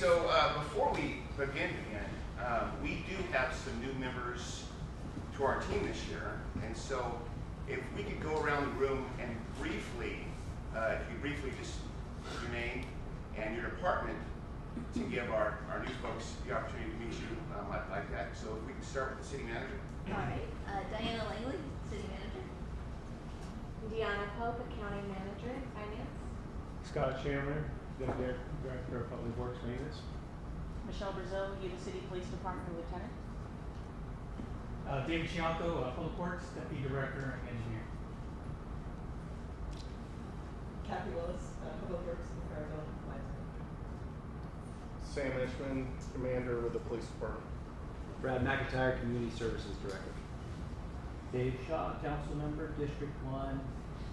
so before we begin again, we do have some new members to our team this year, and so if we could go around the room and briefly, if you briefly just your name and your department to give our new folks the opportunity to meet you, I'd like that. So if we can start with the city manager. All right, Diana Langley, city manager. Deanna Pope, accounting manager and finance. Scott Chandler, Deputy Director of Public Works Maintenance. Michelle Brazil, Yuba-Sutter Police Department Lieutenant. David Chianco, Public Works, Deputy Director and Engineer. Kathy Willis, Public Works and Fairville Lighting. Sam Ishman, Commander with the Police Department. Brad McIntyre, Community Services Director. Dave Shaw, Council Member, District 1.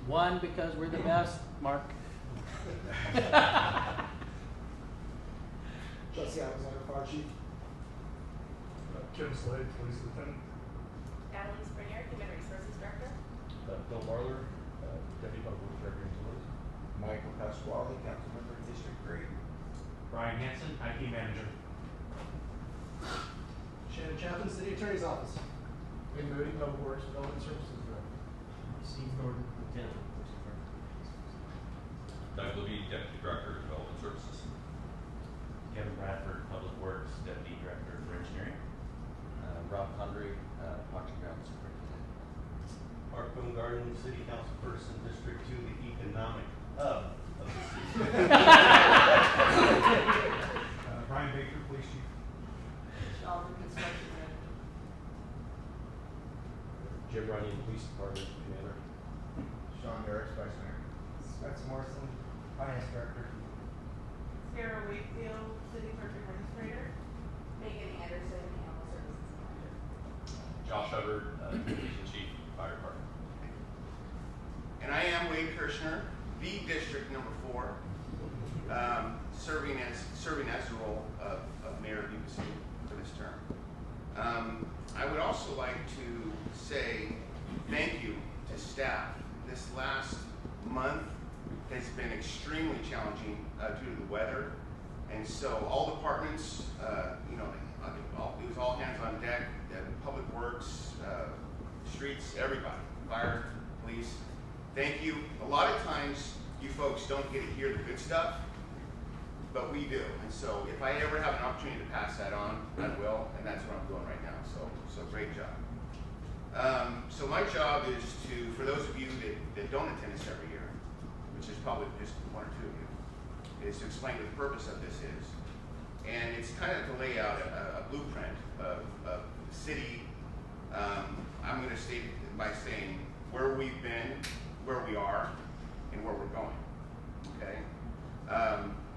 1 because we're the best, Mark. Jesse Alexander, Fire Chief. Kim Slade, Police Lieutenant. Annalise Bernier, Human Resources Director. Bill Barler, Deputy Public Works Director and Utilities. Michael Pasquale, Council Member, District 3. Brian Hanson, IT Manager. Shannon Chapman, City Attorney's Office. Ben Moody, Public Works Development Services Director. Steve Gordon, Lieutenant. Doug Libby, Deputy Director of Development Services. Kevin Bradford, Public Works, Deputy Director for Engineering. Rob Condry, Parks and Grounds Superintendent. Mark Boongarden, City Councilperson, District 2, the economic hub of the city. Brian Baker, Police Chief. Sheldon, Construction Manager. Jim Runyon, Police Department Commander. Sean Harris, Vice Mayor. Spencer Morrison, Finance Director. Sarah Wakefield, City Clerk Administrator. Megan Anderson, Animal Services Manager. Josh Hubbard, Division Chief, Fire Department. And I am Wade Kirshner, the District Number 4, serving as the role of Mayor of Yuba-Sutter for this term. I would also like to say thank you to staff. This last month has been extremely challenging due to the weather, and so all departments, it was all hands on deck. Public Works, streets, everybody, fire, police. Thank you. A lot of times you folks don't get to hear the good stuff, but we do. And so if I ever have an opportunity to pass that on, I will, and that's what I'm doing right now. So great job. So my job is to, for those of you that don't attend this every year, which is probably just 1 or 2 of you, is to explain what the purpose of this is. And it's kind of to lay out a blueprint of the city. I'm going to state it by saying where we've been, where we are, and where we're going. Okay.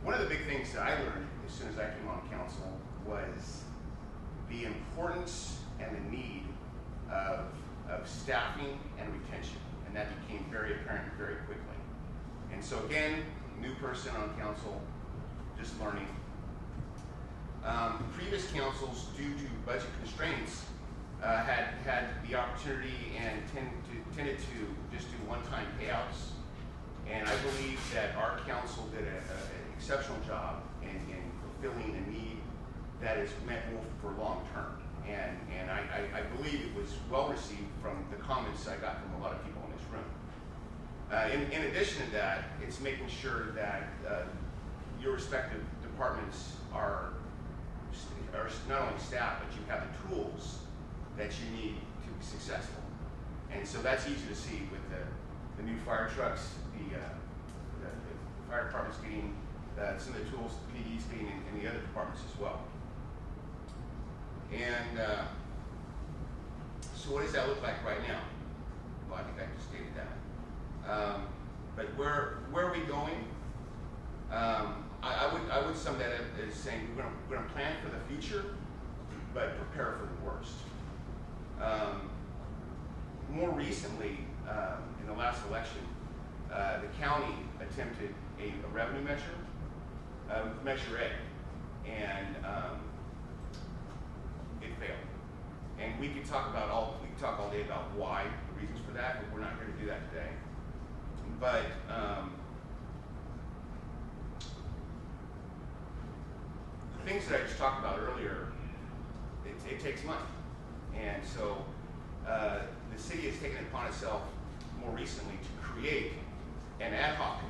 One of the big things that I learned as soon as I came on council was the importance and the need of staffing and retention, and that became very apparent very quickly. And so again, new person on council, just learning. Previous councils, due to budget constraints, had the opportunity and tended to just do one-time payouts. And I believe that our council did an exceptional job in fulfilling a need that is meant more for long term. And I believe it was well received from the comments I got from a lot of people in this room. In addition to that, it's making sure that your respective departments are not only staffed, but you have the tools that you need to be successful. And so that's easy to see with the new fire trucks, the fire department's getting some of the tools the PD's getting in the other departments as well. And so what does that look like right now? Well, I think I just stated that. But where are we going? I would sum that up as saying we're going to plan for the future, but prepare for the worst. More recently, in the last election, the county attempted a revenue measure, Measure A, and it failed. And we could talk all day about why, the reasons for that, but we're not here to do that today. But things that I just talked about earlier, it takes money. And so the city has taken it upon itself more recently to create an ad hoc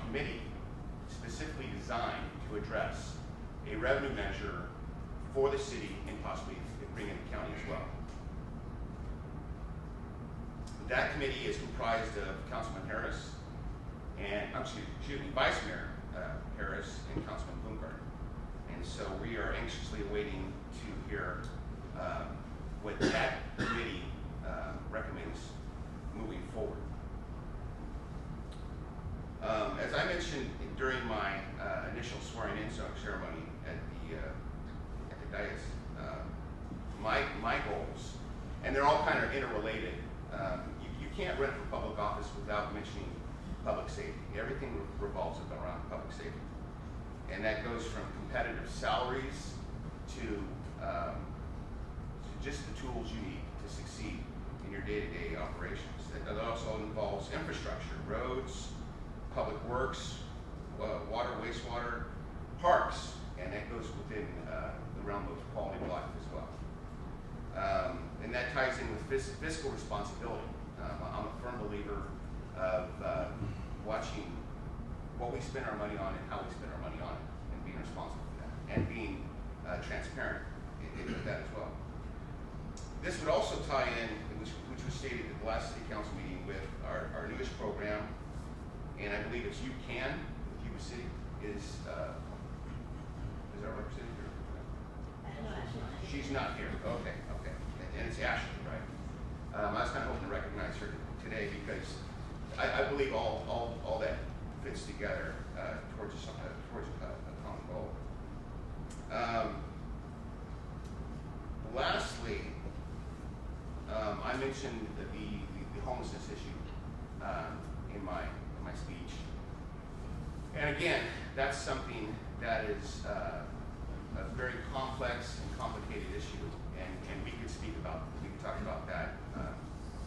committee specifically designed to address a revenue measure for the city and possibly bring in the county as well. That committee is comprised of Councilman Harris and, excuse me, Vice Mayor Harris and Councilman Bloomberg. And so we are anxiously awaiting to hear what that committee recommends moving forward. As I mentioned during my initial swearing-in ceremony at the dais, my goals, and they're all kind of interrelated. You can't run for public office without mentioning public safety. Everything revolves around public safety, and that goes from competitive salaries to just the tools you need to succeed in your day-to-day operations. That also involves infrastructure, roads, public works, water, wastewater, parks, and that goes within the realm of quality of life as well. And that ties in with fiscal responsibility. I'm a firm believer of watching what we spend our money on and how we spend our money on it, and being responsible for that, and being transparent with that as well. This would also tie in, which was stated at the last city council meeting, with our newest program, and I believe it's You Can with Yuba City. Is our representative here? She's not here. Okay. And it's Ashley, right? I was kind of hoping to recognize her today because I believe all that fits together towards a common goal. Lastly, I mentioned the homelessness issue in my speech, and again, that's something that is a very complex and complicated issue, and we could talk about that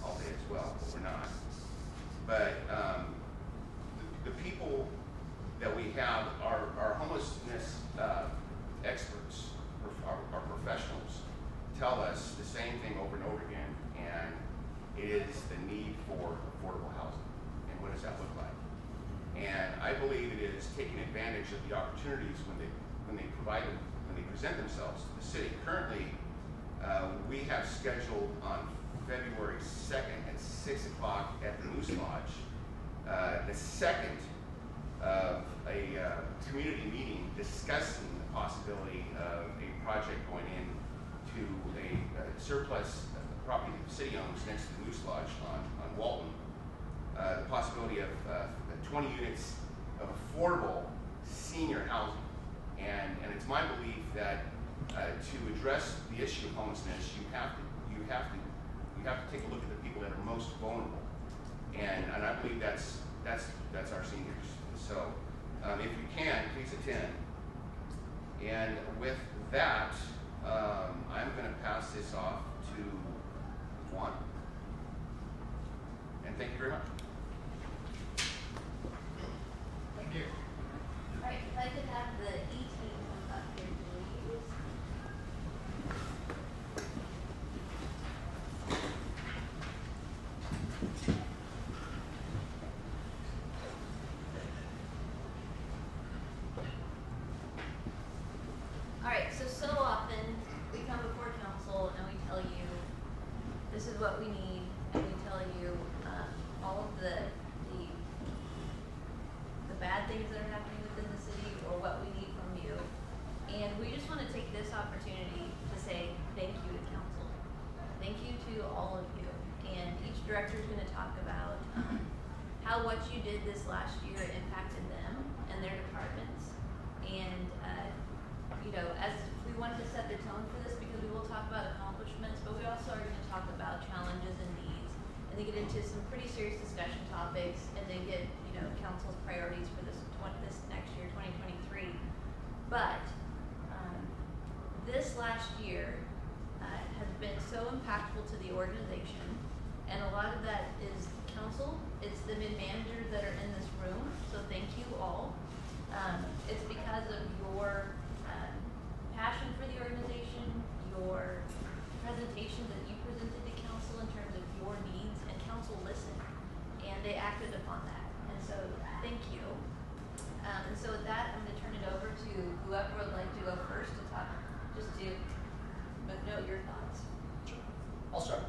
all day as well, but we're not. But the people that we have are homelessness experts, our professionals, tell us the same thing over and over again, and it is the need for affordable housing. And what does that look like? And I believe it is taking advantage of the opportunities when they present themselves to the city. Currently, we have scheduled on February 2nd at 6 o'clock at the Moose Lodge, the second of a community meeting discussing the possibility of a project going into a surplus property that the city owns next to the Moose Lodge on Walton. The possibility of 20 units of affordable senior housing. And it's my belief that to address the issue of homelessness, you have to take a look at the people that are most vulnerable, and I believe that's our seniors. So if you can, please attend. And with that, I'm going to pass this off to Juan. And thank you very much. Thank you. All right, if I could have the E-team come up here, please. All right, so often we come before council and we tell you this is what we need, and we tell you all of the bad things that are happening within the city or what we need from you. And we just want to take this opportunity to say thank you to council. Thank you to all of you. And each director is going to talk about how what you did this last year impacted them and their departments. And, as we wanted to set the tone for this, because we will talk about accomplishments, but we also are going to talk about challenges and needs. And they get into some pretty serious discussion topics, and they get, council's priorities for this next year, 2023. But this last year has been so impactful to the organization, and a lot of that is council. It's the mid-managers that are in this room, so thank you all. It's because of your passion for the organization, your presentation that you presented to council in terms of your needs, and council listened, and they acted upon that. And so, thank you. And so with that, I'm gonna turn it over to whoever would like to go first to talk, just to note your thoughts. I'll start.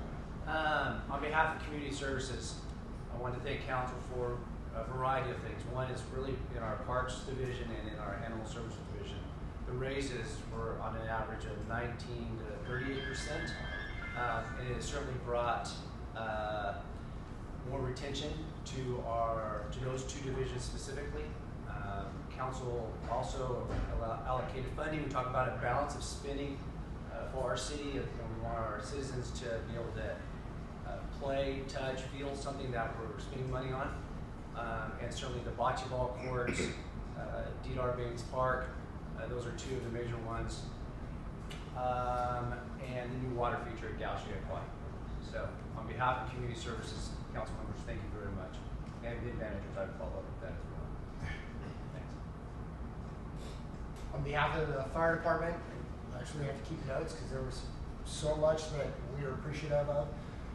On behalf of Community Services, I want to thank council for a variety of things. One is really in our Parks Division and in our Animal Services Division. The raises were on an average of 19 to 38%, and it has certainly brought more retention to those two divisions specifically. Council also allocated funding. We talk about a balance of spending for our city. We want our citizens to be able to play, touch, feel something that we're spending money on. And certainly the bocce ball courts, Dedar Baines Park, those are two of the major ones. And the new water feature at Gaucher Aquatic. So on behalf of Community Services, council members, thank you very much. And bid managers, I would follow up with that as well. Thanks. On behalf of the fire department, actually have to keep notes because there was so much that we are appreciative of.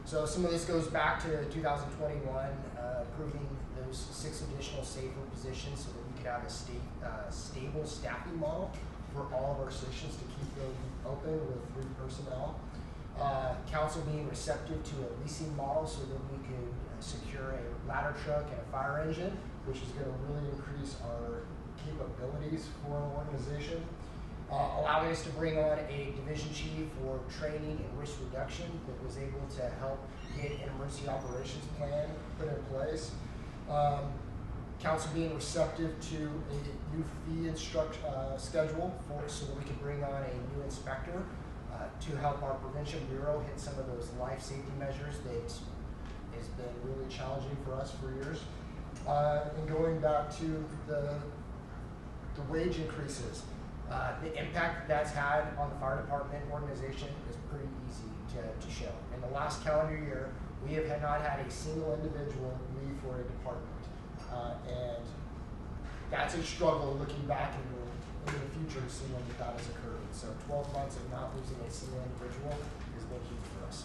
So some of this goes back to 2021, approving those 6 additional safer positions so that we could have a stable staffing model for all of our stations to keep them open with 3 personnel. Council being receptive to a leasing model so that we could secure a ladder truck and a fire engine, which is going to really increase our capabilities for our organization. Allowing us to bring on a division chief for training and risk reduction that was able to help get an emergency operations plan put in place. Council being receptive to a new fee schedule so that we can bring on a new inspector to help our prevention bureau hit some of those life safety measures that has been really challenging for us for years. And going back to the wage increases. The impact that's had on the fire department organization is pretty easy to show. In the last calendar year, we have not had a single individual leave for a department. And that's a struggle looking back into the future to see when that has occurred. So 12 months of not losing a single individual has been huge for us.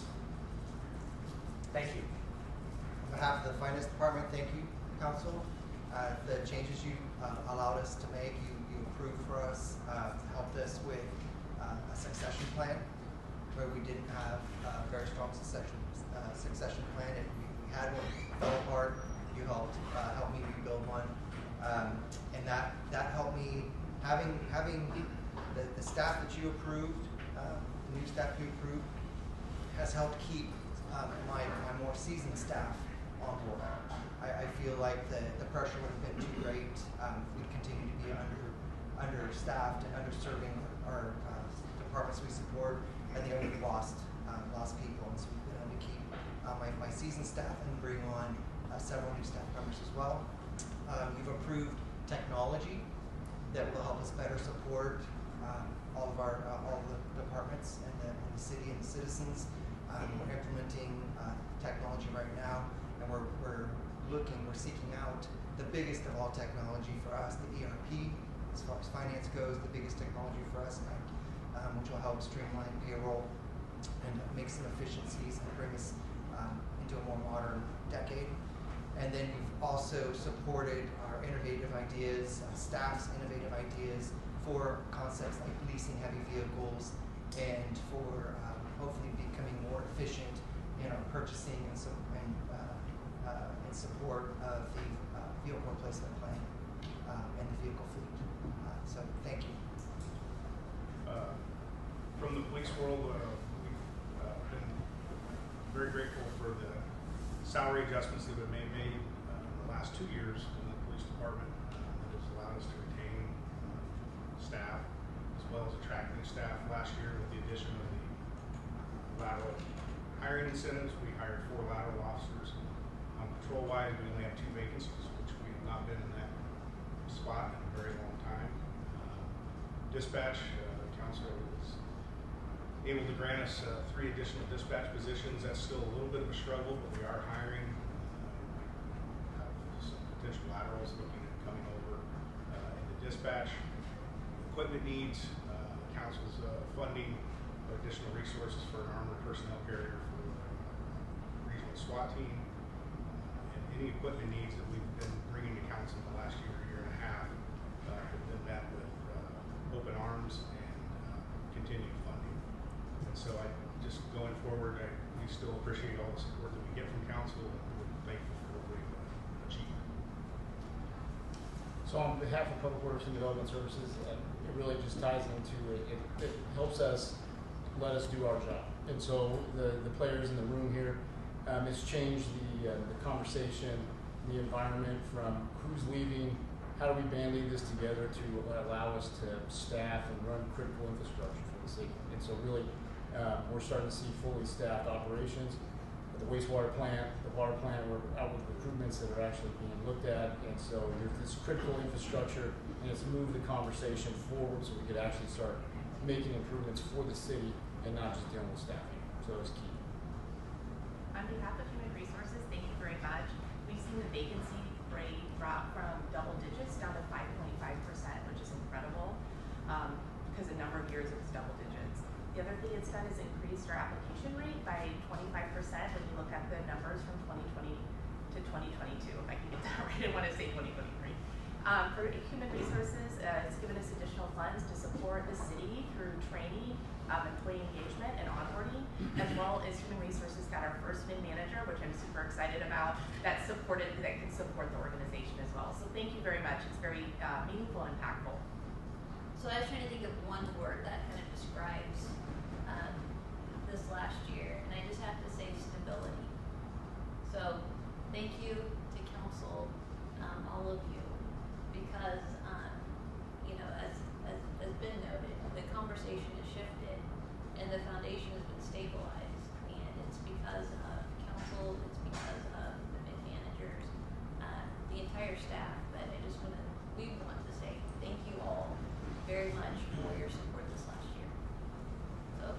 Thank you. On behalf of the finance department, thank you, council. The changes you allowed us to make, you approved for us, helped us with a succession plan where we didn't have a very strong succession plan. And we had one, fell apart. You helped me rebuild one, and that helped me having the staff that you approved, the new staff you approved, has helped keep my more seasoned staff on board. I feel like the pressure would have been too great. We'd continue to be understaffed and underserving our departments we support, and they only lost people. And so we've been able to keep my seasoned staff and bring on several new staff members as well. You've approved technology that will help us better support all the departments and the city and the citizens. We're implementing technology right now, and we're seeking out the biggest of all technology for us, the ERP. As far as finance goes, the biggest technology for us, which will help streamline payroll and make some efficiencies and bring us into a more modern decade. And then you've also supported our innovative ideas, staff's innovative ideas for concepts like leasing heavy vehicles and for hopefully becoming more efficient in our purchasing and support of the vehicle replacement plan and the vehicle fleet. So thank you. From the police world, we've been very grateful for the salary adjustments that have been made in the last 2 years in the police department that has allowed us to retain staff as well as attract new staff. Last year, with the addition of the lateral hiring incentives, we hired 4 lateral officers. Patrol-wise, we only have 2 vacancies, which we have not been in that spot in a very long time. Dispatch, council was able to grant us 3 additional dispatch positions. That's still a little bit of a struggle, but we are hiring. We have some potential laterals looking at coming over into dispatch, equipment needs, council's funding additional resources for an armored personnel carrier for regional SWAT team, and any equipment needs that we've been bringing to council in the last year and a half have been met with open arms and continued funding. And so just going forward, we still appreciate all the support that we get from council, and we're thankful for what we've achieved. So on behalf of Public Works and Development Services, it really just ties into it helps us let us do our job. And so the players in the room here, it's changed the conversation, the environment from who's leaving, how do we band-aid this together to allow us to staff and run critical infrastructure for the city. And so really, we're starting to see fully staffed operations. The wastewater plant, the water plant, we're out with improvements that are actually being looked at. And so there's this critical infrastructure, and it's moved the conversation forward so we could actually start making improvements for the city and not just dealing with staffing. So it's key. On behalf of Human Resources, thank you very much. We've seen the vacancy rate drop from double digits down to 5.5%, which is incredible, because a number of years it was double digits. The other thing it's done is increased our application rate by 25% when you look at the numbers from 2020 to 2022. If I can get that right, I want to say 2023. For Human Resources, it's given us additional funds to support the city through training, employee engagement, and onboarding, as well as Human Resources got our first VIN manager, which I'm super excited about, that can support the organization as well. So thank you very much. It's very meaningful and impactful. So I was trying to think of one word that kind of describes this last year, and I just have to say stability. So thank you to council, all of you, because you know, as been noted, the conversation has shifted and the foundation has been stabilized, and it's because of council, it's because of the VIN managers, the entire staff. But we want to say thank you all very much for your support this last year. So.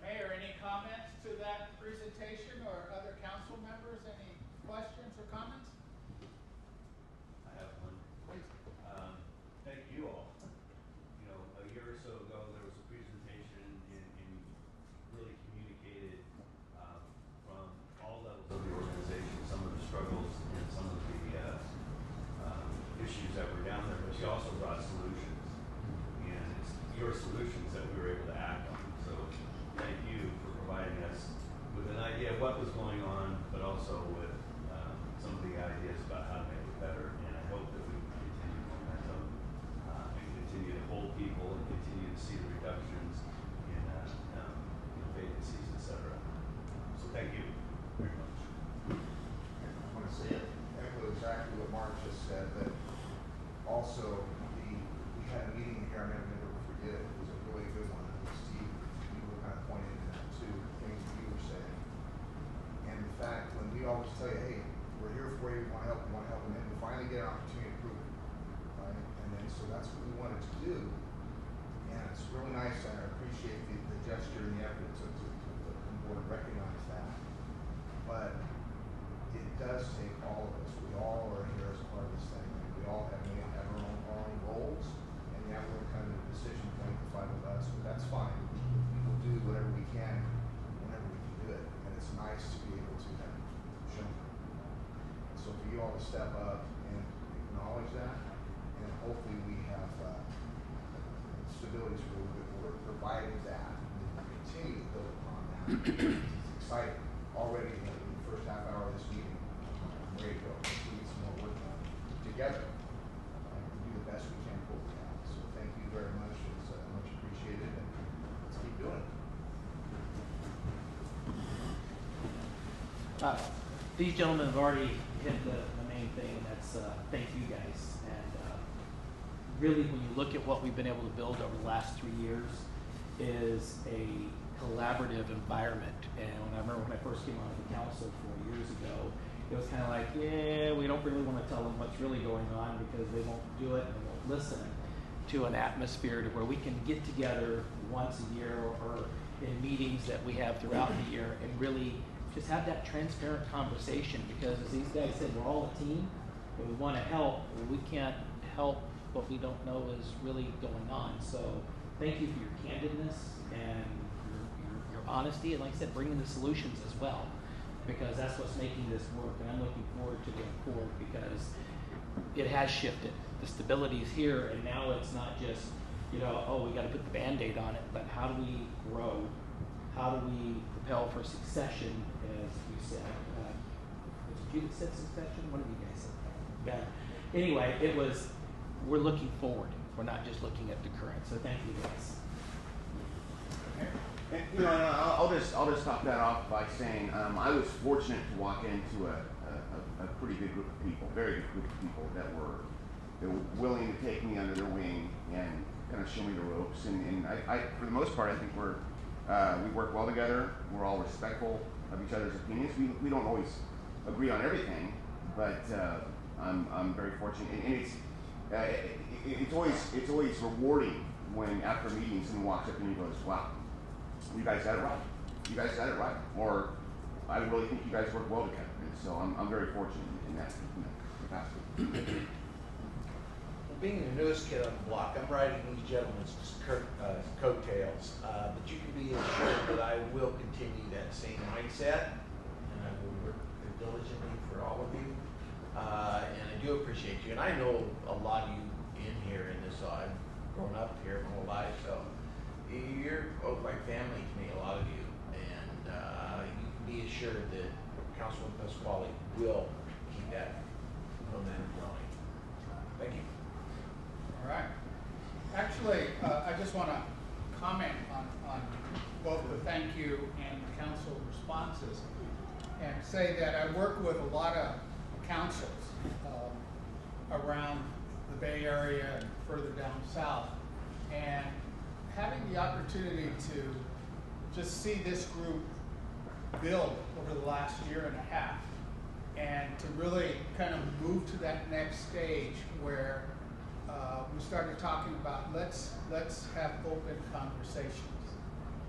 Mayor, any comments to that presentation, or other council members? Any questions or comments? I have one. Please. Thank you all. You know, a year or so ago, there was a presentation and really communicated from all levels of the organization some of the struggles and some of the issues that were down there, but you also brought solutions. And it's your solutions that we were able to act on. So thank you for providing us with an idea of what was going on, but also with some of the ideas about how to make it better. And I hope that we can continue momentum and continue to hold people and continue to see the reductions in vacancies, et cetera. So thank you very much. I want to say echo exactly what Mark just said, that also we had a meeting here, I never forget it, was a really good one. Steve, you were kind of pointing to that too, things that you were saying. And the fact, when we always tell you, hey, we're here for you, we want to help, and then we finally get an opportunity to prove it, right? And then, so that's what we wanted to do. And it's really nice, and I appreciate the gesture and the effort to come board and recognize that. But it does take all of us. We all are here as part of this thing. We all have our own roles, and yeah, we're kind of a decision point, the five of us, but that's fine. We will do whatever we can, whenever we can do it. And it's nice to be able to have shown that. So for you all to step up and acknowledge that, and hopefully we have stability where we're providing that, and continue to build upon that. It's exciting. Already in the first half hour of this meeting, I'm ready to go. Let's get some more work done together. And do the best we can for what we have. So thank you very much. It's much appreciated, and let's keep doing it. These gentlemen have already hit the main thing, and that's thank you guys. And really, when you look at what we've been able to build over the last 3 years, is a collaborative environment. And when I remember when I first came on the council 4 years ago, it was kind of like, yeah, we don't really want to tell them what's really going on because they won't do it and they won't listen. to an atmosphere to where we can get together once a year or in meetings that we have throughout the year and really just have that transparent conversation, because as these guys said, we're all a team and we want to help. We can't help what we don't know is really going on. So thank you for your candidness and your honesty, and like I said, bringing the solutions as well, because that's what's making this work. And I'm looking forward to going forward because it has shifted. The stability is here, and now it's not just, you know, oh, we got to put the Band-Aid on it, but how do we grow? How do we propel for succession, as we said? Was it you that said succession? One of you guys said that. Yeah. Anyway, it was, we're looking forward. We're not just looking at the current. So thank you guys. And, you know, I'll just top that off by saying I was fortunate to walk into a pretty good group of people, very good group of people that were willing to take me under their wing and kind of show me the ropes. And I for the most part, I think we work well together. We're all respectful of each other's opinions. We don't always agree on everything, but I'm very fortunate. And it's always rewarding when after meetings someone walks up and he goes, "Wow, you guys got it right. You guys got it right." Or, "I really think you guys work well together." And so I'm very fortunate in that capacity. Being the newest kid on the block, I'm riding these gentlemen's coattails, but you can be assured that I will continue that same mindset, and I will work diligently for all of you, and I do appreciate you, and I know a lot of you in here in this, I've grown up here my whole life, so you're like family to me, a lot of you, and you can be assured that Councilman Pasquale will keep that momentum going. Thank you. All right. Actually, I just want to comment on both the thank you and the council responses and say that I work with a lot of councils around the Bay Area and further down south, and having the opportunity to just see this group build over the last year and a half and to really kind of move to that next stage where we started talking about let's have open conversations.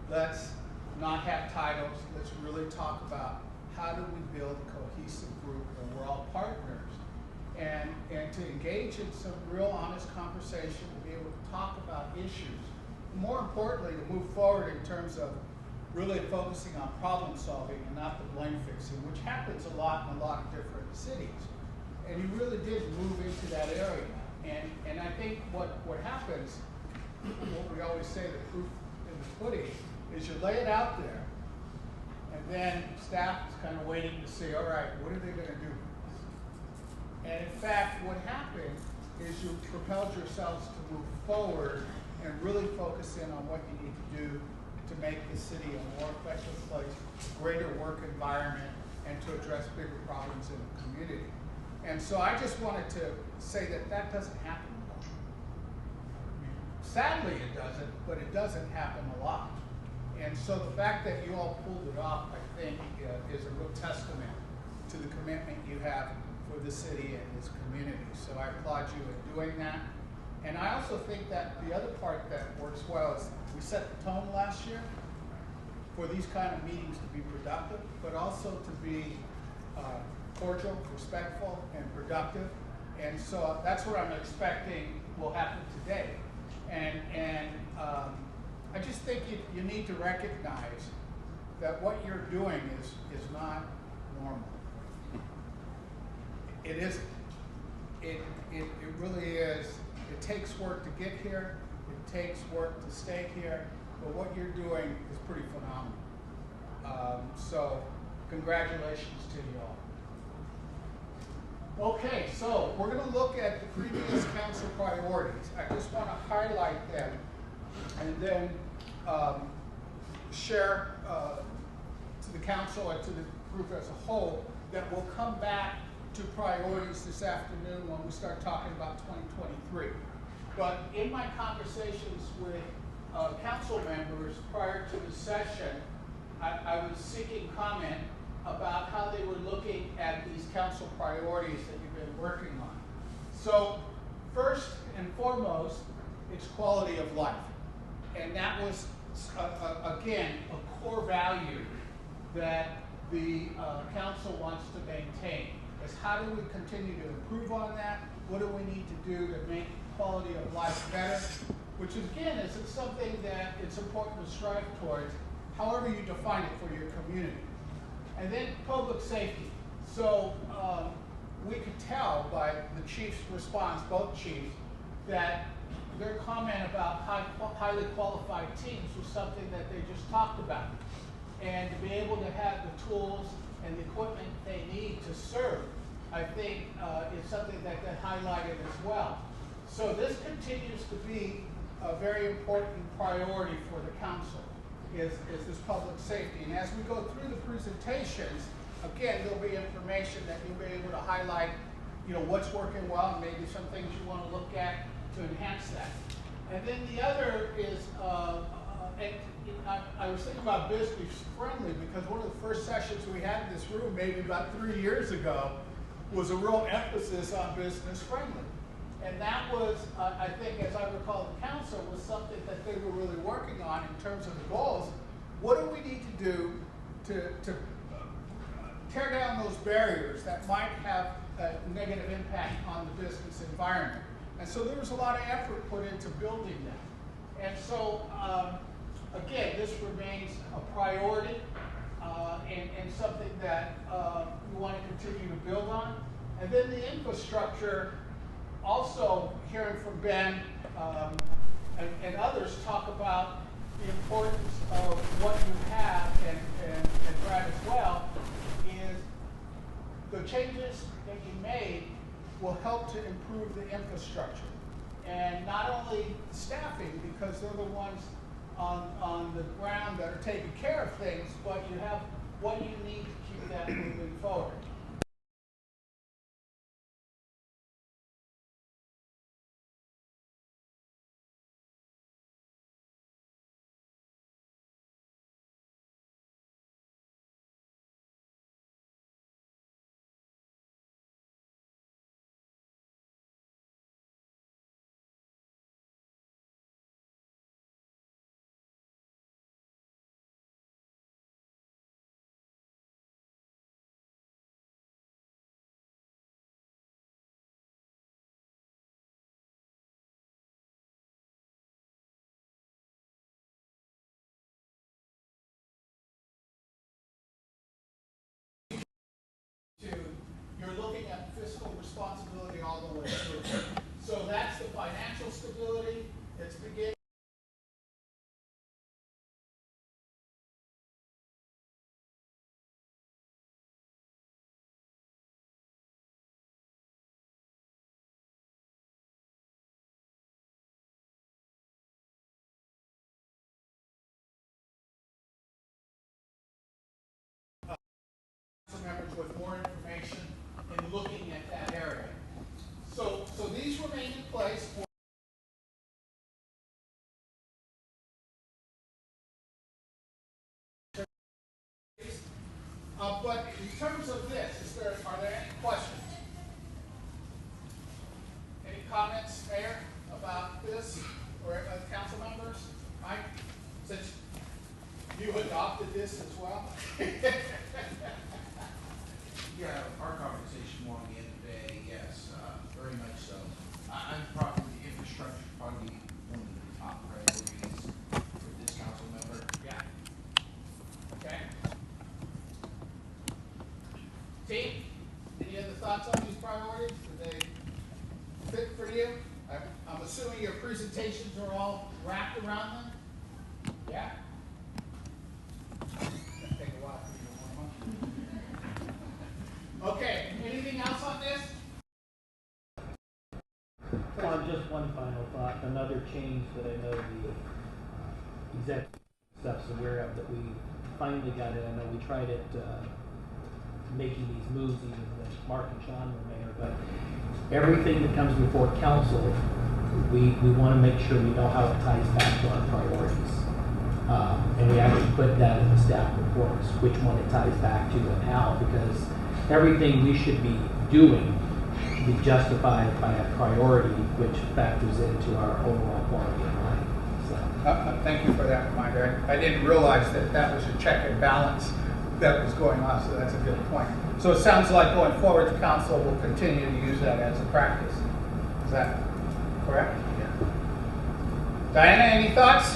Let's not have titles. Let's really talk about how do we build a cohesive group where we're all partners, and to engage in some real honest conversation, to be able to talk about issues. More importantly, to move forward in terms of really focusing on problem solving and not the blame fixing, which happens a lot in a lot of different cities. And you really did move into that area. And I think what happens, what we always say, the proof in the pudding, is you lay it out there, and then staff is kind of waiting to see, all right, what are they going to do? And in fact, what happened is you propelled yourselves to move forward and really focus in on what you need to do to make the city a more effective place, a greater work environment, and to address bigger problems in the community. And so I just wanted to say that doesn't happen a lot. I mean, sadly it doesn't, but it doesn't happen a lot. And so the fact that you all pulled it off, I think, is a real testament to the commitment you have for the city and this community. So I applaud you in doing that. And I also think that the other part that works well is we set the tone last year for these kind of meetings to be productive, but also to be cordial, respectful, and productive. And so that's what I'm expecting will happen today. And I just think you need to recognize that what you're doing is not normal. It isn't. It really is. It takes work to get here. It takes work to stay here. But what you're doing is pretty phenomenal. So congratulations to you all. Okay, so we're going to look at the previous council priorities. I just want to highlight them and then share to the council and to the group as a whole that we'll come back to priorities this afternoon when we start talking about 2023. But in my conversations with council members prior to the session, I was seeking comment about how they were looking at these council priorities that you've been working on. So first and foremost, it's quality of life. And that was, again, a core value that the council wants to maintain, is how do we continue to improve on that? What do we need to do to make quality of life better? Which again is something that it's important to strive towards, however you define it for your community. And then public safety. So we could tell by the chief's response, both chiefs, that their comment about highly qualified teams was something that they just talked about. And to be able to have the tools and the equipment they need to serve, I think is something that they highlighted as well. So this continues to be a very important priority for the council, is this public safety. And as we go through the presentations, again, there'll be information that you'll be able to highlight, what's working well, and maybe some things you want to look at to enhance that. And then the other is, I was thinking about business friendly, because one of the first sessions we had in this room, maybe about 3 years ago, was a real emphasis on business friendly. And that was, I think, as I recall, the council was something that they were really working on in terms of the goals. What do we need to do to tear down those barriers that might have a negative impact on the business environment? And so there was a lot of effort put into building that. And so, again, this remains a priority and something that we want to continue to build on. And then the infrastructure, also hearing from Ben and others talk about the importance of what you have, and Brad as well, is the changes that you made will help to improve the infrastructure. And not only staffing, because they're the ones on the ground that are taking care of things, but you have what you need to keep that moving forward. You're looking at fiscal responsibility all the way through. So that's the financial stability. It's beginning. Members with more information in looking at that area. So these remain in place for but in terms of this, are there any questions? Any comments, Mayor, about this, or council members? Mike, since you adopted this as well. Yeah, our conversation more on the end of the day, yes, very much so. I'm probably, the infrastructure is probably one of the top priorities for this council member. Yeah. Okay. Team, any other thoughts on these priorities? Do they fit for you? I'm assuming your presentations are all wrapped around them? Yeah? It's gonna take a while for you to warm up. Okay, anything else on this? Just one final thought. Another change that I know the executive stuff's aware of that we finally got in. I know we tried it making these moves even when Mark and Sean were mayor, but everything that comes before council, we want to make sure we know how it ties back to our priorities. And we actually put that in the staff reports, which one it ties back to and how, because everything we should be doing be justified by a priority, which factors into our overall quality of life. So. Thank you for that reminder. I didn't realize that that was a check and balance that was going on, so that's a good point. So it sounds like going forward, the council will continue to use that as a practice. Is that correct? Yeah. Diana, any thoughts?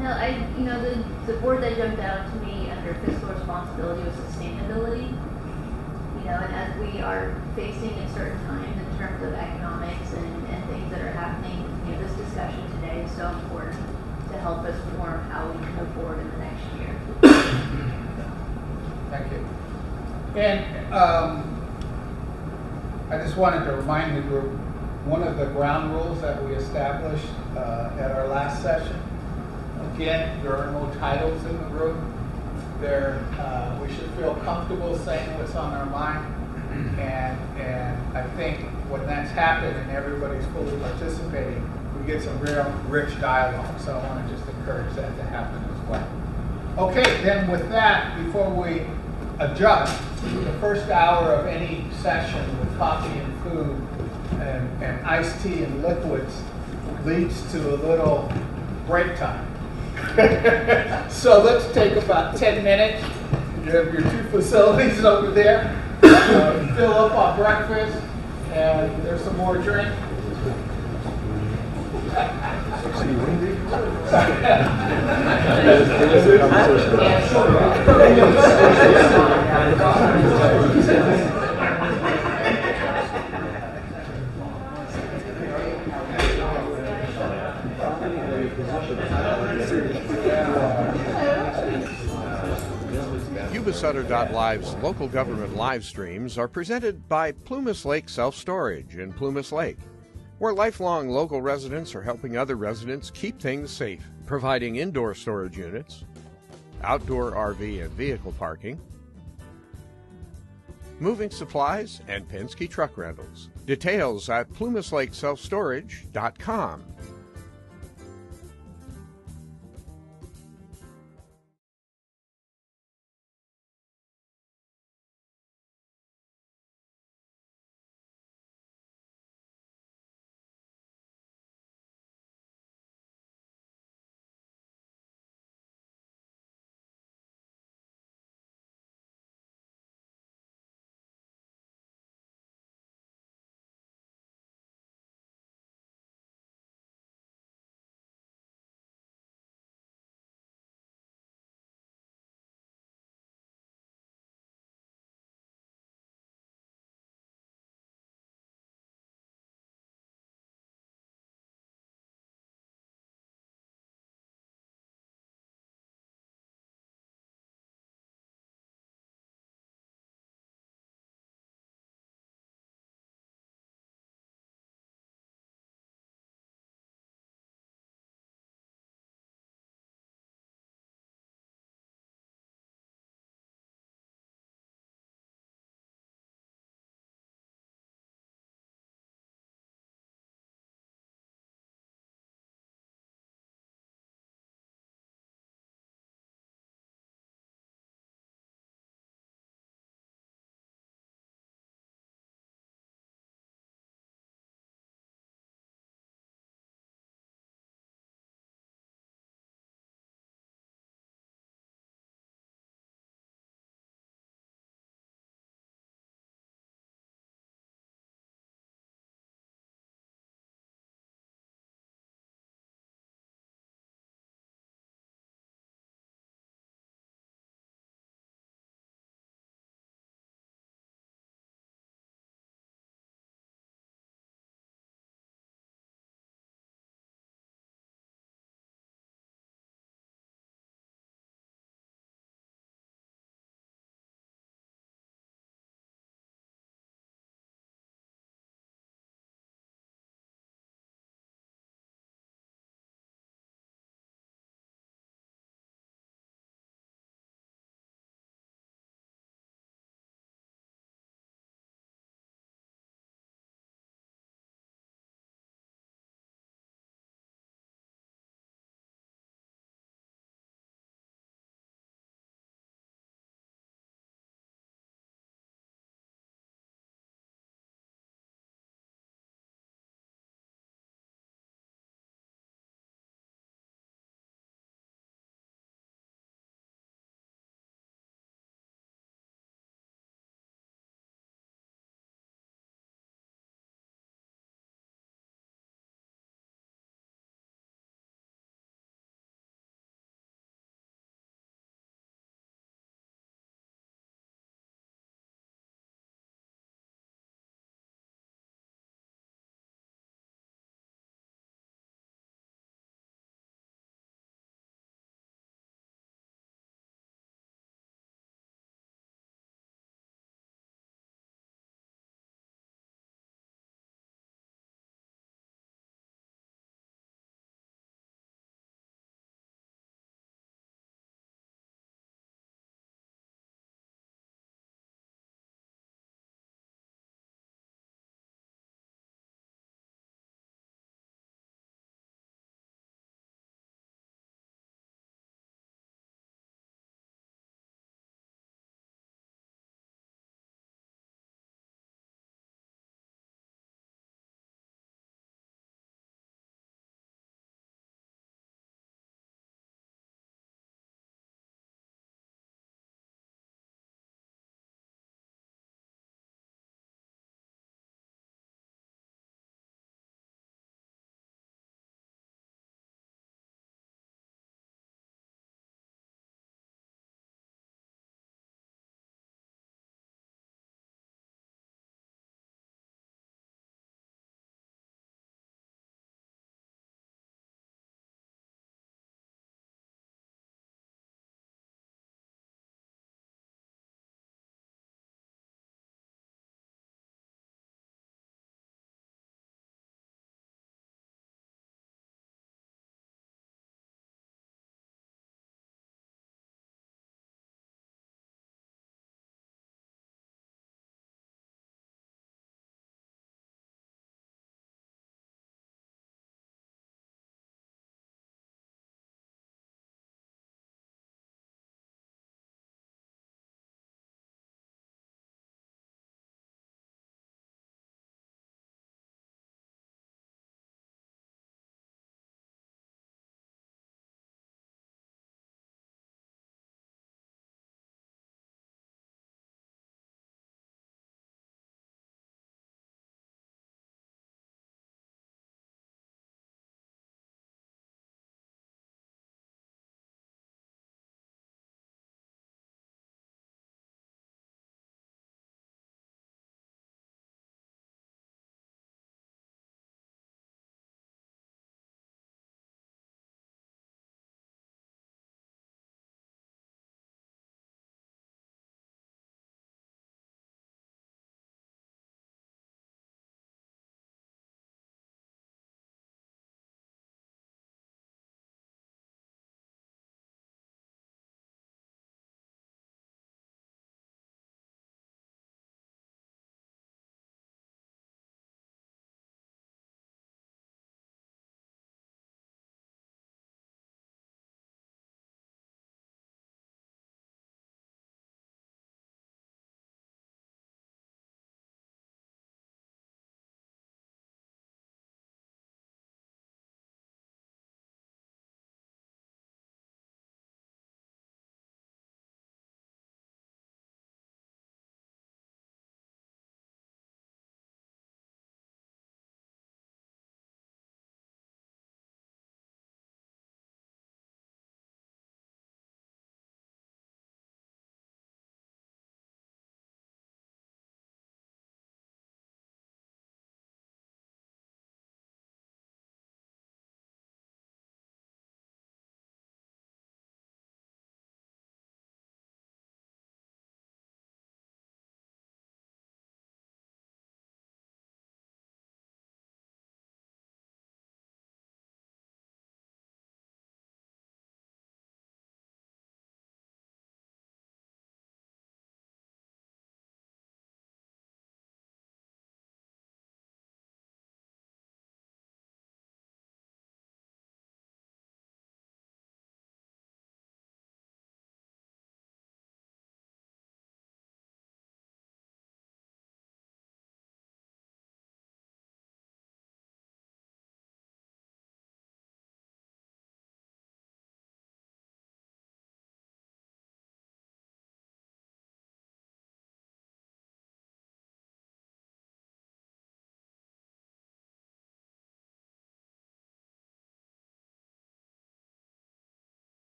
No, the word that jumped out to me under fiscal responsibility was sustainability. And as we are facing in certain times in terms of economics and things that are happening, this discussion today is so important to help us form how we can move forward in the next year. Thank you. And I just wanted to remind the group, one of the ground rules that we established at our last session, again, there are no titles in the room. We should feel comfortable saying what's on our mind. And I think when that's happened and everybody's fully participating, we get some real rich dialogue. So I want to just encourage that to happen as well. Okay, then with that, before we adjust, the first hour of any session with coffee and food and iced tea and liquids leads to a little break time. So let's take about 10 minutes. You have your two facilities over there. Fill up on breakfast, and there's some more drink. Yuba-Sutter.live's local government live streams are presented by Plumas Lake Self-Storage in Plumas Lake, where lifelong local residents are helping other residents keep things safe, providing indoor storage units, outdoor RV and vehicle parking, moving supplies, and Penske truck rentals. Details at plumaslakeselfstorage.com.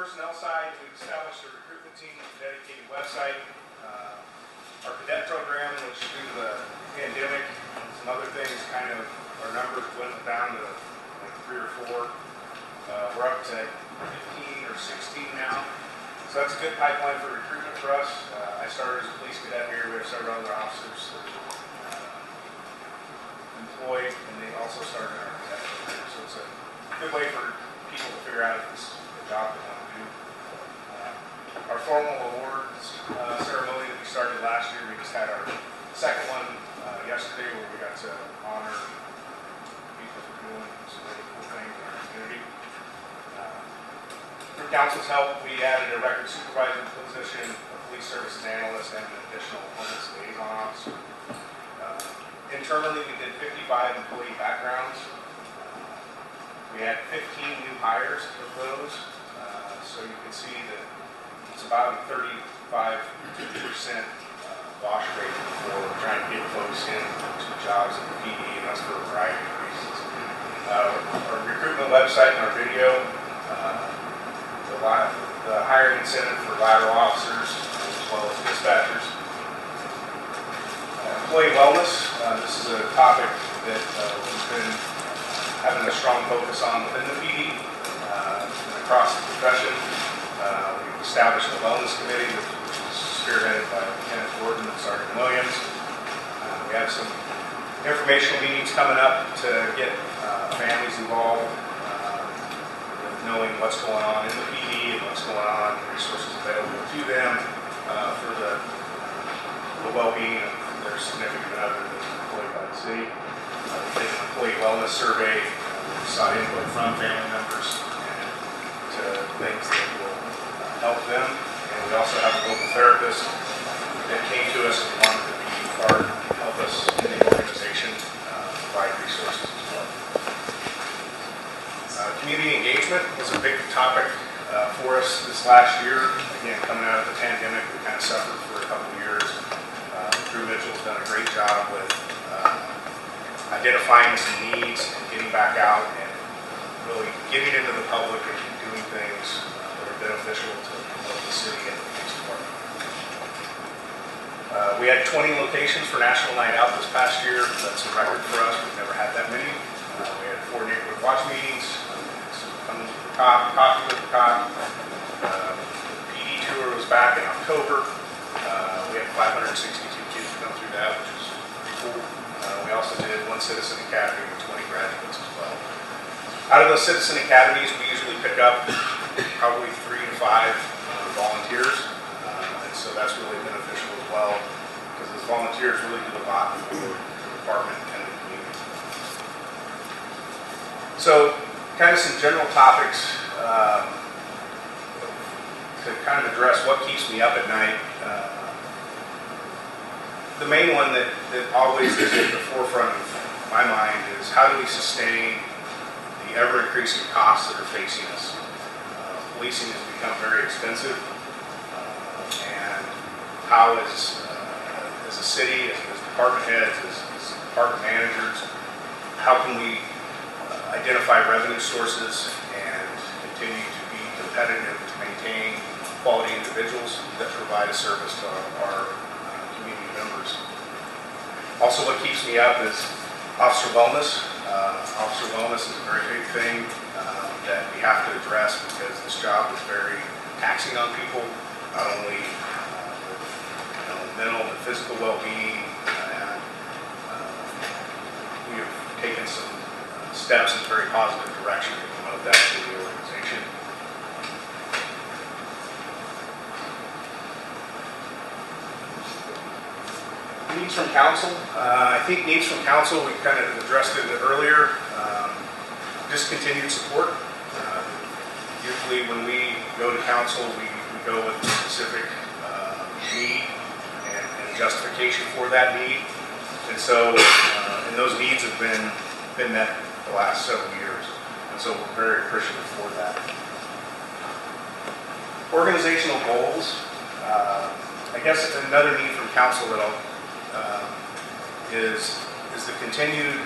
personnel side, we've established a recruitment team with a dedicated website. Our cadet program, which due to the pandemic and some other things, kind of our numbers went down to like 3 or 4. We're up to 15 or 16 now. So that's a good pipeline for recruitment for us. I started as a police cadet here. We have several other officers that employed, and they also started in our cadet program. So it's a good way for people to figure out if this is the job they want to do. Our formal awards ceremony that we started last year, we just had our second one yesterday, where we got to honor people for doing some really cool things in our community. Through council's help, we added a record supervisor position, a police services analyst, and an additional homeless liaison officer. Internally, we did 55 employee backgrounds. We had 15 new hires of those, so you can see that it's about a 35% wash rate for trying to get folks into jobs in the PD, and that's for a variety of reasons. Our recruitment website and our video, the hiring incentive for lateral officers as well as dispatchers. Employee wellness, this is a topic that we've been having a strong focus on within the PD and across the profession. We've established a wellness committee, which is spearheaded by Lieutenant Gordon and Sergeant Williams. We have some informational meetings coming up to get families involved, with knowing what's going on in the PD and what's going on, resources available to them for the well-being of their significant other that's employed by the city. We did an employee wellness survey. We sought input from family members and to things that will help them. And we also have a local therapist that came to us and wanted to be part and help us in the organization, provide resources as well. Community engagement was a big topic for us this last year. Again, coming out of the pandemic, we kind of suffered for a couple of years. Drew Mitchell's done a great job with identifying some needs and getting back out and really getting into the public and doing things that are beneficial to both the city and the police department. We had 20 locations for National Night Out this past year. That's a record for us. We've never had that many. We had 4 neighborhood watch meetings. Come to the cop, coffee with the cop. The PD tour was back in October. We had 562 kids come through that, which is pretty cool. We also did 1 Citizen Academy with 20 graduates as well. Out of those Citizen Academies, we usually pick up probably 3 to 5 volunteers, and so that's really beneficial as well, because those volunteers really do a lot for the department and the community. So, kind of some general topics to kind of address what keeps me up at night. The main one that always is at the forefront of my mind is how do we sustain the ever-increasing costs that are facing us. Policing has become very expensive, and how as a city, as department heads, as department managers, how can we identify revenue sources and continue to be competitive to maintain quality individuals that provide a service to our community members. Also, what keeps me up is officer wellness. Officer wellness is a very big thing that we have to address, because this job is very taxing on people, not only mental and physical well-being. And we have taken some steps in a very positive direction to promote that to the organization. Needs from council. I think needs from council, we kind of addressed it earlier. Just continued support. Usually when we go to council, we go with a specific need and justification for that need. And so, and those needs have been met the last several years. And so we're very appreciative for that. Organizational goals. I guess another need from council that I'll is the continued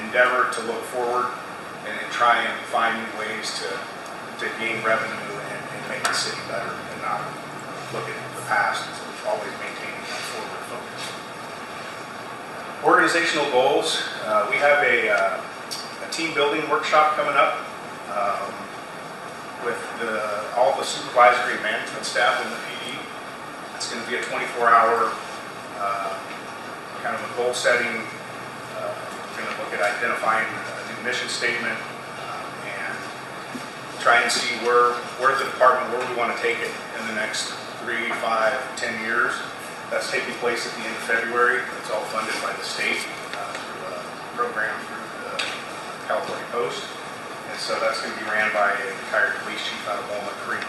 endeavor to look forward and try and find new ways to gain revenue and make the city better and not look at the past, always maintaining that forward focus. Organizational goals, we have a team building workshop coming up with all the supervisory and management staff in the PD. It's going to be a 24-hour kind of a goal setting. We're going to look at identifying a new mission statement and try and see where the department, where we want to take it in the next 3, 5, 10 years. That's taking place at the end of February. It's all funded by the state through a program through the California Post. And so that's going to be ran by a retired police chief out of Walnut Creek.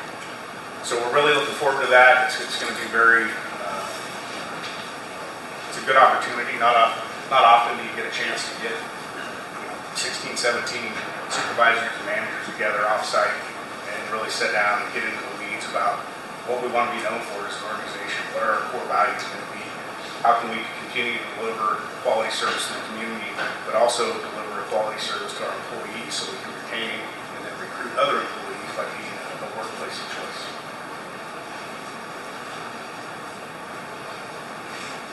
So we're really looking forward to that. It's going to be very, it's a good opportunity. Not often do you get a chance to get 16, 17 supervisors and managers together off-site and really sit down and get into the weeds about what we want to be known for as an organization, what are our core values going to be, how can we continue to deliver quality service to the community, but also deliver a quality service to our employees so we can retain and then recruit other employees by being a workplace of choice.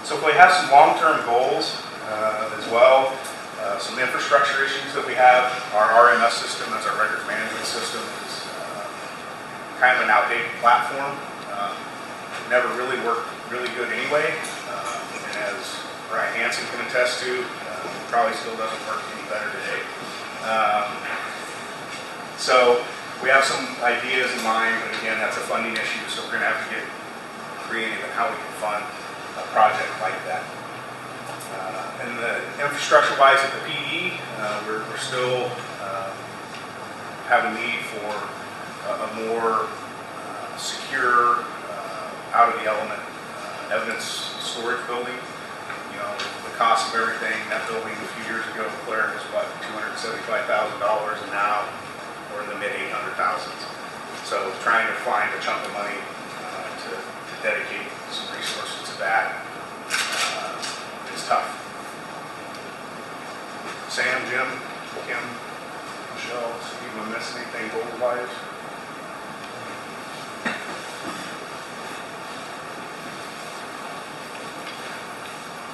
So if we have some long-term goals as well, some infrastructure issues that we have, our RMS system, that's our records management system, is kind of an outdated platform. Never really worked really good anyway, and as Brian Hansen can attest to, probably still doesn't work any better today. So we have some ideas in mind, but again, that's a funding issue, so we're going to have to get creative in how we can fund a project like that. And the infrastructure-wise at the PD, we're still have a need for a more secure, out-of-the-element evidence storage building. You know, the cost of everything, that building a few years ago declared was what, $275,000, and now we're in the mid-800,000s. So trying to find a chunk of money to dedicate some resources to that is tough. Sam, Jim, Kim, Michelle, Steve, am I missing anything goal-wise?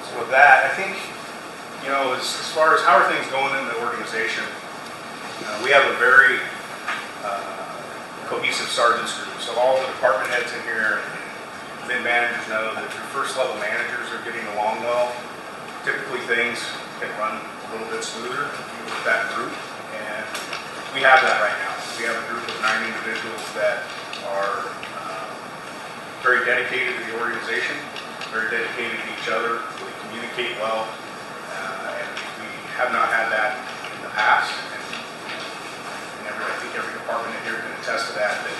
So with that, I think, you know, as far as how are things going in the organization, we have a very cohesive sergeants group. So all the department heads in here and mid-managers know that if your first-level managers are getting along well, typically things can run a little bit smoother with that group. And we have that right now. We have a group of 9 individuals that are very dedicated to the organization, very dedicated to each other, we communicate well, and we have not had that in the past. And I think every department in here can attest to that, that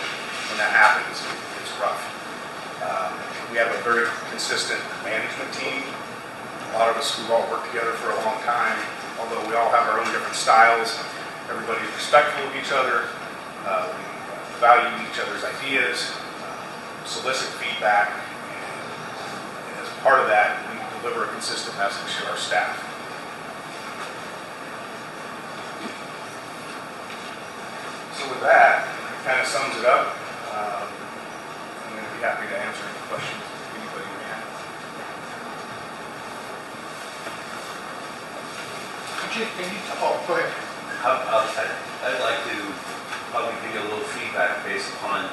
when that happens, it's rough. We have a very consistent management team. A lot of us, we've all worked together for a long time, although we all have our own different styles. Everybody's respectful of each other. We value each other's ideas, solicit feedback, and as part of that, we deliver a consistent message to our staff. So with that, it kind of sums it up. I'm going to be happy to answer any questions anybody may have. Chief, can you, oh, go ahead. I'd like to probably give you a little feedback based upon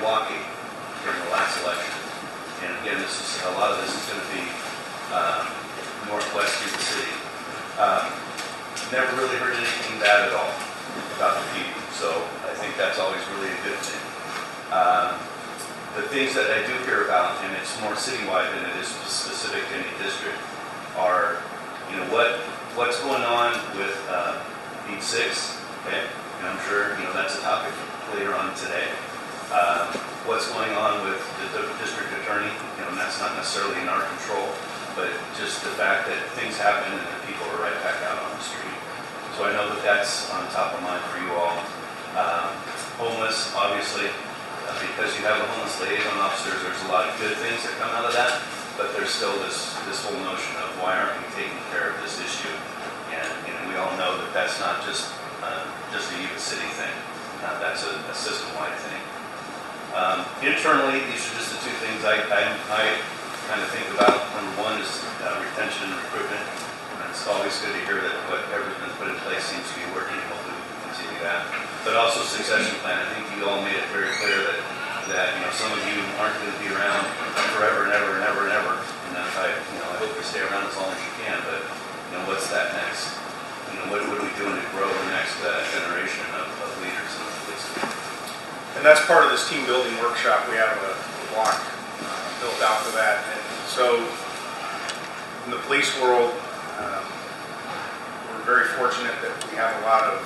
walking during the last election. And again, a lot of this is going to be northwest through the city. Never really heard anything bad at all about the people, so I think that's always really a good thing. The things that I do hear about, and it's more citywide than it is specific to any district, are, you know, what's going on with Beat 6, okay? And I'm sure, you know, that's a topic later on today. What's going on with the district attorney, you know, and that's not necessarily in our control, but just the fact that things happen and the people are right back out on the street. So I know that that's on top of mind for you all. Homeless, obviously, because you have the homeless liaison officers, there's a lot of good things that come out of that, but there's still this whole notion of why aren't we taking care of this issue? And we all know that that's not just a Yuba City thing. That's a system-wide thing. Internally, these are just the two things I kind of think about. Number one is retention and recruitment. And it's always good to hear that whatever's been put in place seems to be working. Hopefully we can continue that. But also succession plan. I think you all made it very clear that some of you aren't going to be around forever and ever and ever and ever. And I hope you stay around as long as you can. But what's that next? What are we doing to grow the next generation of leaders in the police? And that's part of this team building workshop. We have a block built out for that. And so in the police world, we're very fortunate that we have a lot of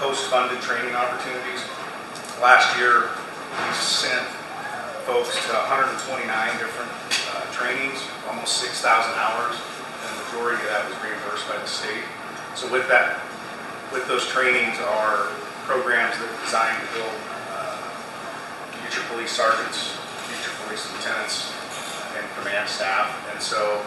post-funded training opportunities. Last year, we sent folks to 129 different trainings, almost 6,000 hours, and the majority of that was reimbursed by the state. So with those trainings are programs that are designed to build future police sergeants, future police lieutenants, and command staff. And so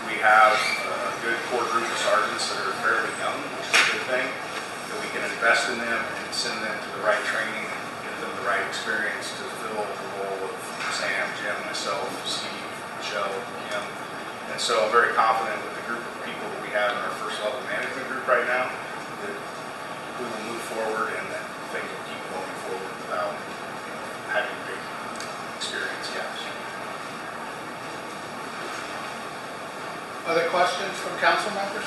we have a good core group of sergeants that are fairly young, which is a good thing, that we can invest in them and send them to the right training and give them the right experience to fill the role of Sam, Jim, myself, Steve, Michelle, Kim. And so I'm very confident with the group of people that we have in our first level management group right now that we will move forward and that things will keep going forward without having big experience gaps. Other questions from council members?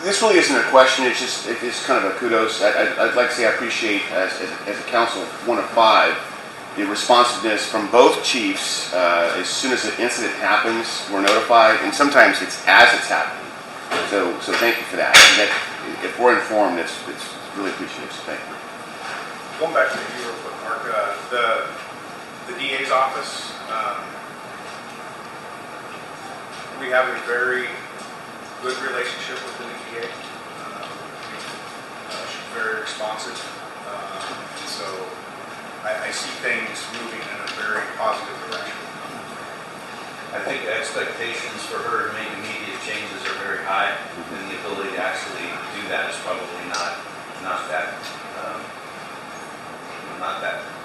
This really isn't a question, it's kind of a kudos. I'd like to say I appreciate, as a council, one of 5, the responsiveness from both chiefs. As soon as an incident happens, we're notified, and sometimes it's as it's happening. So thank you for that. If we're informed, it's really appreciated, so thank you. Going back to you real quick, Mark, the DA's office, we have a very good relationship with the new DA. She's very responsive. So I see things moving in a very positive direction. I think the expectations for her to make immediate changes are very high, and the ability to actually do that is probably not that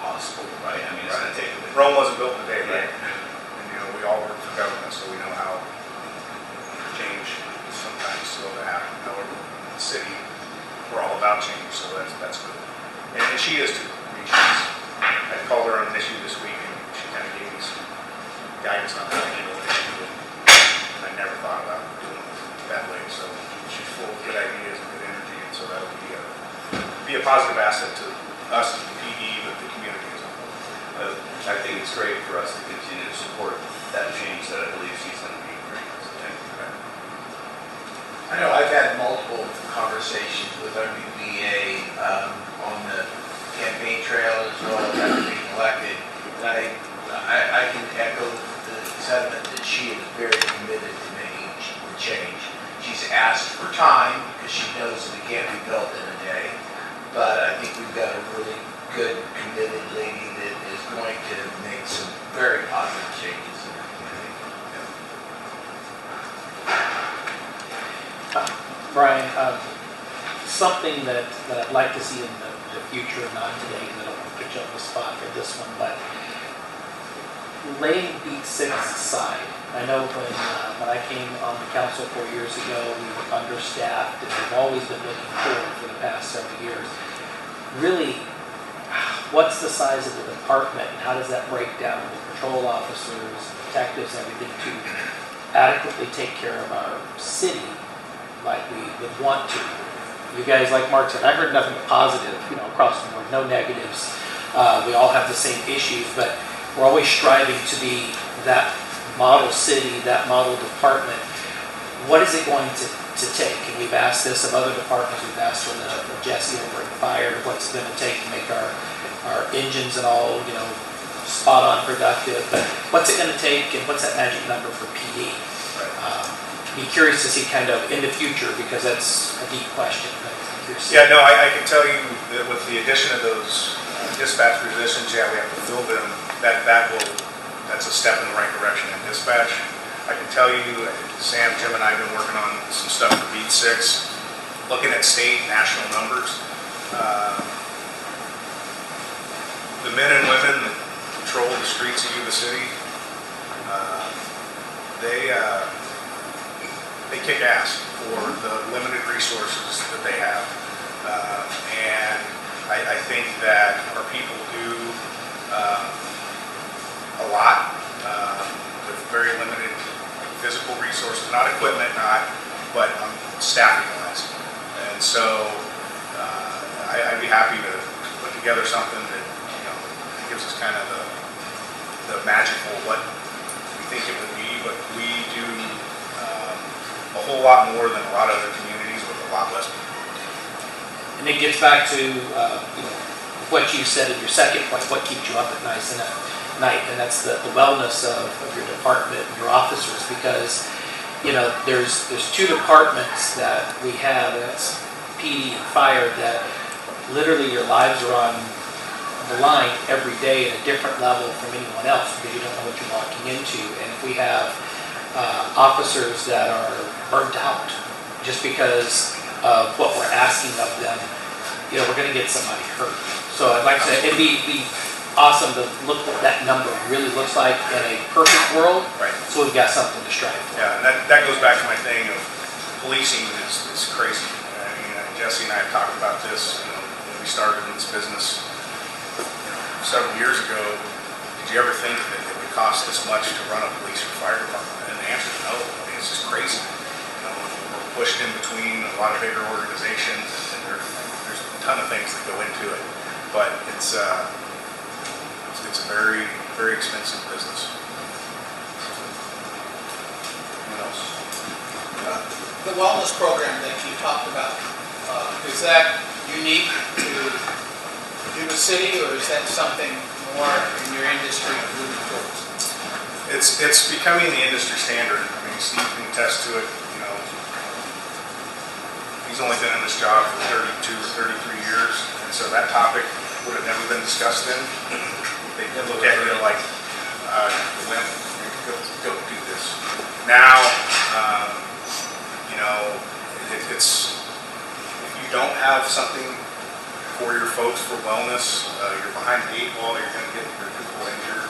possible, right? I mean, it's going to take a bit. Rome wasn't built in a day, right? And we all work for government, so we know how change is sometimes slow to happen. However, in the city, we're all about change, so that's good. And she is too. I mean, I called her on an issue this week, and she kind of gave me some guidance on how to handle an issue, and I never thought about doing it that way. So she's full of good ideas and good energy, and so that'll be a positive asset to us as the PD, but the community as a whole. I think it's great for us to continue to support that change that I believe she's going to be bringing. So thank you for that. I know I've had multiple conversations with our new DA on the campaign trail as well as after being elected. And I can echo the sentiment that she is very committed to making the change. She's asked for time because she knows that it can't be built in a day. But I think we've got a really good, committed lady that is going to make some very positive changes in our community. Brian, something that I'd like to see in the future, not today, because I don't want to put you on the spot for this one, but laying Beat 6 aside. I know when I came on the council 4 years ago, we were understaffed, and we've always been looking forward for the past several years. Really, what's the size of the department, and how does that break down with patrol officers, detectives, everything to adequately take care of our city like we would want to? You guys, like Mark said, I heard nothing but positive, across the board, no negatives. We all have the same issues, but we're always striving to be that model city, that model department. What is it going to take? And we've asked this of other departments. We've asked for the Jesse over at Fire, what's it going to take to make our engines and all, spot on productive. But what's it going to take, and what's that magic number for PD? Be curious to see kind of in the future, because that's a deep question. Yeah, no, I can tell you that with the addition of those dispatch positions, we have to fill them. That's a step in the right direction in dispatch. I can tell you, Sam, Jim, and I have been working on some stuff for Beat 6, looking at state, national numbers. the men and women that patrol the streets of Yuba City, they kick ass for the limited resources that they have. And I think that our people do a lot with very limited physical resources, not equipment, but staffing wise. And so I'd be happy to put together something that gives us kind of the magical what we think it would be, but we do a whole lot more than a lot of other communities with a lot less people. And it gets back to what you said in your second point, what keeps you up at night, and that's the wellness of your department and your officers, because there's two departments that we have, that's PD and fire, that literally your lives are on the line every day at a different level from anyone else, because you don't know what you're walking into. And if we have officers that are burnt out just because of what we're asking of them, we're going to get somebody hurt. So I'd like to, it'd be awesome to look what that number really looks like in a perfect world. Right. So we've got something to strive for. Yeah, and that goes back to my thing of policing is crazy. I mean, Jesse and I have talked about this when we started in this business several years ago. Did you ever think that it would cost this much to run a police or fire department? And the answer is no. I mean, it's just crazy. We're pushed in between a lot of bigger organizations, and there's a ton of things that go into it. But it's a very, very expensive business. What else? The wellness program that you talked about, is that unique to Yuba City, or is that something more in your industry moving towards? It's becoming the industry standard. I mean, Steve can attest to it. He's only been in this job for 32 or 33 years, and so that topic would have never been discussed then. They look at you like, go do this. Now, it's if you don't have something for your folks for wellness, you're behind the 8 ball. You're going to get your people injured.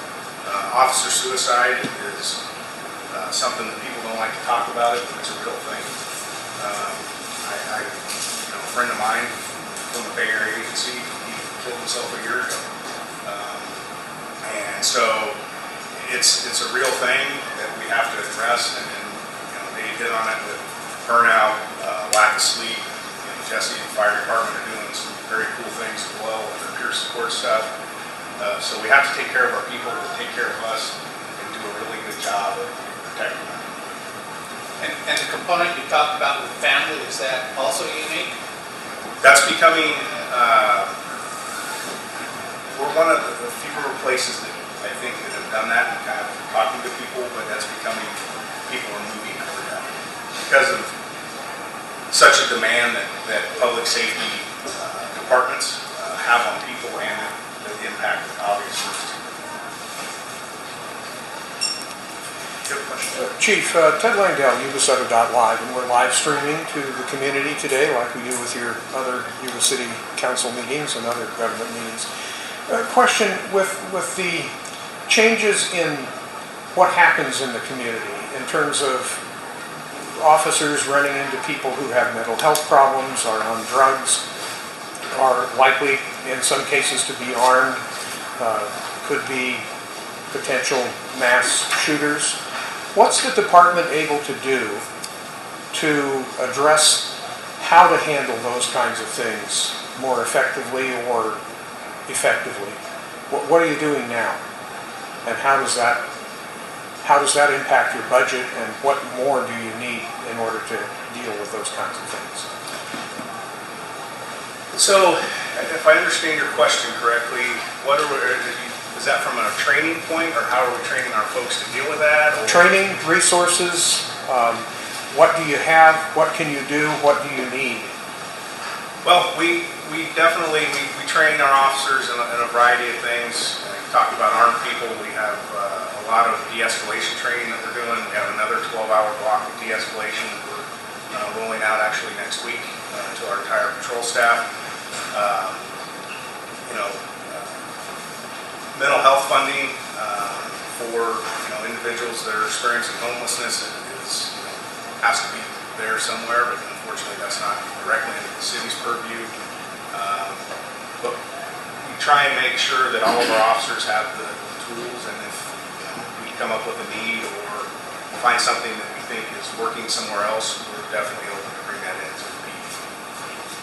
Officer suicide is something that people don't like to talk about it, but it's a real thing. A friend of mine from the Bay Area agency, he killed himself a year ago. And so it's a real thing that we have to address, and they hit on it with burnout, lack of sleep. Jesse and the fire department are doing some very cool things as well with their peer support stuff. So we have to take care of our people, take care of us, and do a really good job of protecting them. And the component you talked about with family, is that also unique? That's becoming, we're one of the fewer places that I think that have done that and kind of talking to people, but that's becoming, people are moving toward that. Because of such a demand that public safety departments have on people, and the impact of obvious risks. Chief, Ted Langdale, Yuba-Sutter.live, and we're live streaming to the community today like we do with your other Yuba City Council meetings and other government meetings. Question, with the changes in what happens in the community in terms of officers running into people who have mental health problems, are on drugs, are likely in some cases to be armed, could be potential mass shooters. What's the department able to do to address how to handle those kinds of things more effectively or effectively? What are you doing now? And how does that impact your budget, and what more do you need in order to deal with those kinds of things? So, if I understand your question correctly, is that from a training point, or how are we training our folks to deal with that? Or? Training, resources, what do you have, what can you do, what do you need? Well, we definitely train our officers in a variety of things. We talked about armed people. We have a lot of de-escalation training that we're doing. We have another 12-hour block of de-escalation that we're rolling out actually next week to our entire patrol staff. mental health funding for individuals that are experiencing homelessness has to be there somewhere, but unfortunately that's not directly into the city's purview. But we try and make sure that all of our officers have the tools, and if we come up with a need or find something that we think is working somewhere else, we're definitely open to bring that into the PD.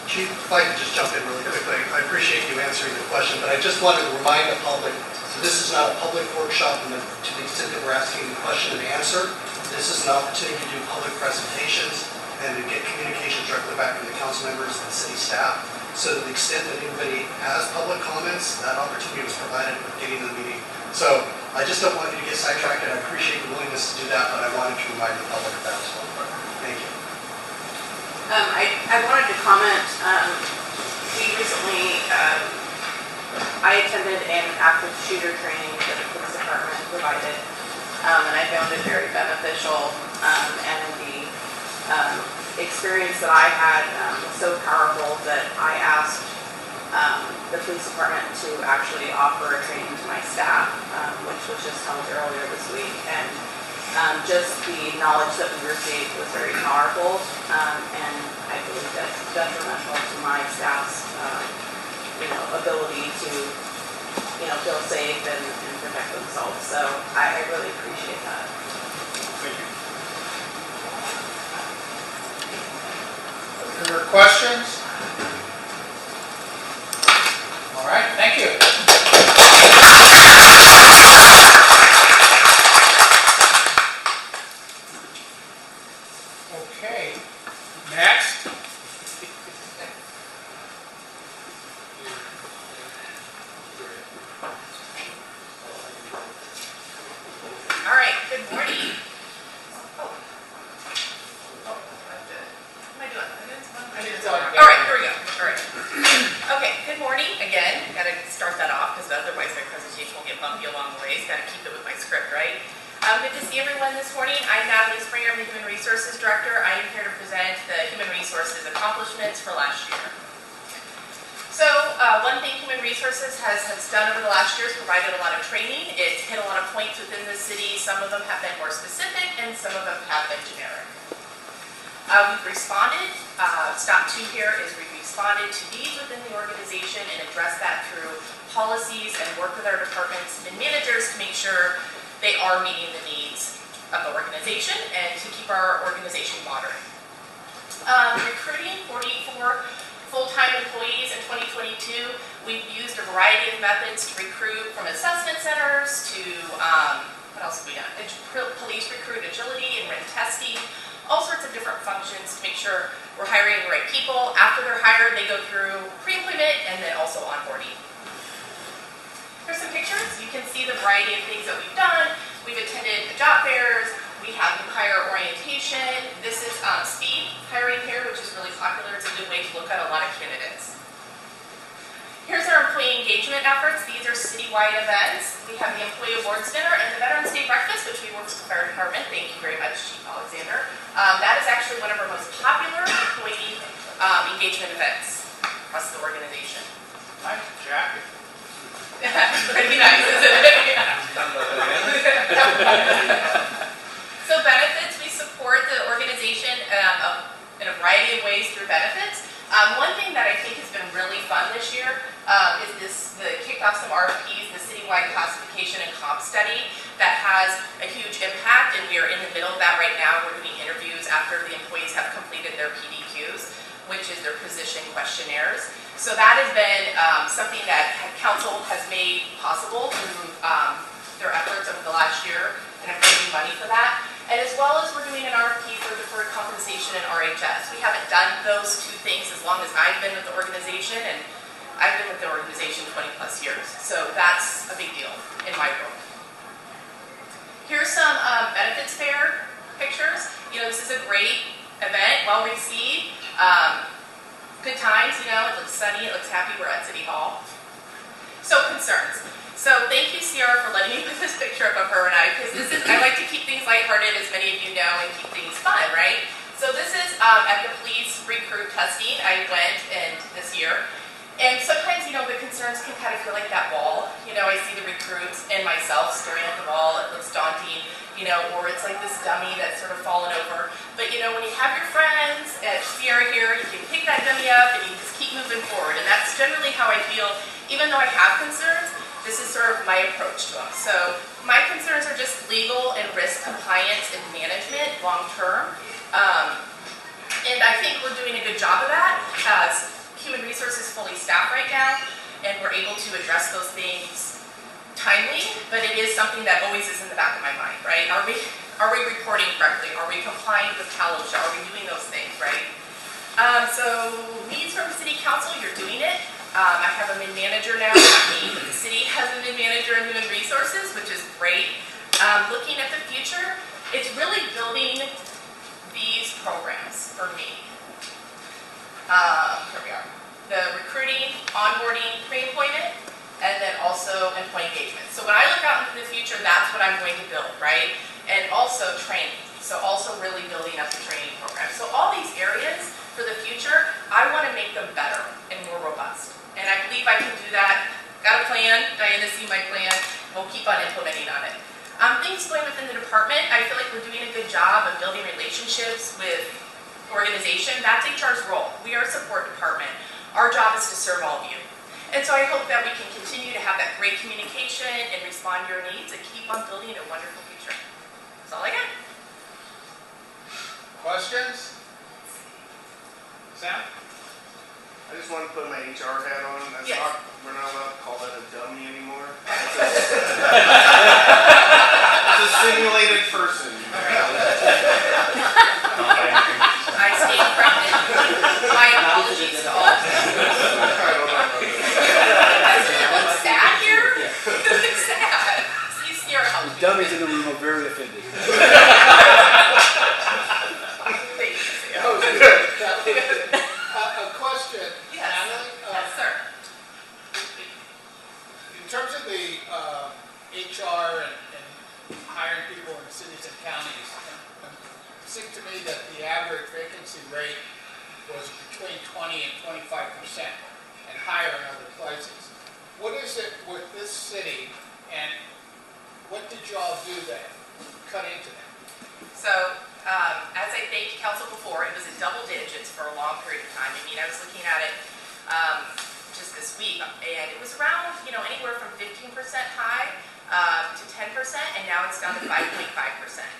Chief, if I could just jump in really quickly. I appreciate you answering the question, but I just wanted to remind the public, so this is not a public workshop, and to the extent that we're asking the question and answer, this is an opportunity to do public presentations and to get communications directly back to the council members and city staff. So to the extent that anybody has public comments, that opportunity was provided at the beginning of the meeting. So I just don't want you to get sidetracked, and I appreciate the willingness to do that, but I wanted to remind the public of that as well. Thank you. I wanted to comment, we recently, I attended an active shooter training that the police department provided, and I found it very beneficial, and the experience that I had was so powerful that I asked the police department to actually offer a training to my staff, which was just held earlier this week, and just the knowledge that we received was very powerful, and I believe that's detrimental to my staff's ability to feel safe and protect themselves. So I really appreciate that. Thank you. Other questions? All right, thank you. Okay, next. All right, good morning. All right, here we go. All right. Okay, good morning again. Got to start that off because otherwise my presentation will get bumpy along the way. Got to keep it with my script, right? Good to see everyone this morning. I'm Natalie Springer. I'm the Human Resources Director. I am here to present the Human Resources accomplishments for last year. So one thing Human Resources has done over the last year is provided a lot of training. It's hit a lot of points within the city. Some of them have been more specific and some of them have been generic. We've responded. Step 2 here is we've responded to needs within the organization and addressed that through policies and work with our departments and managers to make sure they are meeting the needs of the organization and to keep our organization modern. Recruiting 44 full-time employees in 2022. We've used a variety of methods to recruit, from assessment centers to, what else have we done? Police recruit agility and written testing, all sorts of different functions to make sure we're hiring the right people. After they're hired, they go through pre-employment and then also onboarding. Here's some pictures. You can see the variety of things that we've done. We've attended job fairs. We have new hire orientation. This is speed hiring here, which is really popular. It's a good way to look at a lot of candidates. Here's our employee engagement efforts. These are citywide events. We have the Employee Awards Dinner and the Veterans Day Breakfast, which we work with the fire department. Thank you very much, Chief Alexander. That is actually one of our most popular employee engagement events across the organization. Nice jacket. Pretty nice, isn't it? Yeah. So benefits, we support the organization in a variety of ways through benefits. One thing that I think has been really fun this year is the kicked off some RFPs, the citywide classification and comp study that has a huge impact, and we are in the middle of that right now. We're doing interviews after the employees have completed their PDQs, which is their position questionnaires. So that has been something that council has made possible through their efforts over the last year, and have given money for that. And as well as we're doing an RFP for deferred compensation and RHS. We haven't done those two things as long as I've been with the organization, and I've been with the organization 20 plus years. So that's a big deal in my world. Here's some benefits fair pictures. You know, this is a great event, well received. Good times, you know, it looks sunny, it looks happy, we're at City Hall. So concerns. So thank you, Sierra, for letting me put this picture up of her and I, because this is, I like to keep things lighthearted, as many of you know, and keep things fun, right? So this is at the police recruit testing. I went this year, and sometimes, you know, the concerns can kind of feel like that wall. You know, I see the recruit scariest of all. It looks daunting, you know, or it's like this dummy that's sort of fallen over. But you know, when you have your friends at Sierra here, you can pick that dummy up and you just keep moving forward. And that's generally how I feel, even though I have concerns. This is sort of my approach to them. So my concerns are just legal and risk compliance and management long term. And I think we're doing a good job of that as human resources fully staffed right now, and we're able to address those things timely, but it is something that always is in the back of my mind, right? Are we reporting correctly? Are we complying with CalOSHA? Are we doing those things, right? So needs from City Council, you're doing it. I have a mid-manager now, not me, but the city has a mid-manager in human resources, which is great. Looking at the future, it's really building these programs for me. Here we are. The recruiting, onboarding, pre-employment, and then also employee engagement. So when I look out into the future, that's what I'm going to build, right? And also training. So also really building up the training program. So all these areas for the future, I want to make them better and more robust. And I believe I can do that. Got a plan. Diana's seen my plan. We'll keep on implementing on it. Things going within the department, I feel like we're doing a good job of building relationships with organization. That's HR's role. We are a support department. Our job is to serve all of you. And so I hope that we can continue to have that great communication and respond to your needs and keep on building a wonderful future. That's all I got. Questions? Sam? I just want to put my HR hat on. That's Yes. not, we're not allowed to call that a dummy anymore. It's a simulated person. I stand corrected. My apologies to all. What's sad here? What's sad? See, Sierra helped me. Dummies in the room are very offended. A question. Yes. Natalie? Yes, sir. In terms of the HR and hiring people in cities and counties, it seemed to me that the average vacancy rate was between 20 and 25% and higher in other places. What is it with this city, and what did y'all do that cut into that? So, as I thanked council before, it was in double digits for a long period of time. I mean, I was looking at it just this week, and it was around, you know, anywhere from 15% high to 10%, and now it's down to 5.5%.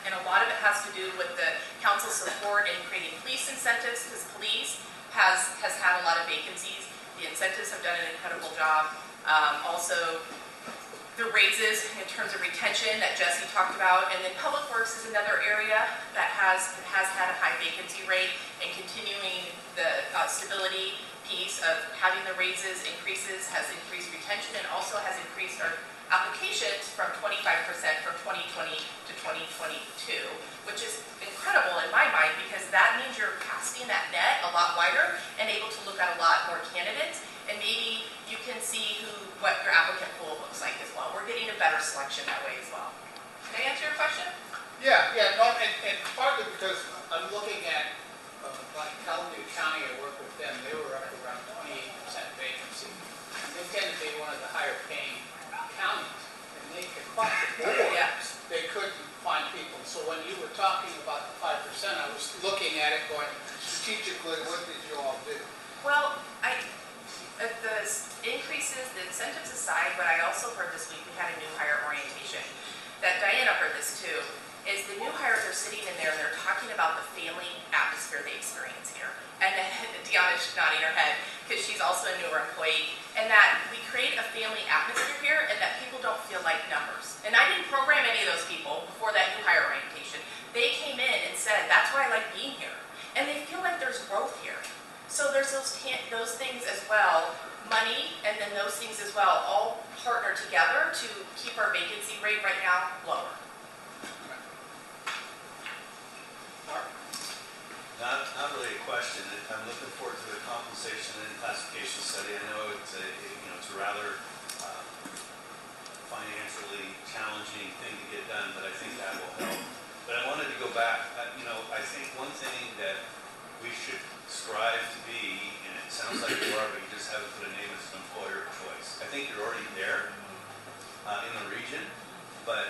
And a lot of it has to do with the council support in creating police incentives, because police has had a lot of vacancies. The incentives have done an incredible job. Also, the raises in terms of retention that Jesse talked about, and then public works is another area that has had a high vacancy rate, and continuing the stability piece of having the raises increases has increased retention and also has increased our applications from 25% from 2020 to 2022, which is incredible in my mind, because that means you're casting that net a lot wider and able to look at a lot more candidates, and maybe you can see what your applicant pool looks like as well. We're getting a better selection that way as well. Did I answer your question? Yeah, no, and partly because I'm looking at, like Kalamazoo County, I work with them, they were up around 28% vacancy. They tend to be one of the higher paying counties, and they across the board, they couldn't find people. So when you were talking about the 5%, I was looking at it going, strategically, what did you all do? Well, the increases, the incentives aside, what I also heard this week, we had a new hire orientation, that Diana heard this too, is the new hires are sitting in there and they're talking about the family atmosphere they experience here. And Deanna's nodding her head because she's also a newer employee, and that we create a family atmosphere here and that people don't feel like numbers. And I didn't program any of those people before that new hire orientation. They came in and said, that's why I like being here. And they feel like there's growth here. So there's those things as well, money, and then those things as well, all partner together to keep our vacancy rate right now lower. Not really a question. I'm looking forward to the compensation and classification study. I know it's a rather financially challenging thing to get done, but I think that will help. But I wanted to go back. I think one thing that we should strive to be, and it sounds like you are, but you just haven't put a name as an employer of choice. I think you're already there in the region, but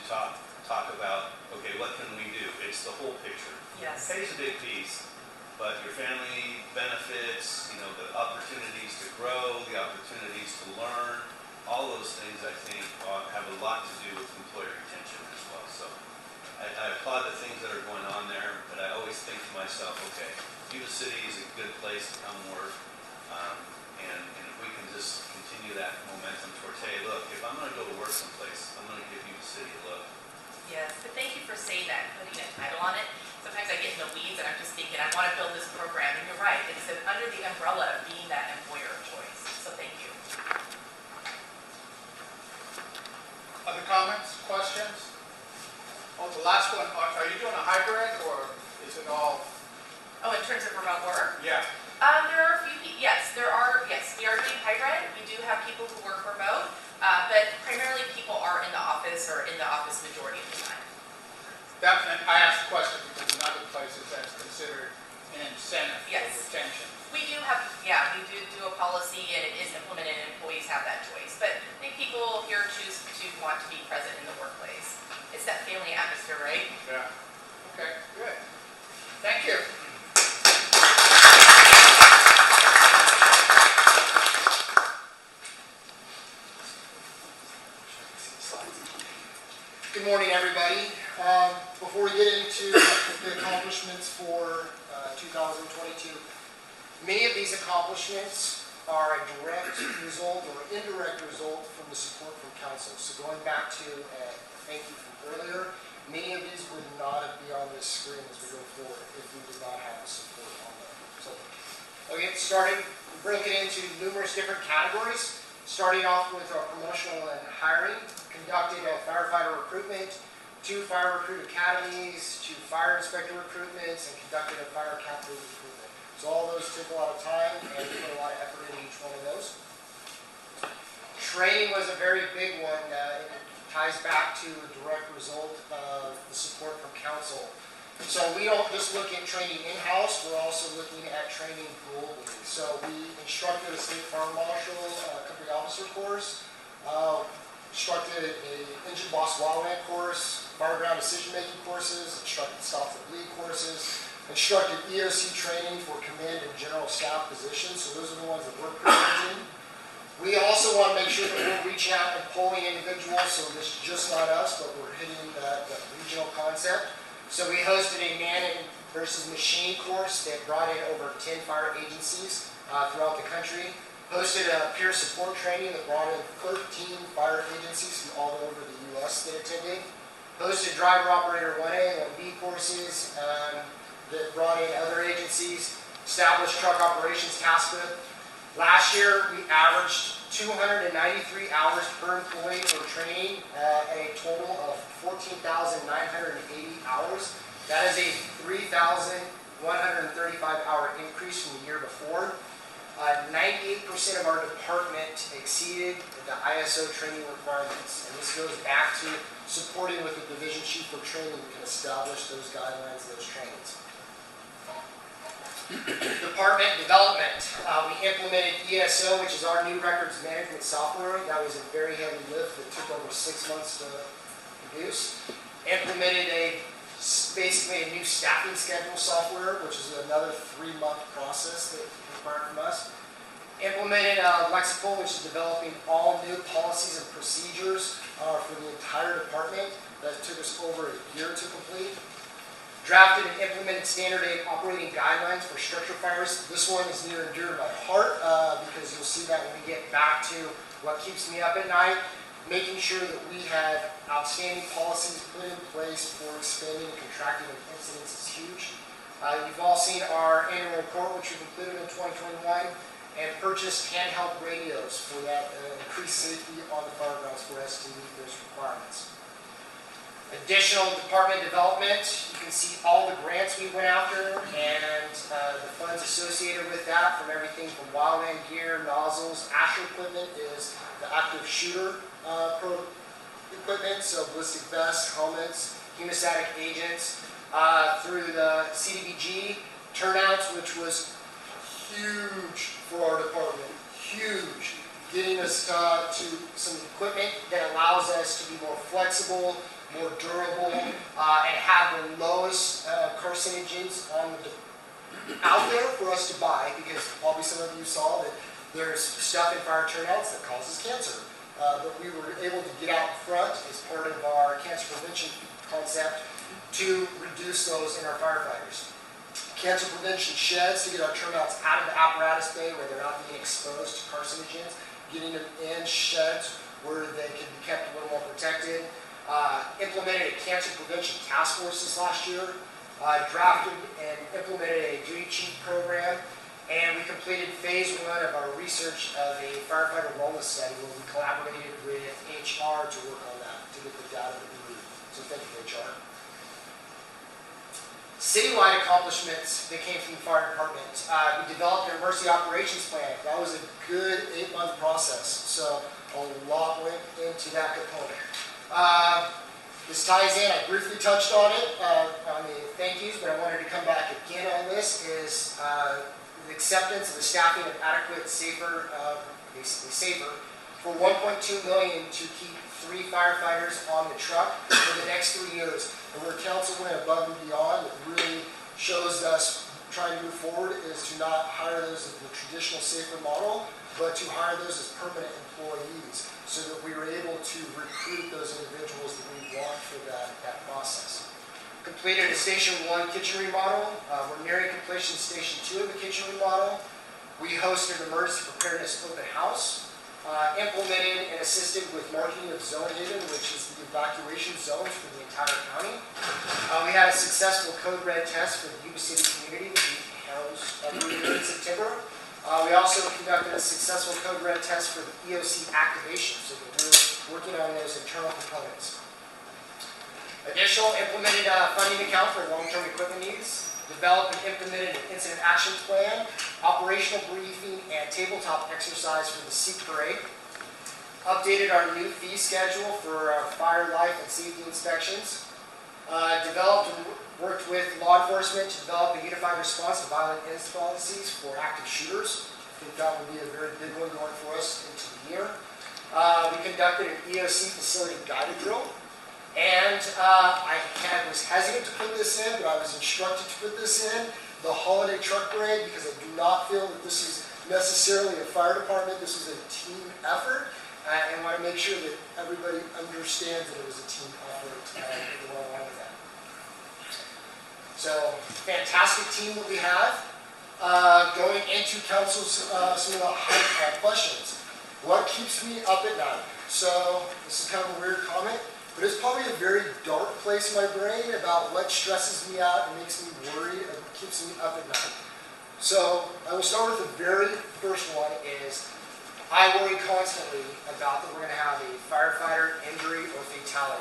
talk about, okay, what can we do? It's the whole picture. Yes. Pay's a big piece, but your family benefits, you know, the opportunities to grow, the opportunities to learn, all those things I think have a lot to do with employer retention as well. So I applaud the things that are going on there, but I always think to myself, okay, Yuba City is a good place to come work, and if we can just continue that momentum towards, hey, look, if I'm going to go to work someplace, I'm going to give Yuba City a look. Yes, but thank you for saying that, putting a title on it. Sometimes I get in the weeds and I'm just thinking, I want to build this program, and you're right, it's under the umbrella of being that employer of choice. So thank you. Other comments, questions? Oh, the last one, are you doing a hybrid or is it all? Oh, in terms of remote work? Yeah. There are a few people, yes, we are doing hybrid. We do have people who work remote, but primarily people are in the office or in the office majority of the time. I asked the question because in other places that's considered an incentive for retention. We do do a policy and it is implemented and employees have that choice. But I think people here choose to want to be present in the workplace. It's that family atmosphere, right? Yeah. Okay, good. Thank you. Good morning, everybody. Before we get into the accomplishments for 2022, many of these accomplishments are a direct result or indirect result from the support from council. So going back to thank you from earlier, many of these would not be on this screen as we go forward if we did not have the support on them. So I'll get started, break it into numerous different categories. Starting off with our promotional and hiring, conducted firefighter recruitment, 2 fire recruit academies, 2 fire inspector recruitments, and conducted a fire captain recruitment. So all those took a lot of time and we put a lot of effort into each one of those. Training was a very big one. It ties back to a direct result of the support from council. So we don't just look at training in-house, we're also looking at training globally. So we instructed a state fire marshal company officer course, instructed a engine boss wildland course, fireground decision-making courses, instructed stop the bleed courses, instructed EOC training for command and general staff positions. So those are the ones that we're presenting. We also want to make sure that we're reaching out and pulling individuals, so this is just not us, but we're hitting the regional concept. So we hosted a man versus machine course that brought in over 10 fire agencies throughout the country. Hosted a peer support training that brought in 13 fire agencies from all over the U.S. that attended. Hosted driver operator 1A and 1B courses that brought in other agencies. Established truck operations task group. Last year we averaged 293 hours per employee for training at a total of 14,980 hours. That is a 3,135 hour increase from the year before. 98% of our department exceeded the ISO training requirements, and this goes back to supporting with the division chief for training who can establish those guidelines, those trainings. Department development. We implemented ESO, which is our new records management software. That was a very heavy lift that took over 6 months to produce. Implemented basically a new staffing schedule software, which is another 3-month process that required from us. Implemented Lexical, which is developing all new policies and procedures for the entire department. That took us over a year to complete. Drafted and implemented standard 8 operating guidelines for structure fires. This one is near and dear to my heart because you'll see that when we get back to what keeps me up at night. Making sure that we have outstanding policies put in place for expanding and contracting of incidents is huge. You've all seen our annual report, which we completed in 2021, and purchased handheld radios for that increased safety on the fire grounds for us to meet those requirements. Additional department development, you can see all the grants we went after and the funds associated with that, from everything from wildland gear, nozzles, Asher equipment is the active shooter equipment, so ballistic vests, helmets, hemostatic agents, through the CDBG turnouts, which was huge for our department, huge. getting us to some equipment that allows us to be more flexible, more durable, and have the lowest carcinogens out there for us to buy, because probably some of you saw that there's stuff in fire turnouts that causes cancer. But we were able to get out front as part of our cancer prevention concept to reduce those in our firefighters. Cancer prevention sheds to get our turnouts out of the apparatus bay where they're not being exposed to carcinogens, getting them in sheds where they can be kept a little more protected. Implemented a cancer prevention task force this last year, drafted and implemented a duty chief program, and we completed phase 1 of our research of a firefighter wellness study where we collaborated with HR to work on that, to get the data that we need. So thank you, HR. Citywide accomplishments that came from the fire department. We developed an emergency operations plan. That was a good 8-month process, so a lot went into that component. This ties in, I briefly touched on it, on the thank yous, but I wanted to come back again on this, is the acceptance of the staffing of adequate, safer, basically safer, for $1.2 million to keep 3 firefighters on the truck for the next 3 years. And where council went above and beyond, it really shows us trying to move forward is to not hire those as the traditional safer model, but to hire those as permanent employees, so that we were able to recruit those individuals that we want for that process. Completed a Station 1 kitchen remodel. We're nearing completion of Station 2 of the kitchen remodel. We hosted an emergency preparedness open house. Implemented and assisted with marketing of Zone Haven, which is the evacuation zones for the entire county. We had a successful code red test for the Yuba City community that we held every year in September. We also conducted a successful code red test for the EOC activation, so that we're working on those internal components. Additional implemented funding account for long-term equipment needs. Developed and implemented an incident action plan, operational briefing, and tabletop exercise for the Sikh parade. Updated our new fee schedule for our fire, life, and safety inspections. Developed and worked with law enforcement to develop a unified response to violent incident policies for active shooters. I think that would be a very big one going for us into the year. We conducted an EOC facility guided drill. And I was hesitant to put this in, but I was instructed to put this in, the holiday truck parade, because I do not feel that this is necessarily a fire department. This is a team effort, and want to make sure that everybody understands that it was a team effort along with that. So, fantastic team that we have. Going into council's some of the high questions. What keeps me up at night? So, this is kind of a weird comment, but it's probably a very dark place in my brain about what stresses me out and makes me worried and keeps me up at night. So I will start with the very first one is I worry constantly about that we're going to have a firefighter injury or fatality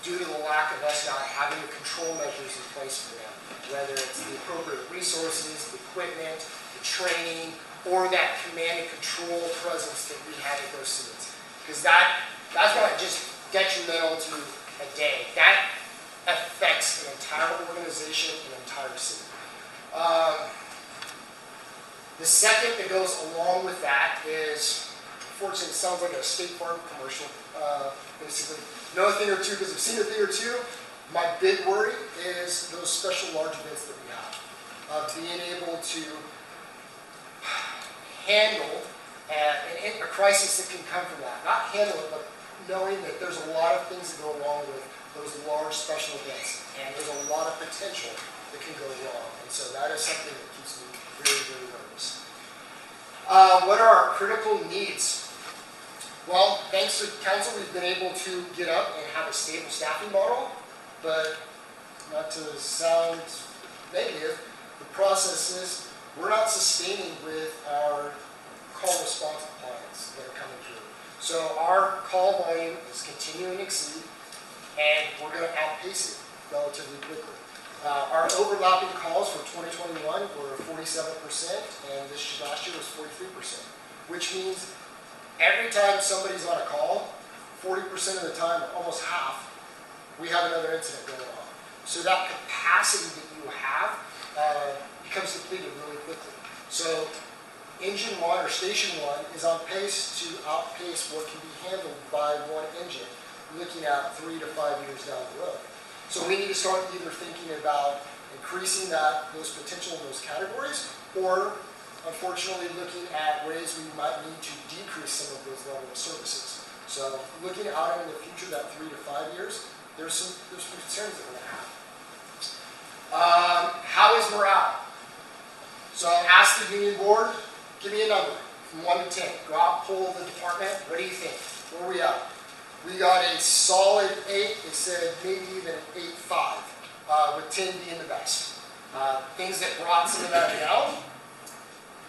due to the lack of us not having the control measures in place for them, whether it's the appropriate resources, the equipment, the training, or that command and control presence that we have at those scenes. Because that's not just detrimental to a day. That affects an entire organization, an entire city. The second that goes along with that is, unfortunately, it sounds like a State Farm commercial, basically. Know a thing or two because I've seen a thing or two. My big worry is those special large events that we have. Being able to handle a crisis that can come from that. Not handle it, but knowing that there's a lot of things that go along with those large special events, and there's a lot of potential that can go wrong, and so that is something that keeps me very, very nervous. What are our critical needs? Well, thanks to council, we've been able to get up and have a stable staffing model, but not to sound negative, the process is we're not sustaining with our call response clients that are coming through. So our call volume is continuing to exceed, and we're going to outpace it relatively quickly. Our overlapping calls for 2021 were 47%, and this last year was 43%, which means every time somebody's on a call, 40% of the time, almost half, we have another incident going on. So that capacity that you have becomes depleted really quickly. So Engine 1 or Station 1 is on pace to outpace what can be handled by one engine, looking at 3 to 5 years down the road. So we need to start either thinking about increasing those potential in those categories, or unfortunately looking at ways we might need to decrease some of those level of services. So looking out into the future, that 3 to 5 years, there's some concerns that we're going to have. How is morale? So ask the union board, give me a number from 1 to 10. Go out, poll the department. What do you think? Where are we at? We got a solid 8. They said maybe even an 8.5, with 10 being the best. Things that brought some of that down.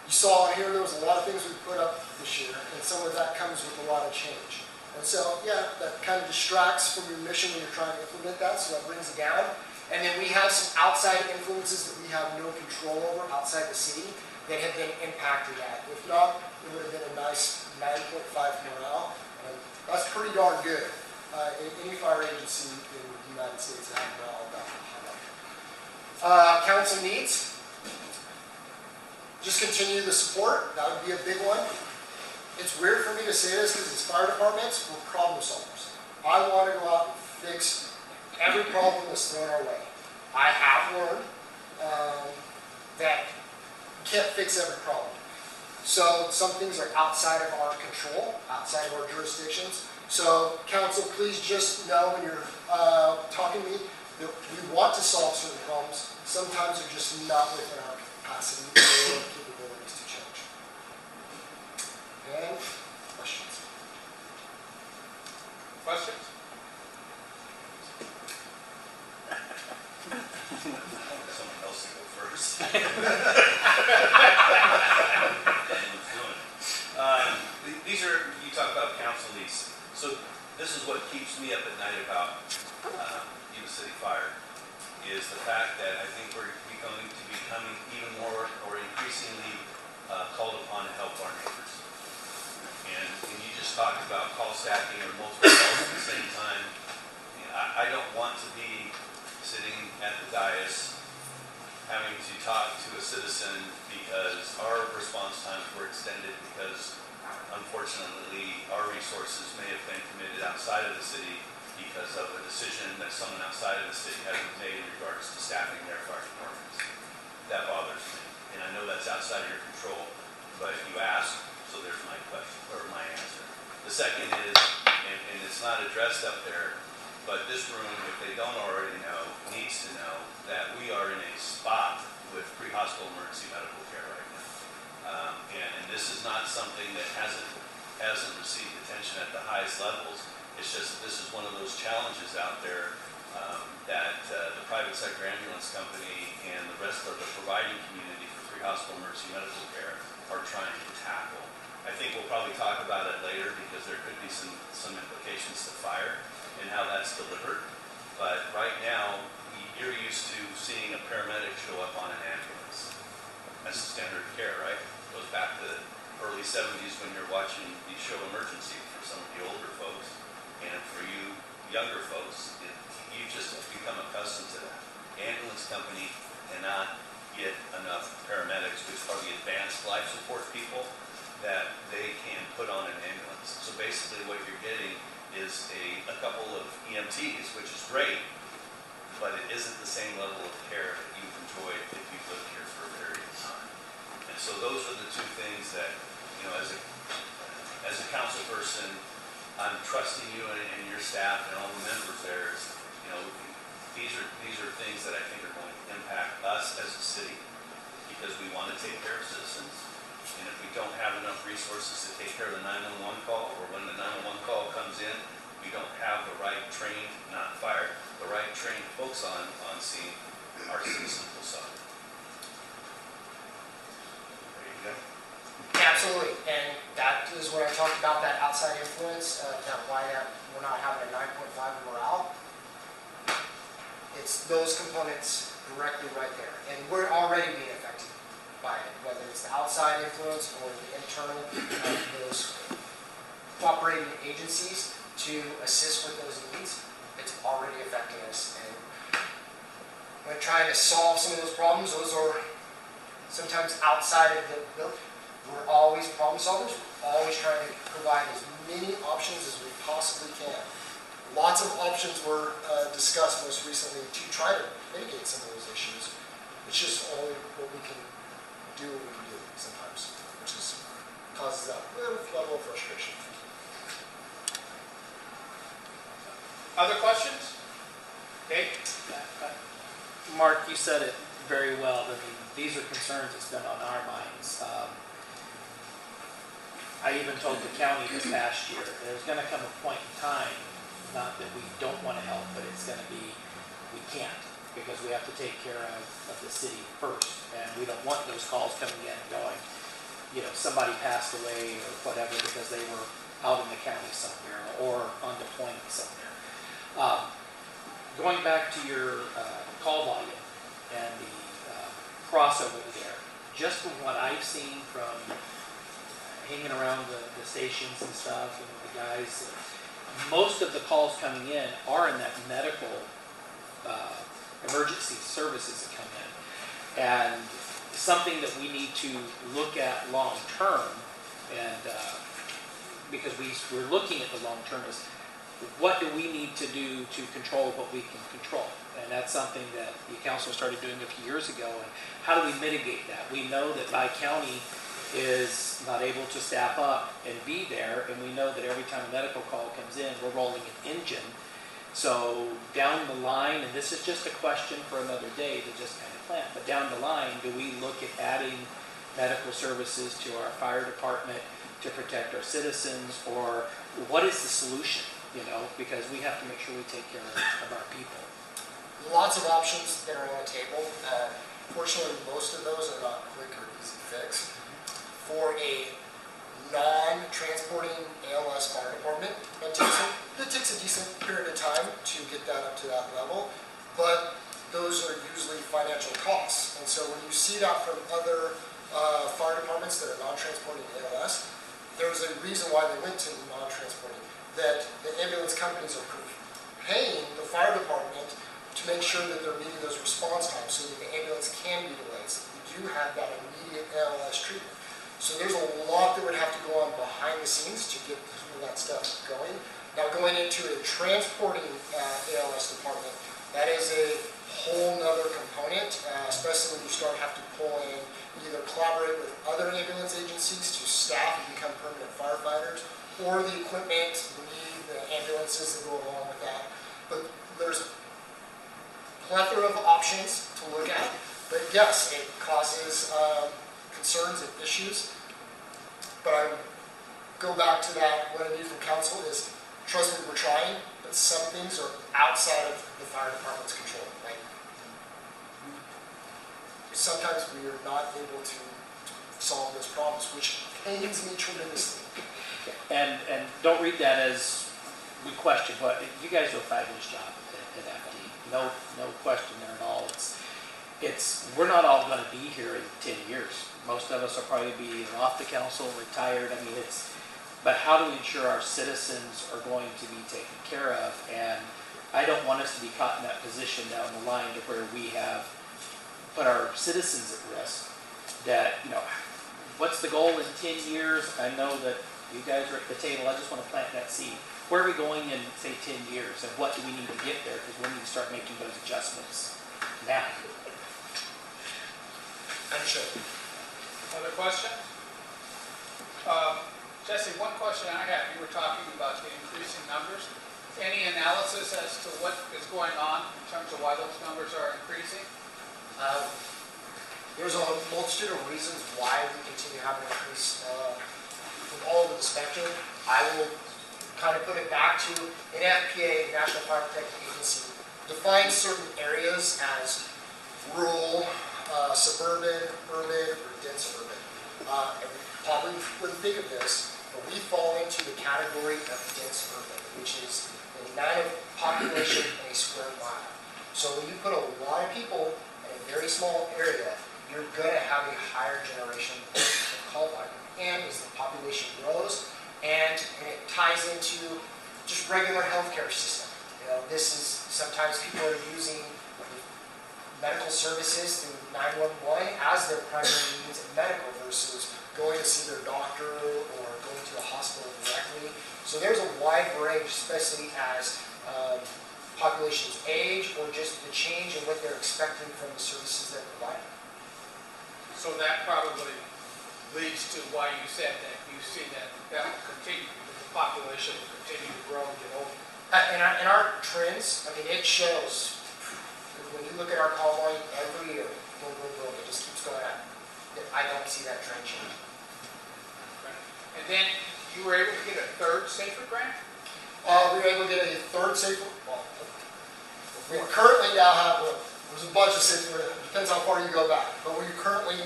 You saw in here there was a lot of things we put up this year, and some of that comes with a lot of change. And so, yeah, that kind of distracts from your mission when you're trying to implement that, so that brings it down. And then we have some outside influences that we have no control over outside the city that have been impacting that. If not, it would have been a nice 9.5 morale, and that's pretty darn good. In any fire agency in the United States that have morale about high. Council needs. Just continue the support. That would be a big one. It's weird for me to say this because as fire departments, we're problem solvers. I want to go out and fix every problem that's thrown our way. I have learned that you can't fix every problem. So some things are outside of our control, outside of our jurisdictions. So council, please just know when you're talking to me that we want to solve certain problems. Sometimes they're just not within our capacity or capabilities to change. And questions? Questions? Someone else to go first. These are, you talk about council needs. So this is what keeps me up at night about Yuba-City Fire, is the fact that I think we're becoming even more or increasingly called upon to help our neighbors. And you just talked about call stacking or multiple calls at the same time. You know, I don't want to be sitting at the dais having to talk to a citizen because our response times were extended because unfortunately our resources may have been committed outside of the city because of a decision that someone outside of the city hasn't made in regards to staffing their fire departments. That bothers me. And I know that's outside of your control, but you asked, so there's my question, or my answer. The second is, and it's not addressed up there, but this room, if they don't already know, needs to know that we are in a spot with pre-hospital emergency medical care right now. And this is not something that hasn't received attention at the highest levels. It's just that this is one of those challenges out there that the private sector ambulance company and the rest of the providing community for pre-hospital emergency medical care are trying to tackle. I think we'll probably talk about it later because there could be some implications to fire and how that's delivered. But right now, you're used to seeing a paramedic show up on an ambulance. That's the standard of care, right? It goes back to the early 70s when you're watching the show Emergency for some of the older folks. And for you younger folks, you just become accustomed to that. Ambulance company cannot get enough paramedics, which are the advanced life support people, that they can put on an ambulance. So basically what you're getting is a couple of EMTs, which is great, but it isn't the same level of care that you've enjoyed if you've lived here for a period of time. And so those are the two things that, you know, as a council person, I'm trusting you and your staff and all the members there. You know, these are things that I think are going to impact us as a city because we want to take care of citizens. And if we don't have enough resources to take care of the 911 call, or when the 911 call comes in, we don't have the right trained, not fired, the right trained folks on scene, our citizens will suffer. There you go. Absolutely, and that is when I talked about that outside influence, that why we're not having a 9.5 morale. It's those components directly right there, and we're already being affected by it, whether it's the outside influence or the internal of those cooperating agencies to assist with those needs. It's already affecting us, and when trying to solve some of those problems, those are sometimes outside of the We're always problem solvers. We're always trying to provide as many options as we possibly can. Lots of options were discussed most recently to try to mitigate some of those issues. It's just only what we can do what we can do sometimes, which is causes that level of frustration. Other questions? Dave? Mark, you said it very well. I mean, these are concerns that's been on our minds. I even told the county this past year, there's going to come a point in time, not that we don't want to help, but it's going to be, we can't, because we have to take care of the city first. And we don't want those calls coming in and going, you know, somebody passed away or whatever because they were out in the county somewhere or on deployment somewhere. Going back to your call volume and the crossover there, just from what I've seen from hanging around the stations and stuff and the guys, most of the calls coming in are in that medical emergency services that come in. And something that we need to look at long term, and because we're looking at the long term, is what do we need to do to control what we can control? And that's something that the council started doing a few years ago. And how do we mitigate that? We know that my county is not able to staff up and be there, and we know that every time a medical call comes in, we're rolling an engine. So down the line, and this is just a question for another day to just kind of plan, but down the line, do we look at adding medical services to our fire department to protect our citizens, or what is the solution? You know, because we have to make sure we take care of our people. Lots of options that are on the table. Fortunately, most of those are not quick or easy fix. For a non-transporting ALS fire department, it takes a decent period of time to get that up to that level, but those are usually financial costs. And so when you see that from other fire departments that are non-transporting ALS, there's a reason why they went to non-transporting. That the ambulance companies are paying the fire department to make sure that they're meeting those response times so that the ambulance can be delayed. So you do have that immediate ALS treatment. So there's a lot that would have to go on behind the scenes to get some of that stuff going. Now going into a transporting ALS department, that is a whole nother component, especially when you start having to pull in, either collaborate with other ambulance agencies to staff and become permanent firefighters, or the equipment, the ambulances that go along with that. But there's a plethora of options to look at. But yes, it causes concerns and issues. But I go back to that, what I need from council is, trust me, we're trying, but some things are outside of the fire department's control. Like, sometimes we are not able to solve those problems, which pains me tremendously. And don't read that as we question what you guys do a fabulous job at FD. No question there at all. It's we're not all going to be here in 10 years. Most of us will probably be off the council, retired. I mean, but how do we ensure our citizens are going to be taken care of? And I don't want us to be caught in that position down the line to where we have put our citizens at risk. That, you know, what's the goal in 10 years? I know that you guys are at the table. I just want to plant that seed. Where are we going in, say, 10 years? And what do we need to get there? Because we need to start making those adjustments now. Understood. Other questions? Jesse, one question I have. You were talking about the increasing numbers. Any analysis as to what is going on in terms of why those numbers are increasing? There's a multitude of reasons why we continue having an increase from all over the spectrum. I will kind of put it back to NFPA, National Fire Protection Agency, defines certain areas as rural, suburban, urban, or dense urban. And we probably wouldn't think of this, but we fall into the category of dense urban, which is the amount of population in a square mile. So when you put a lot of people in a very small area, you're going to have a higher generation of call volume. And as the population grows, and it ties into just regular healthcare system. You know, this is sometimes people are using medical services through 911 as their primary means of medical versus going to see their doctor or going to a hospital directly. So there's a wide range, especially as populations age or just the change in what they're expecting from the services they're providing. So that probably leads to why you said that you see that will continue, the population will continue to grow and get older. In our trends, I mean, it shows, when you look at our call volume every year, boom, boom, boom, it just keeps going up. I don't see that trend change. And then you were able to get a third SAFER grant? We were able to get a third SAFER. Well, we currently now have, there's a bunch of SAFER, it depends how far you go back, but we currently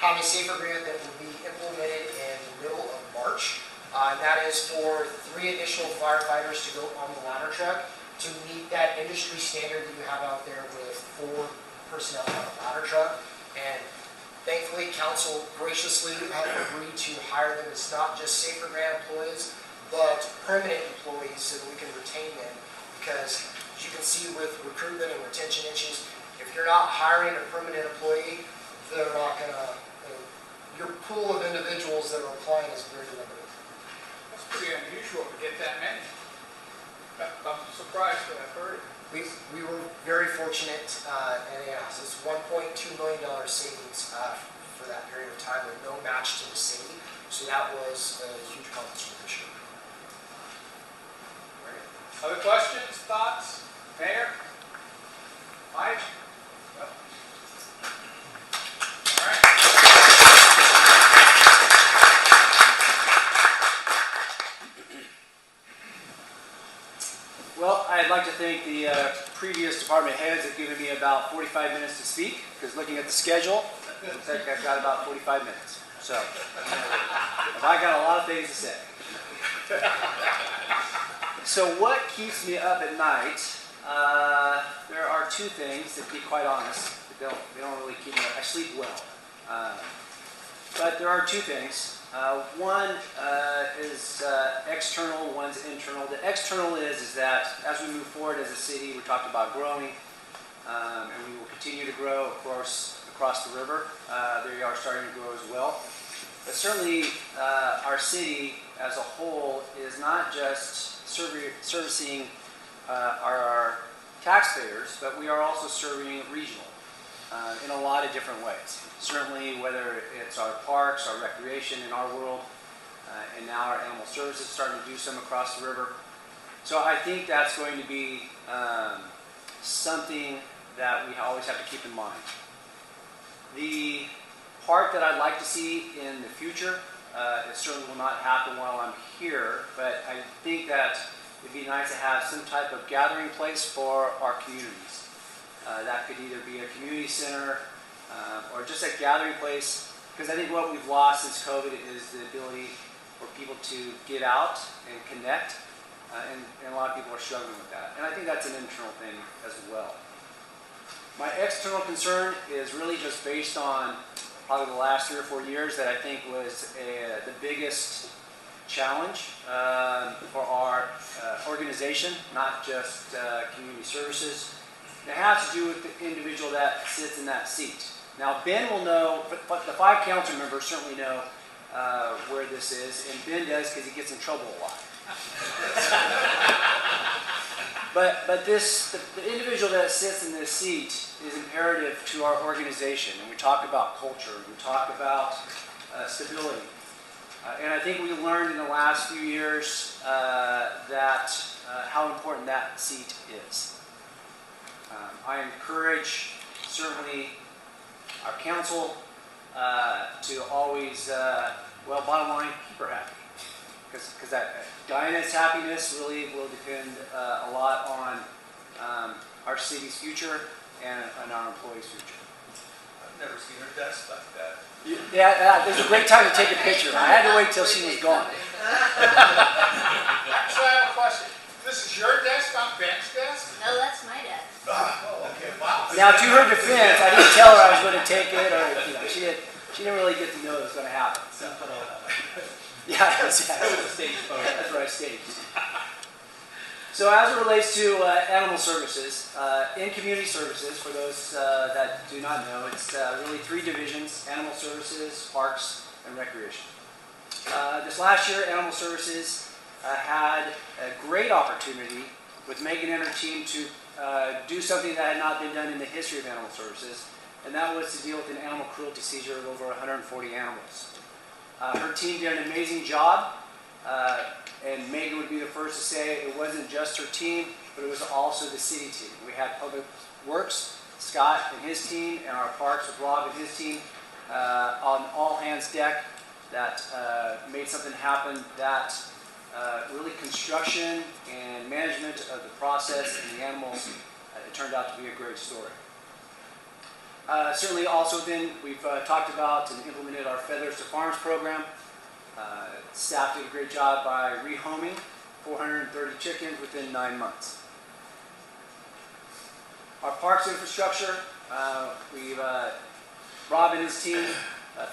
have a SAFER grant that will be implemented in the middle of March. And that is for 3 additional firefighters to go on the ladder truck to meet that industry standard that you have out there with 4 personnel on a ladder truck. And thankfully, council graciously have agreed to hire them as not just SAFER grant employees, but permanent employees so that we can retain them. Because as you can see with recruitment and retention issues, if you're not hiring a permanent employee, they're not going to, your pool of individuals that are applying is very limited. That's pretty unusual to get that many. I'm surprised that I've heard it. We were very fortunate, and yes, it's $1.2 million savings for that period of time with no match to the city. So that was a huge accomplishment this year. Other questions, thoughts? Mayor? Mike? No? All right. Well, I'd like to thank the previous department heads that given me about 45 minutes to speak, because looking at the schedule, it looks like I've got about 45 minutes. So, I got a lot of things to say. So what keeps me up at night? There are 2 things, to be quite honest. They don't really keep me up. I sleep well. But there are 2 things. One is external, one's internal. The external is that as we move forward as a city, we talked about growing, and we will continue to grow, of course, across the river. They are starting to grow as well. But certainly, our city as a whole is not just servicing our taxpayers, but we are also serving regional in a lot of different ways. Certainly, whether it's our parks, our recreation in our world, and now our animal services starting to do some across the river. So I think that's going to be something that we always have to keep in mind. The part that I'd like to see in the future, it certainly will not happen while I'm here, but I think that it'd be nice to have some type of gathering place for our communities. That could either be a community center or just a gathering place, because I think what we've lost since COVID is the ability for people to get out and connect, and a lot of people are struggling with that. And I think that's an internal thing as well. My external concern is really just based on probably the last 3 or 4 years that I think was the biggest challenge for our organization, not just community services. It has to do with the individual that sits in that seat. Now, Ben will know, but the 5 council members certainly know where this is, and Ben does because he gets in trouble a lot. But the individual that sits in this seat is imperative to our organization, and we talk about culture, we talk about stability. And I think we learned in the last few years that how important that seat is. I encourage, certainly, our council to always, well, bottom line, keep her happy. Because Diana's happiness really will depend a lot on our city's future and our employees' future. I've never seen her desk like that. Yeah, there's a great time to take a picture. I had to wait till she was gone. So I have a question. This is your desk, not Ben's desk? No, that's my desk. Oh, okay, wow. Now, to her defense, I didn't tell her I was going to take it, or she didn't really get to know it was going to happen. So, yeah, that's That was a stage photo. That's right, staged. So as it relates to animal services, in community services, for those that do not know, it's really 3 divisions: animal services, parks, and recreation. This last year, animal services had a great opportunity with Megan and her team to do something that had not been done in the history of animal services, and that was to deal with an animal cruelty seizure of over 140 animals. Her team did an amazing job. And Megan would be the first to say it wasn't just her team, but it was also the city team. We had Public Works, Scott and his team, and our Parks with Rob and his team on all hands deck that made something happen that really construction and management of the process and the animals, it turned out to be a great story. Certainly also then we've talked about and implemented our Feathers to Farms program. Staff did a great job by rehoming 430 chickens within 9 months. Our parks infrastructure, Rob and his team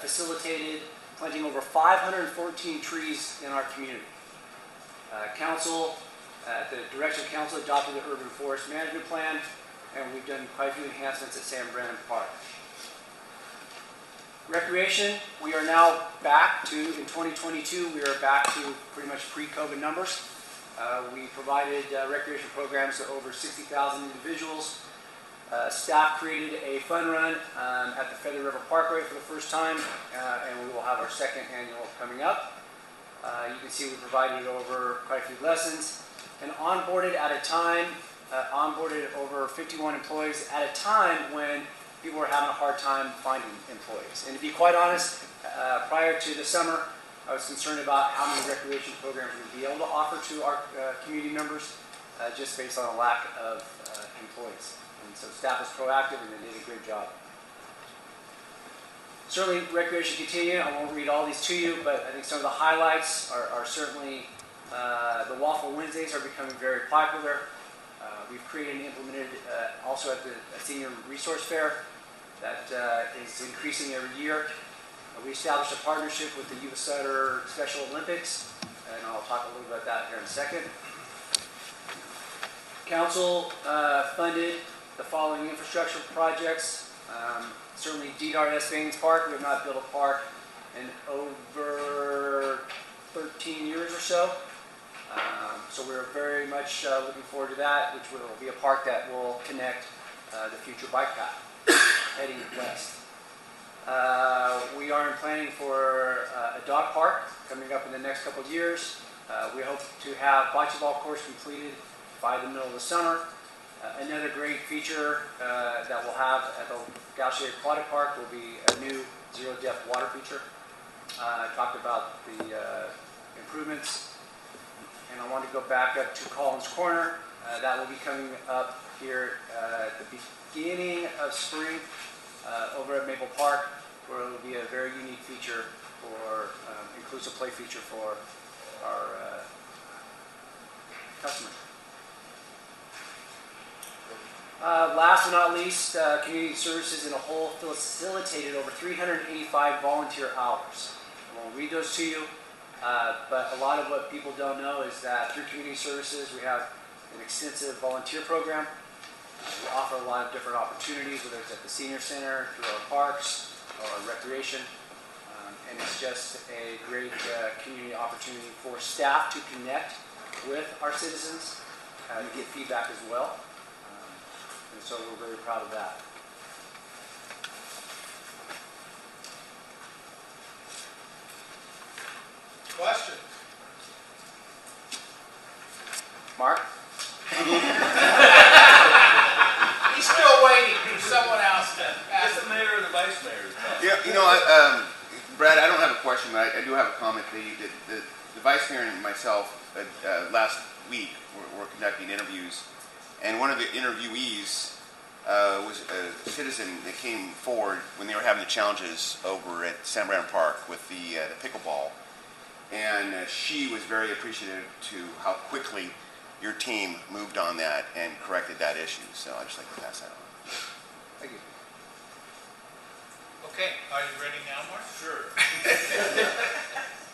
facilitated planting over 514 trees in our community. Council, at the direction of council, adopted the urban forest management plan, and we've done quite a few enhancements at San Brandon Park. Recreation, we are now back to, in 2022, we are back to pretty much pre-COVID numbers. We provided recreation programs to over 60,000 individuals. Staff created a fun run at the Feather River Parkway for the first time, and we will have our 2nd annual coming up. You can see we provided over quite a few lessons and onboarded at a time, onboarded over 51 employees at a time when people were having a hard time finding employees. And to be quite honest, prior to the summer, I was concerned about how many recreation programs we would be able to offer to our community members, just based on a lack of employees. And so staff was proactive and they did a great job. Certainly, recreation continued. I won't read all these to you, but I think some of the highlights are certainly the Waffle Wednesdays are becoming very popular. We've created and implemented also at the Senior Resource Fair that is increasing every year. We established a partnership with the Yuba-Sutter Special Olympics, and I'll talk a little about that here in a second. Council funded the following infrastructure projects. Certainly DDAR S. Baines Park. We have not built a park in over 13 years or so. So we're very much looking forward to that, which will be a park that will connect the future bike path heading west. We are planning for a dog park coming up in the next couple of years. We hope to have bocce ball course completed by the middle of the summer. Another great feature that we'll have at the Gaucher Aquatic Park will be a new zero-depth water feature. I talked about the improvements. And I want to go back up to Collins Corner. That will be coming up here at the beginning of spring over at Maple Park, where it will be a very unique feature for inclusive play feature for our customers. Last but not least, community services in a whole facilitated over 385 volunteer hours. I won't read those to you. But a lot of what people don't know is that through community services, we have an extensive volunteer program. We offer a lot of different opportunities, whether it's at the senior center, through our parks, or our recreation. And it's just a great community opportunity for staff to connect with our citizens and get feedback as well. And so we're very proud of that. Question? Mark? He's still waiting for someone else to ask. Just the mayor or the vice mayor. Yeah, you know, Brad, I don't have a question, but I do have a comment. The vice mayor and myself last week were conducting interviews, and one of the interviewees was a citizen that came forward when they were having the challenges over at San Brandon Park with the pickleball. And she was very appreciative to how quickly your team moved on that and corrected that issue. So I'd just like to pass that on. Thank you. Okay, are you ready now, Mark? Sure.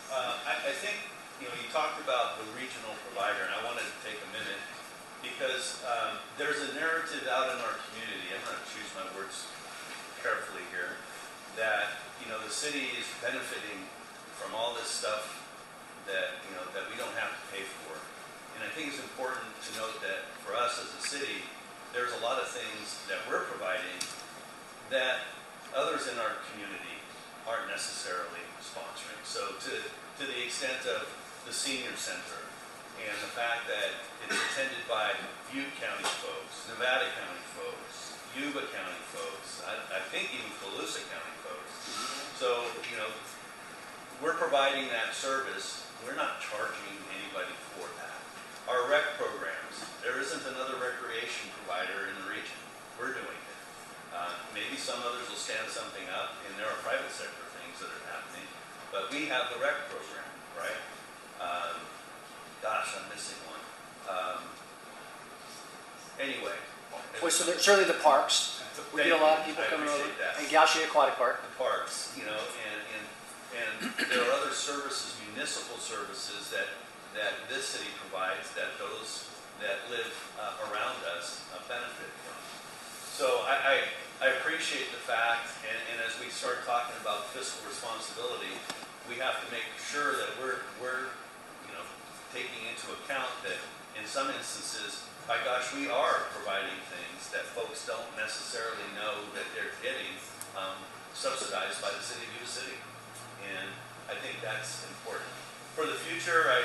I think, you know, you talked about the regional provider, and I wanted to take a minute because there's a narrative out in our community, I'm going to choose my words carefully here, that, you know, the city is benefiting from all this stuff that, you know, that we don't have to pay for. And I think it's important to note that for us as a city, there's a lot of things that we're providing that others in our community aren't necessarily sponsoring. So to the extent of the senior center and the fact that it's attended by Butte County folks, Nevada County folks, Yuba County folks, I think even Colusa County folks. So, you know, we're providing that service. We're not charging anybody for that. Our rec programs, there isn't another recreation provider in the region. We're doing it. Maybe some others will stand something up, and there are private sector things that are happening, but we have the rec program, right? Gosh, I'm missing one. Anyway. Well, so certainly the parks. We get a lot of people coming over. That. And Gaucher Aquatic Park. The parks, you know, and there are other services, municipal services that this city provides that those that live around us benefit from. So I appreciate the fact, and as we start talking about fiscal responsibility, we have to make sure that we're you know, taking into account that in some instances, by gosh, we are providing things that folks don't necessarily know that they're getting subsidized by the city of Yuba City. And I think that's important. For the future, I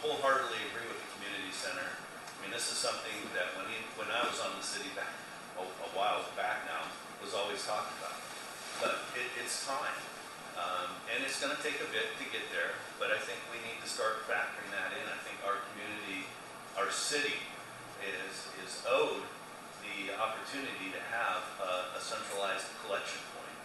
wholeheartedly agree with the community center. I mean, this is something that when I was on the city back a while back now, was always talked about. But it's time. And it's going to take a bit to get there, but I think we need to start factoring that in. I think our community, our city, is owed the opportunity to have a centralized collection point.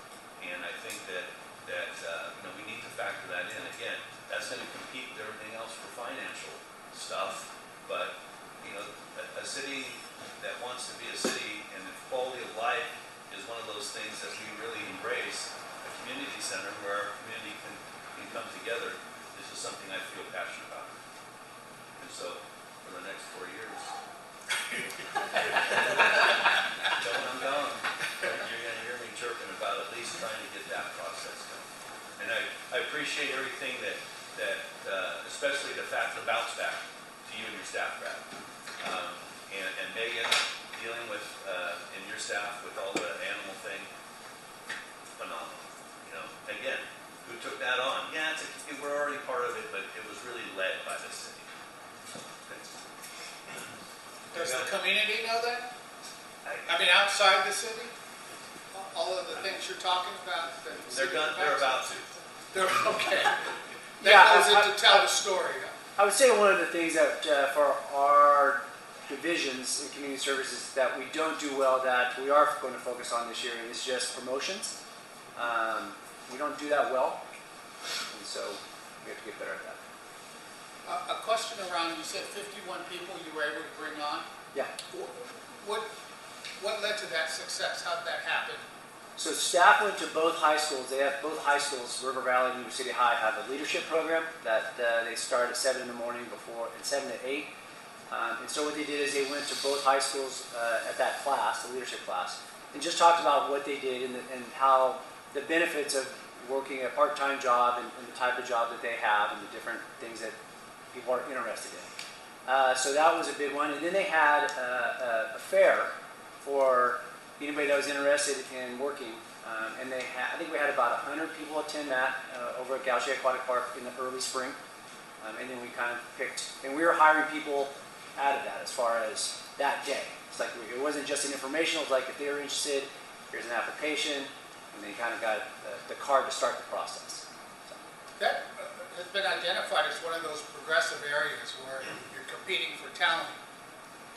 And I think that you know, we need to factor that in. Again, that's going to compete with everything else for financial stuff, but you know, a city that wants to be a city and the quality of life is one of those things that we really embrace. A community center where our community can come together. This is something I feel passionate about. And so, for the next 4 years, I'm going. You're going to hear me chirping about at least trying to get that process going. And I appreciate everything that especially the bounce back to you and your staff, Brad. And Megan, dealing with, and your staff with all the animal thing, phenomenal. You know, again, who took that on? Yeah, we're already part of it, but it was really led by the city. Thanks. Does the community know that? I mean, outside the city? All of the things you're talking about? They're about to. They're okay. That goes in to tell the story. I would say one of the things that for our divisions in community services that we don't do well, that we are going to focus on this year, is just promotions. We don't do that well, and so we have to get better at that. A question around, you said 51 people you were able to bring on? Yeah. What led to that success? How did that happen? So staff went to both high schools. They have both high schools, River Valley and Yuba City High, have a leadership program that they start at 7 in the morning and 7 to 8. And so what they did is they went to both high schools at that class, the leadership class, and just talked about what they did and how the benefits of working a part-time job and the type of job that they have and the different things that people are interested in. So that was a big one. And then they had a fair for anybody that was interested in working. And I think we had about 100 people attend that over at Gaucher Aquatic Park in the early spring. And then we kind of picked, and we were hiring people out of that as far as that day. It's like, it wasn't just an informational, it was like if they were interested, here's an application, and they kind of got the card to start the process. So. That has been identified as one of those progressive areas where you're competing for talent,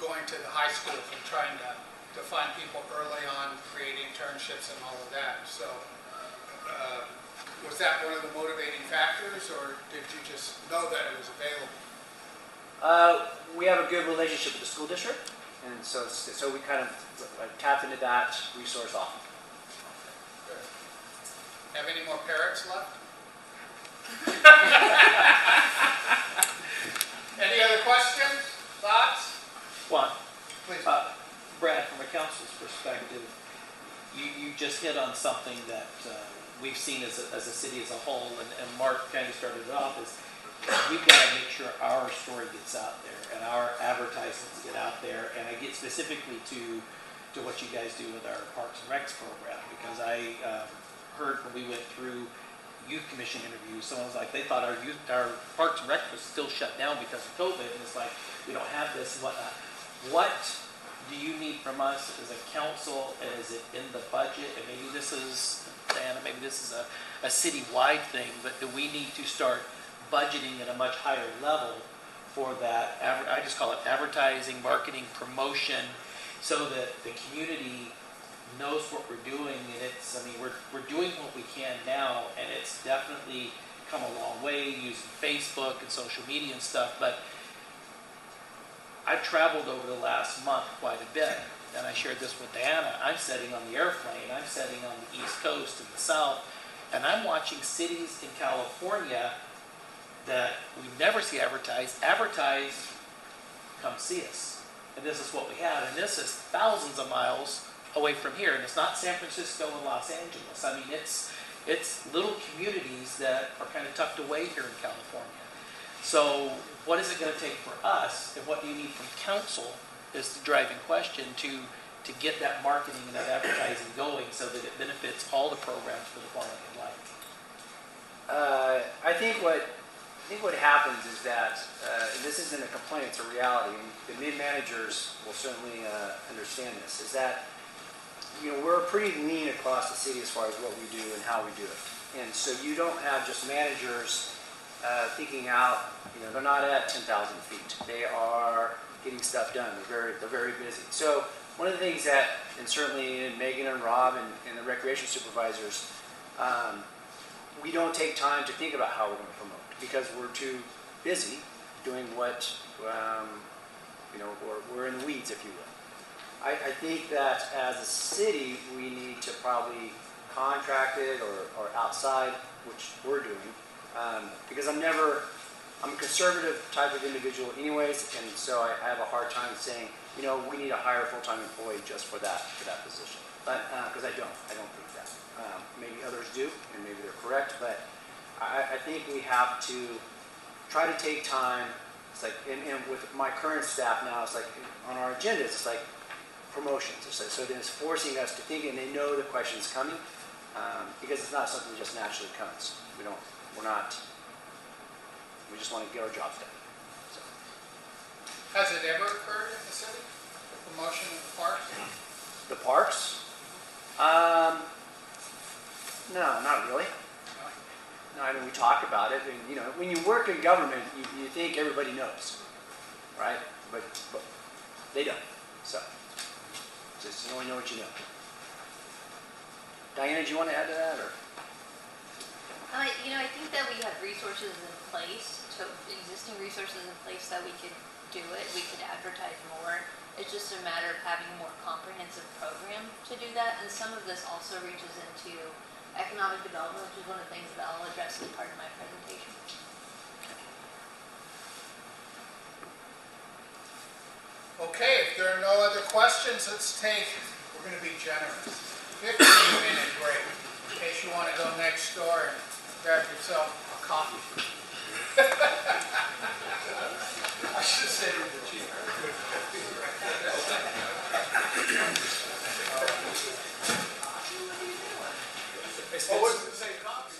going to the high schools and trying to find people early on, create internships and all of that. So was that one of the motivating factors, or did you just know that it was available? We have a good relationship with the school district, and so we kind of tapped into that resource often. Good. Have any more parrots left? Any other questions, thoughts? Well, Please. Brad, from a council's perspective, you just hit on something that we've seen as a city as a whole, and Mark kind of started it off, is we've got to make sure our story gets out there and our advertisements get out there. And I get specifically to what you guys do with our Parks and Recs program, because I heard when we went through youth commission interviews, someone was like, they thought our Parks and Rec was still shut down because of COVID, and it's like, we don't have this and whatnot. What do you need from us as a council, and is it in the budget? And maybe this is, Diana, maybe this is a citywide thing, but do we need to start budgeting at a much higher level for that? I just call it advertising, marketing, promotion, so that the community knows what we're doing. And it's, I mean, we're doing what we can now, and it's definitely come a long way using Facebook and social media and stuff, but I've traveled over the last month quite a bit, and I shared this with Diana. I'm sitting on the airplane, I'm sitting on the East Coast and the South, and I'm watching cities in California that we never see advertised, come see us. And this is what we have, and this is thousands of miles away from here, and it's not San Francisco and Los Angeles. I mean, it's little communities that are kind of tucked away here in California. So what is it going to take for us, and what do you need from council is the driving question to get that marketing and that advertising going so that it benefits all the programs for the quality of life? I think what happens is that, and this isn't a complaint, it's a reality, and the mid-managers will certainly understand this, is that, you know, we're pretty lean across the city as far as what we do and how we do it. And so you don't have just managers thinking out, you know, they're not at 10,000 feet. They are getting stuff done. They're very busy. So one of the things that, and certainly in Megan and Rob and the recreation supervisors, we don't take time to think about how we're going to promote because we're too busy doing what, you know, we're in the weeds, if you will. I think that as a city, we need to probably contract it or outside, which we're doing, because I'm a conservative type of individual anyways, and so I have a hard time saying, you know, we need to hire a full-time employee just for that position. But, because I don't think that. Maybe others do, and maybe they're correct, but I think we have to try to take time. It's like, and with my current staff now, it's like on our agendas, it's like promotions. So then it's forcing us to think, and they know the question's coming, because it's not something that just naturally comes. We just want to get our jobs done. So. Has it ever occurred in the city? Promotion of the parks? The parks? No, not really. No, I mean, we talk about it, and you know, when you work in government, you think everybody knows, right? But they don't. So, just you only know what you know. Diana, do you want to add to that, or? You know, I think that we have resources in place, existing resources in place that we could do it. We could advertise more. It's just a matter of having a more comprehensive program to do that. And some of this also reaches into economic development, which is one of the things that I'll address as part of my presentation. Okay, if there are no other questions, let's take, we're going to be generous, 15-minute break in case you want to go next door and grab yourself a coffee. I should say to the chief. Oh, what's the same coffee?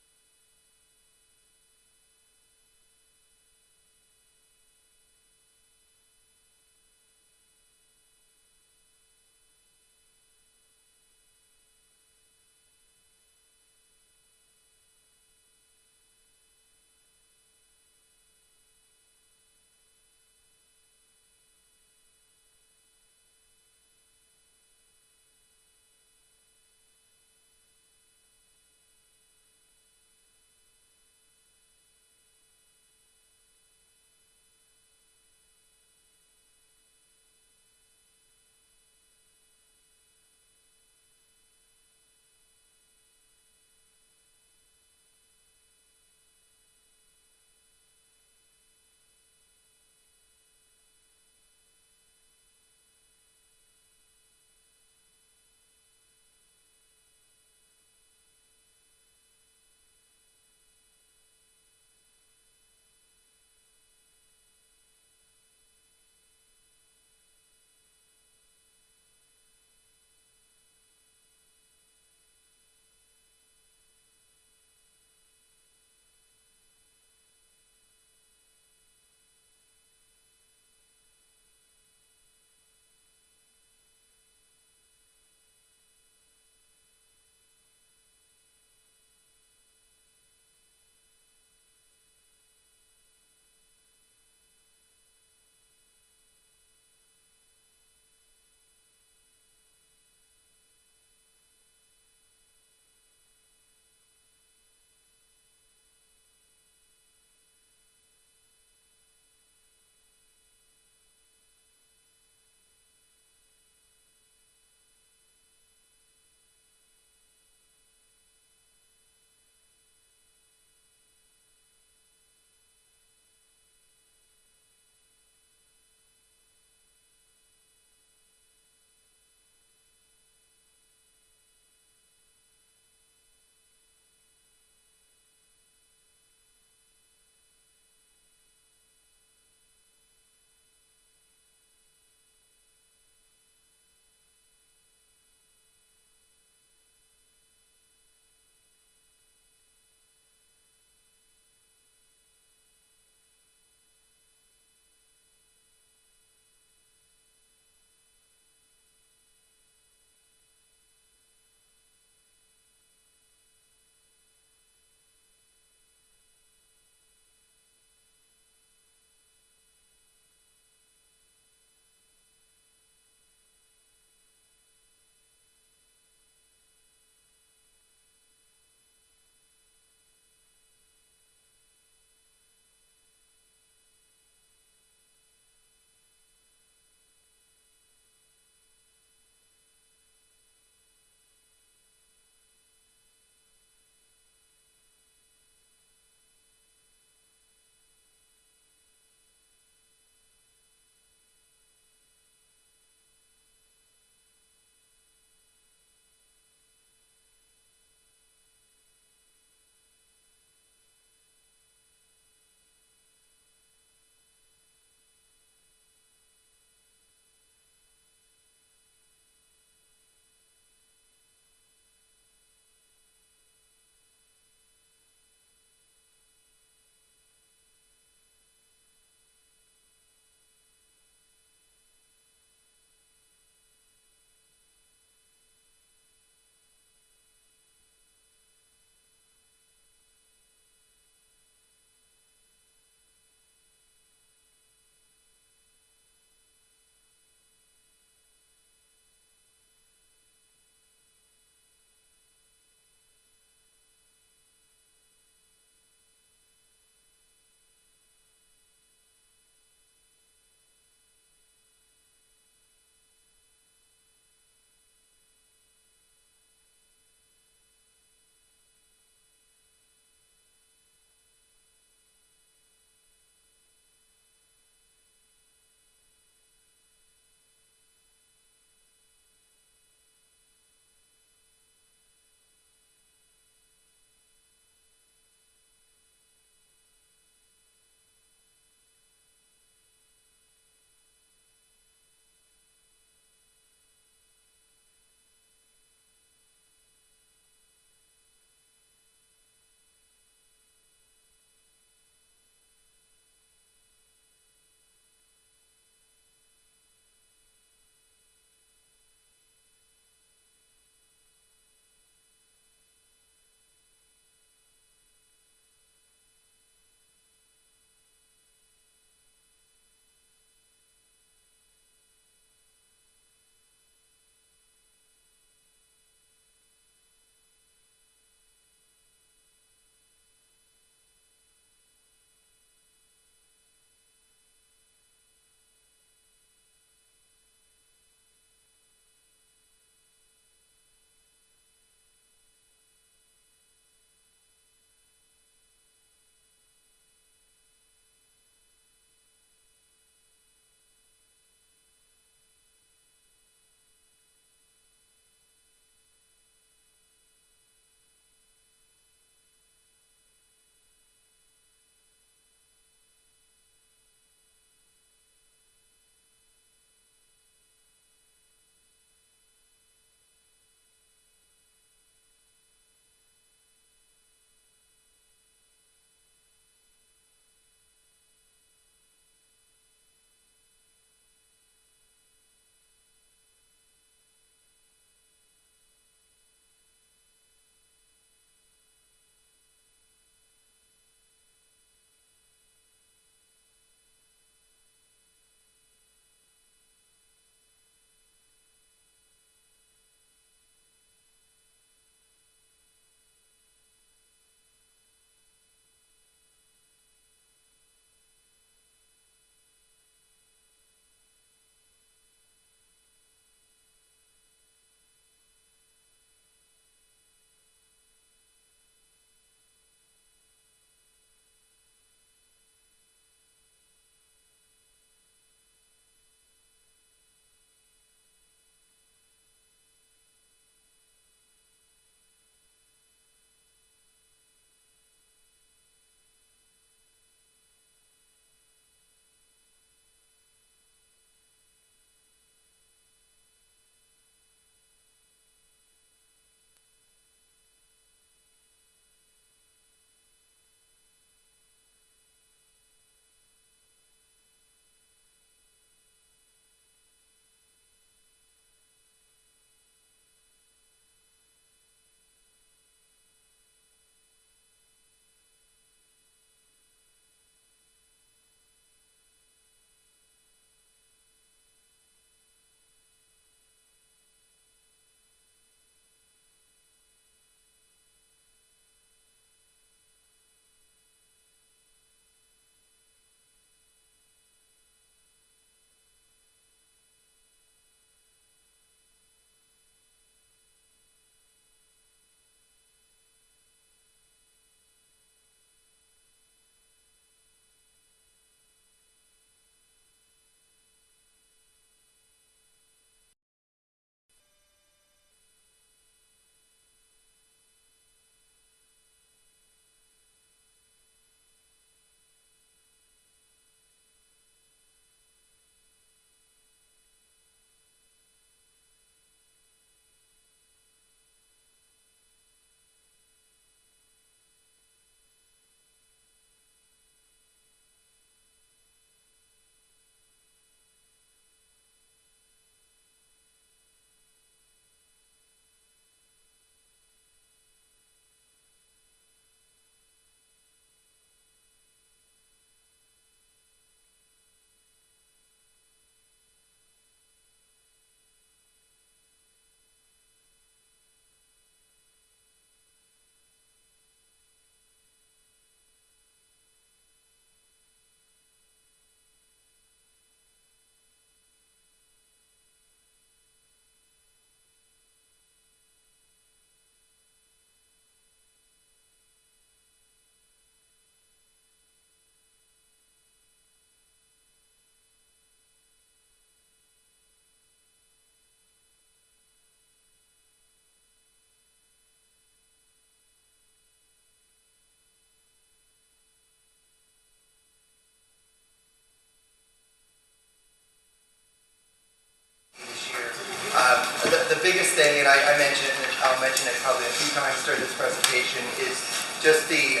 biggest thing, and I mentioned it, and I'll mention it probably a few times during this presentation, is just the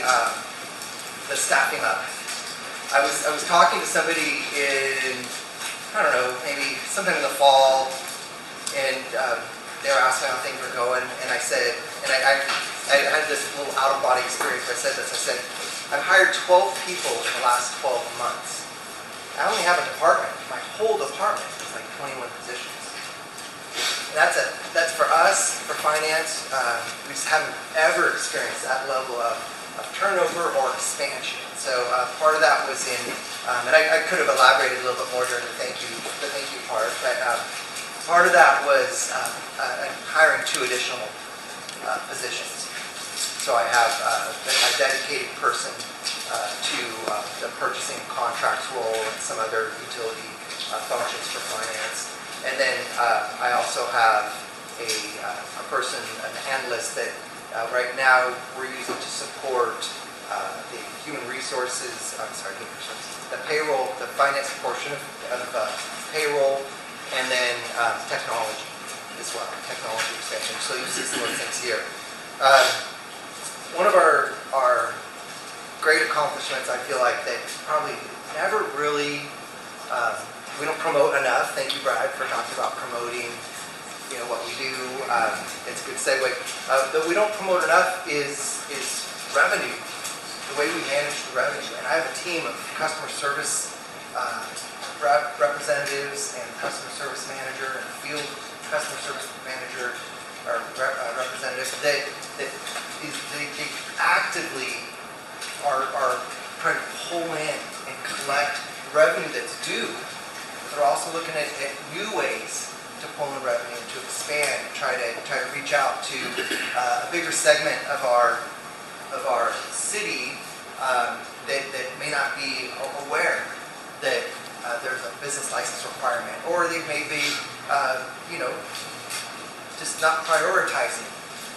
staffing up. I was talking to somebody in, I don't know, maybe sometime in the fall, and they were asking how things were going, and I said, and I had this little out-of-body experience where I said this. I said, I've hired 12 people in the last 12 months. I only have a department. My whole department is like 21 positions. That's for us, for finance. We just haven't ever experienced that level of turnover or expansion. So part of that was in, and I could have elaborated a little bit more during the thank you part, but part of that was hiring 2 additional positions. So I have a dedicated person to the purchasing contracts role and some other utility functions for finance. And then I also have a person, an analyst that right now we're using to support the human resources, the payroll, the finance portion of payroll, and then technology as well, technology extension. So you see some of those things here. One of our great accomplishments, I feel like, that probably never really, we don't promote enough. Thank you, Brad, for talking about promoting, what we do. It's a good segue. That we don't promote enough is revenue, the way we manage the revenue. And I have a team of customer service representatives and customer service manager and field customer service manager or representatives that they actively are trying to pull in and collect revenue that's due. They're also looking at new ways to pull in revenue, to expand, try to reach out to a bigger segment of our city that may not be aware that there's a business license requirement, or they may be, just not prioritizing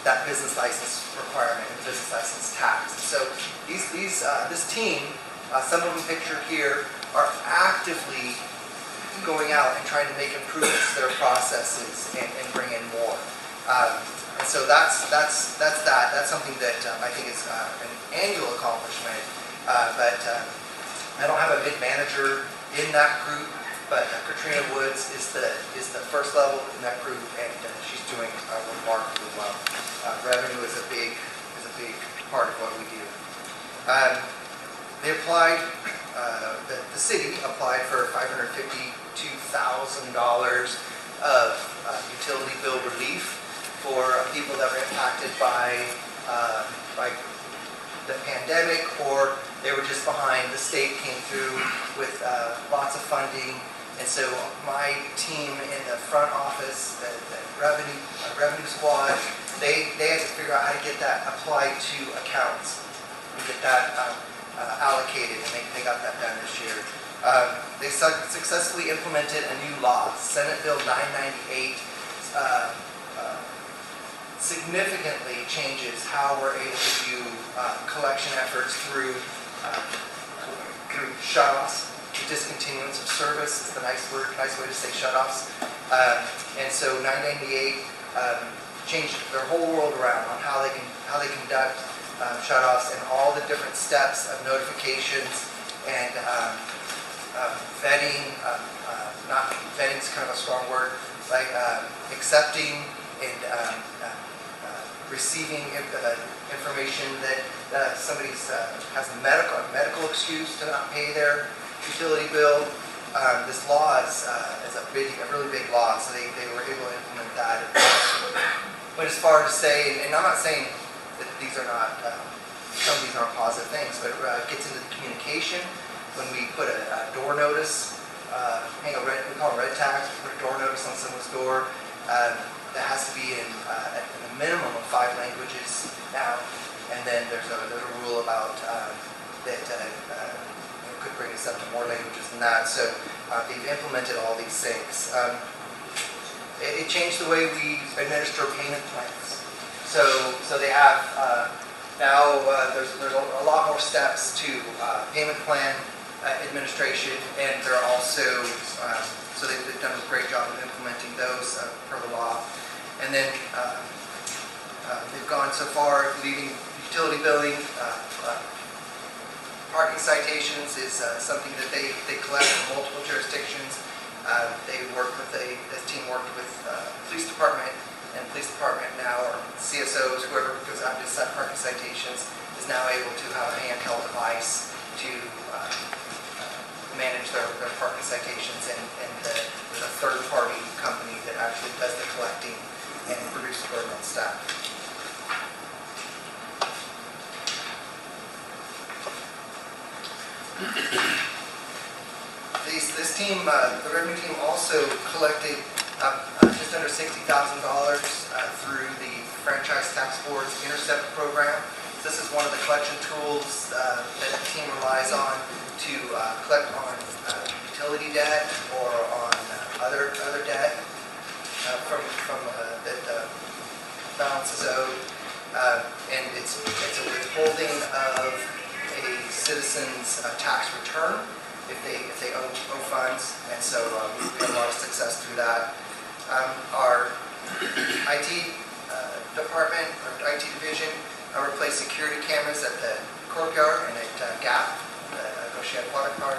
that business license requirement and business license tax. So this team, some of them pictured here, are actively going out and trying to make improvements to their processes and bring in more. And so that's that. That's something that I think is an annual accomplishment. But I don't have a mid-manager in that group, but Katrina Woods is the first level in that group, and she's doing remarkably well. Revenue is a big part of what we do. They applied. The city applied for $552,000 of utility bill relief for people that were impacted by the pandemic, or they were just behind. The state came through with lots of funding, and so my team in the front office, the revenue squad, they had to figure out how to get that applied to accounts and get that allocated, and they got that done this year. They successfully implemented a new law, Senate Bill 998, significantly changes how we're able to do collection efforts through shutoffs, discontinuance of service. It's the nice way to say shutoffs. And so 998 changed their whole world around on how they conduct shutoffs and all the different steps of notifications and vetting. Not vetting is kind of a strong word, like accepting and receiving information that somebody has a medical excuse to not pay their utility bill. This law is a really big law, so they were able to implement that. But as far as saying, and I'm not saying that these are not, some of these aren't positive things, but it gets into the communication. When we put a door notice, we call it red tags, we put a door notice on someone's door, that has to be in a minimum of 5 languages now, and then there's a rule about that could bring us up to more languages than that. So they've implemented all these things. It changed the way we administer payment plans. So they have now there's a lot more steps to payment plan administration, and they're also so they've done a great job of implementing those per the law. And then they've gone so far, leaving utility billing, parking citations is something that they collect from multiple jurisdictions. They work with this team worked with police department, and police department now, or CSOs, whoever goes out to set parking citations, is now able to have a handheld device to manage their parking citations, and there's a third-party company that actually does the collecting and produces the burden on staff. This team, the revenue team, also collected just under $60,000 through the Franchise Tax Board's Intercept program. This is one of the collection tools that the team relies on to collect on utility debt or on other debt from that balances owed, and it's a withholding of a citizen's tax return if they owe funds, and so we've had a lot of success through that. Our IT department, or IT division, replaced security cameras at the courtyard and at Gap, the Goshen Water Park.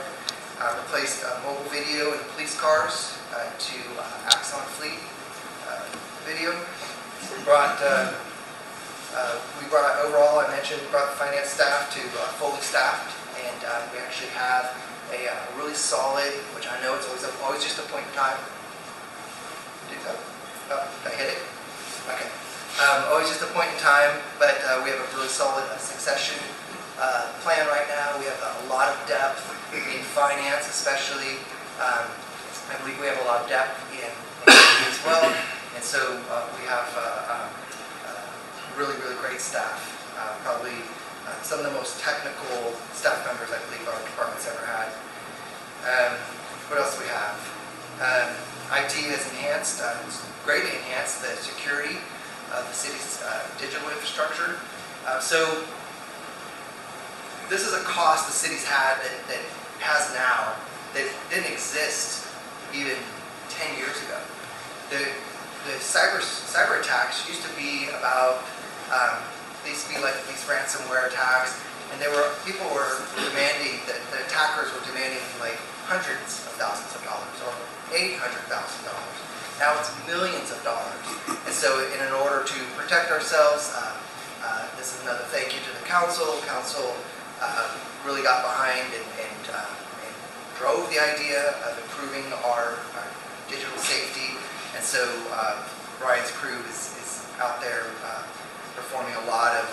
Replaced mobile video in police cars to Axon Fleet video. We brought overall, I mentioned, brought the finance staff to fully staffed, and we actually have a really solid, which I know it's always just a point in time. Did I hit it? Okay. Always just a point in time, but we have a really solid succession plan right now. We have a lot of depth in finance, especially. I believe we have a lot of depth in IT as well, and so we have really great staff. Probably some of the most technical staff members I believe our department's ever had. What else do we have? IT has enhanced, greatly enhanced the security of the city's digital infrastructure. So this is a cost the city's had that has now that didn't exist even 10 years ago. The cyber attacks used to be about, they used to be like these ransomware attacks, and people were demanding, the attackers were demanding like hundreds of thousands of dollars or $800,000. Now it's millions of dollars. And so in order to protect ourselves, this is another thank you to the council. Council really got behind and drove the idea of improving our digital safety. And so Brian's crew is out there performing a lot of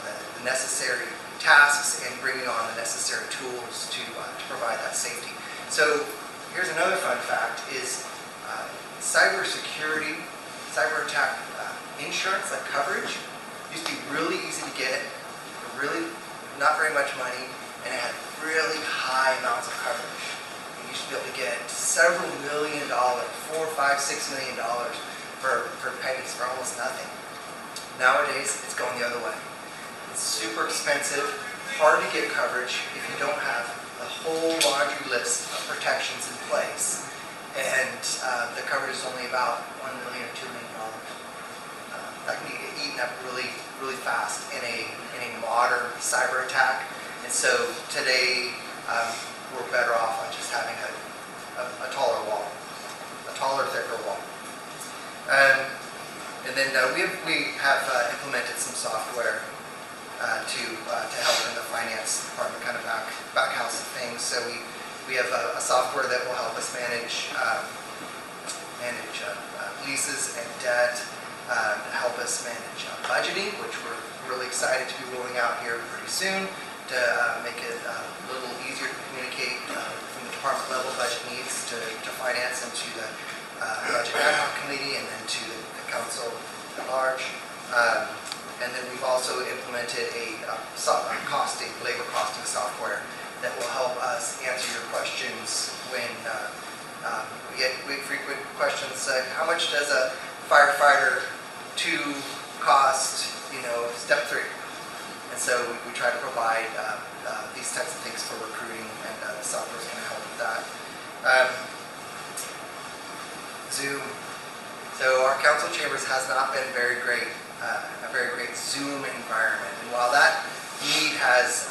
the necessary tasks and bringing on the necessary tools to provide that safety. So here's another fun fact is cyber security, cyber attack insurance, like coverage, used to be really easy to get, really not very much money, and it had really high amounts of coverage. You used to be able to get several $1 million, $4, $5, $6 million for pennies, for almost nothing. Nowadays, it's going the other way. It's super expensive, hard to get coverage if you don't have a whole laundry list of protections in place. And the coverage is only about $1 million or $2 million. That can get eaten up really fast in a modern cyber attack. And so today we're better off on just having a taller wall, a taller, thicker wall. And then we have implemented some software to help in the finance department, kind of back house of things. So we have a software that will help us manage leases and debt, help us manage budgeting, which we're really excited to be rolling out here pretty soon to make it a little easier to communicate from the department level budget needs to finance and to the budget ad hoc committee and then to the council at large. And then we've also implemented a labor costing software that will help us answer your questions when we get frequent questions like, how much does a firefighter 2 cost, step 3? And so we try to provide these types of things for recruiting, and the software is going to help with that. Zoom. So our council chambers has not been a very great Zoom environment. And while that need has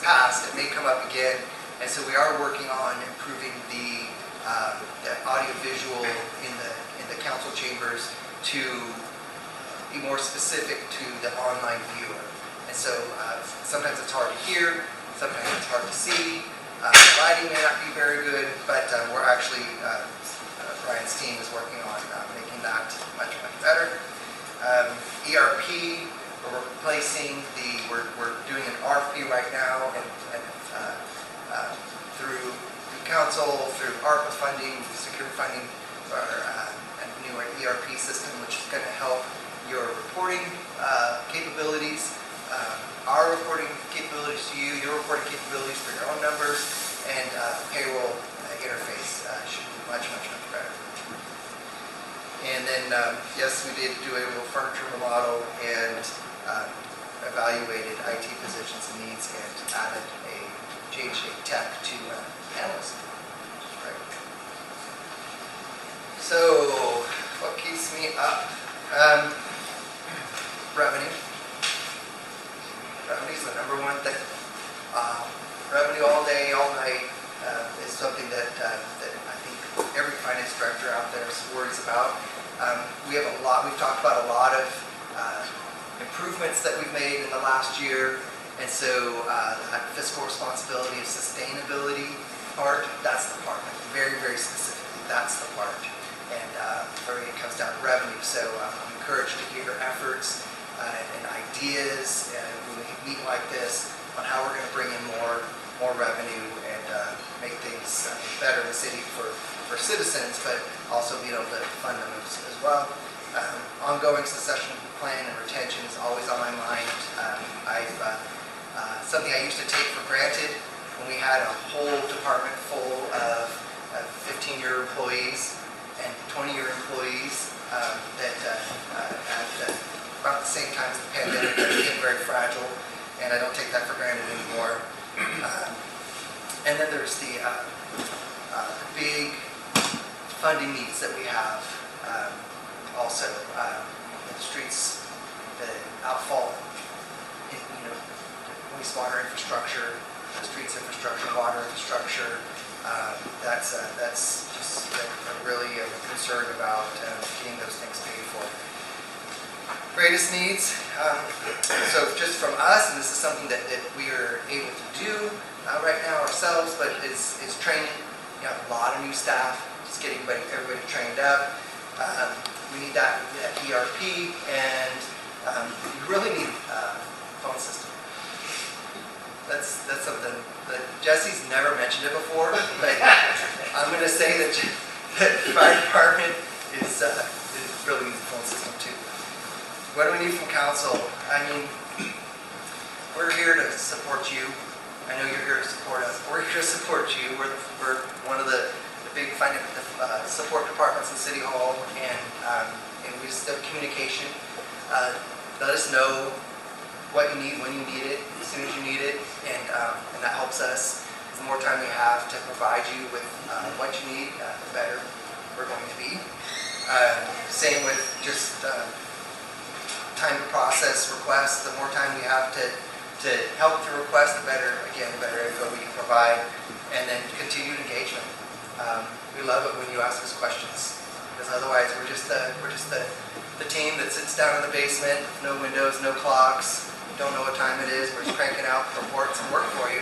passed, it may come up again. And so we are working on improving the audio-visual in the council chambers to be more specific to the online viewer. And so sometimes it's hard to hear, sometimes it's hard to see. Lighting may not be very good, but we're actually, Brian's team is working on making that much, much better. ERP, we're replacing we're doing an RFP right now and through council, through ARPA funding, secure funding for a new ERP system, which is going to help your reporting capabilities, our reporting capabilities to you, your reporting capabilities for your own numbers, and payroll interface should be much, much, much better. And then, yes, we did do a little furniture remodel and evaluated IT positions and needs and added changed a tech to analyst. Right. So, what keeps me up? Revenue. Revenue is the number one thing. Revenue all day, all night is something that I think every finance director out there worries about. We've talked about a lot of improvements that we've made in the last year, and so that fiscal responsibility of sustainability part, that's the part. Very, very specifically, that's the part. And it comes down to revenue. So I'm encouraged to hear efforts and ideas when we meet like this on how we're going to bring in more revenue and make things better in the city for citizens, but also be able to fund them as well. Ongoing succession plan and retention is always on my mind. Something I used to take for granted when we had a whole department full of 15-year employees and 20-year employees that at about the same time as the pandemic became very fragile, and I don't take that for granted anymore. And then there's the big funding needs that we have. Also, the streets, the outfall, wastewater infrastructure, the streets infrastructure, water infrastructure. That's just really a concern about getting those things paid for. Greatest needs. So just from us, and this is something that we are able to do right now ourselves, but is training. You have a lot of new staff, just getting everybody trained up. We need that ERP, and you really need a phone system. That's something that Jesse's never mentioned it before, but I'm going to say that the fire department really needs a phone system too. What do we need from council? I mean, we're here to support you. I know you're here to support us. We're here to support you. We're one of the big support departments in City Hall, and we just have communication. Let us know what you need, when you need it, as soon as you need it, and that helps us. The more time we have to provide you with what you need, the better we're going to be. Same with just time to process requests. The more time we have to help with the request, the better info we can provide, and then continued engagement. We love it when you ask us questions, because otherwise we're just the team that sits down in the basement, no windows, no clocks, don't know what time it is. We're just cranking out reports and work for you.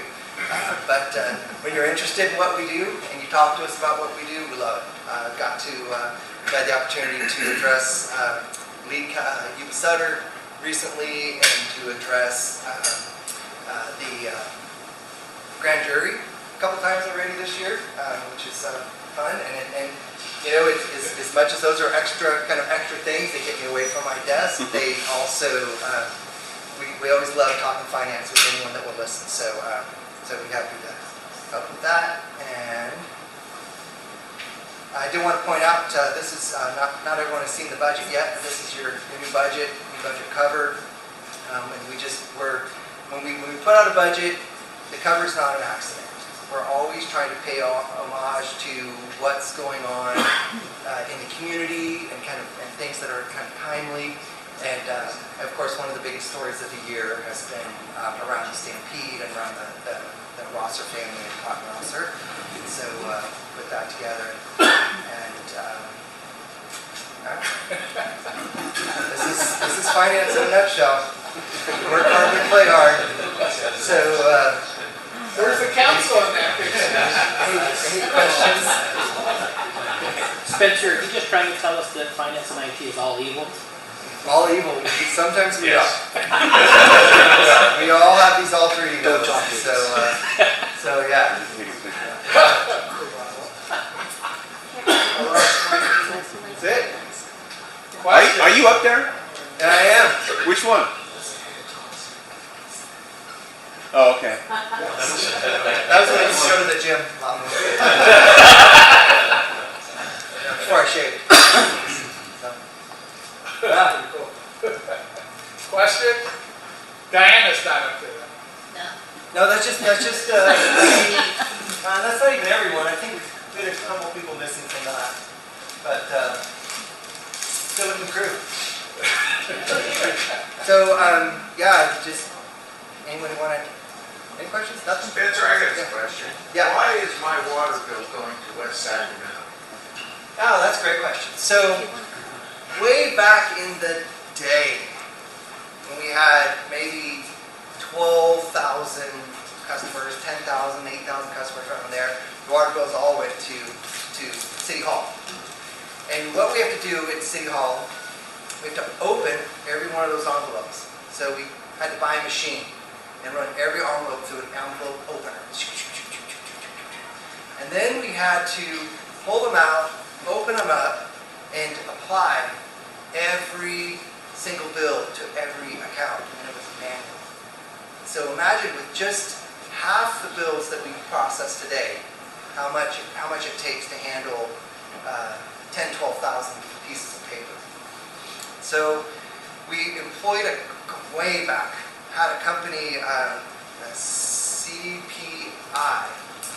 But when you're interested in what we do and you talk to us about what we do, we love it. I've had the opportunity to address lead Yuba-Sutter recently, and to address the grand jury a couple times already this year, which is fun. And you know, as much as those are extra things that get me away from my desk, they also we always love talking finance with anyone that will listen. So we're happy to help with that. And I do want to point out, this is not everyone has seen the budget yet, but this is your new budget cover. And when we put out a budget, the cover is not an accident. we're always trying to pay homage to what's going on in the community and and things that are kind of timely. And of course, one of the biggest stories of the year has been around the Stampede and around the Rosser family and Cotton Rosser. So put that together. And this is finance in a nutshell. Work hard and play hard. So where's the council on that picture? Any questions? Spencer, are you just trying to tell us that finance and IT is all evil? All evil. Sometimes we are. We all have these alter egos. So yeah. That's it. Are you up there? Yeah, I am. Which one? Oh, okay. That was when I used to go to the gym. Before I shaved. Yeah. Cool. Question? Diana's not up there. No, that's just that's not even everyone. I think we had a couple people missing from that, but still looking crew. So yeah, just anyone want any questions? Nothing. Spencer, I got a question. Yeah. Why is my water bill going to West Sacramento? Oh, that's a great question. So way back in the day, when we had maybe 12,000 customers, 10,000, 8,000 customers around there, the water bills all went to City Hall. And what we have to do at City Hall, we have to open every one of those envelopes. So we had to buy a machine and run every envelope through an envelope opener. And then we had to pull them out, open them up, and apply every single bill to every account, and it was manual. So imagine with just half the bills that we process today, how much it takes to handle 10, 12,000 pieces of paper. So we employed way back, had a company, CPI,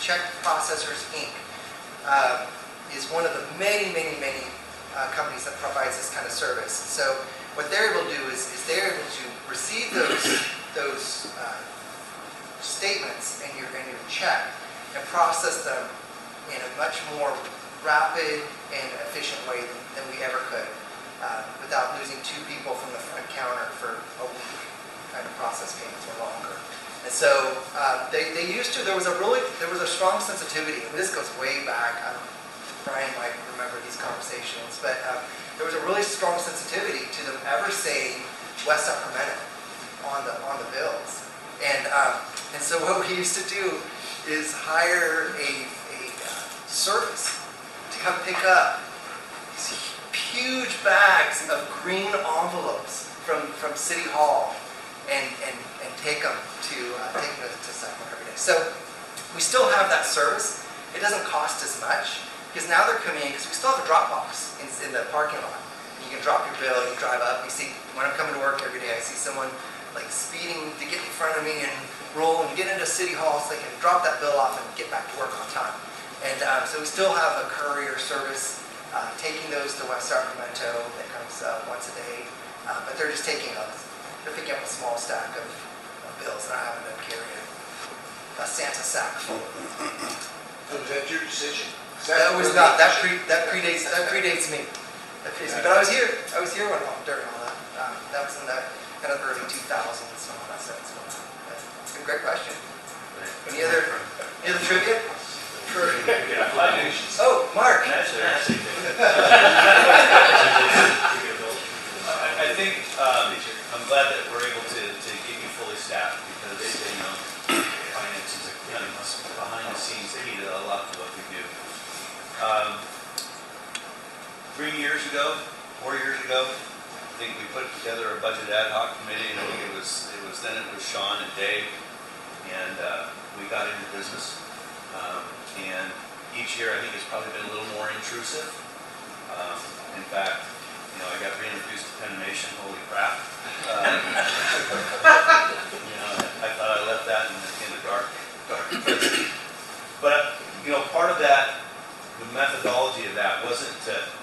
Check Processors Inc., is one of the many companies that provides this kind of service. So what they're able to do is they're able to receive those statements and your check and process them in a much more rapid and efficient way than we ever could, without losing two people from the front counter for a week trying to process payments or longer. And so they used to. There was a strong sensitivity. And this goes way back. Brian might remember these conversations, but there was a really strong sensitivity to them ever saying West Sacramento on the bills. And so what we used to do is hire a service to come pick up these huge bags of green envelopes from City Hall and take them to Sacramento every day. So we still have that service. It doesn't cost as much. Because now they're coming in, because we still have a drop box in the parking lot. You can drop your bill, you drive up, you see, when I'm coming to work every day, I see someone like speeding to get in front of me and roll and get into City Hall so they can drop that bill off and get back to work on time. And so we still have a courier service taking those to West Sacramento that comes once a day. But they're just picking up a small stack of bills, and I haven't been carrying a Santa sack full. So is that your decision? That was not. That predates me. But I was here during all that. That was in the kind of early 2000s and all that stuff. So that's a great question. Any other trivia? Oh, Mark. I think I'm glad that we're able to get you fully staffed, because finance is kind of behind the scenes key to a lot of what we do. 4 years ago, I think we put together a budget ad hoc committee, and I think it was Sean and Dave, and we got into business. And each year, I think it's probably been a little more intrusive. In fact, I got reintroduced to animation. Holy crap! I thought I left that in the dark. know, part of that, the methodology of that wasn't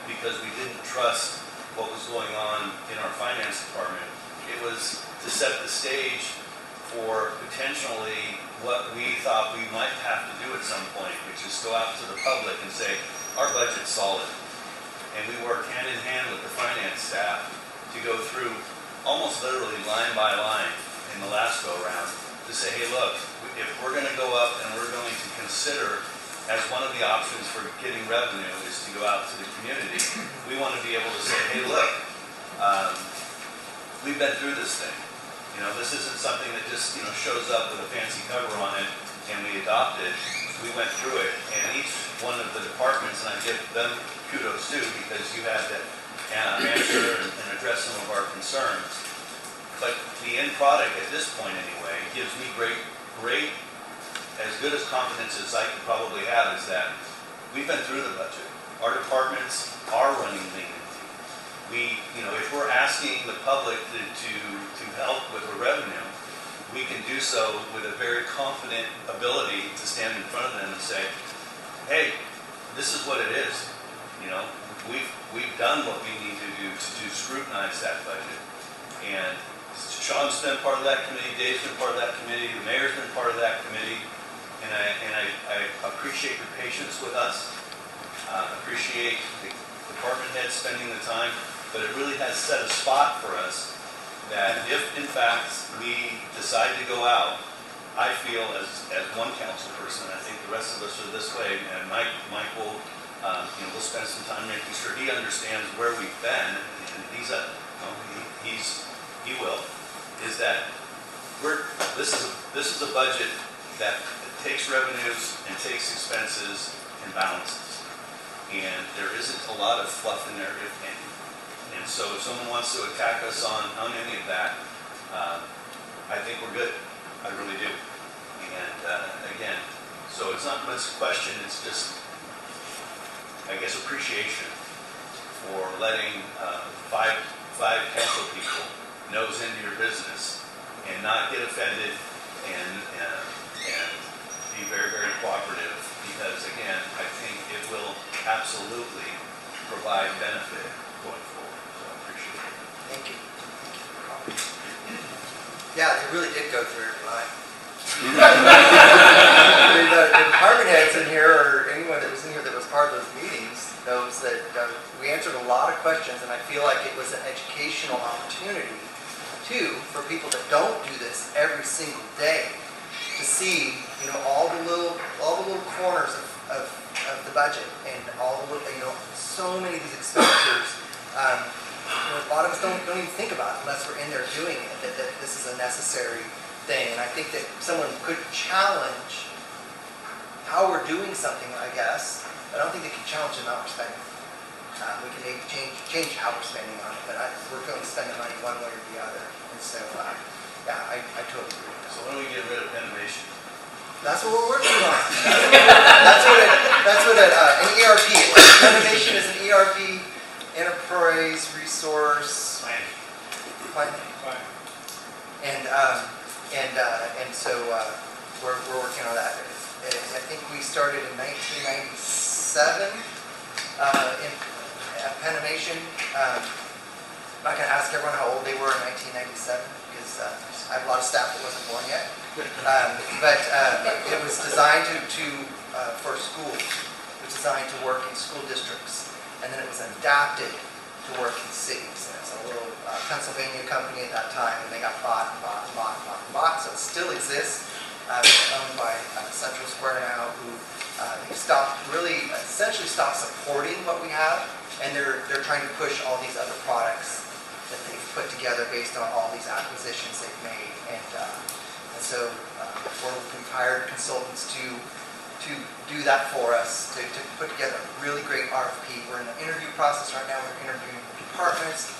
because we didn't trust what was going on in our finance department. It was to set the stage for potentially what we thought we might have to do at some point, which is go out to the public and say, our budget's solid. And we worked hand in hand with the finance staff to go through almost literally line by line in the last go around to say, hey, look, if we're going to go up and we're going to consider as one of the options for getting revenue is to go out to the community, we want to be able to say, hey, look, we've been through this thing. You know, this isn't something that just, you know, shows up with a fancy cover on it and we adopt it. We went through it, and each one of the departments, and I give them kudos too, because you had to answer and address some of our concerns. But the end product at this point anyway gives me great, as good as confidence as I could probably have, is that we've been through the budget. Our departments are running lean. You know, if we're asking the public to help with the revenue, we can do so with a very confident ability to stand in front of them and say, hey, this is what it is. You know, we've done what we need to do to scrutinize that budget. And Sean's been part of that committee, Dave's been part of that committee, the mayor's been part of that committee, and I appreciate your patience with us. Appreciate the department heads spending the time. But it really has set a spot for us that if, in fact, we decide to go out, I feel as one council person, I think the rest of us are this way, and Mike will, you know, we'll spend some time making sure he understands where we've been, and he will, is that this is a budget that takes revenues and takes expenses and balances, and there isn't a lot of fluff in there, if any. And so if someone wants to attack us on any of that, I think we're good. I really do. And again, so it's not much question, it's just, I guess, appreciation for letting five council people nose into your business and not get offended and be very, very cooperative, because again, I think it will absolutely provide benefit going forward. Thank you. Yeah, they really did go through it right. The department heads in here, or anyone that was in here that was part of those meetings, knows that we answered a lot of questions, and I feel like it was an educational opportunity, too, for people that don't do this every single day, to see, you know, all the little corners of the budget, and all the little, you know, so many of these expenditures. You know, a lot of us don't even think about it unless we're in there doing it, that this is a necessary thing. And I think that someone could challenge how we're doing something, I guess. I don't think they can challenge the amount we're spending. We can maybe change how we're spending on it, but we're going to spend the money one way or the other. And so, yeah, I totally agree. So when do we get rid of animation? That's what we're working on. That's what an ERP is. Animation is an ERP. Enterprise resource planning. And so we're working on that. I think we started in 1997 at Penimation. I'm not going to ask everyone how old they were in 1997 because I have a lot of staff that wasn't born yet. But it was designed for schools. It was designed to work in school districts. And then it was adapted to work in cities. And it's a little Pennsylvania company at that time, and they got bought. So it still exists. It's owned by Central Square now, who essentially stopped supporting what we have, and they're trying to push all these other products that they've put together based on all these acquisitions they've made. And so we've hired consultants to do that for us, to put together a really great RFP. We're in the interview process right now. We're interviewing departments.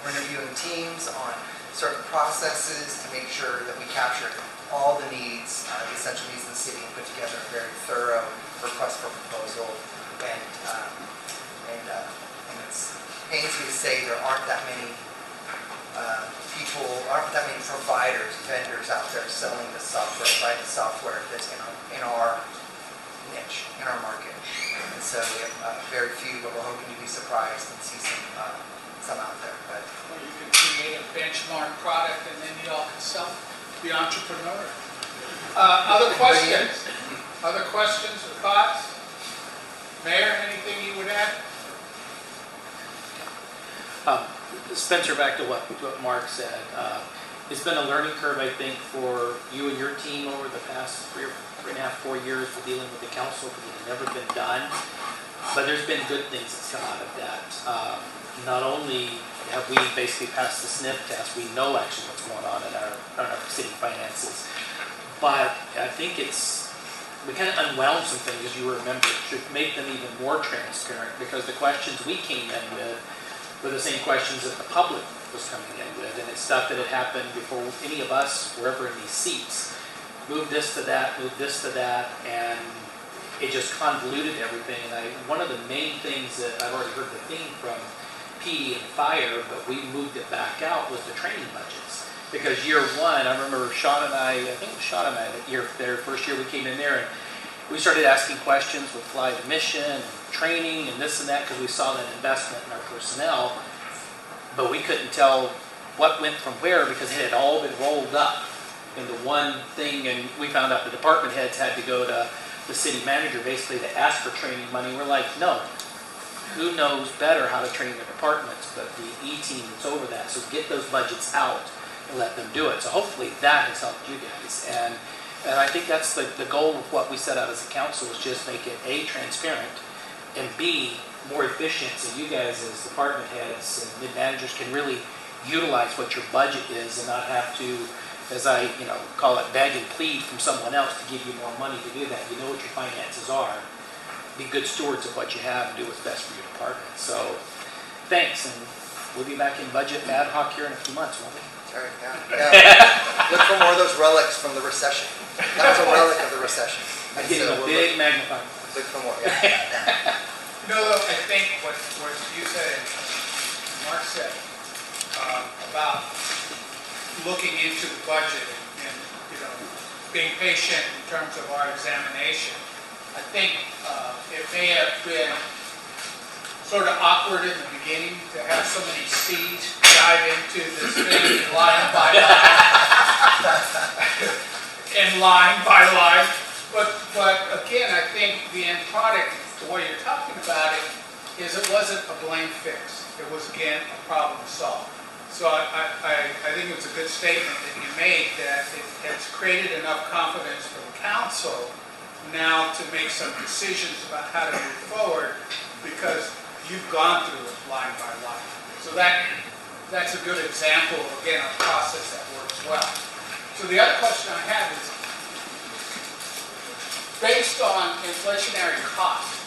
We're interviewing teams on certain processes to make sure that we capture all the needs, the essential needs of the city, and put together a very thorough request for proposal. And it's pains me to say there aren't that many providers, vendors out there selling the software, providing software that's in our niche in our market. And so we have very few, but we're hoping to be surprised and see some out there. But Well, you can create a benchmark product and then you all can sell it. Be entrepreneurial. Other questions? Other questions or thoughts? Mayor, anything you would add? Spencer, back to what Mark said. It's been a learning curve, I think, for you and your team over the past 3.5, 4 years for dealing with the council because it's never been done. But there's been good things that's come out of that. Not only have we basically passed the sniff test, we know actually what's going on in our city finances. But I think we kind of unwound some things, as you remember, to make them even more transparent because the questions we came in with were the same questions that the public was coming in with, and it's stuff that had happened before any of us were ever in these seats. Move this to that, and it just convoluted everything. And one of the main things that I've already heard the theme from PD and Fire, but we moved it back out, was the training budgets. Because year one, I remember Sean and I think it was Sean and I, their first year we came in there, and we started asking questions with fly to mission and training and this and that because we saw that investment in our personnel, but we couldn't tell what went from where because it had all been rolled up into one thing, and we found out the department heads had to go to the city manager basically to ask for training money. We're like, no, who knows better how to train their departments but the E-team that's over that, so get those budgets out and let them do it. So hopefully that has helped you guys, and I think that's the goal of what we set out as a council, is just make it A, transparent, and B, more efficient, so you guys as department heads and mid-managers can really utilize what your budget is and not have to, as I call it, beg and plead from someone else to give you more money to do that. You know what your finances are. Be good stewards of what you have and do what's best for your department. So thanks, and we'll be back in budget ad hoc here in a few months, won't we? Sorry, yeah. Look for more of those relics from the recession. That was a relic of the recession. I'm getting a big magnifying. Look for more, yeah. I think what you said and Mark said about looking into the budget and being patient in terms of our examination, I think it may have been sort of awkward in the beginning to have so many C's dive into this thing line by line, and line by line. But again, I think the end product, the way you're talking about it, is it wasn't a blame fix. It was, again, a problem solved. So I think it's a good statement that you made, that it has created enough confidence for the council now to make some decisions about how to move forward, because you've gone through it line by line. So that's a good example, again, of a process that works well. So the other question I have is, based on inflationary costs,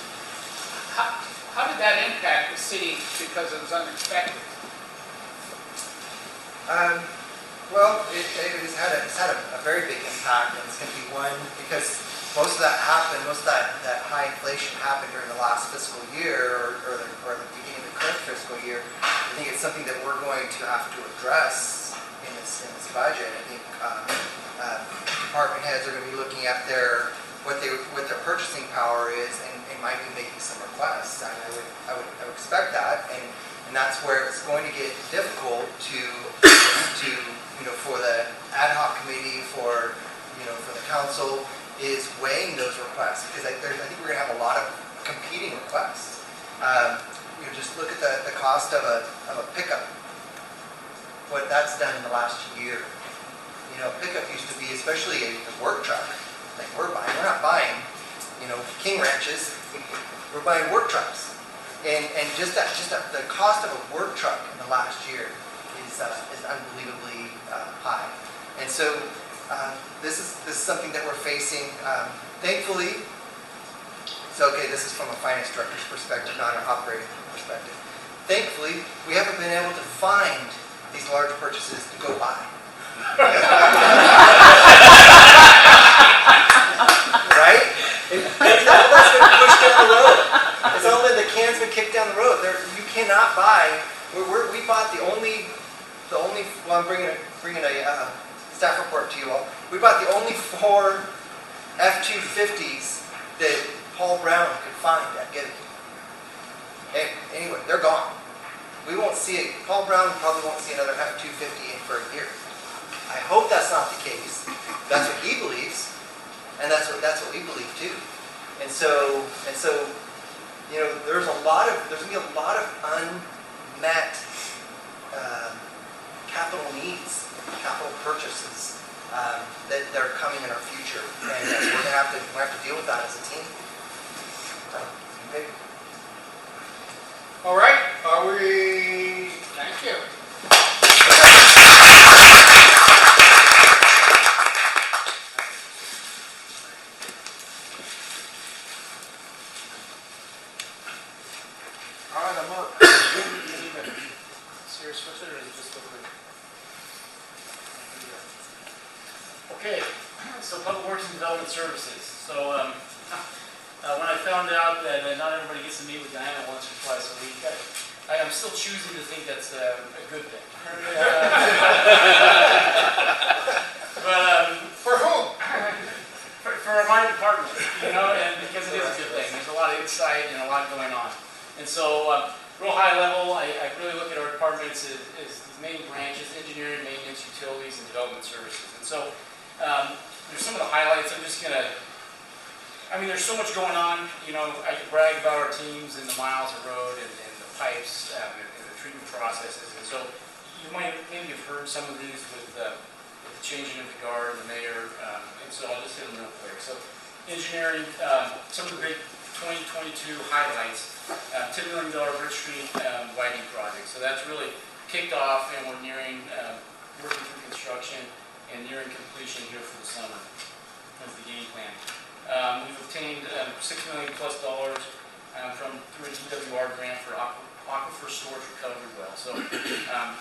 how did that impact the city because it was unexpected? Well, it's had a very big impact, and it's going to be one because most of that high inflation happened during the last fiscal year or the beginning of the current fiscal year. I think it's something that we're going to have to address in this budget. I think department heads are going to be looking at what their purchasing power is and might be making some requests. And I would expect that, and that's where it's going to get difficult to for the ad hoc committee, for the council, is weighing those requests, because I think we're going to have a lot of competing requests. Just look at the cost of a pickup, what that's done in the last year. Pickup used to be, especially a work truck, like we're not buying, King Ranches, we're buying work trucks. And just the cost of a work truck in the last year is unbelievably high. And so this is something that we're facing. Thankfully, this is from a finance director's perspective, not an operating perspective. Thankfully, we haven't been able to find these large purchases to go buy. Right? That's been pushed down the road. It's all that the can's been kicked down the road. You cannot buy. We bought the only. Well, I'm bringing a staff report to you all. We bought the only 4 F-250s that Paul Brown could find at Getty. Hey, anyway, they're gone. We won't see it. Paul Brown probably won't see another F-250 for a year. I hope that's not the case. That's what he believes, and that's what we believe too. And so, you know, there's gonna be a lot of unmet capital needs, capital purchases that are coming in our future, and we're gonna have to deal with that as a team. Okay. All right, are we, thank you. All right, I'm up. Serious switch it, or is it just look good? Okay, so Public Works and Development Services. So when I found out that not everybody gets to meet with Diana once or twice a week, I am still choosing to think that's a good thing. But for whom? For my department, you know, and because it is a good thing. There's a lot of insight and a lot going on. And so, real high level, I really look at our departments as these main branches: engineering, maintenance, utilities, and development services. And so, there's some of the highlights. I'm just gonna. I mean, there's so much going on. You know, I could brag about our teams and the miles of road and the pipes and the treatment processes. And so, you might maybe have heard some of these with the changing of the guard and the mayor. And so, I'll just hit them real quick. So, engineering, some of the big 2022 highlights: $10 million Bridge Street widening project. So that's really kicked off, and we're nearing working through construction and nearing completion here for the summer. That's the game plan. We've obtained $6 million plus from through a DWR grant for aquifer storage recovery well. So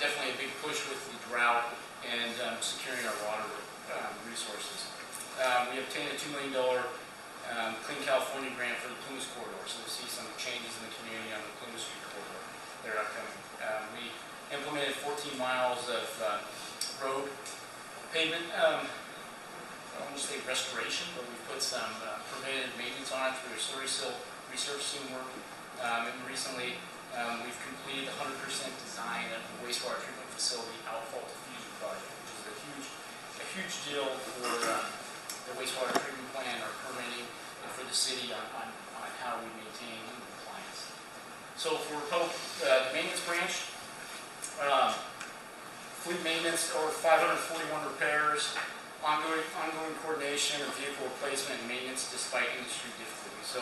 definitely a big push with the drought and securing our water resources. We obtained a $2 million Clean California grant for the Plumas corridor. So we'll see some changes in the community on the Plumas Street corridor. They're upcoming. We implemented 14 miles of road pavement. I won't say restoration, but we put some preventative maintenance on it through a slurry sill resurfacing work. And recently, we've completed 100% design of the wastewater treatment facility outfall diffusion project, which is a huge deal for the wastewater treatment plan, our permitting, and for the city on how we maintain compliance. So for the maintenance branch, fleet maintenance over 541 repairs. Ongoing coordination of vehicle replacement and maintenance despite industry difficulties. So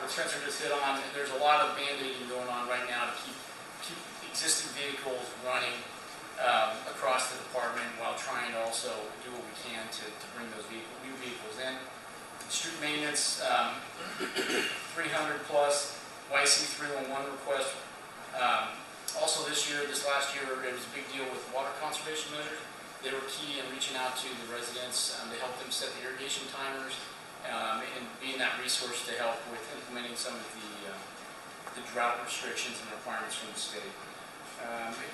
what Spencer just hit on, there's a lot of band-aiding going on right now to keep existing vehicles running across the department while trying to also do what we can to bring those new vehicles in. Street maintenance, 300 plus YC 311 request. Also this last year, it was a big deal with water conservation measures. They were key in reaching out to the residents to help them set the irrigation timers and being that resource to help with implementing some of the drought restrictions and requirements from the state.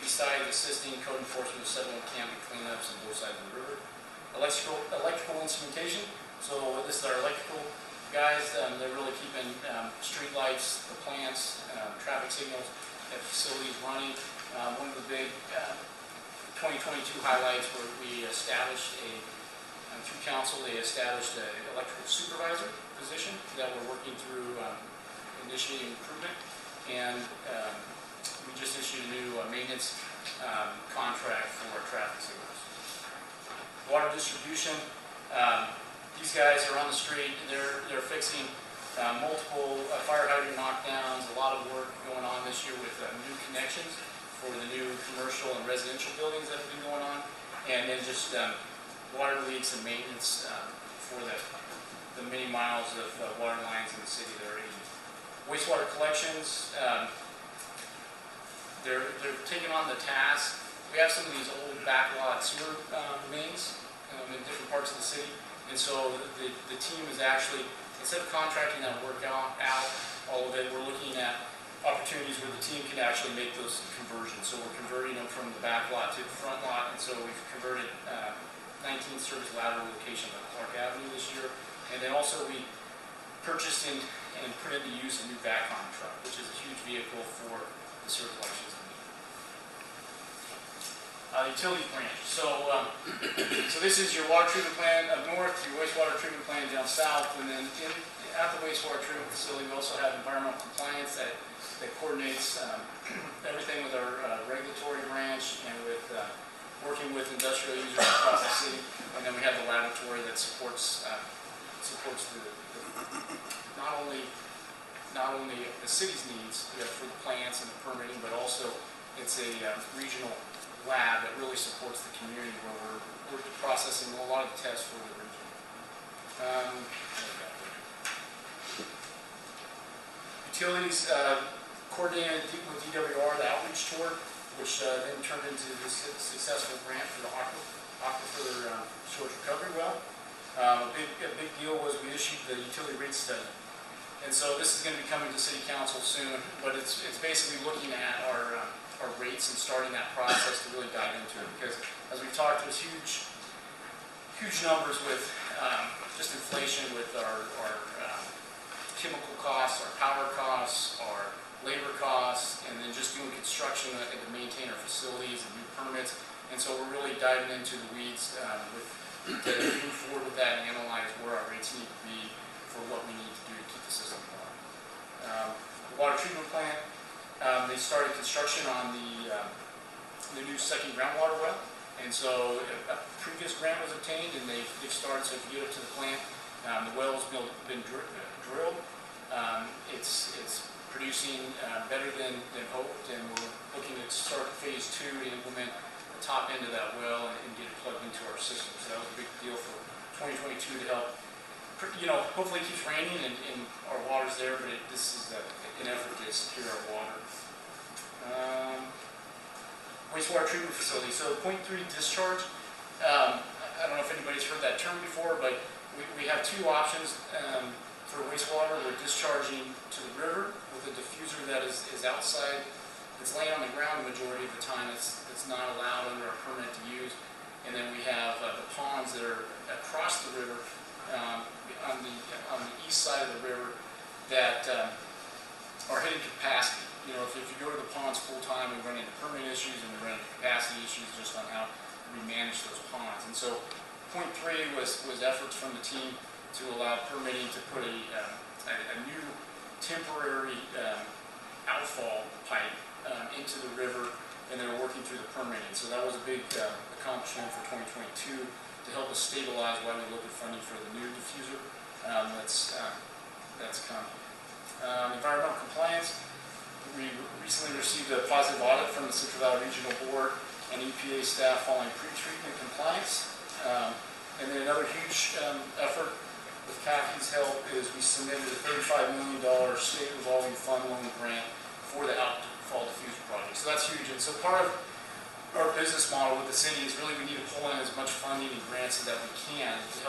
Besides assisting code enforcement with several camping cleanups on both sides of the river. Electrical instrumentation. So this is our electrical guys. They're really keeping street lights, the plants, traffic signals at facilities running. One of the big 2022 highlights where we established through council, they established an electrical supervisor position that we're working through initiating improvement, and we just issued a new maintenance contract for our traffic signals. Water distribution, these guys are on the street, they're fixing multiple fire hydrant knockdowns, a lot of work going on this year with new connections for the new commercial and residential buildings that have been going on, and then just water leaks and maintenance for the many miles of water lines in the city that are in. Wastewater collections, they're taking on the task. We have some of these old backlot sewer mains in different parts of the city, and so the team is actually, instead of contracting that work out all of it, we're looking at opportunities where the team can actually make those conversions. So we're converting them from the back lot to the front lot, and so we've converted 19 service lateral locations on Clark Avenue this year. And then also we purchased and put into use a new backline truck, which is a huge vehicle for the sewer collections. Utility branch. So this is your water treatment plant up north, your wastewater treatment plant down south, and then at the wastewater treatment facility, we also have environmental compliance that coordinates everything with our regulatory branch and with working with industrial users across the city. And then we have the laboratory that supports not only the city's needs for the plants and the permitting, but also it's a regional lab that really supports the community where we're processing a lot of the tests for the region. Utilities coordinated with DWR the outreach tour, which then turned into this successful grant for the aquifer storage recovery well. A big deal was we issued the utility rate study. And so this is going to be coming to City Council soon, but it's basically looking at our rates and starting that process to really dive into it, because as we've talked, there's huge numbers with just inflation with our chemical costs, our power costs, our labor costs, and then just doing construction and to maintain our facilities and new permits. And so we're really diving into the weeds to move forward with that and analyze where our rates need to be for what we need to do to keep the system going. The water treatment plant, they started construction on the new second groundwater well, and so a previous grant was obtained, and they've started. So if you get up to the plant, the well's been drilled. It's producing better than hoped, and we're looking to start phase 2 to implement the top end of that well and get it plugged into our system. So that was a big deal for 2022 to help. Hopefully it keeps raining and our water's there, but this is an effort to secure our water. Wastewater treatment facility. So 0.3 discharge. I don't know if anybody's heard that term before, but we have two options for wastewater. We're discharging to the river with a diffuser that is outside. It's laying on the ground the majority of the time. It's not allowed under our permit to use. And then we have the ponds that are across the river on the east side of the river that are hitting capacity. If you go to the ponds full time, we run into permit issues and we run into capacity issues just on how we manage those ponds. And so 0.3 was efforts from the team to allow permitting to put a new temporary outfall pipe into the river, and they were working through the permitting. So that was a big accomplishment for 2022 to help us stabilize while we look at funding for the new diffuser that's coming. Environmental compliance. We recently received a positive audit from the Central Valley Regional Board and EPA staff following pre-treatment compliance. And then another huge effort with Kathy's help is we submitted a $35 million state revolving fund loan grant for the outfall diffuser project. So that's huge. And so part of our business model with the city is really we need to pull in as much funding and grants that we can to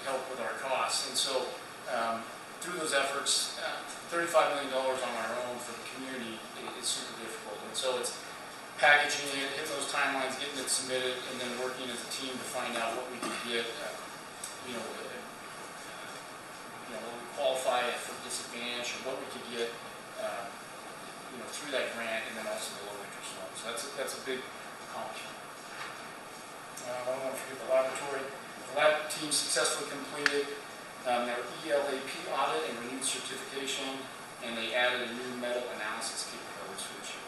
help with our costs. And so through those efforts, $35 million on our own for the community is super difficult. And so it's packaging it, hitting those timelines, getting it submitted, and then working as a team to find out what we can get, when we qualify for disadvantage, or what we could get, through that grant, and then also the low interest loan. So that's a big accomplishment. I don't want to forget the laboratory. The lab team successfully completed their ELAP audit and renewed certification, and they added a new metal analysis capability for this year.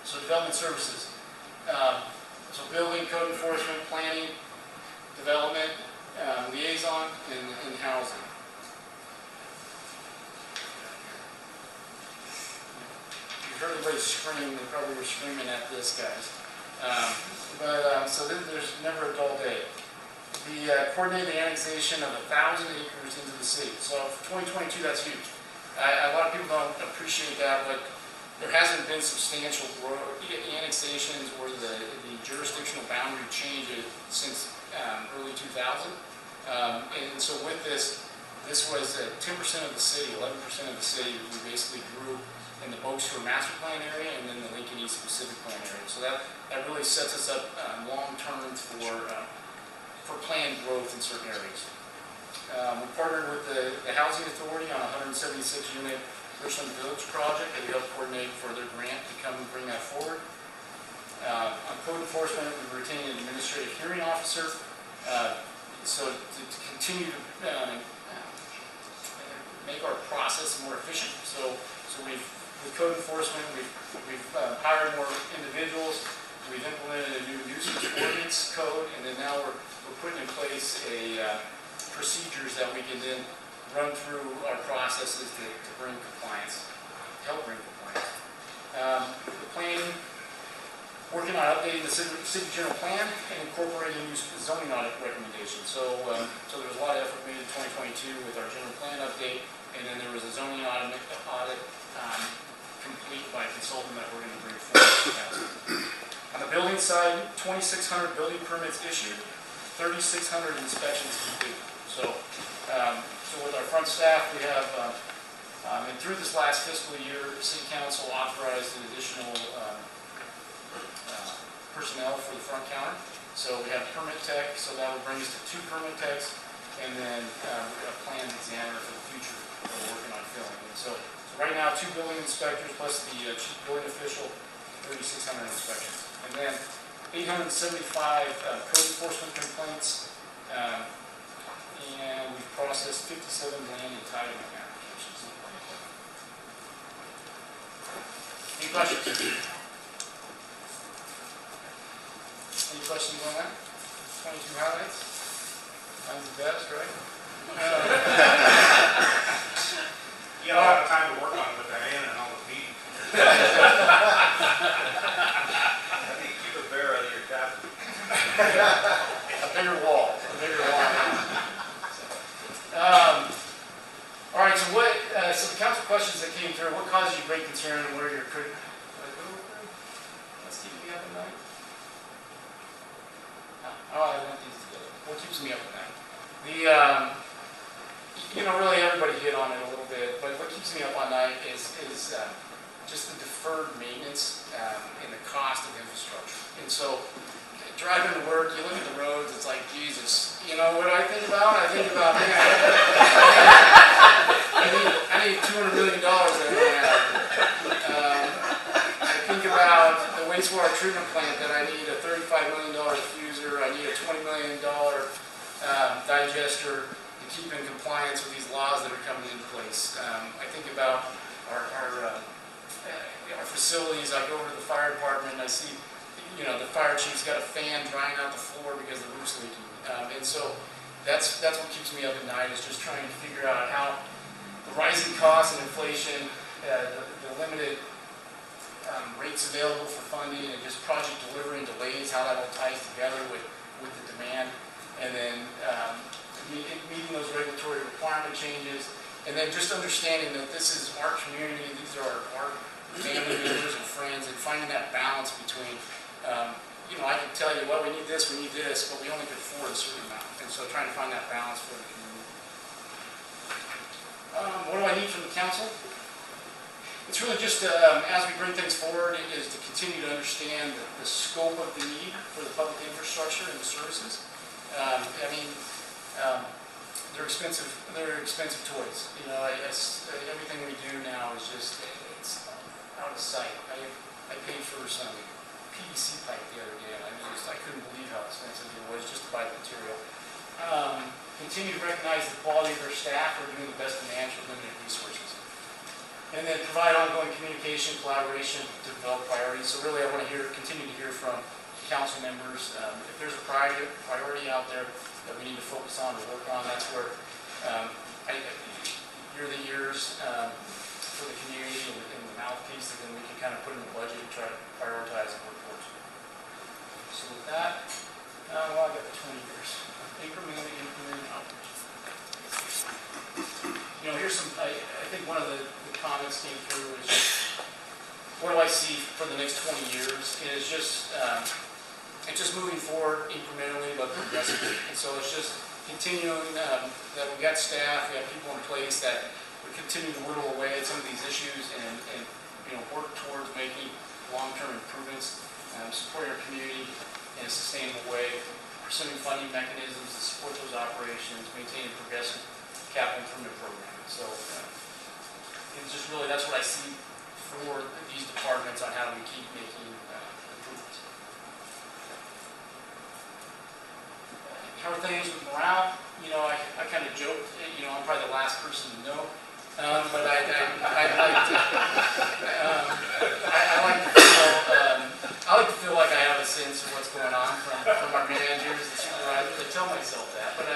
So development services. So building, code enforcement, planning, development, liaison, and housing. You heard everybody scream. They probably were screaming at this, guys. So there's never a dull day. The coordinated annexation of 1,000 acres into the city. So for 2022, that's huge. A lot of people don't appreciate that, but there hasn't been substantial annexations or the jurisdictional boundary changes since early 2000. And so with this was 10% of the city, 11% of the city we basically grew in the Bogue Stewart Master Plan area and then the Lincoln East Pacific Plan area. So that really sets us up long term for planned growth in certain areas. We partnered with the Housing Authority on a 176 unit Richland Village project that we helped coordinate for their grant to come and bring that forward. On code enforcement, we retained an administrative hearing officer, so to continue to make our process more efficient. So with code enforcement, we've hired more individuals. We've implemented a new nuisance ordinance code, and then now we're putting in place procedures that we can then run through our processes to bring compliance, help bring compliance. The planning, working on updating the city general plan and incorporating new zoning audit recommendations. So there was a lot of effort made in 2022 with our general plan update, and then there was a zoning audit complete by a consultant that we're going to bring forward to the council. On the building side, 2,600 building permits issued, 3,600 inspections complete. So with our front staff, we have, and through this last fiscal year, City Council authorized an additional personnel for the front counter. So we have permit tech, so that will bring us to 2 permit techs, and then a planned examiner for the future that we're working on filling. And so right now, 2 building inspectors plus the chief building official, 3,600 inspections. And then 875 code enforcement complaints, and we've processed 57 land entitlement applications. Any questions? Any questions on that? 22 highlights? Mine's the best, right? You got a lot of time to work on it with Diana and all the meetings. I think keep a bear out of your cabin. A bigger wall. All right, so so the council questions that came through, what causes you great concern and what are your critical? Let's keep me up at night. Oh, I want these together. What keeps me up at night? Really everybody hit on it a little bit, but what keeps me up all night is just the deferred maintenance and the cost of infrastructure. And so driving to work, you look at the roads, it's like, Jesus, you know what I think about? I think about, man, I need $200 million that I don't have. I think about the wastewater treatment plant that I need a $35 million diffuser, I need a $20 million digester to keep in compliance with these laws that are coming into place. I think about our facilities. I go over to the fire department and I see, the fire chief's got a fan drying out the floor because the roof's leaking. And so that's what keeps me up at night, is just trying to figure out how the rising costs and inflation, the limited rates available for funding, and just project delivery and delays, how that all ties together with the demand. And then meeting those regulatory requirement changes, and then just understanding that this is our community, these are our family members and friends, and finding that balance between, I can tell you, well, we need this, but we only could afford a certain amount. And so trying to find that balance for the community. What do I need from the council? It's really just, as we bring things forward, is to continue to understand the scope of the need for the public infrastructure and the services. They're expensive. They're expensive toys. Everything we do now is just, it's out of sight. I paid for some PVC pipe the other day, and I couldn't believe how expensive it was just to buy the material. Continue to recognize the quality of their staff who are doing the best to manage with limited resources. And then provide ongoing communication, collaboration to develop priorities. So really I want to continue to hear from council members. If there's a priority out there that we need to focus on or work on, that's where year the years for the community and the mouthpiece, and then we can kind of put in the budget and try to prioritize and work towards. So with that, I got 20 years. Incrementally. Here's some, I think one of the comments came through is just, what do I see for the next 20 years? Is just, it's just moving forward incrementally but progressively. And so it's just continuing that we've got staff, we have people in place that we continue to whittle away at some of these issues and work towards making long-term improvements, supporting our community in a sustainable way, pursuing funding mechanisms to support those operations, maintaining progressive capital improvement program. So it's just really, that's what I see for these departments on how do we keep making improvements. How are things with morale? You know, I kind of joked, you know, I'm probably the last person to know. But I like to feel like I have a sense of what's going on from our managers, the supervisors. I tell myself that. But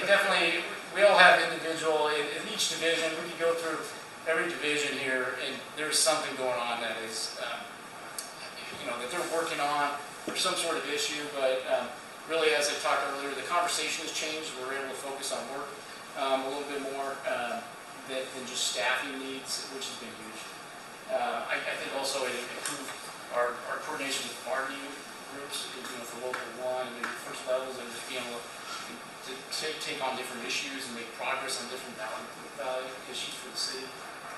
definitely, we all have individual, in each division, we could go through every division here, and there's something going on that is, you know, that they're working on. There's some sort of issue, but really, as I talked earlier, the conversation has changed. We're able to focus on work a little bit more than just staffing needs, which has been huge. I think also it improved our coordination with party groups, you know, for local one and maybe first levels, and just being able to take on different issues and make progress on different value issues for the city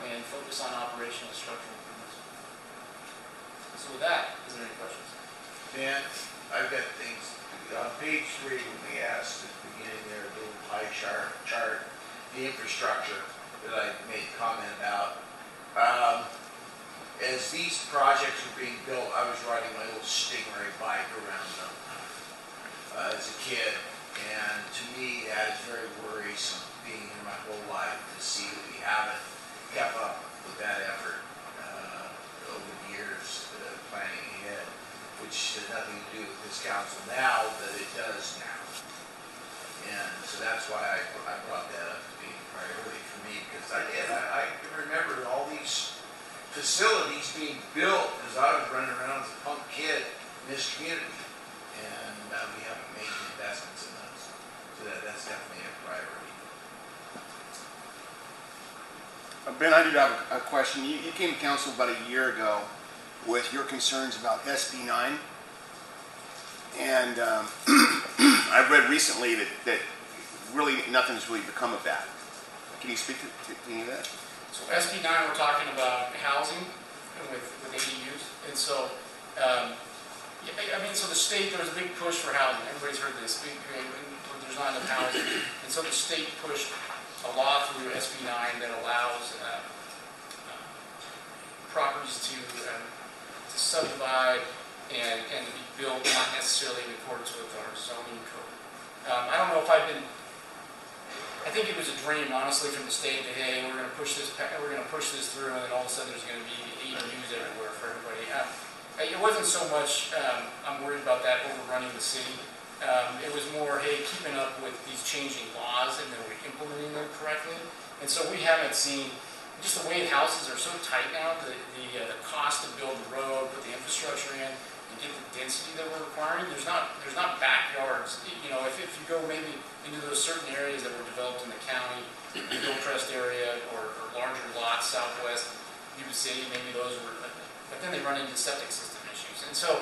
and focus on operational and structural improvements. So with that, is there any questions? Dan, I've got things. On page 3, when we asked at the beginning there, the little pie chart, the infrastructure that I made comment about. As these projects were being built, I was riding my little Stingray bike around them as a kid, and to me that is very worrisome, being here my whole life, to see that we haven't kept up with that effort over the years, planning ahead, which has nothing to do with this council now, but it does now. And so that's why I brought that up to be a priority for me, because I can remember all these facilities being built as I was running around as a punk kid in this community, and we haven't made the investments in those. So that's definitely a priority. Ben, I do have a question. You came to council about a year ago with your concerns about SB 9, and I've read recently that really nothing's really become of that. Can you speak to any of that? So SB 9, we're talking about housing with ADUs, and so I mean, so the state, there was a big push for housing. Everybody's heard this. There's not enough housing, and so the state pushed a law through SB 9 that allows properties to subdivide and to be built not necessarily in accordance with our zoning code. I don't know if I think it was a dream, honestly, from the state that, hey, we're going to push this through, and then all of a sudden there's going to be ADUs everywhere for everybody. It wasn't so much I'm worried about that overrunning the city. It was more, hey, keeping up with these changing laws and then we're implementing them correctly. And so we haven't seen, just the way houses are so tight now, the cost to build the road, put the infrastructure in, and get the density that we're requiring. There's not backyards. You know, if you go maybe into those certain areas that were developed in the county, the Hillcrest area, or larger lots southwest, Yuba City, maybe those were, but then they run into septic system issues. And so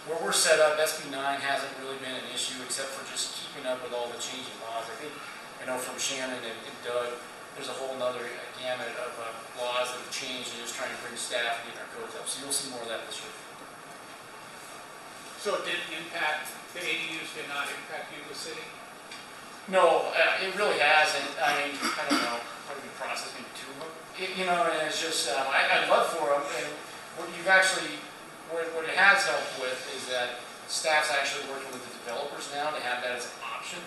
where we're set up, SB 9 hasn't really been an issue except for just keeping up with all the changing laws. I think, you know, from Shannon and Doug, there's a whole nother gamut of laws that have changed and just trying to bring staff and get our codes up. So you'll see more of that this year. So it didn't impact, the ADUs did not impact Yuba City? No, it really hasn't. I mean, I don't know, what have we processed, maybe 2 of them? You know, and it's just, I'd love for them, and what it has helped with is that staff's actually working with the developers now to have that as an option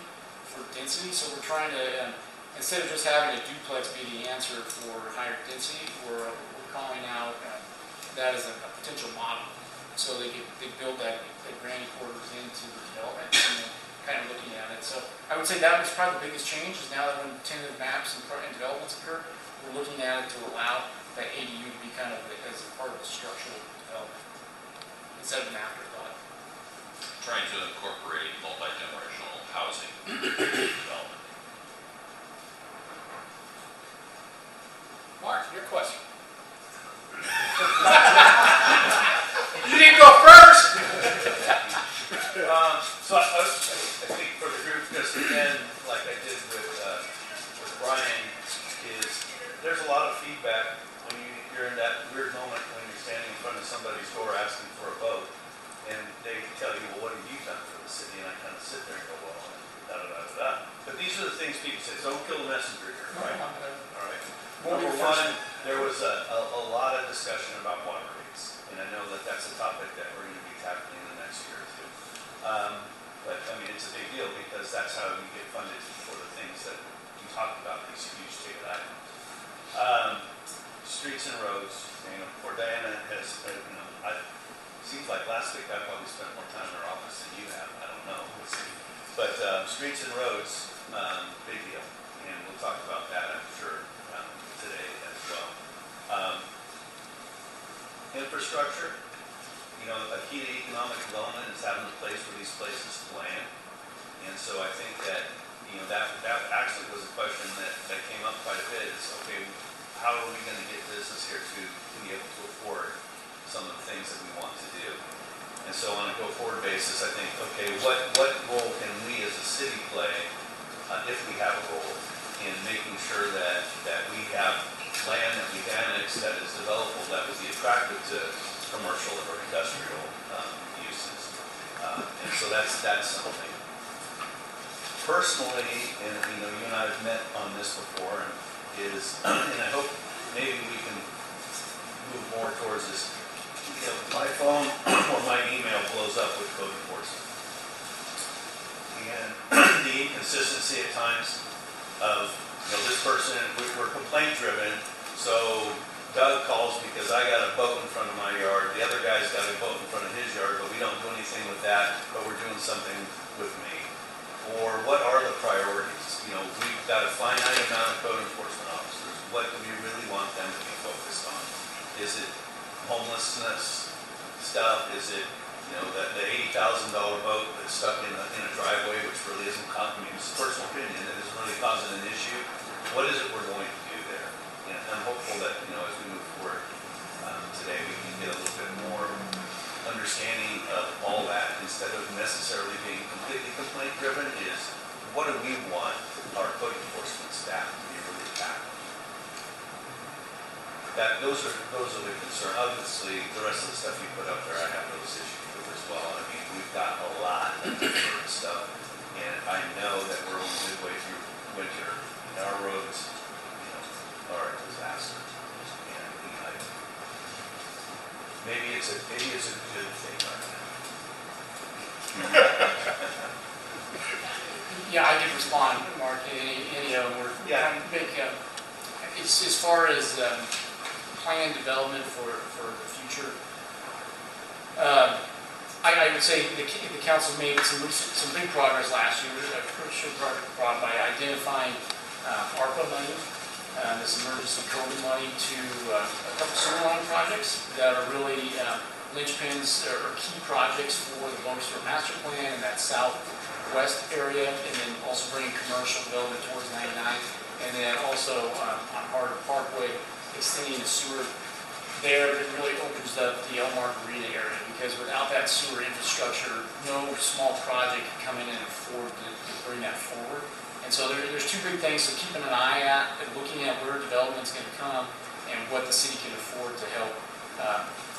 for density. So we're trying to, instead of just having a duplex be the answer for higher density, we're calling out that as a potential model. So they build that granny quarters into the development and then kind of looking at it. So I would say that was probably the biggest change is now that when tentative maps and developments occur, we're looking at it to allow that ADU to be kind of as a part of the structural development instead of an afterthought. Trying to incorporate multi-generational housing development. Mark, your question. You didn't go first! So I think for the group, just again, like I did with Brian, is there's a lot of feedback when you're in that weird moment when you're standing in front of somebody's door asking for a vote, and they tell you, well, what have you done for the city? And I things people say, don't kill the messenger here, right? All right. Won't be Number the first one, there was a lot of discussion about water rates, and I know that that's a topic that we're going to be tackling in the next year or two. But I mean, it's a big deal because that's how we get funded for the things that you talked about, these huge ticket items. Streets and roads, you know, poor Diana has, you know, seems like last week I probably spent more time in her office than you have. I don't know. We'll see. But streets and roads, big deal, and we'll talk about that, I'm sure, today as well. Infrastructure, you know, a key to economic development is having a place for these places to land, and so I think that, you know, that actually was a question that came up quite a bit. Is okay, how are we going to get business here to be able to afford some of the things that we want to do? And so on a go-forward basis, I think, okay, what role can we as a city play, if we have a role, in making sure that we have land that we annex that is developable that would be attractive to commercial or industrial uses. And so that's something. Personally, and you know, you and I have met on this before, and I hope maybe we can move more towards this. You know, my phone or my email blows up with code enforcement. And the inconsistency at times of, you know, this person, we're complaint driven, so Doug calls because I got a boat in front of my yard, the other guy's got a boat in front of his yard, but we don't do anything with that, but we're doing something with me. Or what are the priorities? You know, we've got a finite amount of code enforcement officers. What do we really want them to be focused on? Is it homelessness stuff? Is it, you know, the $80,000 boat that's stuck in a driveway, which really isn't, I mean, it's a personal opinion, that isn't really causing an issue? What is it we're going to do there? And I'm hopeful that, you know, as we move forward today, we can get a little bit more understanding of all that instead of necessarily being completely complaint driven. Is what do we want our code enforcement staff to be really tackling? Those are the concerns. Obviously, the rest of the stuff you put up there, I have those issues with as well. I mean, we've got a lot of different stuff, and I know that we're only midway through winter, and our roads, you know, are a disaster. And maybe it's a good thing right now. Yeah, I did respond, Mark. Any of them were trying to make. It's as far as plan development for the future. I would say the council made some big progress last year. A crucial progress brought by identifying ARPA money, this emergency COVID money, to a couple sewer line projects that are really linchpins or key projects for the Lower Sewer Master Plan in that southwest area, and then also bringing commercial development towards 99, and then also on Harder Parkway, extending the sewer there. It really opens up the El Margarita area, because without that sewer infrastructure, no small project can come in and afford to bring that forward. And so there's two big things, so keeping an eye at and looking at where development's going to come and what the city can afford to help,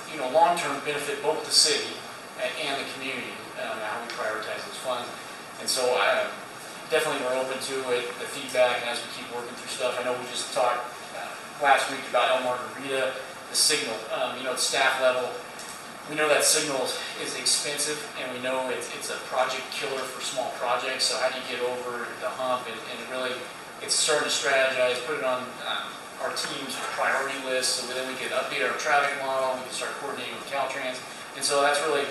you know, long-term benefit both the city and the community, how we prioritize those funds. And so definitely we're open to it, the feedback, and as we keep working through stuff. I know we just talked last week about El Margarita, the signal, you know, at staff level. We know that signal is expensive, and we know it's a project killer for small projects. So how do you get over the hump and really, it's starting to strategize, put it on our team's priority list, so then we can update our traffic model, we can start coordinating with Caltrans. And so that's really,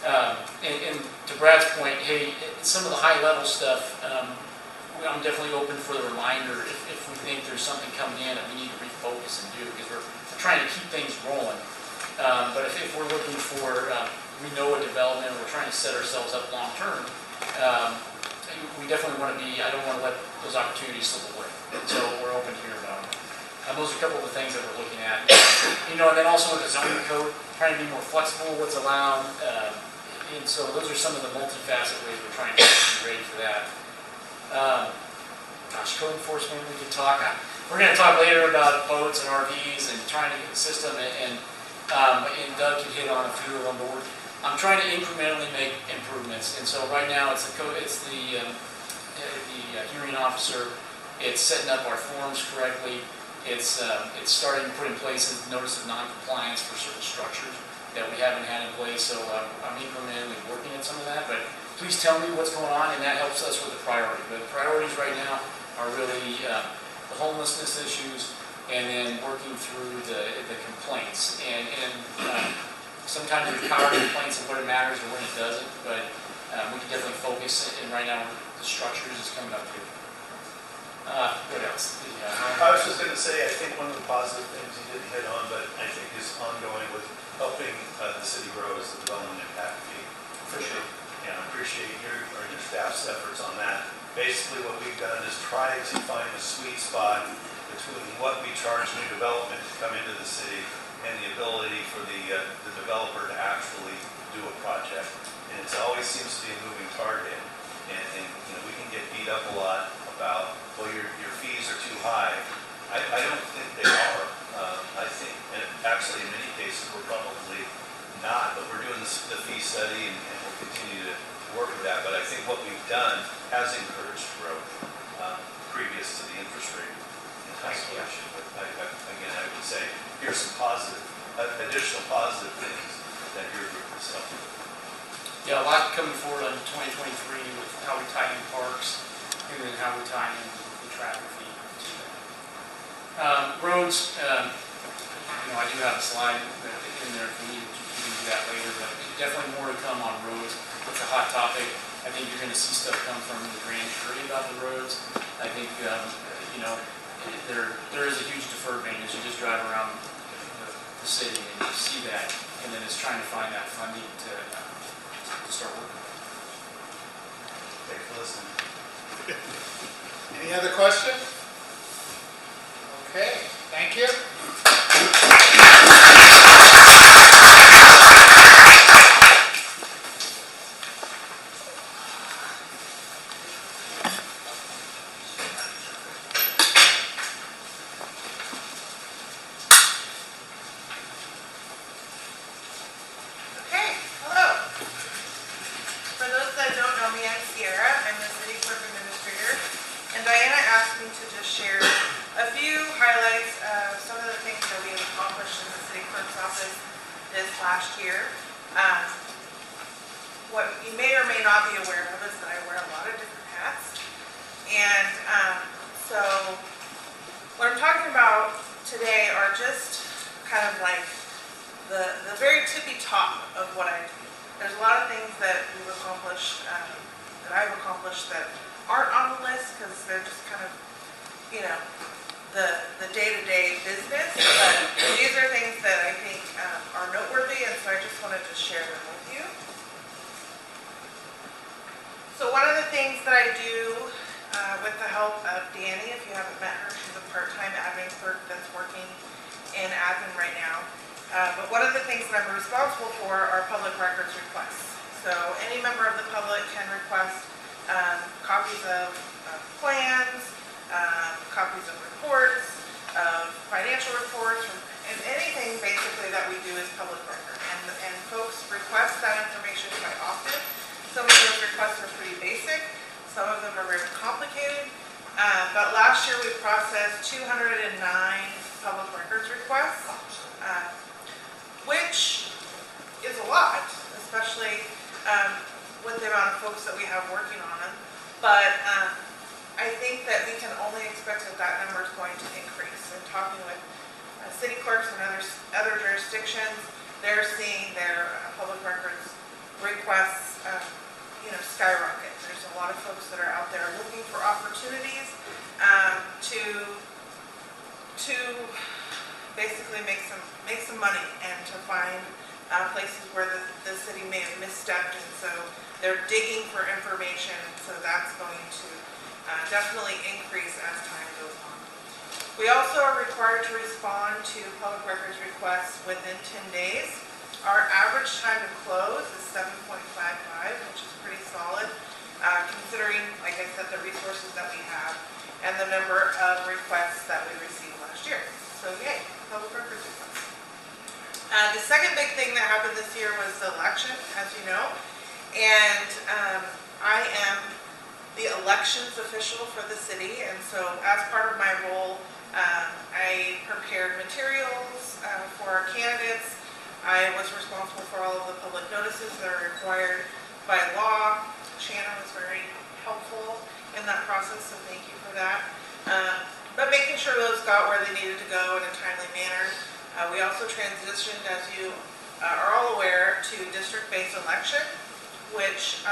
and to Brad's point, hey, some of the high level stuff, I'm definitely open for the reminder if we think there's something coming in that we need to refocus and do, because we're trying to keep things rolling. But if we're looking for, we know a development, and we're trying to set ourselves up long term, we definitely want to be, I don't want to let those opportunities slip away. So we're open to hear about them. Those are a couple of the things that we're looking at. You know, and then also with the zoning code, trying to be more flexible, what's allowed. And so those are some of the multifaceted ways we're trying to be ready for that. Gosh, code enforcement, we could talk. We're going to talk later about boats and RVs and trying to get the system, and Doug can hit on a few of them, but I'm trying to incrementally make improvements. And so right now it's the hearing officer. It's setting up our forms correctly. It's starting to put in place a notice of non-compliance for certain structures that we haven't had in place. So I'm incrementally working at some of that. But please tell me what's going on, and that helps us with the priority. But the priorities right now are really the homelessness issues, and then working through the complaints. And sometimes there's power complaints and when it matters or when it doesn't, but we can definitely focus. And right now, the structures is coming up too. What else? I was just going to say, I think one of the positive things you didn't hit on, but I think is ongoing with helping the city grow is the development impact fee. For sure. Yeah, I appreciate your staff's efforts on that. Basically, what we've done is try to find a sweet spot between what we charge new development to come into the city and the ability for the developer to actually do a project. And it always seems to be a moving target. And we can get beat up a lot about, well, your fees are too high. I don't think they are. I think, and actually in many cases, we're probably not, but we're doing the fee study and we'll continue to work with that. But I think what we've done has encouraged growth previous to the interest rate escalation. But again, I would say here's some additional positive things that your group has helped with. Yeah, a lot coming forward on 2023 with how we tie in parks and then how we tie in the traffic fee to that. Roads, I do have a slide in there if we need to do that later, but definitely more to come on roads. It's a hot topic. I think you're going to see stuff come from the grand jury about the roads. I think, there is a huge deferred maintenance. You just drive around the city and you see that, and then it's trying to find that funding to start working. Thanks for listening. Any other questions? Okay, thank you. Last year. What you may or may not be aware of is that I wear a lot of different hats. And so what I'm talking about today are just kind of like the very tippy top of what I do. There's a lot of things that we've accomplished, that I've accomplished that aren't on the list because they're just kind of, the day-to-day business, but these are things that I think are noteworthy, and so I just wanted to share them with you. So one of the things that I do with the help of Danny, if you haven't met her, she's a part-time admin clerk that's working in admin right now. But one of the things that I'm responsible for are public records requests. So any member of the public can request copies of plans, copies of reports, of financial reports, and anything basically that we do is public record. And folks request that information quite often. Some of those requests are pretty basic, some of them are very complicated. But last year we processed 209 public records requests, which is a lot, especially with the amount of folks that we have working on them. But I think that we can only expect that that number is going to increase. And talking with city clerks and other jurisdictions, they're seeing their public records requests, skyrocket. There's a lot of folks that are out there looking for opportunities to basically make some money and to find places where the city may have misstepped, and so they're digging for information. So that's going to definitely increase as time goes on. We also are required to respond to public records requests within 10 days. Our average time to close is 7.55, which is pretty solid, considering, like I said, the resources that we have and the number of requests that we received last year. So yay, public records requests. The second big thing that happened this year was the election, as you know, and I am the elections official for the city, and so as part of my role, I prepared materials for our candidates. I was responsible for all of the public notices that are required by law. Shannon was very helpful in that process, so thank you for that. But making sure those got where they needed to go in a timely manner. We also transitioned, as you are all aware, to district-based election, which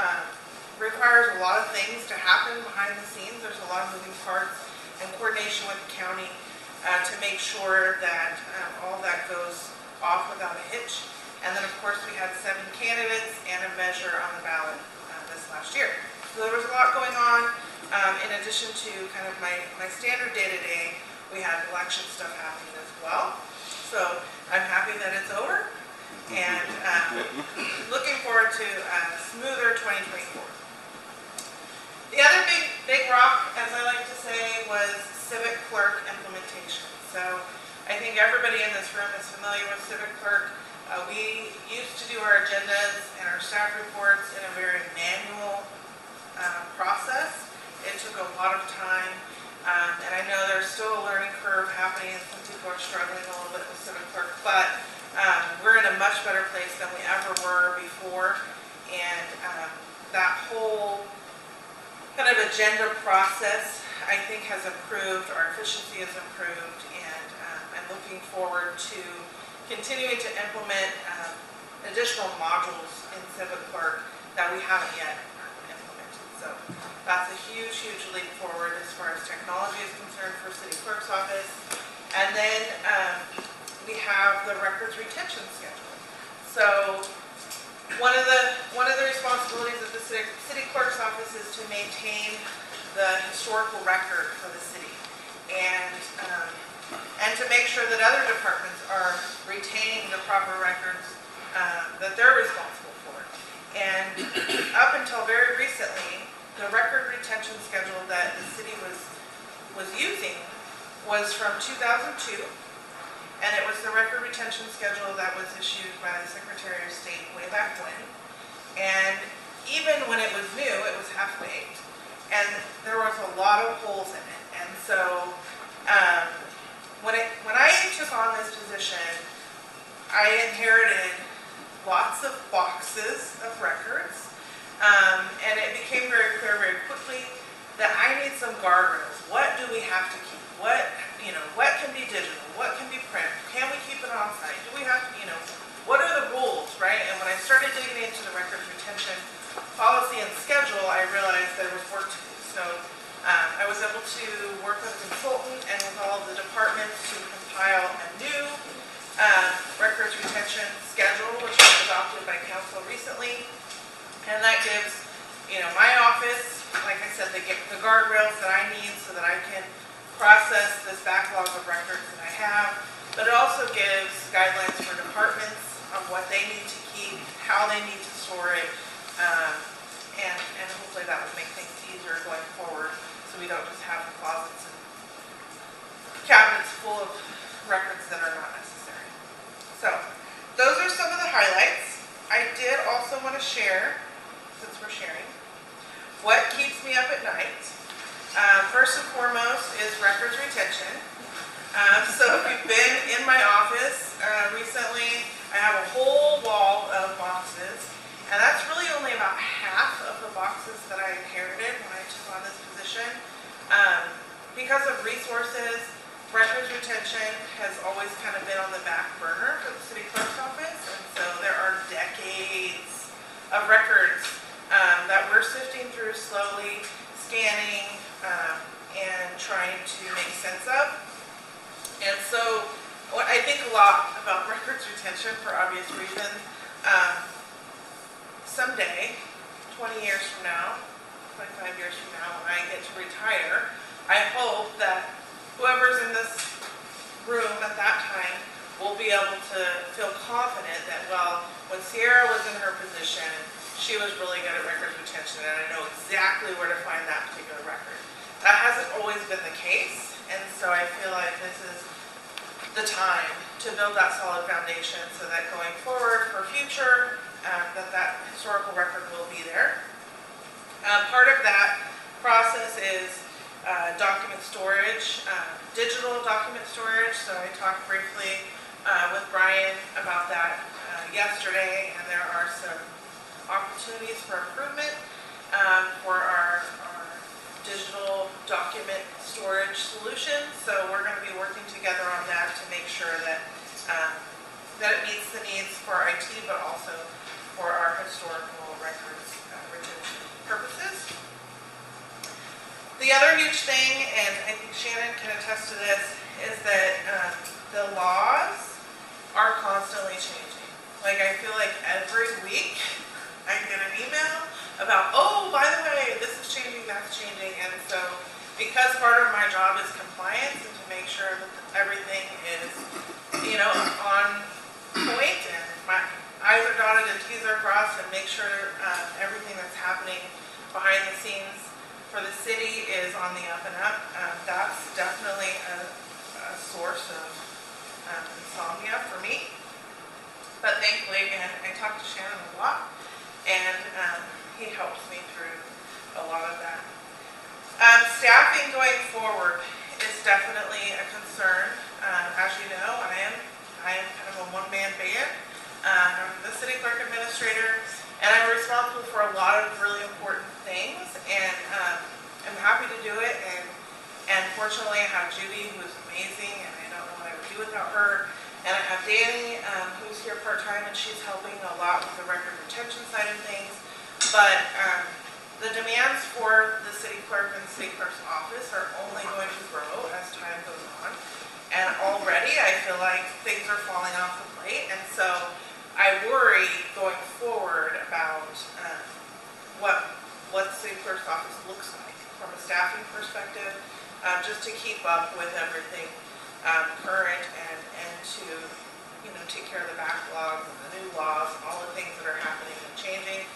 requires a lot of things to happen behind the scenes. There's a lot of moving parts and coordination with the county to make sure that all that goes off without a hitch. And then, of course, we had 7 candidates and a measure on the ballot this last year. So there was a lot going on. In addition to kind of my standard day-to-day, we had election stuff happening as well. So I'm happy that it's over, and looking forward to a smoother 2024. The other big rock, as I like to say, was civic clerk implementation. So I think everybody in this room is familiar with civic clerk. We used to do our agendas and our staff reports in a very manual process. It took a lot of time, and I know there's still a learning curve happening, and some people are struggling a little bit with civic clerk, but we're in a much better place than we ever were before, and that whole kind of agenda process, I think, has improved. Our efficiency has improved, and I'm looking forward to continuing to implement additional modules in civic clerk that we haven't yet implemented. So that's a huge, huge leap forward as far as technology is concerned for city clerk's office. And then we have the records retention schedule. So one of the responsibilities of the city clerk's office is to maintain the historical record for the city, and to make sure that other departments are retaining the proper records that they're responsible for. And up until very recently, the record retention schedule that the city was using was from 2002, and it was the record retention schedule that was issued by the Secretary of State way back when. And even when it was new, it was half-baked, and there was a lot of holes in it. And so when I took on this position, I inherited lots of boxes of records. And it became very clear very quickly that I need some guardrails. What do we have to keep? What can be digital? What can be printed? Can we keep it on site? Do we have to, what are the rules, right? And when I started digging into the records retention policy and schedule, I realized there was work to do. So I was able to work with a consultant and with all of the departments to compile a new records retention schedule, which was adopted by council recently. And that gives, my office, like I said, the guardrails that I need so that I can process this backlog of records that I have. But it also gives guidelines for departments on what they need to keep, how they need to store it, and hopefully that would make things easier going forward, so we don't just have closets and cabinets full of records that are not necessary. So those are some of the highlights. I did also want to share, since we're sharing, what keeps me up at night. First and foremost is records retention. So if you've been in my office recently, I have a whole wall of boxes, and that's really only about half of the boxes that I inherited when I took on this position. Because of resources, records retention has always kind of been on the back burner for the city clerk's office, and so there are decades of records that we're sifting through slowly, scanning, and trying to make sense of. And so I think a lot about records retention for obvious reasons. Someday, 20 years from now, 25 years from now, when I get to retire, I hope that whoever's in this room at that time will be able to feel confident that, well, when Sierra was in her position, she was really good at records retention, and I know exactly where to find that particular record. That hasn't always been the case, and so I feel like this is the time to build that solid foundation so that going forward for future, that historical record will be there. Part of that process is document storage, digital document storage. So I talked briefly with Brian about that yesterday, and there are some opportunities for improvement for our digital document storage solutions. So we're going to be working together on that to make sure that that it meets the needs for IT, but also for our historical records retention purposes. The other huge thing, and I think Shannon can attest to this, is that the laws are constantly changing. Like, I feel like every week I get an email about, oh, by the way, this is changing, that's changing. And so because part of my job is compliance and to make sure that everything is, you know, on point and my I's are dotted and T's are crossed, and make sure everything that's happening behind the scenes for the city is on the up and up. That's definitely a source of insomnia for me. But thankfully, again, I talk to Shannon a lot, and he helps me through a lot of that. Staffing going forward is definitely a concern. As you know, I am kind of a one-man band. I'm the city clerk administrator, and I'm responsible for a lot of really important things, and I'm happy to do it. And fortunately, I have Judy, who's amazing, and I don't know what I would do without her. And I have Danny, who's here part-time, and she's helping a lot with the record retention side of things. But the demands for the city clerk and the city clerk's office are only going to grow as time goes on. And already I feel like things are falling off the plate. And so I worry going forward about what the city clerk's office looks like from a staffing perspective, just to keep up with everything current and to, you know, take care of the backlogs and the new laws, all the things that are happening and changing.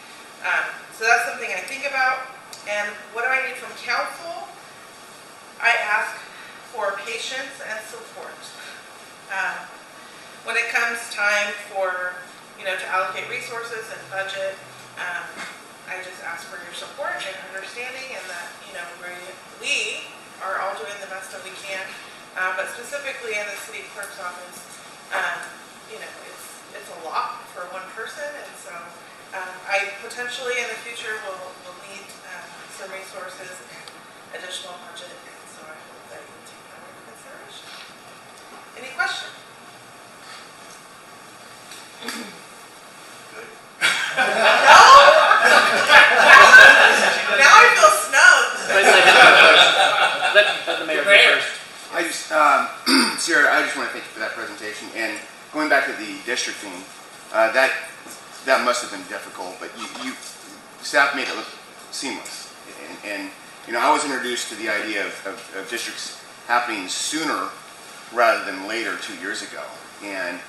So that's something I think about. And what do I need from council? I ask for patience and support. When it comes time for, you know, to allocate resources and budget, I just ask for your support and understanding, and that, you know, we are all doing the best that we can. But specifically in the city clerk's office, you know, it's a lot for one person, and so I potentially in the future will need some resources and additional budget, and so I hope that you take that into consideration. Any questions? Good. No? Now I feel snubbed. Let the mayor go first. I just, Sarah, I just want to thank you for that presentation. And going back to the districting, that must have been difficult, but you staff made it look seamless. And you know, I was introduced to the idea of districts happening sooner rather than later 2 years ago. And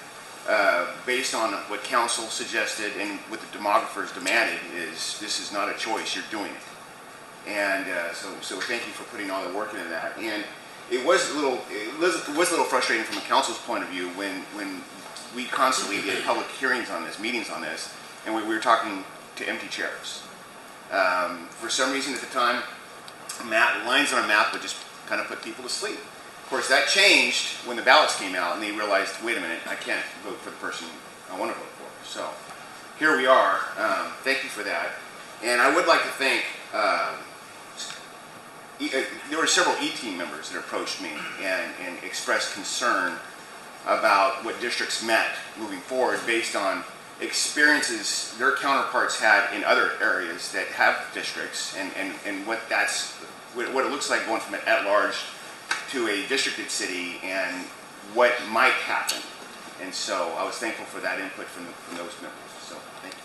based on what council suggested and what the demographers demanded, is this is not a choice, you're doing it. And so thank you for putting all the work into that. And it was a little frustrating from a council's point of view when we constantly did public hearings on this, meetings on this, and we were talking to empty chairs. For some reason at the time, lines on a map would just kind of put people to sleep. Of course, that changed when the ballots came out and they realized, wait a minute, I can't vote for the person I want to vote for. So here we are. Thank you for that. And I would like to thank, there were several E-team members that approached me and expressed concern about what districts meant moving forward based on experiences their counterparts had in other areas that have districts, and what it looks like going from an at-large to a districted city and what might happen. And so I was thankful for that input from those members. So thank you.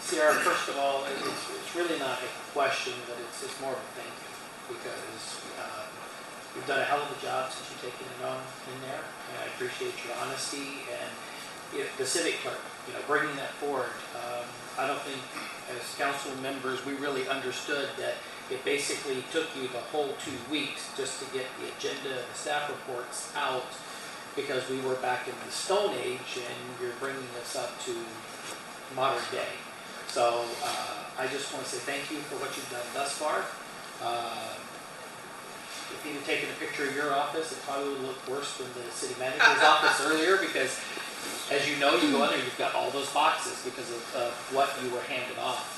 Sierra, first of all, it's really not a question, but it's more of a thank you, because you've done a hell of a job since you've taken it on in there, and I appreciate your honesty and the civic clerk, you know, bringing that forward. I don't think as council members we really understood that it basically took you the whole 2 weeks just to get the agenda and the staff reports out, because we were back in the Stone Age and you're bringing us up to modern day. So I just want to say thank you for what you've done thus far. If you'd have taken a picture of your office, it probably would look worse than the city manager's office earlier, because as you know, you go in there, you've got all those boxes because of what you were handed off.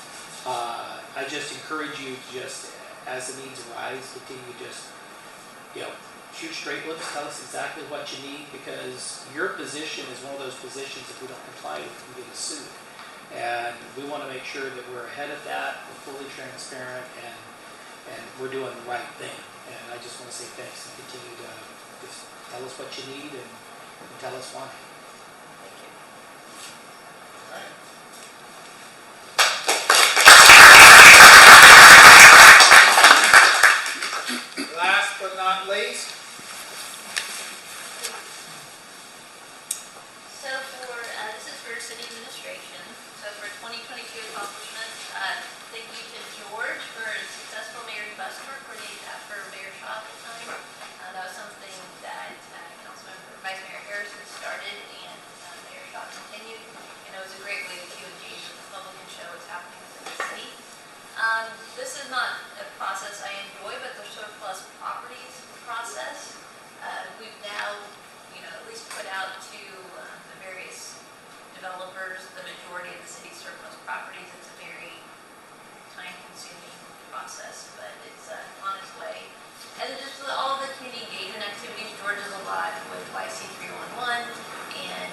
I just encourage you to just, as the needs arise, continue just, shoot straight with us, tell us exactly what you need, because your position is one of those positions, if we don't comply with, we get sued. And we want to make sure that we're ahead of that, we're fully transparent, and we're doing the right thing. And I just want to say thanks, and continue to just tell us what you need and tell us why. Thank you. All right. Last but not least, So this is for city administration. So for 2022 accomplishments, thank you to George for a successful mayor bus tour, coordinated that for Mayor Shaw at the time. That was something that Vice Mayor Harrison started, and Mayor Shaw continued. And it was a great way to engage with the public and show what's happening within the city. This is not a process I enjoy, but the surplus properties process. We've now, at least put out to the various developers the majority of the city's surplus properties. It's a very time-consuming process, but it's on its way. And then just all of the community engagement activities. George is alive with YC311 and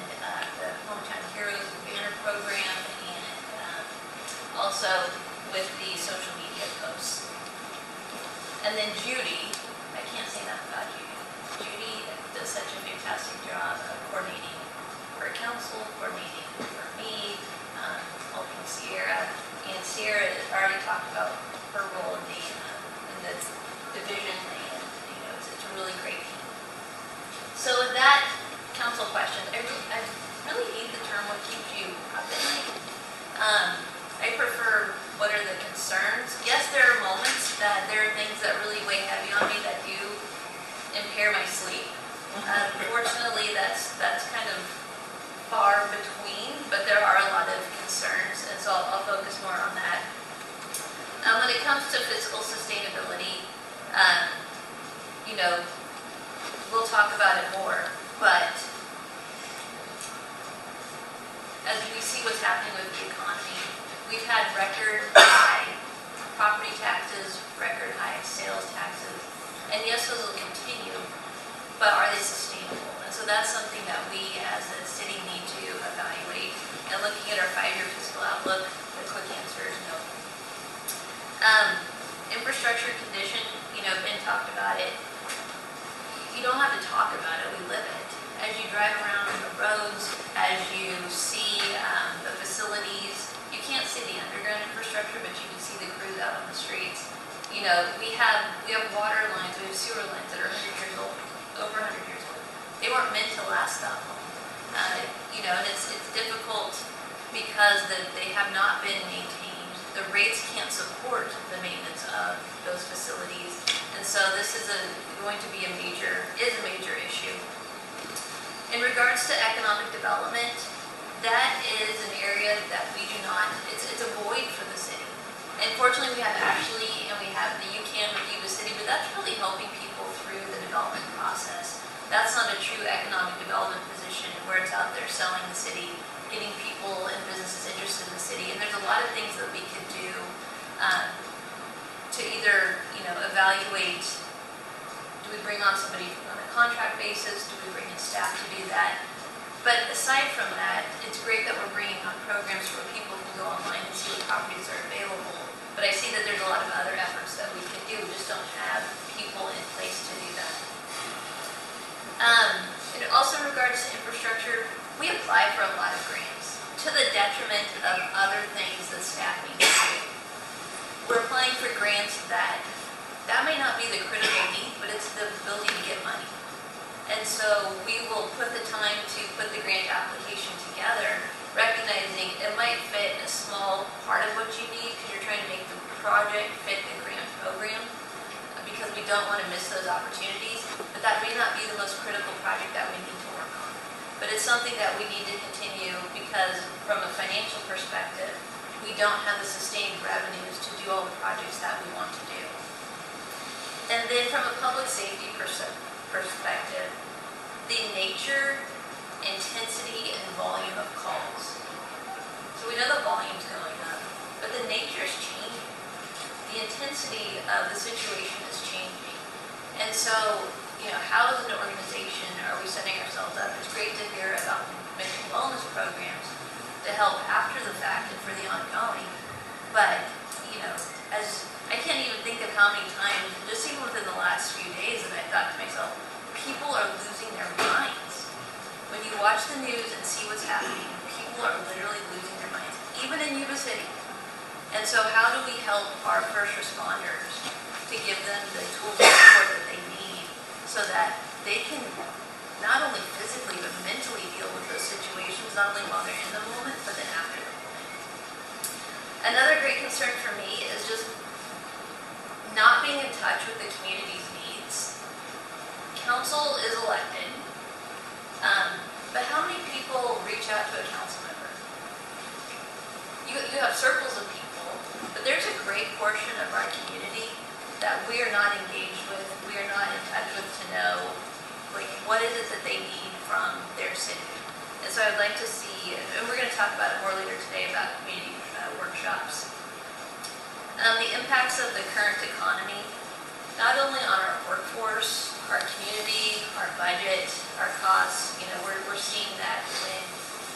the Hometown Heroes banner program, and also with the social media posts. And then Judy, I can't say enough about Judy. Judy does such a fantastic job of coordinating for council, coordinating for me, helping Sierra. And Sierra already talked about her role in the division, and it's a really great team. So with that, council questions. I really hate the term "what keeps you up at night." I prefer "what are the concerns." Yes, there are moments that there are things that really weigh heavy on me that do impair my sleep. Unfortunately, that's kind of far between, but there are a lot of concerns, and so I'll focus more on that. When it comes to fiscal sustainability, we'll talk about it more, but as we see what's happening with the economy, we've had record high property taxes, record high sales taxes, and yes, those will continue, but are they sustainable? And so that's something that we as a city need to evaluate. And looking at our 5-year fiscal outlook, the quick answer is no. Infrastructure condition, Ben talked about it. You don't have to talk about it, we live it. As you drive around on the roads, as you see the facilities, you can't see the underground infrastructure, but you can see the crews out on the streets. We have water lines, we have sewer lines that are 100 years old, over 100 years old. They weren't meant to last that long. And it's difficult because they have not been maintained. The rates can't support the maintenance of those facilities, and so this is going to be a major issue. In regards to economic development, that is an area that we do not. It's a void for the city. And fortunately, we have Ashley and we have the UCAN with Yuba-Sutter, but that's really helping people through the development process. That's not a true economic development position where it's out there selling the city, getting people and businesses interested in the city. And there's a lot of things that we could do to either, evaluate, do we bring on somebody on a contract basis, do we bring in staff to do that? But aside from that, it's great that we're bringing on programs where people can go online and see what properties are available. But I see that there's a lot of other efforts that we can do. We just don't have people in place to do that. And also in regards to infrastructure, we apply for a lot of grants to the detriment of other things that staff needs to do. We're applying for grants that may not be the critical need, but it's the ability to get money. And so we will put the time to put the grant application together, recognizing it might fit a small part of what you need because you're trying to make the project fit the grant program, because we don't want to miss those opportunities. But that may not be the most critical project that we need to work on. But it's something that we need to continue, because from a financial perspective, we don't have the sustained revenues to do all the projects that we want to do. And then from a public safety perspective, the nature, intensity, and volume of calls. So we know the volume's going up, but the nature is changing. The intensity of the situation is changing. And so, you know, how as an organization are we setting ourselves up? It's great to hear about mental wellness programs to help after the fact and for the ongoing. But, you know, as I can't even think of how many times, just even within the last few days, that I thought to myself, people are losing their minds. When you watch the news and see what's happening, people are literally losing their minds, even in Yuba City. And so how do we help our first responders to give them the tools and support that they need so that they can not only physically but mentally deal with those situations, not only while they're in the moment, but then after the moment. Another great concern for me is just not being in touch with the community's needs. Council is elected, but how many people reach out to a council member? You have circles of people, but there's a great portion of our community that we are not engaged with, we are not in touch with to know, like, what is it that they need from their city. And so I'd like to see, and we're going to talk about it more later today about community workshops. The impacts of the current economy, not only on our workforce, our community, our budget, our costs. You know, we're seeing that when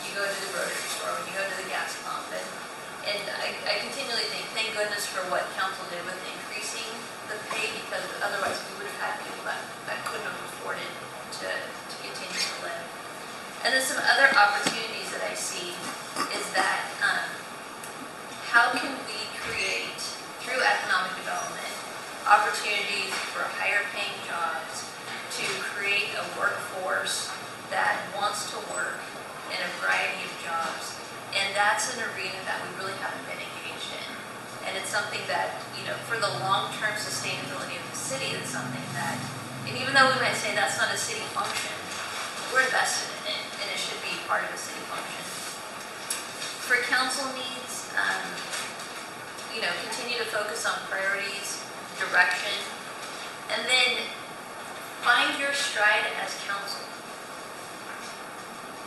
you go to the grocery store, when you go to the gas pump. And I continually think, thank goodness for what council did with increasing the pay, because otherwise we would have had people that couldn't have afforded to continue to live. And then some other opportunities that I see is that how can we create, through economic development, opportunities for higher paying jobs to create a workforce that wants to work in a variety of jobs. And that's an arena that we really haven't been engaged in. And it's something that, you know, for the long-term sustainability of the city, it's something that, and even though we might say that's not a city function, we're invested in it, and it should be part of a city function. For council needs, you know, continue to focus on priorities, direction, and then find your stride as council.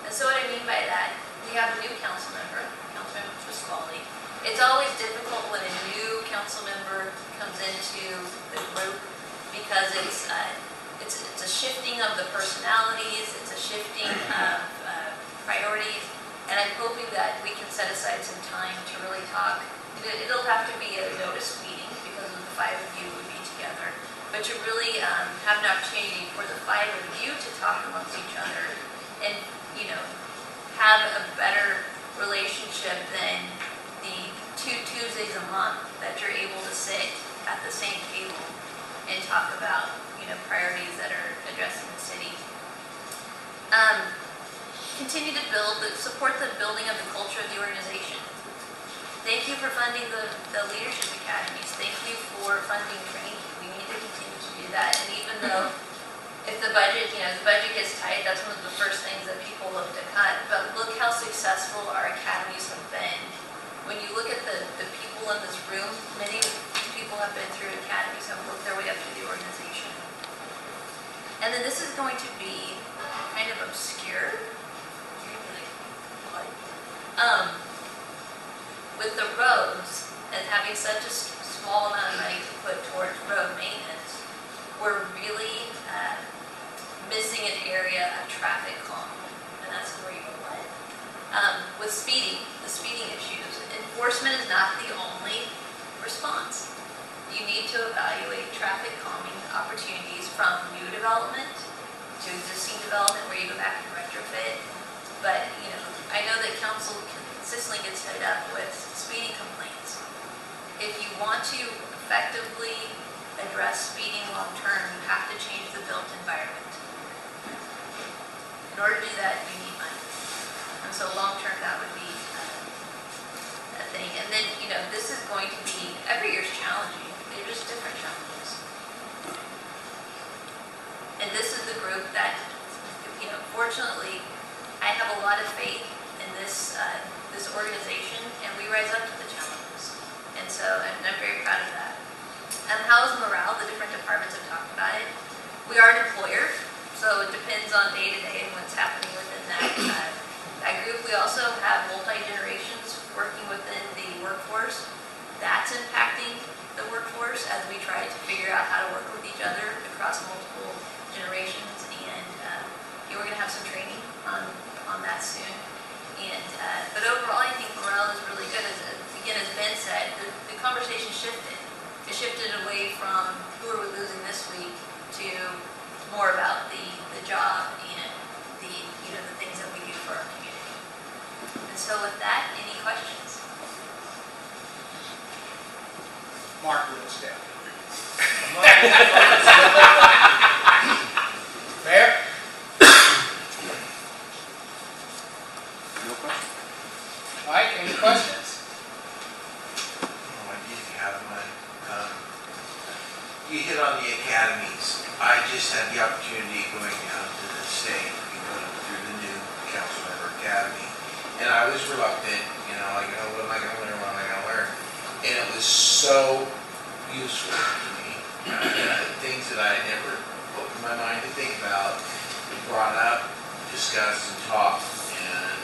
And so what I mean by that, we have a new council member, Councilmember Pasquale. It's always difficult when a new council member comes into the group because it's a shifting of the personalities, it's a shifting of priorities, and I'm hoping that we can set aside some time to really talk. It'll have to be a notice meeting because of the 5 of you would be together, but to really have an opportunity for the 5 of you to talk amongst each other and, you know, have a better relationship than the 2 Tuesdays a month that you're able to sit at the same table and talk about, you know, priorities that are addressing the city. Continue to support the building of the culture of the organization. Thank you for funding the leadership academies. Thank you for funding training. We need to continue to do that. And even though if the budget, you know, the budget gets tight, that's one of the first things that people look to cut. But look how successful our academies have been. When you look at the people in this room, many people have been through academies and worked their way up through the organization. And then this is going to be kind of obscure. With the roads and having such a small amount of money to put towards road maintenance, we're really missing an area of traffic calm, and that's where you go. With speeding, the speeding issues, enforcement is not the only response. You need to evaluate traffic calming opportunities from new development to existing development where you go back and retrofit. But, you know, I know that council consistently gets hit up with speeding complaints. If you want to effectively address speeding long term, you have to change the built environment. In order to do that, you need money. And so long term, that would be a thing. And then, you know, this is going to be, every year's challenging. They're just different challenges. And this is the group that, you know, fortunately, I have a lot of faith in this this organization, and we rise up to the sales and morale, the different departments have talked about it. We are an employer, so it depends on day to day and what's happening within that group. We also have multi-generations working within the workforce. That's impacting the workforce as we try to figure out how to work with each other across multiple generations. And we're going to have some training on that soon. And but overall, I think morale is really good. As Ben said, the conversation shifted. It shifted away from who are we losing this week to more about the job and the things that we do for our community. And so with that, any questions? Mark Woodstaff. Mayor? No question. Mike, any questions? I did have one. You hit on the academies. I just had the opportunity going down to the state, going through the new council member academy, and I was reluctant. What am I going to learn? What am I going to learn? And it was so useful to me. Things that I had never opened my mind to think about, brought up, discussed, and talked. And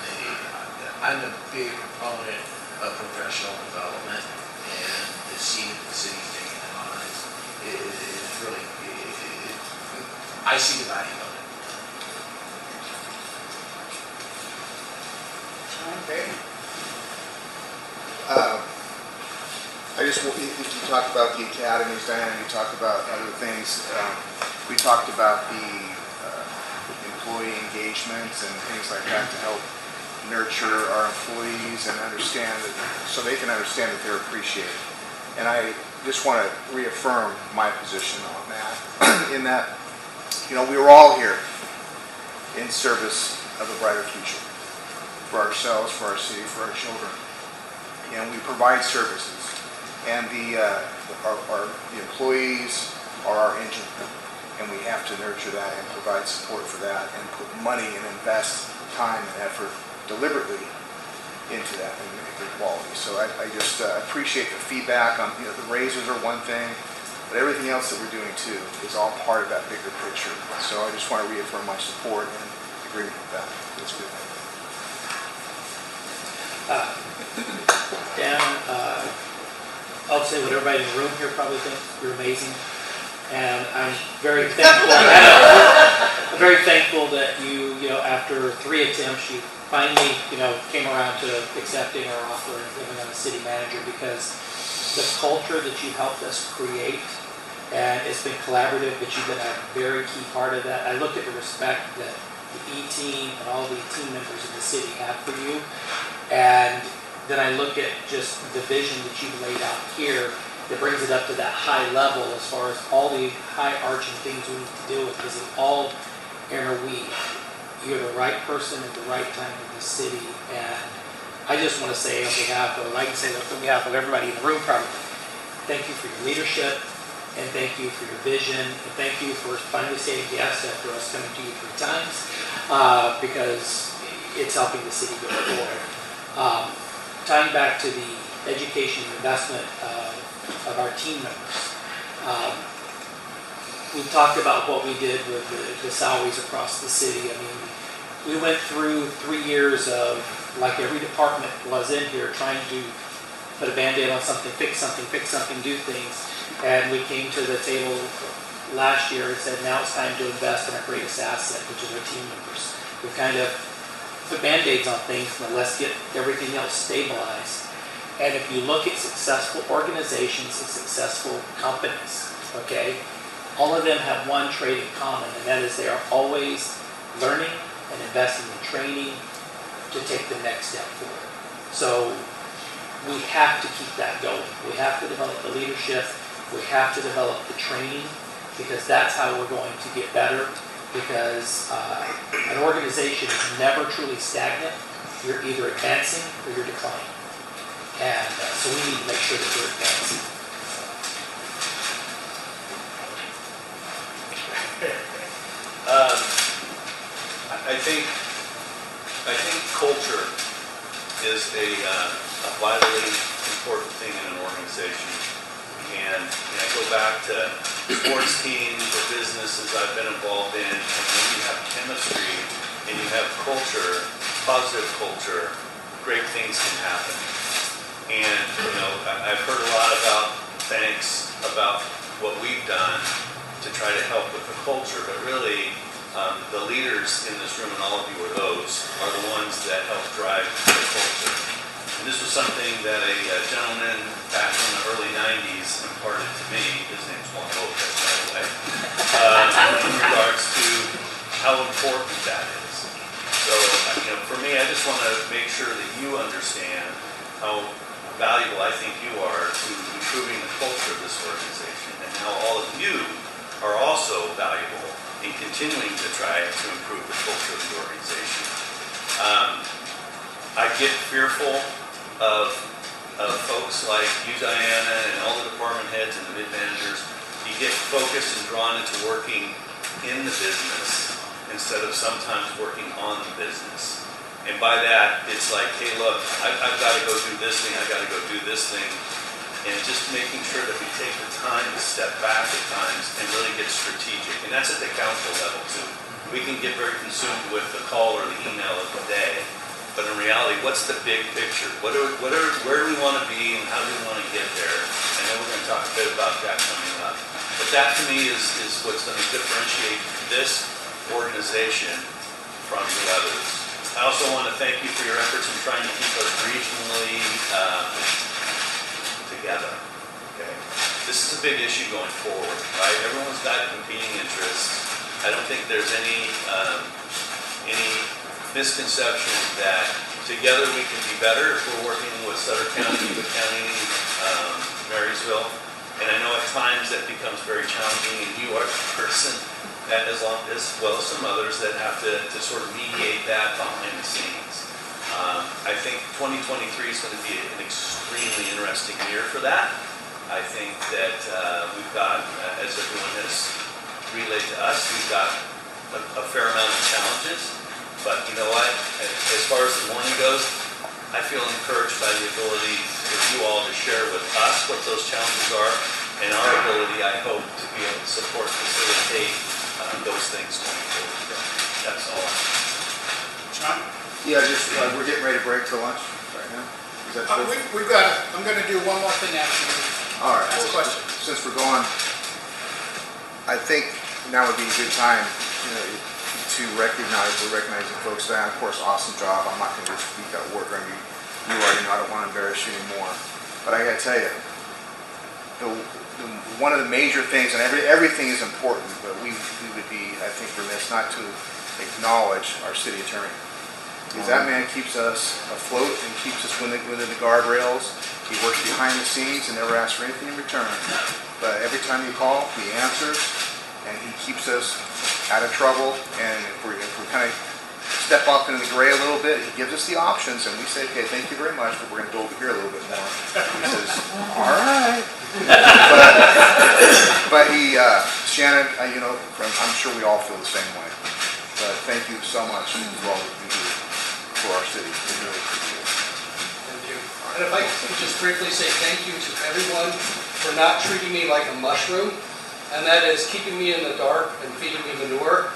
I'm a big proponent of professional development, and to see that the city's taking it on is really, I see the value of it. Okay. If you talk about the academies, Diana, you talked about other things. We talked about the employee engagements and things like that to help nurture our employees and understand that, so they can understand that they're appreciated. And I just want to reaffirm my position on that, in that, we were all here in service of a brighter future for ourselves, for our city, for our children. And we provide services. And the employees are our engine. And we have to nurture that and provide support for that and put money and invest time and effort deliberately into that and make it quality. So I just appreciate the feedback on, the raises are one thing, but everything else that we're doing too is all part of that bigger picture. So I just want to reaffirm my support and agreement with that. That's good. Dan, I'll say what everybody in the room here probably thinks. You're amazing. And I'm very thankful. I'm very thankful that you, after 3 attempts, you finally, came around to accepting our offer and living on the city manager, because the culture that you helped us create, and it's been collaborative, but you've been a very key part of that. I look at the respect that the E-team and all the team members of the city have for you, and then I look at just the vision that you've laid out here that brings it up to that high level as far as all the high arching things we need to deal with, because it all interweave. You're the right person at the right time in the city, and I just want to say on behalf of, I can say that on behalf of everybody in the room probably, thank you for your leadership, and thank you for your vision, and thank you for finally saying yes after us coming to you 3 times, because it's helping the city go forward. Tying back to the education and investment of our team members, we talked about what we did with the salaries across the city. I mean, we went through 3 years of, like every department was in here, trying to put a Band-Aid on something, fix something, do things. And we came to the table last year and said, now it's time to invest in our greatest asset, which is our team members. We've kind of put Band-Aids on things, but let's get everything else stabilized. And if you look at successful organizations and successful companies, okay, all of them have one trait in common, and that is they are always learning and investing in training to take the next step forward. So we have to keep that going. We have to develop the leadership. We have to develop the training, because that's how we're going to get better. Because an organization is never truly stagnant. You're either advancing or you're declining. And so we need to make sure that we're advancing. I think culture is a vitally important thing in an organization. And I go back to sports teams or businesses I've been involved in, and when you have chemistry and you have culture, positive culture, great things can happen. And I've heard a lot about thanks about what we've done to try to help with the culture, but really the leaders in this room, and all of you are those, are the ones that help drive the culture. And this was something that a gentleman back in the early 90s imparted to me. His name's Juan Lopez, by the way, in regards to how important that is. So, for me, I just want to make sure that you understand how valuable I think you are to improving the culture of this organization, and how all of you are also valuable in continuing to try to improve the culture of the organization. I get fearful of folks like you, Diana, and all the department heads and the mid-managers. You get focused and drawn into working in the business instead of sometimes working on the business. And by that, it's like, hey, look, I've got to go do this thing, I've got to go do this thing. And just making sure that we take the time to step back at times and really get strategic. And that's at the council level too. We can get very consumed with the call or the email of the day. But in reality, what's the big picture? Where do we want to be and how do we want to get there? I know we're going to talk a bit about that coming up. But that to me is what's going to differentiate this organization from the others. I also want to thank you for your efforts in trying to keep us regionally together. Okay, this is a big issue going forward, right? Everyone's got competing interests. I don't think there's any misconception that together we can be better if we're working with Sutter County, Yuba County, Marysville. And I know at times that becomes very challenging, and you are the person that, as well as some others, that have to sort of mediate that behind the scenes. I think 2023 is going to be an extremely interesting year for that. I think that we've got, as everyone has relayed to us, we've got a fair amount of challenges. But you know what? As far as the morning goes, I feel encouraged by the ability for you all to share with us what those challenges are, and our ability, I hope, to be able to support, facilitate those things going forward. That's all. John? Yeah, just we're getting ready to break for lunch right now. Is that true? We've got. I'm going to do one more thing after you. All right. Ask Well, questions. since we're going, I think now would be a good time, to recognize the folks that, of course, awesome job. I'm not going to just speak out work on you. You already know I don't want to embarrass you anymore. But I got to tell you, one of the major things, and everything is important, but we would be, I think, remiss not to acknowledge our city attorney. Because that man keeps us afloat and keeps us within the guardrails. He works behind the scenes and never asks for anything in return. But every time you call, he answers, and he keeps us out of trouble. And if we kind of step off into the gray a little bit, he gives us the options, and we say, okay, thank you very much, but we're going to go over here a little bit more. He says, all right. But he, Shannon, I'm sure we all feel the same way. But thank you so much for all that you do for our city. We really appreciate it. Thank you. And if I could just briefly say thank you to everyone for not treating me like a mushroom, and that is keeping me in the dark and feeding me manure.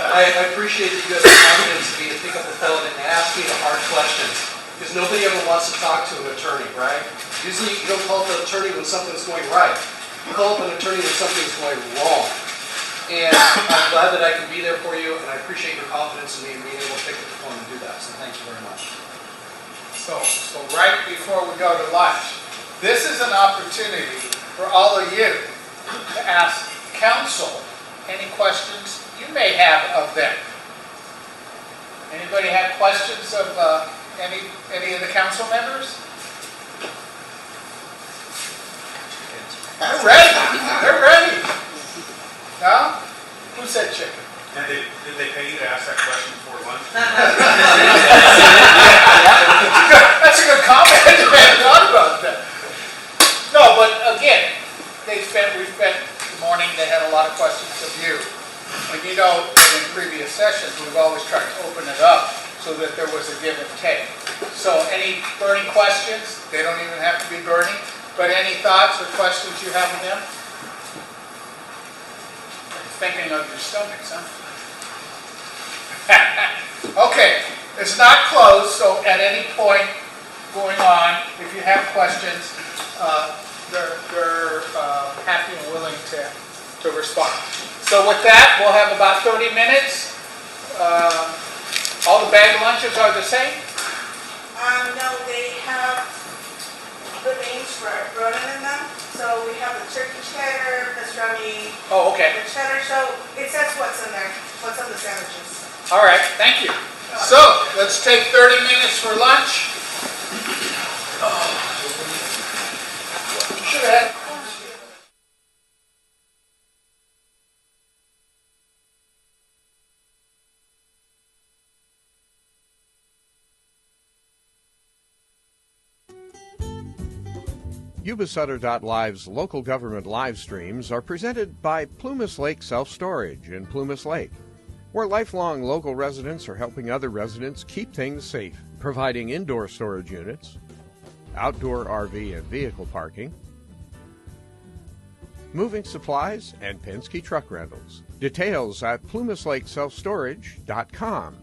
I appreciate that you have the confidence in me to pick up the phone and ask me the hard questions, because nobody ever wants to talk to an attorney, right? Usually you don't call up an attorney when something's going right. You call up an attorney when something's going wrong. And I'm glad that I can be there for you, and I appreciate your confidence in me and being able to pick up the phone and do that. So thank you very much. So right before we go to lunch, this is an opportunity for all of you to ask council any questions you may have of them. Anybody have questions of any of the council members? They're ready. They're ready. No? Who said chicken? And did they pay you to ask that question before lunch? That's a good comment. I hadn't thought about that. No, but again, we spent the morning, they had a lot of questions of you. And in previous sessions, we've always tried to open it up so that there was a give of take. So any burning questions? They don't even have to be burning, but any thoughts or questions you have of them? Thinking of your stomachs, huh? Okay, it's not closed, so at any point going on, if you have questions, they're happy and willing to respond. So with that, we'll have about 30 minutes. All the bag lunches are the same? No, they have the names for running in them. So we have the turkey cheddar, pastrami. Oh, okay. The cheddar, so it says what's in there, what's on the sandwiches. All right, thank you. So let's take 30 minutes for lunch. Should have. Yuba-Sutter.live's local government live streams are presented by Plumas Lake Self-Storage in Plumas Lake, where lifelong local residents are helping other residents keep things safe, providing indoor storage units, outdoor RV and vehicle parking, moving supplies, and Penske truck rentals. Details at plumaslakeselfstorage.com.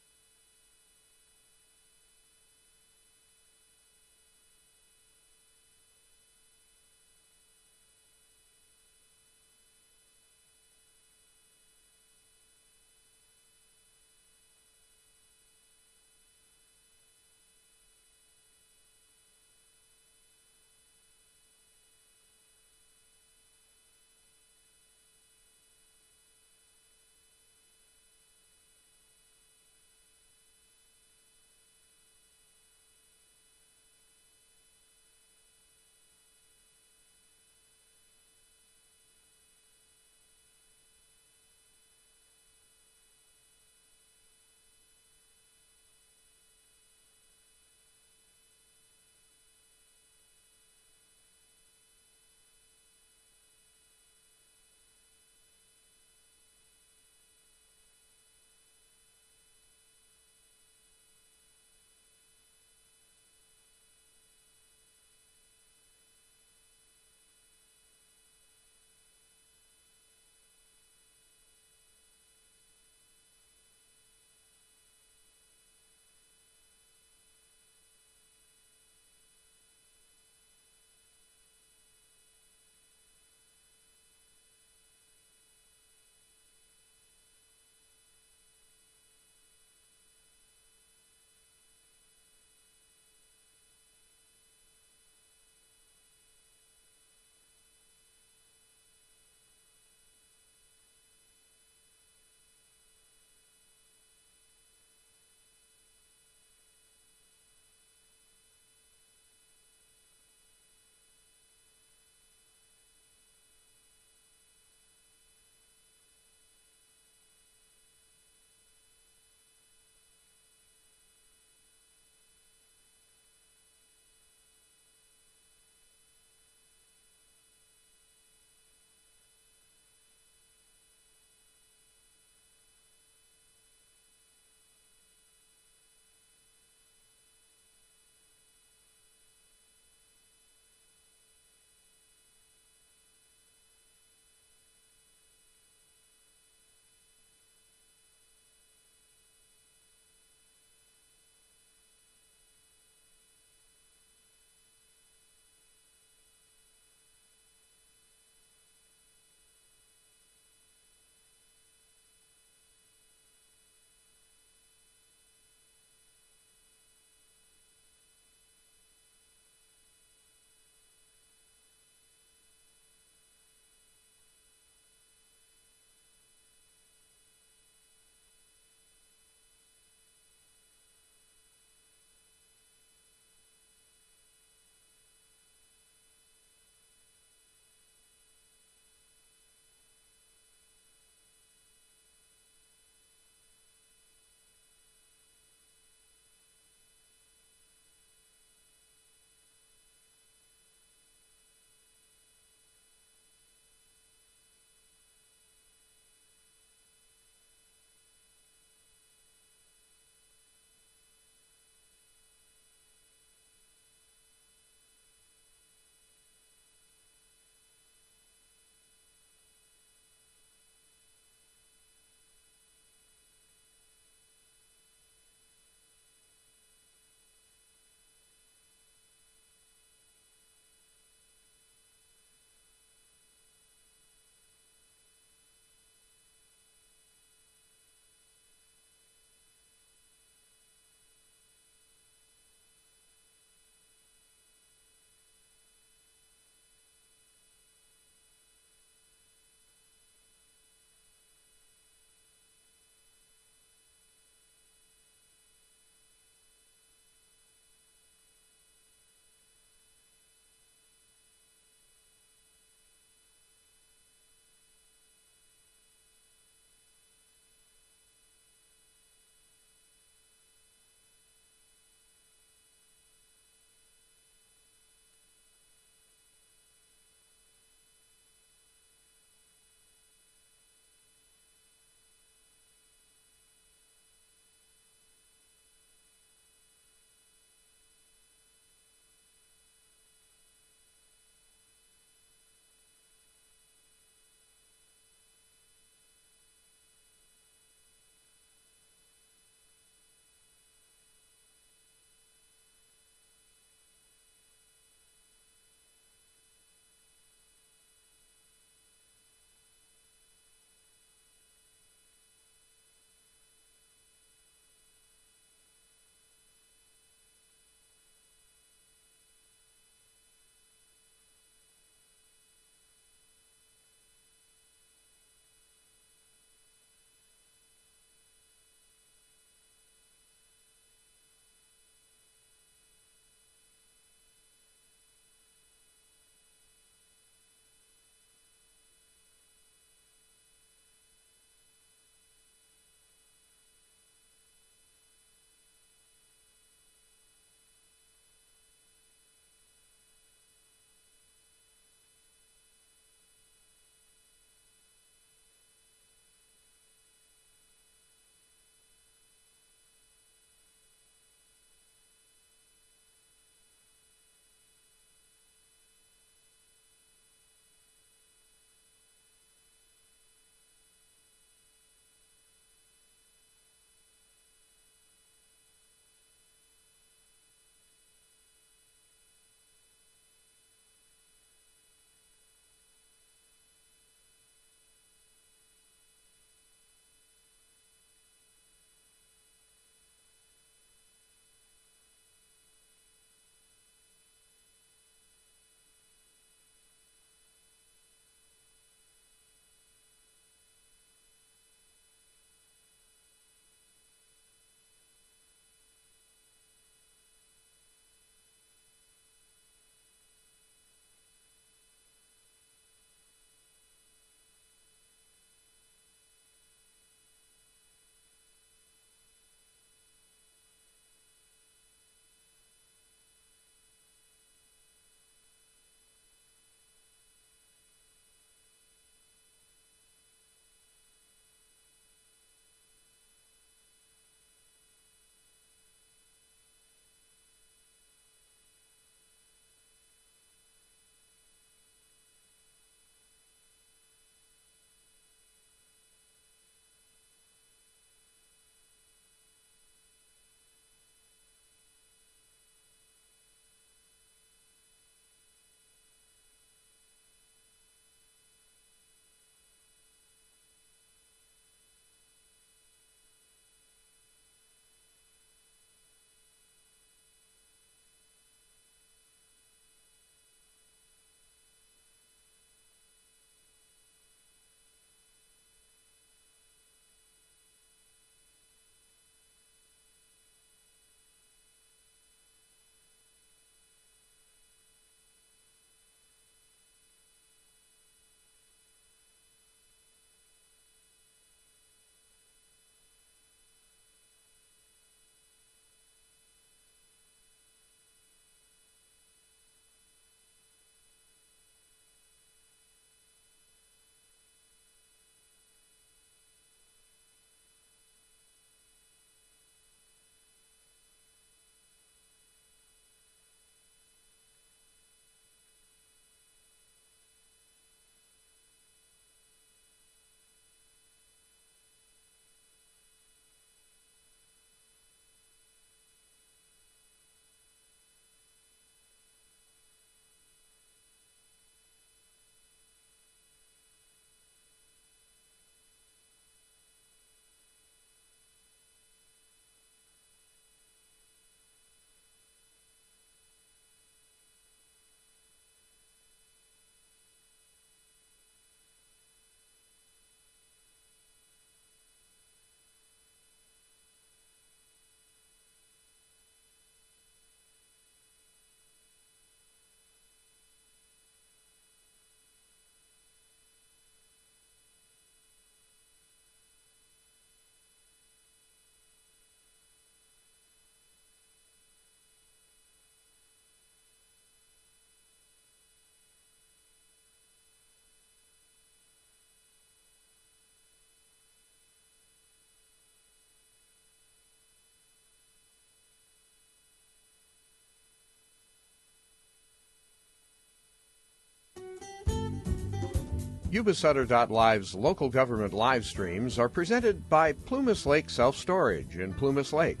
Yuba-Sutter.live's local government live streams are presented by Plumas Lake Self-Storage in Plumas Lake,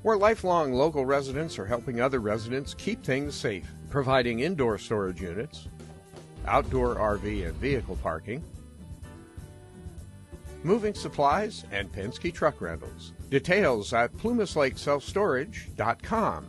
where lifelong local residents are helping other residents keep things safe, providing indoor storage units, outdoor RV and vehicle parking, moving supplies, and Penske truck rentals. Details at plumaslakeselfstorage.com.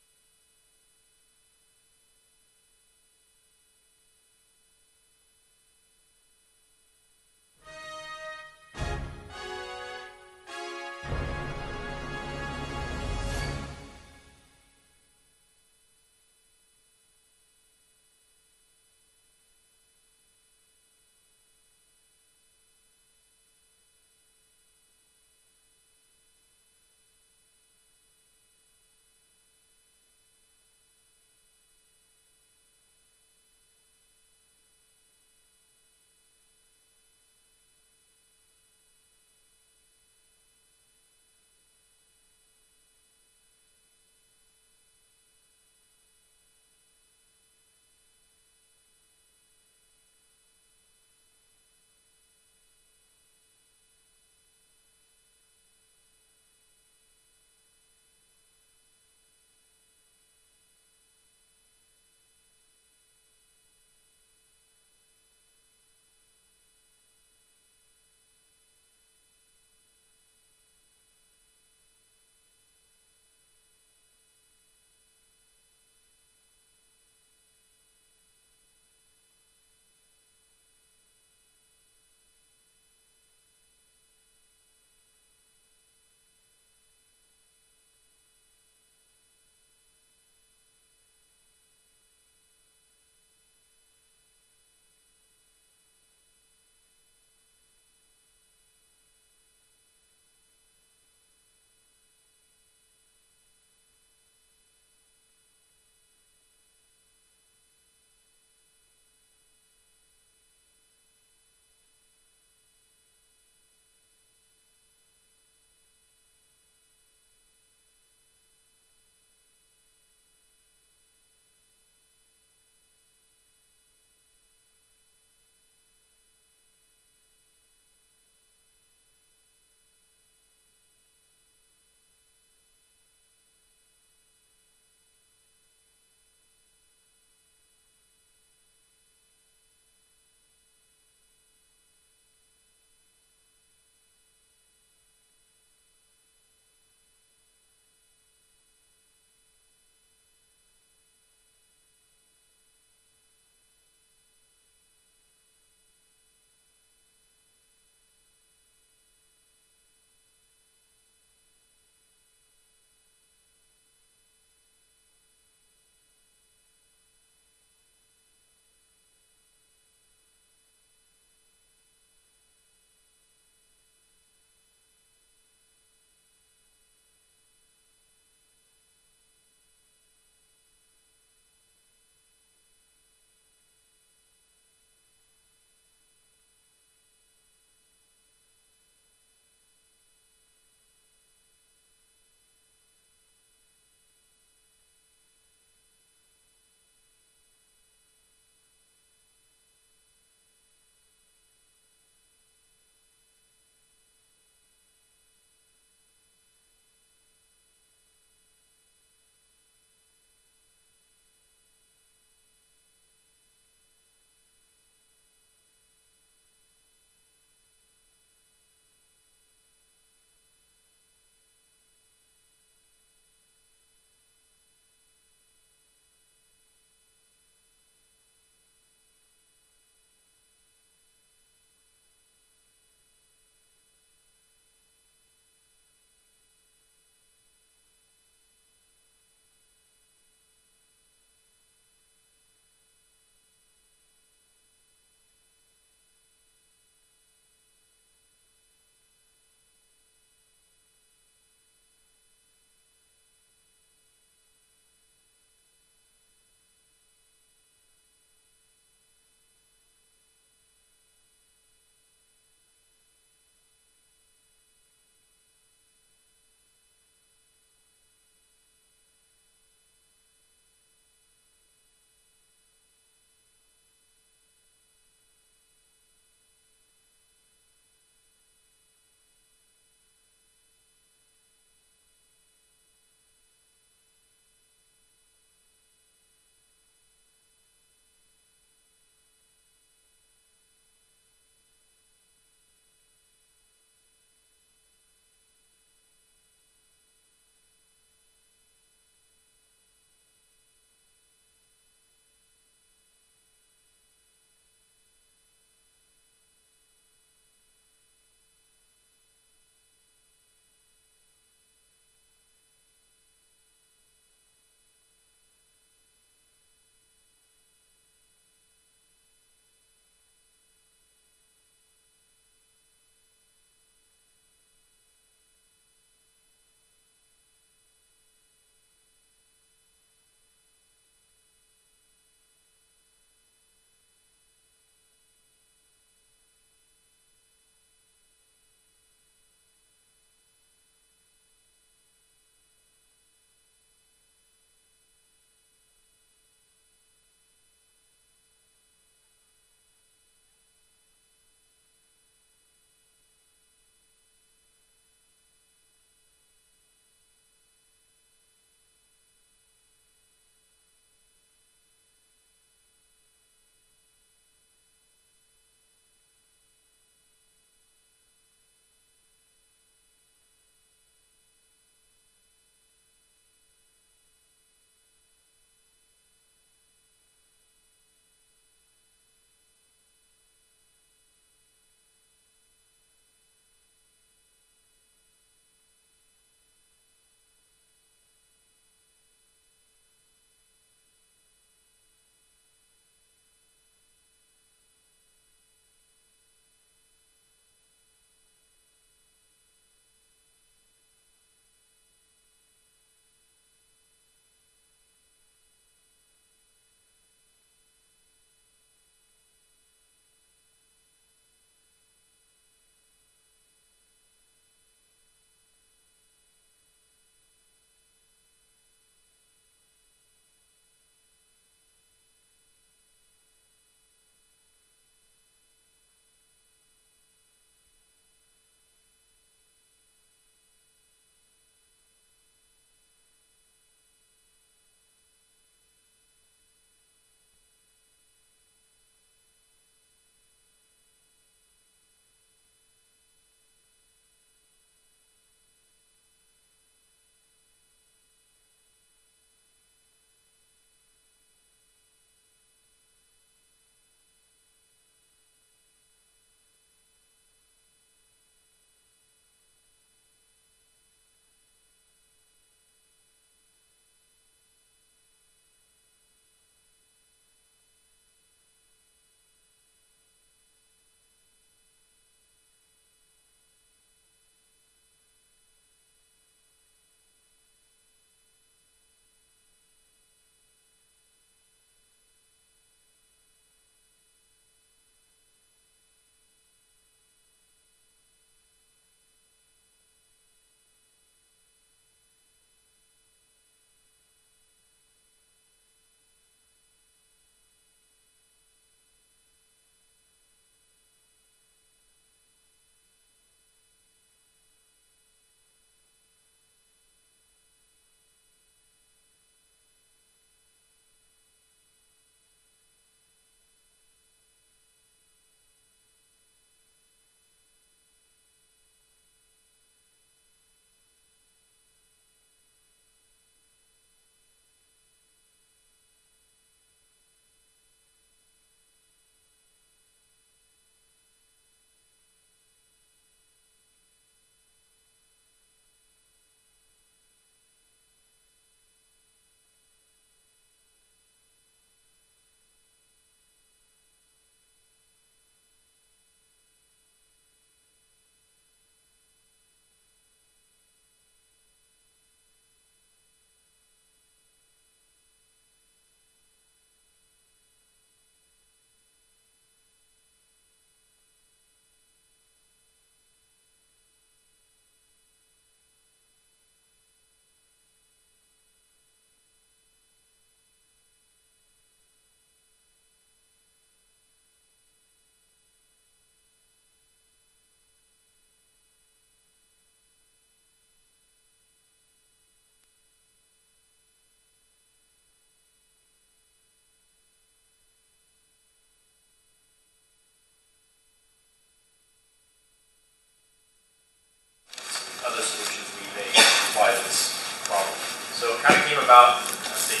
kind of came about, I think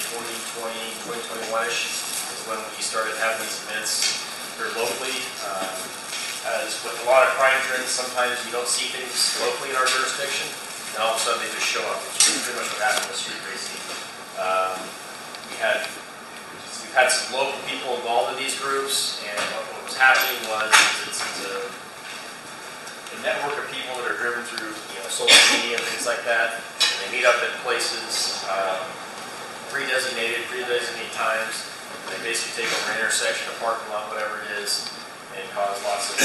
2021-ish is when we started having these events here locally. As with a lot of crime trends, sometimes you don't see things locally in our jurisdiction, and all of a sudden they just show up, which is pretty much what happened with street racing. We've had some local people involved in these groups, and what was happening was it's a network of people that are driven through social media and things like that, and they meet up at places, pre-designated times. They basically take over an intersection, a parking lot, whatever it is, and cause lots of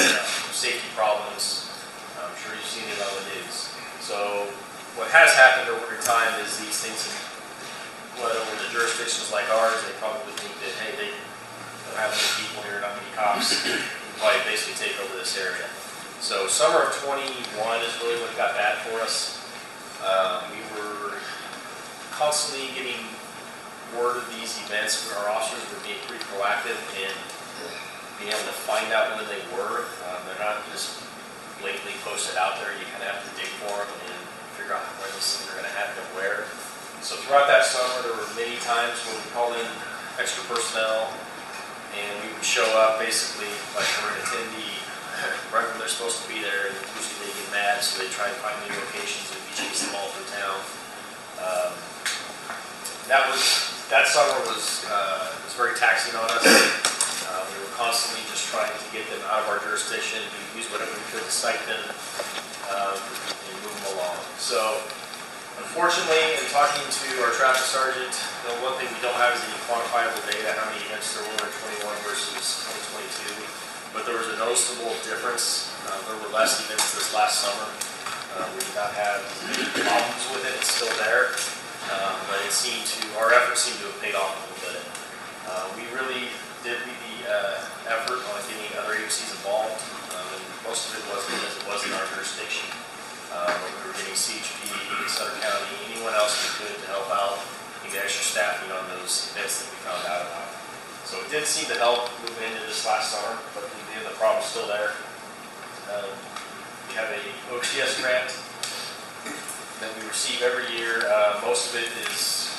safety problems. I'm sure you've seen it on the news. So what has happened over time is these things, whether in jurisdictions like ours, they probably think that, hey, they don't have many people here, not many cops, we probably basically take over this area. So summer of 21 is really what got bad for us. We were constantly getting word of these events where our officers were being pretty proactive in being able to find out when they were. They're not just blatantly posted out there. You kind of have to dig for them and figure out where these things are going to happen and where. So throughout that summer, there were many times when we called in extra personnel, and we would show up basically like we're an attendee right when they're supposed to be there, and usually they get mad, so they try to find new locations and we chase them all through town. That summer was very taxing on us. We were constantly just trying to get them out of our jurisdiction, use whatever we could to cite them and move them along. So unfortunately, in talking to our traffic sergeant, one thing we don't have is any quantifiable data, how many events there were in 21 versus 2022. But there was a noticeable difference. There were less events this last summer. We did not have any problems with it. It's still there. But our efforts seemed to have paid off a little bit. We really did the effort on getting other agencies involved. And most of it was because it wasn't our jurisdiction. We were getting CHP, Yuba-Sutter County, anyone else we could to help out and get extra staffing on those events that we found out about. So it did seem to help moving into this last summer, but the problem's still there. We have a OTS grant that we receive every year. Most of it is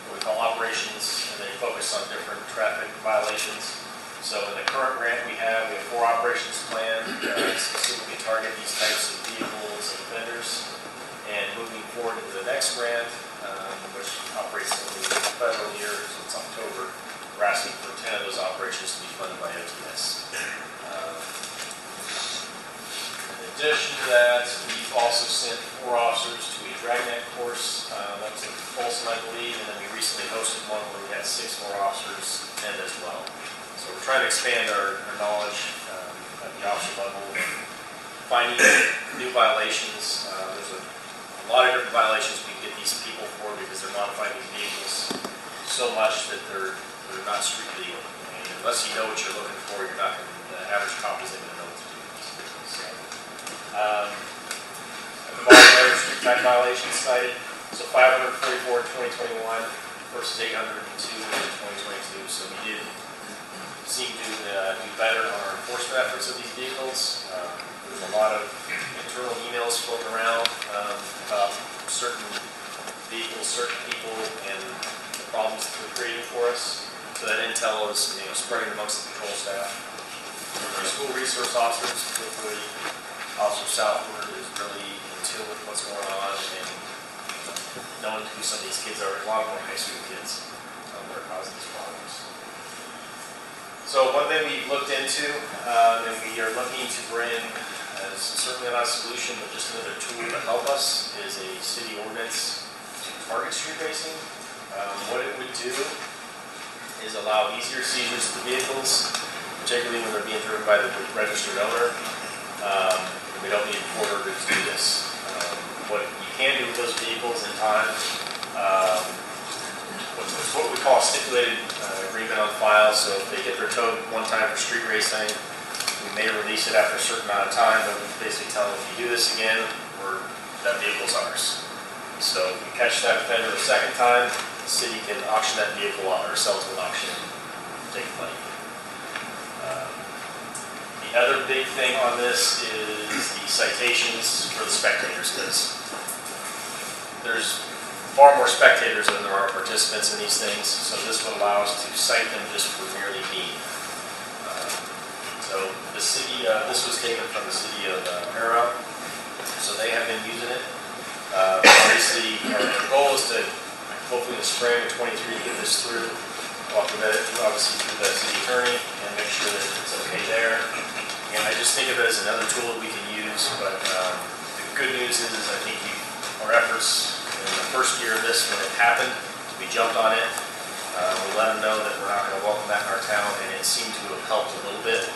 what we call operations, and they focus on different traffic violations. So in the current grant we have 4 operations planned that specifically target these types of vehicles and offenders. And moving forward into the next grant, which operates in the federal year, so it's October, we're asking for 10 of those operations to be funded by OTS. In addition to that, we've also sent 4 officers to a dragnet course. That was in Folsom, I believe, and then we recently hosted one where we had 6 more officers attend as well. So we're trying to expand our knowledge at the officer level, finding new violations. There's a lot of different violations we can get these people for because they're modifying these vehicles so much that they're not street legal. And unless you know what you're looking for, you're not going to, the average cop isn't going to know what to do. So, at the bottom there, street type violations cited. So 544 in 2021 versus 802 in 2022. So we did seem to do better on our enforcement efforts of these vehicles. There's a lot of internal emails floating around about certain vehicles, certain people, and the problems that they're creating for us. So that intel is spreading amongst the patrol staff. Our school resource officers, particularly Officer Southward, is really in tune with what's going on and knowing who some of these kids are. A lot more high school kids that are causing these problems. So one thing we looked into, and we are looking to bring, as certainly not a solution, but just another tool to help us, is a city ordinance to target street racing. What it would do is allow easier seizures of the vehicles, particularly when they're being driven by the registered owner. We don't need a court order to do this. What you can do with those vehicles in time, what we call a stipulated agreement on file. So if they get their towed one time for street racing, we may release it after a certain amount of time, but we basically tell them if you do this again, that vehicle's ours. So if we catch that offender a second time, the city can auction that vehicle off or sell it to an auction and take money. The other big thing on this is the citations for the spectators, because there's far more spectators than there are participants in these things, so this would allow us to cite them just for merely being there. So the city, this was taken from the city of Para, so they have been using it. Obviously, our goal is to, hopefully in the spring of 23, get this through, obviously through the city attorney, and make sure that it's okay there. And I just think of it as another tool that we can use, but the good news is I think our efforts in the first year of this, when it happened, we jumped on it. We let them know that we're not going to welcome that in our town, and it seemed to have helped a little bit.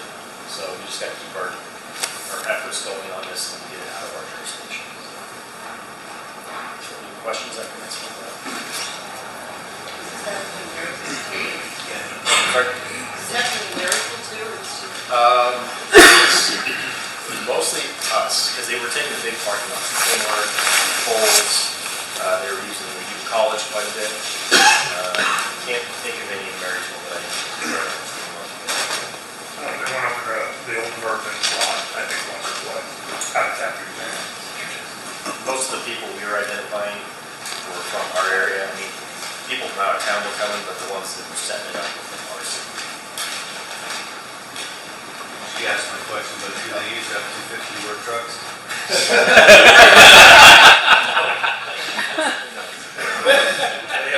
So we just got to keep our efforts going on this and get it out of our jurisdiction. So any questions I can answer on that? Is that numerical too? Mostly us, because they were taking the big parking lot. They were poles. They were using the Yuba College quite a bit. Can't think of any numerical that I know. They went over the old Mervyn lot, I think, once or twice. Habitat for Humanity. Most of the people we were identifying were from our area. I mean, people from out of town were coming, but the ones that were setting it up were from our city. She asked my question, but do they use F-250 work trucks?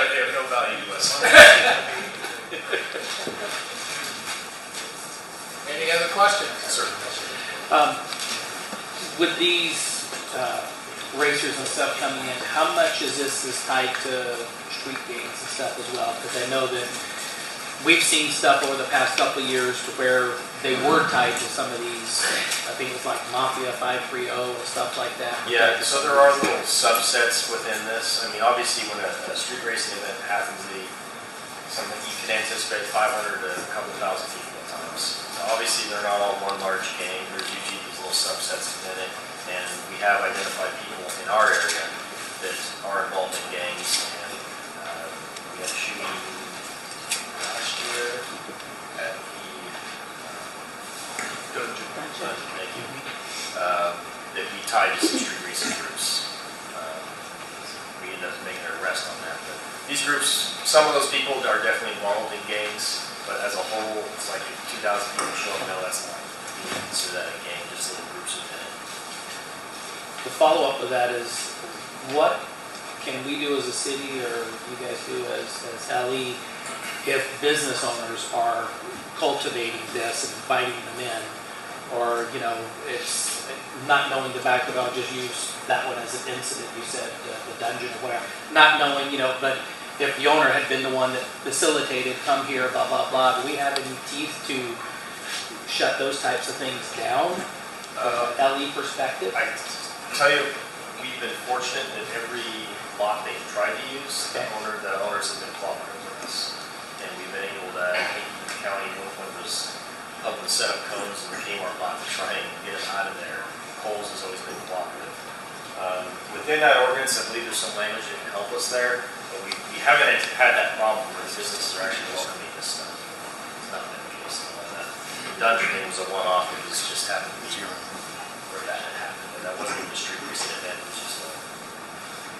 They have no value to us. Any other questions? Sir. With these racers and stuff coming in, how much is this tied to street games and stuff as well? Because I know that we've seen stuff over the past couple of years where they were tied to some of these, I think it was like Mafia 530 and stuff like that. Yeah, so there are little subsets within this. I mean, obviously when a street racing event happens, something you can anticipate 500 to a couple thousand people at times. So obviously they're not all one large gang. There's usually these little subsets within it. And we have identified people in our area that are involved in gangs. And we had a shooting last year at the Dungeon. Thank you. That we tied to some street racing groups. We ended up making an arrest on that. But these groups, some of those people are definitely involved in gangs, but as a whole, it's like if 2,000 people show up, no, that's not, you can consider that a gang, just little groups within it. The follow-up of that is, what can we do as a city, or you guys do as LE, if business owners are cultivating this and inviting them in, or, you know, it's not knowing the back of it, I'll just use that one as an incident, you said, the dungeon or whatever, not knowing, you know, but if the owner had been the one that facilitated, come here, blah, blah, blah, do we have any teeth to shut those types of things down from an LE perspective? I tell you, we've been fortunate that every lot they've tried to use, the owners have been cooperative with us. And we've been able to, I think the county, one was helping set up cones in the Kmart lot to try and get us out of there. Kohl's has always been cooperative. Within that ordinance, I believe there's some language that can help us there, but we haven't had that problem where the businesses are actually welcoming this stuff. It's not been the case in a lot of that. The dungeon thing was a one-off, it was just happened to be where that had happened, but that wasn't even a street racing event, it was just a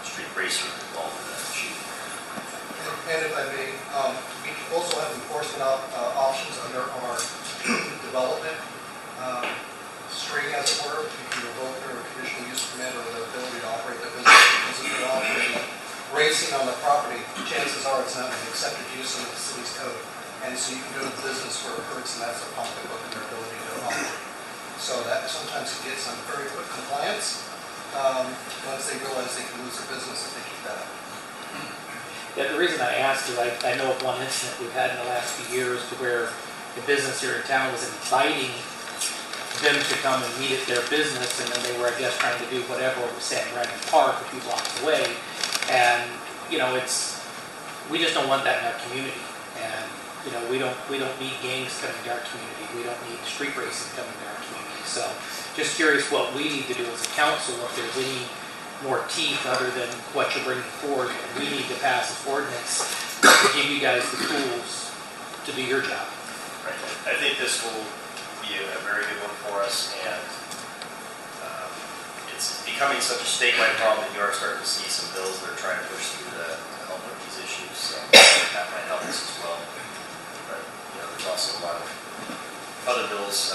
street racer involved in that shooting. And if I may, we also have enforcement options under our development string, as it were. You can revoke their conditional use permit or the ability to operate their business because of development. Racing on the property, chances are it's not an accepted use under the city's code. And so you can go to business where it hurts, and that's a pocketbook and their ability to operate. So that sometimes it gets on very quick compliance once they realize they can lose their business if they keep that up. Yeah, the reason I asked is I know of one incident we've had in the last few years to where the business here in town was inviting them to come and meet at their business, and then they were, I guess, trying to do whatever over San Brandon Park a few blocks away. And, you know, we just don't want that in our community. And, you know, we don't need gangs coming to our community. We don't need street racing coming to our community. So just curious what we need to do as a council, if there's any more teeth other than what you're bringing forward. We need to pass this ordinance to give you guys the tools to do your job. Right. I think this will be a very good one for us, and it's becoming such a statewide problem that you are starting to see some bills that are trying to push through the was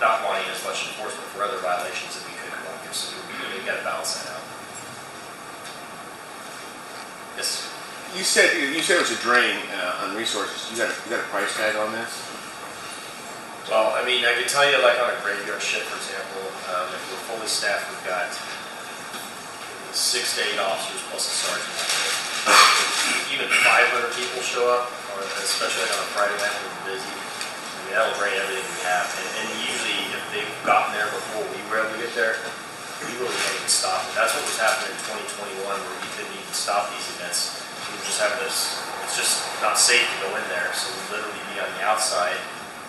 not wanting as much enforcement for other violations that we could go after, so we got to balance that out. Yes. You said it was a drain on resources. You got a price tag on this? Well, I mean, I could tell you, like on a graveyard shift, for example, if we're fully staffed, we've got 6 to 8 officers plus a sergeant. Even 500 people show up, or especially like on a Friday night when we're busy. I mean, that'll drain everything we have. And usually, if they've gotten there before we were able to get there, we really can't even stop it. That's what was happening in 2021, where we couldn't even stop these events. We just have this, it's just not safe to go in there, so we literally be on the outside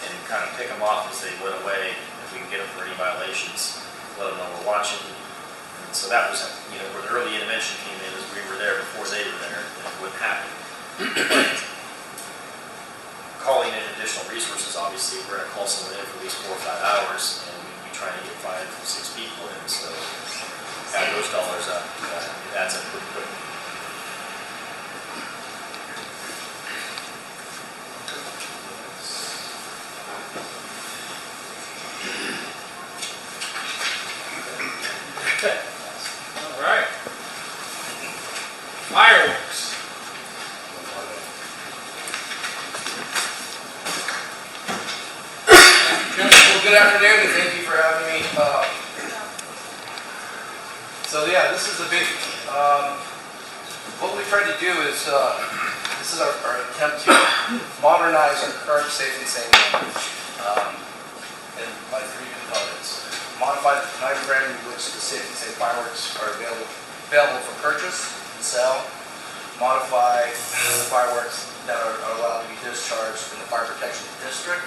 and kind of pick them off as they went away, if we can get them for any violations, let them know we're watching. And so that was, where the early intervention came in, is we were there before they were there, and it wouldn't happen. But calling in additional resources, obviously, we're going to call someone in for at least 4 or 5 hours, and we'd be trying to get 5 or 6 people in, so add those dollars up, it adds up pretty quick. All right. Fireworks. Well, good afternoon, and thank you for having me. So yeah, this is a big. What we tried to do is this is our attempt to modernize our current safe and sane language by 3 components. Modify the time frame in which the safe and sane fireworks are available for purchase and sell. Modify the fireworks that are allowed to be discharged in the fire protection district,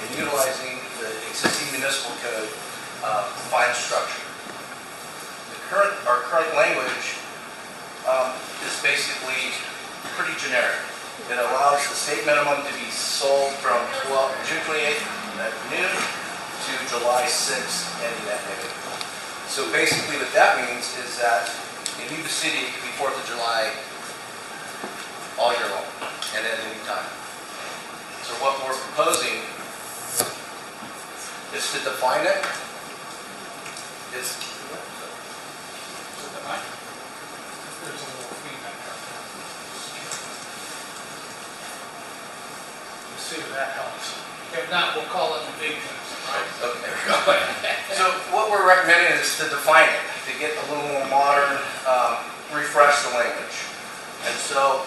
and utilizing the existing municipal code fine structure. Our current language is basically pretty generic. It allows the state minimum to be sold from June 28th at noon to July 6th ending at noon. So basically what that means is that in Yuba City it could be 4th of July all year long and at any time. So what we're proposing is to define it. There's a little feedback. Let's see if that helps. If not, we'll call it the big things, right? Okay. So what we're recommending is to define it, to get a little more modern, refresh the language. And so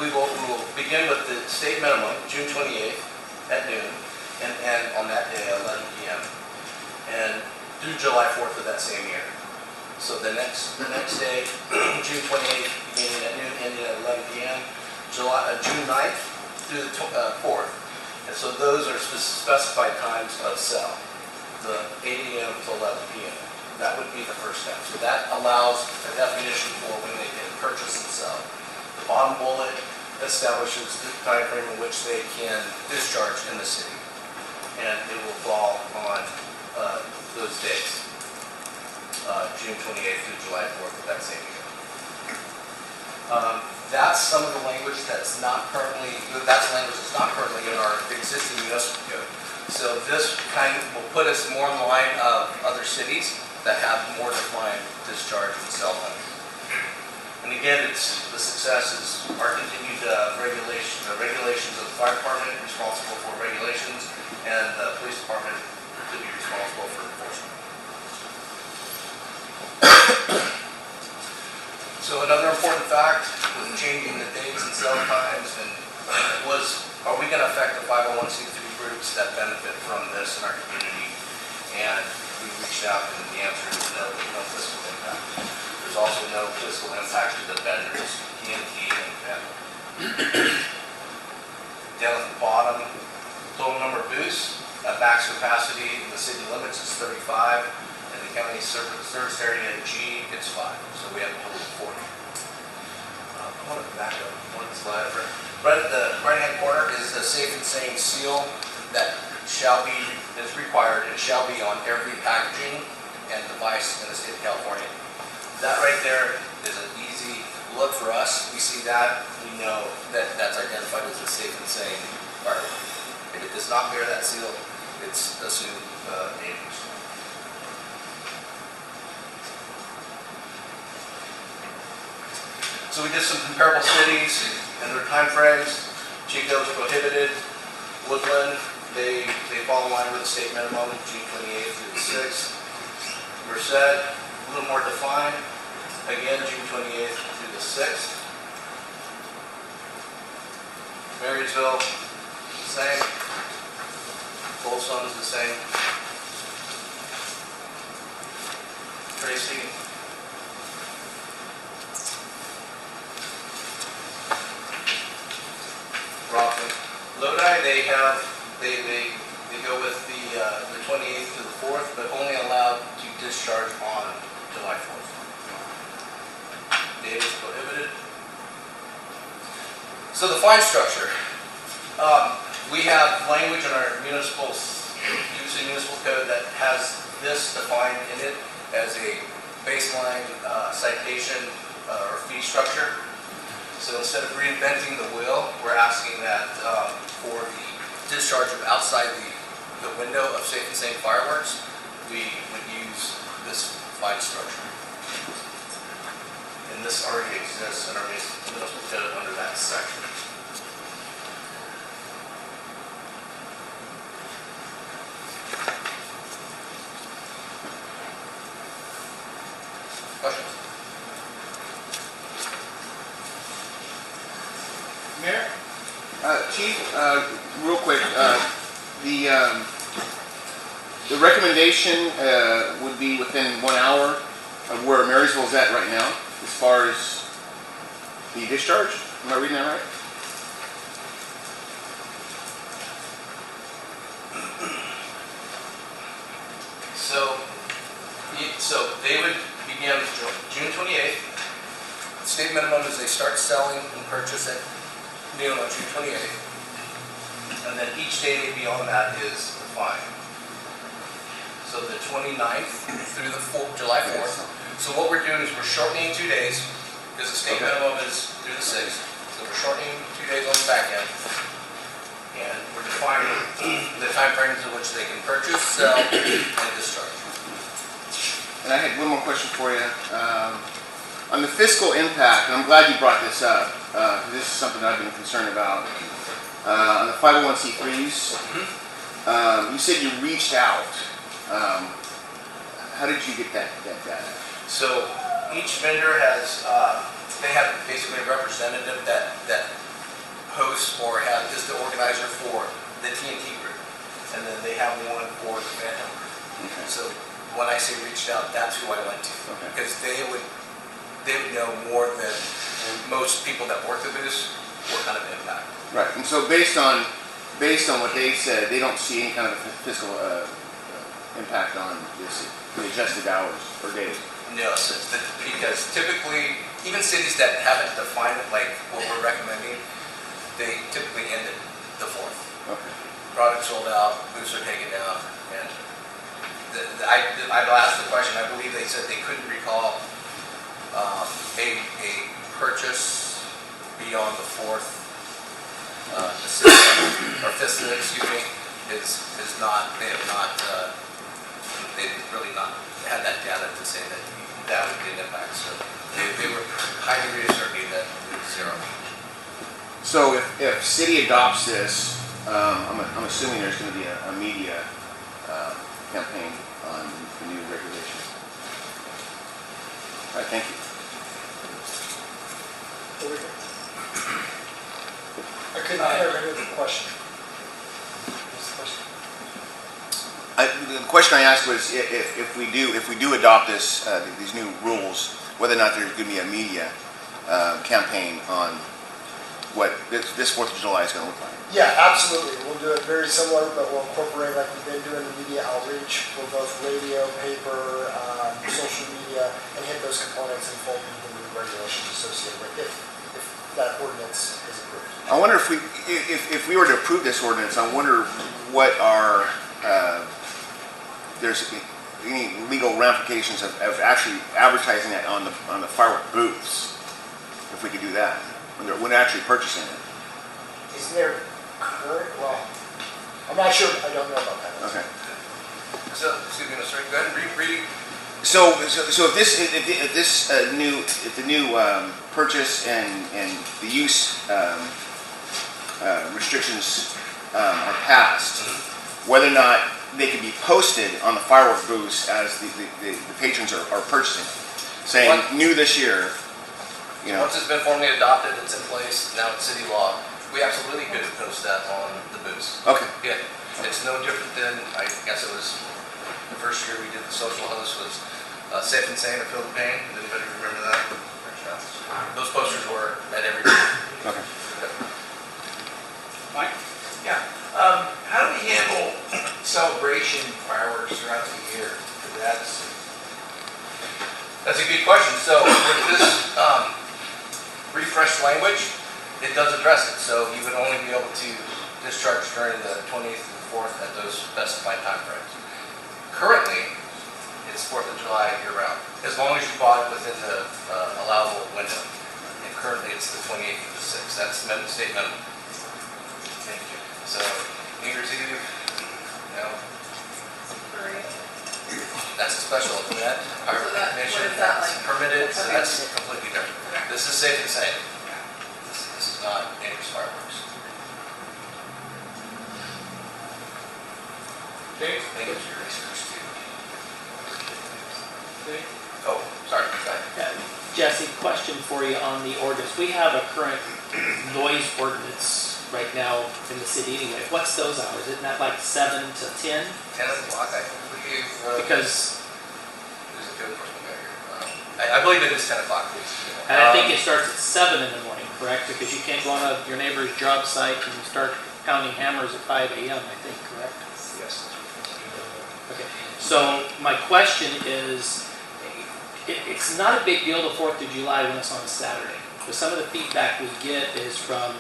we will begin with the state minimum, June 28th at noon, and end on that day at 11 p.m. and through July 4th of that same year. So the next day, June 28th, beginning at noon, ending at 11 p.m. June 9th through the 4th. And so those are specified times of sale, the 8 a.m. to 11 p.m. That would be the first step. So that allows a definition for when they can purchase and sell. The bottom bullet establishes the time frame in which they can discharge in the city. And it will fall on those days, June 28th through July 4th of that same year. That's some of the language that's not currently in our existing municipal code. So this kind of will put us more in the line of other cities that have more defined discharge and sell times. And again, the success is our continued regulations of the fire department responsible for regulations, and the police department to be responsible for enforcement. So another important fact with changing the dates and sell times was, are we going to affect the 501c3 groups that benefit from this in our community? And we reached out, and the answer is no, there's no fiscal impact. There's also no fiscal impact to the vendors, TNT and family. Down at the bottom, total number of booths at max capacity in the city limits is 35, and the county service area G gets 5. So we have a total of 40. I want to back up one slide. Right at the right-hand corner is the safe and sane seal that is required and shall be on every packaging and device in the state of California. That right there is an easy look for us. We see that, we know that that's identified as a safe and sane firework. If it does not bear that seal, it's assumed dangerous. So we did some comparable cities and their time frames. Chico's prohibited. Woodland, they fall in line with the state minimum, June 28th through the 6th. Merced, a little more defined. Again, June 28th through the 6th. Marysville, same. Goldstone is the same. Tracy. Rockland. Lodi, they go with the 28th to the 4th, but only allowed to discharge on July 4th. Davis prohibited. So the fine structure. We have language in our municipal code that has this defined in it as a baseline citation or fee structure. So instead of reinventing the wheel, we're asking that for the discharge of outside the window of safe and sane fireworks, we would use this fine structure. And this already exists in our municipal code under that section. Questions? Mayor? Chief, real quick, the recommendation would be within 1 hour of where Marysville's at right now, as far as the discharge. Am I reading that right? So they would begin June 28th. The state minimum is they start selling and purchase at noon on June 28th. And then each day beyond that is the fine. So the 29th through the July 4th. So what we're doing is we're shortening 2 days because the state minimum is through the 6th. So we're shortening 2 days on the back end. And we're defining the time frames in which they can purchase, sell, and discharge. And I had one more question for you. On the fiscal impact, and I'm glad you brought this up, because this is something that I've been concerned about. On the 501c3s, you said you reached out. How did you get that data? So each vendor has, they have basically a representative that hosts or is the organizer for the TNT group. And then they have one for the Phantom group. Okay. So when I say reached out, that's who I went to. Okay. Because they would know more than most people that work the booths what kind of impact. Right, and so based on what they said, they don't see any kind of fiscal impact on the adjusted hours or days. No, because typically, even cities that haven't defined it like what we're recommending, they typically end it the 4th. Okay. Product sold out, booths are taken down, and I asked the question. I believe they said they couldn't recall a purchase beyond the 4th. The system, or 5th, excuse me, is not. They've really not had that data to say that would be an impact. So they were high degree of certainty that it was 0. So if city adopts this, I'm assuming there's going to be a media campaign on the new regulation. All right, thank you. I couldn't hear the question. What's the question? The question I asked was if we do adopt these new rules, whether or not there's going to be a media campaign on what this 4th of July is going to look like. Yeah, absolutely. We'll do it very similar, but we'll incorporate, like we've been doing, the media outreach for both radio, paper, social media, and hit those components and fold into the regulations associated with it if that ordinance is approved. I wonder if we were to approve this ordinance, I wonder what there's any legal ramifications of actually advertising that on the firework booths, if we could do that when they're actually purchasing it. Isn't there well, I'm not sure, I don't know about that. Okay. So, excuse me, Mr. Go ahead and read. So if the new purchase and the use restrictions are passed, whether or not they can be posted on the firework booths as the patrons are purchasing, saying new this year. You know. Once it's been formally adopted, it's in place. Now it's city law. We absolutely could post that on the booths. Okay. Yeah, it's no different than, I guess it was the first year we did the social host was Safe and Sane or Feel the Pain. Does anybody remember that? Those posters were at every booth. Okay. Mike? Yeah. How do we handle celebration fireworks throughout the year? That's a good question. So with this refreshed language, it does address it. So you would only be able to discharge during the 20th and 4th at those specified time frames. Currently, it's 4th of July year-round, as long as you bought it within the allowable window. And currently, it's the 28th of the 6th. That's state minimum. Thank you. So, New Year's Eve, you know, that's a special event. Fire recognition, that's permitted, so that's completely different. This is Safe and Sane. This is not dangerous fireworks. Dave? Thank you for your research too. Dave? Oh, sorry. Go ahead. Jesse, question for you on the ordinance. We have a current noise ordinance right now in the city anyway. What's those hours? Isn't that like 7 to 10? 10 o'clock, I believe. Because there's a code enforcement guy here. I believe it is 10 o'clock. and I think it starts at 7 in the morning, correct? Because you can't go on your neighbor's job site and start pounding hammers at 5 a.m., I think, correct? Yes. Okay. So my question is, it's not a big deal the 4th of July when it's on a Saturday. But some of the feedback we get is from,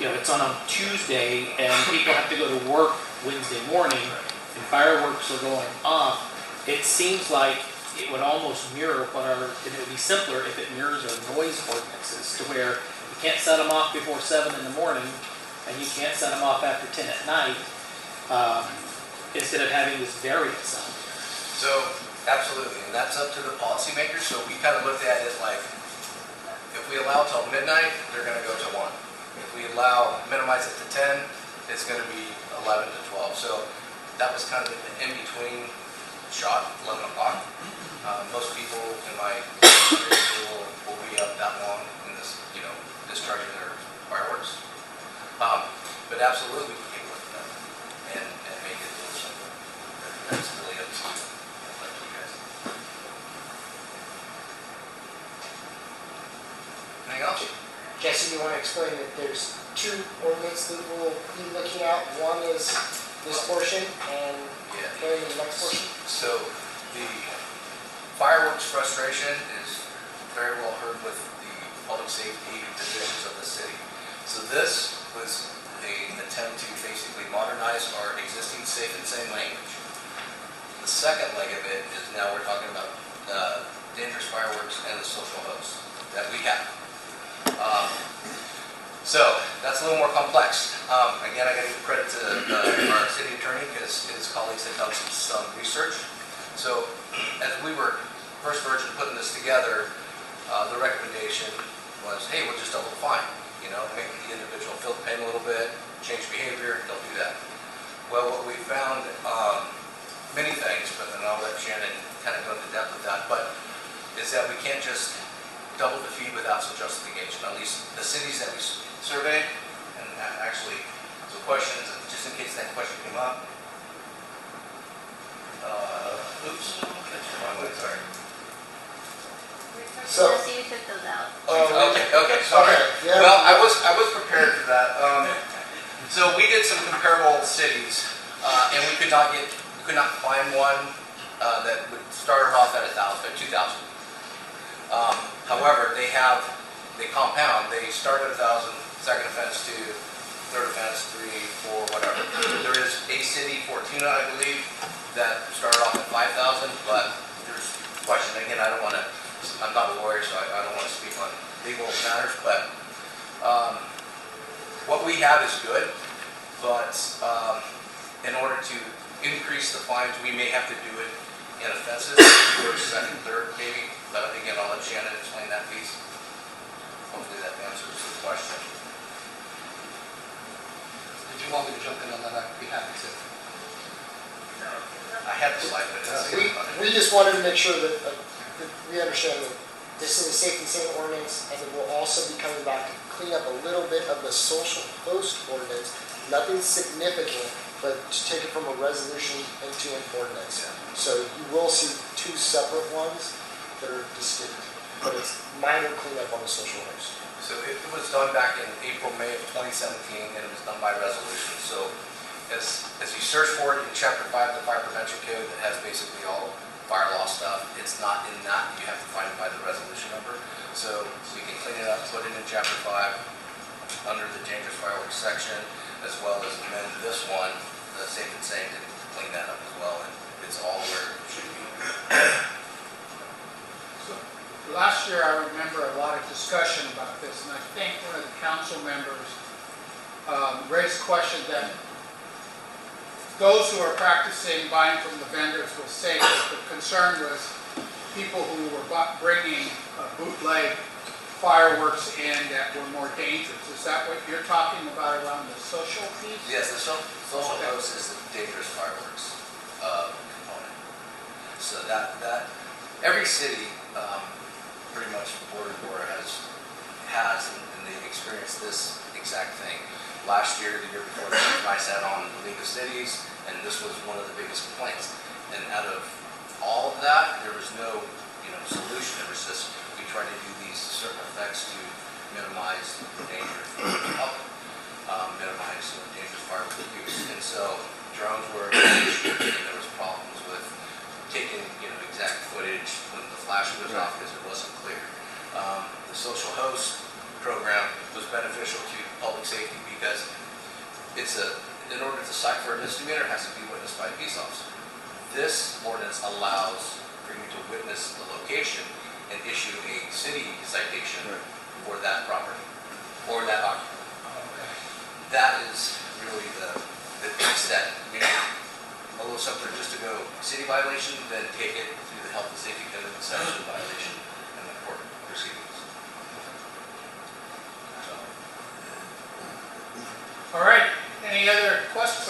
it's on a Tuesday and people have to go to work Wednesday morning and fireworks are going off. It seems like it would almost mirror and it would be simpler if it mirrors our noise ordinances to where you can't set them off before 7 in the morning and you can't set them off after 10 at night instead of having this variance out there. So, absolutely, and that's up to the policymakers. So we kind of looked at it like, if we allow till midnight, they're going to go to 1. If we minimize it to 10, it's going to be 11 to 12. So that was kind of an in-between shot, 11 o'clock. Most people in my area will be up that long in this, discharging their fireworks. But absolutely, we can look at that and make it a little simpler. That's really up to you guys. Anything else? Jesse, you want to explain that there's 2 ordinances that we'll be looking at? One is this portion and then the next portion? So the fireworks frustration is very well heard with the public safety divisions of the city. So this was an attempt to basically modernize our existing safe and sane language. The second leg of it is now we're talking about dangerous fireworks and the social host that we have. So that's a little more complex. Again, I got to give credit to our city attorney because his colleagues had done some research. So as we were first version putting this together, the recommendation was, hey, we'll just double the fine. Make the individual feel the pain a little bit, change behavior, don't do that. Well, what we found, many things, but then I'll let Shannon kind of go into depth with that, but is that we can't just double the fee without some justification. At least the cities that we surveyed, and actually, some questions, just in case that question came up. Oops, that's the wrong way, sorry. So you took those out. Okay, sorry. Yeah. Well, I was prepared for that. So we did some comparable cities, and we could not find one that would start off at 2,000. However, they compound. They start at 1,000, second offense 2, third offense 3, 4, whatever. There is a city, Fortuna, I believe, that started off at 5,000, but there's a question. Again, I'm not a lawyer, so I don't want to speak on legal matters, but what we have is good. but in order to increase the fines, we may have to do it in offenses, first, second, third, maybe. But again, I'll let Shannon explain that piece. Hopefully that answers the question. Did you want me to jump in on that? I'd be happy to. I had the slide, but We just wanted to make sure that we understand that this is a safety same ordinance, and it will also be coming back to clean up a little bit of the social host ordinance. Nothing significant, but to take it from a resolution into an ordinance. Yeah. So you will see two separate ones that are distinct, but it's minor cleanup on the social host. So it was done back in April, May of 2017, and it was done by resolution. So as you search for it in Chapter 5 of the Fire Prevention Code, that has basically all fire law stuff. It's not in that. You have to find it by the resolution number. So we can clean it up, put it in Chapter 5 under the dangerous fireworks section, as well as amend this one, the safe and sane, to clean that up as well. And it's all where it should be. So, last year I remember a lot of discussion about this, and I think one of the council members raised the question that those who are practicing buying from the vendors was safe. The concern was people who were bringing bootleg fireworks in that were more dangerous. Is that what you're talking about around the social piece? Yes, the social host is the dangerous fireworks component. So that every city, pretty much border to border, has and they've experienced this exact thing. Last year, the year before, I sat on the League of Cities, and this was one of the biggest complaints. And out of all of that, there was no, solution. It was just we tried to do these certain effects to minimize the danger for the public, minimize dangerous fireworks use. And so drones were an issue, and there was problems with taking, exact footage when the flash goes off because it wasn't clear. The social host program was beneficial to public safety because in order to cite for a misdemeanor, it has to be witnessed by a peace officer. This ordinance allows for you to witness the location and issue a city citation for that property or that occupant. That is really the piece that made it a little simpler just to go city violation, then take it through the health and safety code and section violation and the court proceedings. All right. Any other questions?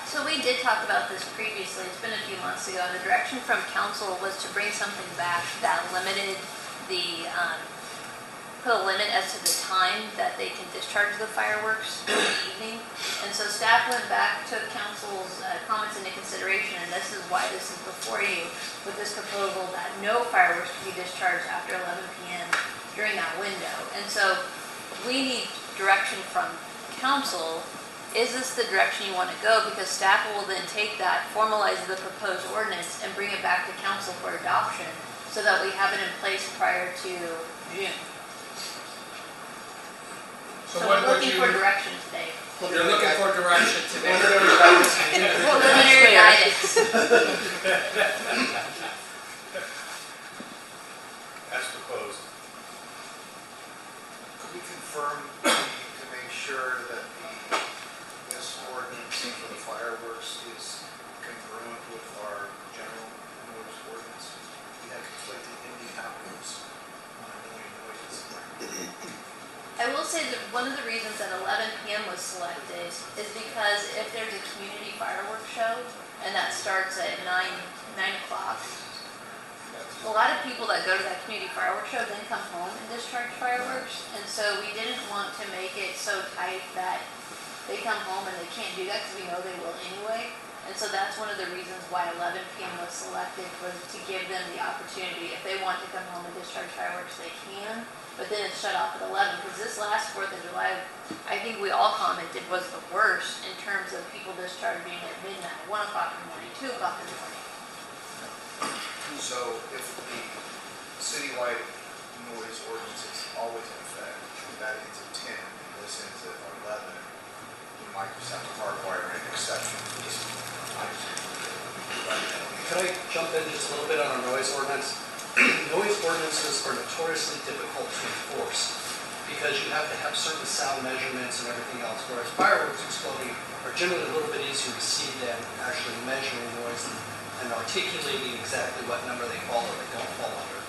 So we did talk about this previously. It's been a few months ago. The direction from council was to bring something back that limited the, put a limit as to the time that they can discharge the fireworks in the evening. And so staff went back, took council's comments into consideration, and this is why this is before you with this proposal that no fireworks can be discharged after 11 p.m. during that window. And so we need direction from council. Is this the direction you want to go? Because staff will then take that, formalize the proposed ordinance, and bring it back to council for adoption so that we have it in place prior to June. So we're looking for direction today. You're looking for direction today. Preliminary guidance. As proposed. Could we confirm to make sure that this ordinance for the fireworks is congruent with our general noise ordinance? We had conflicting Indianapolis on a million noises. I will say that one of the reasons that 11 p.m. was selected is because if there's a community fireworks show and that starts at 9 o'clock, a lot of people that go to that community fireworks show then come home and discharge fireworks. And so we didn't want to make it so tight that they come home and they can't do that because we know they will anyway. And so that's one of the reasons why 11 p.m. was selected, was to give them the opportunity. If they want to come home and discharge fireworks, they can. But then it's shut off at 11, because this last 4th of July, I think we all commented, was the worst in terms of people discharging at midnight, 1 o'clock in the morning, 2 o'clock in the morning. So if the citywide noise ordinance is always in effect, that ends at 10, and this ends at 11, we might just have to hardwire an exception for this. Could I jump in just a little bit on our noise ordinance? Noise ordinances are notoriously difficult to enforce because you have to have certain sound measurements and everything else, whereas fireworks exploding are generally a little bit easier to see than actually measuring noise and articulating exactly what number they fall or they don't fall under.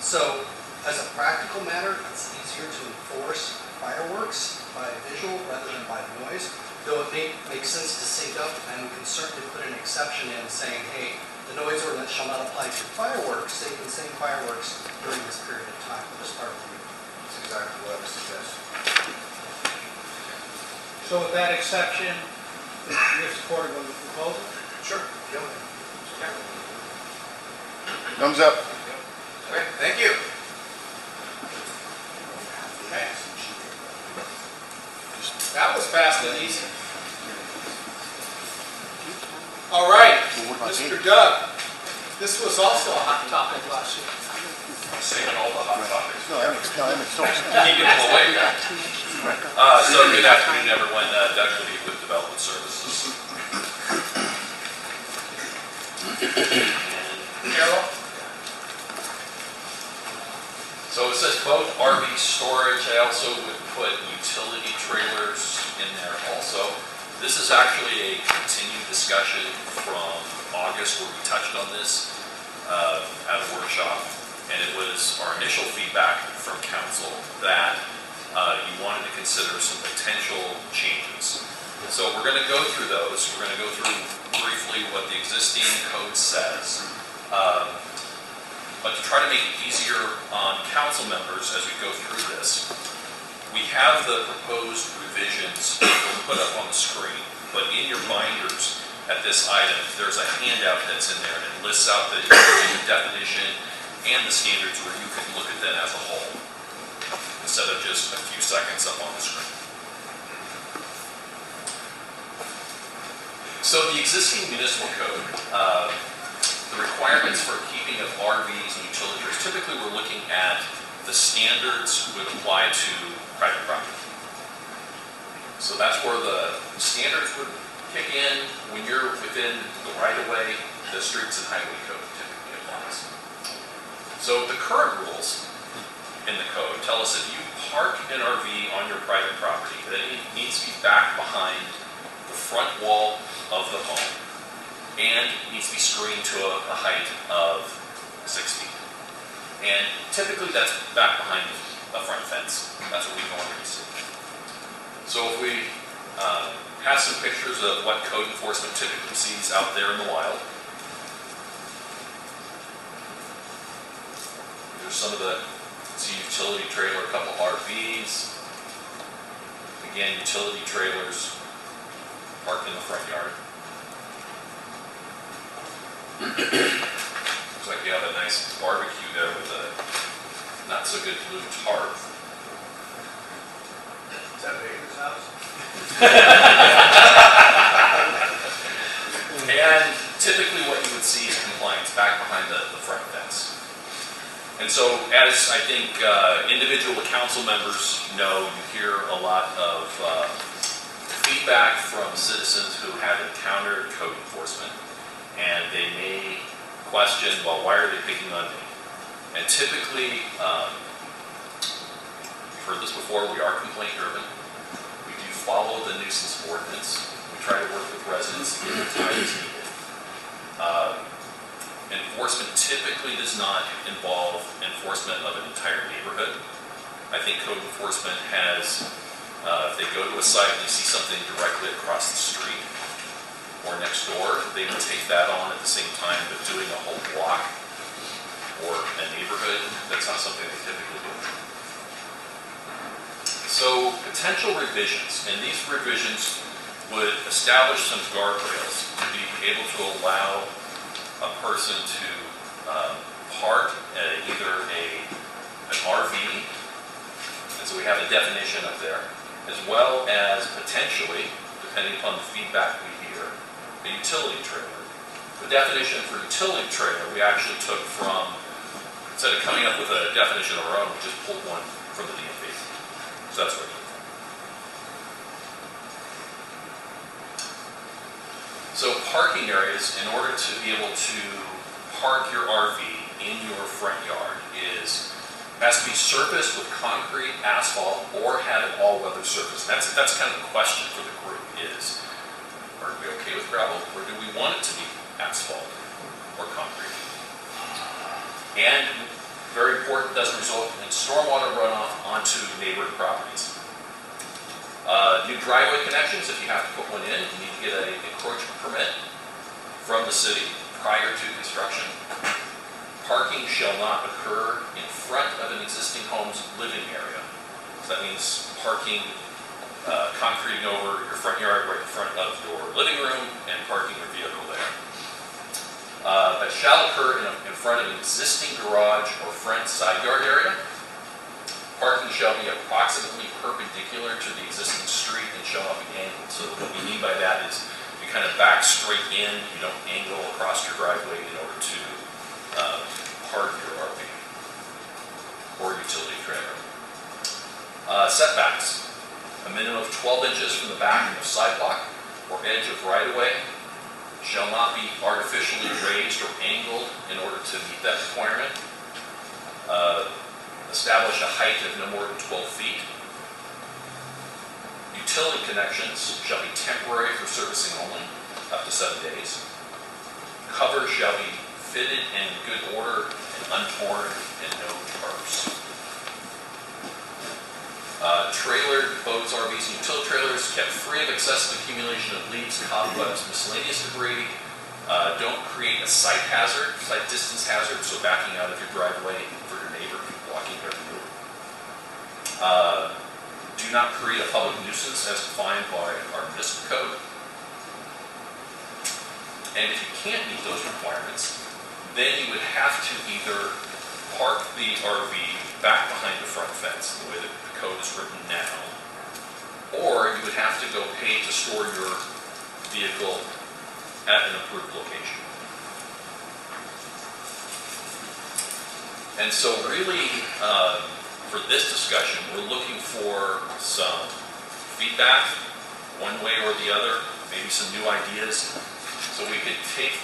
So, as a practical matter, it's easier to enforce fireworks by visual rather than by noise, though it may make sense to sync up, and we can certainly put an exception in saying, hey, the noise ordinance shall not apply to fireworks, they can sing fireworks during this period of time, this part of the year. That's exactly what I was suggesting. So with that exception, you're supportive of the proposal? Sure. Yep. Thumbs up. Okay, thank you. Okay. That was fast and easy. All right, Mr. Doug, this was also a hot topic last year. Saving all the hot topics. No, that makes sense. Keeping them away. So good afternoon, everyone. Doug Lee with Development Services. Carol? So it says boat RV storage. I also would put utility trailers in there also. This is actually a continued discussion from August where we touched on this at a workshop. And it was our initial feedback from council that you wanted to consider some potential changes. So we're going to go through those. We're going to go through briefly what the existing code says. But to try to make it easier on council members as we go through this, we have the proposed revisions we'll put up on the screen. But in your binders at this item, there's a handout that's in there and it lists out the definition and the standards where you can look at that as a whole, instead of just a few seconds up on the screen. So the existing municipal code, the requirements for keeping of RVs and utility, typically we're looking at the standards would apply to private property. So that's where the standards would kick in when you're within the right-of-way, the streets and highway code typically applies. So the current rules in the code tell us if you park an RV on your private property, that it needs to be back behind the front wall of the home and needs to be screened to a height of 6 feet. And typically that's back behind a front fence. That's what we normally see. So if we have some pictures of what code enforcement typically sees out there in the wild. There's some of the, see utility trailer, a couple RVs. Again, utility trailers parked in the front yard. Looks like you have a nice barbecue there with a not so good blue tarp. Is that Baker's house? And typically what you would see is compliance back behind the front fence. And so as I think individual council members know, you hear a lot of feedback from citizens who have encountered code enforcement. And they may question, well, why are they picking on me? And typically, you've heard this before, we are complaint driven. We do follow the nuisance ordinance. We try to work with residents to get the time as needed. Enforcement typically does not involve enforcement of an entire neighborhood. I think code enforcement has, if they go to a site and they see something directly across the street, or next door, they would take that on at the same time, but doing a whole block or a neighborhood, that's not something they typically do. So potential revisions, and these revisions would establish some guardrails to be able to allow a person to park at either an RV, and so we have a definition up there, as well as potentially, depending upon the feedback we hear, a utility trailer. The definition for utility trailer we actually took from, instead of coming up with a definition of our own, we just pulled one from the DMV. So that's what we did. So parking areas, in order to be able to park your RV in your front yard, is Has to be surfaced with concrete, asphalt, or have an all-weather surface. That's kind of the question for the group is, are we okay with gravel, or do we want it to be asphalt or concrete? And very important, doesn't result in stormwater runoff onto neighboring properties. New driveway connections, if you have to put one in, you need to get an encroachment permit from the city prior to construction. Parking shall not occur in front of an existing home's living area. So that means parking, concreting over your front yard right in front of your living room and parking your vehicle there. That shall occur in front of an existing garage or front side yard area. Parking shall be approximately perpendicular to the existing street and shall not be angled. So what we mean by that is you kind of back straight in, you don't angle across your driveway in order to park your RV or utility trailer. Setbacks, a minimum of 12 inches from the back of the sidewalk or edge of right-of-way shall not be artificially raised or angled in order to meet that requirement. Establish a height of no more than 12 feet. Utility connections shall be temporary for servicing only, up to 7 days. Covers shall be fitted and in good order and untorn and no tarps. Trailer, boats, RVs, and utility trailers kept free of excessive accumulation of leaves, cobwebs, miscellaneous debris. Don't create a sight hazard, sight distance hazard, so backing out of your driveway for your neighbor, blocking their view. Do not create a public nuisance as defined by our municipal code. And if you can't meet those requirements, then you would have to either park the RV back behind the front fence, the way that the code is written now, or you would have to go pay to store your vehicle at an approved location. And so really, for this discussion, we're looking for some feedback, one way or the other, maybe some new ideas. So we could take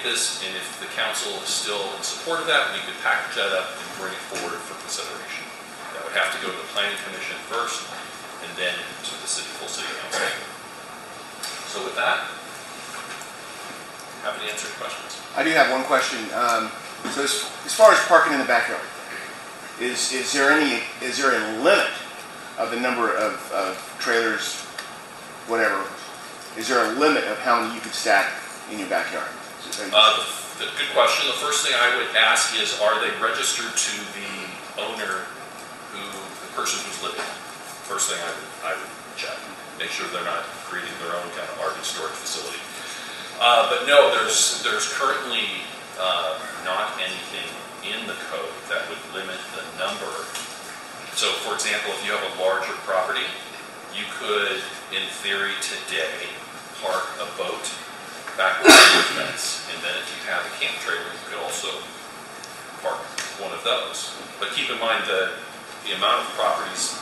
this, and if the council is still in support of that, we could package that up and bring it forward for consideration. That would have to go to the planning commission first, and then to the full city council. So with that, happy to answer your questions. I do have one question. So as far as parking in the backyard, is there a limit of the number of trailers, whatever? Is there a limit of how many you could stack in your backyard? Good question. The first thing I would ask is, are they registered to the owner, the person who's living? First thing I would check. Make sure they're not creating their own kind of RV storage facility. But no, there's currently not anything in the code that would limit the number. So for example, if you have a larger property, you could, in theory today, park a boat back behind your fence, and then if you have a camp trailer, you could also park one of those. But keep in mind that the amount of properties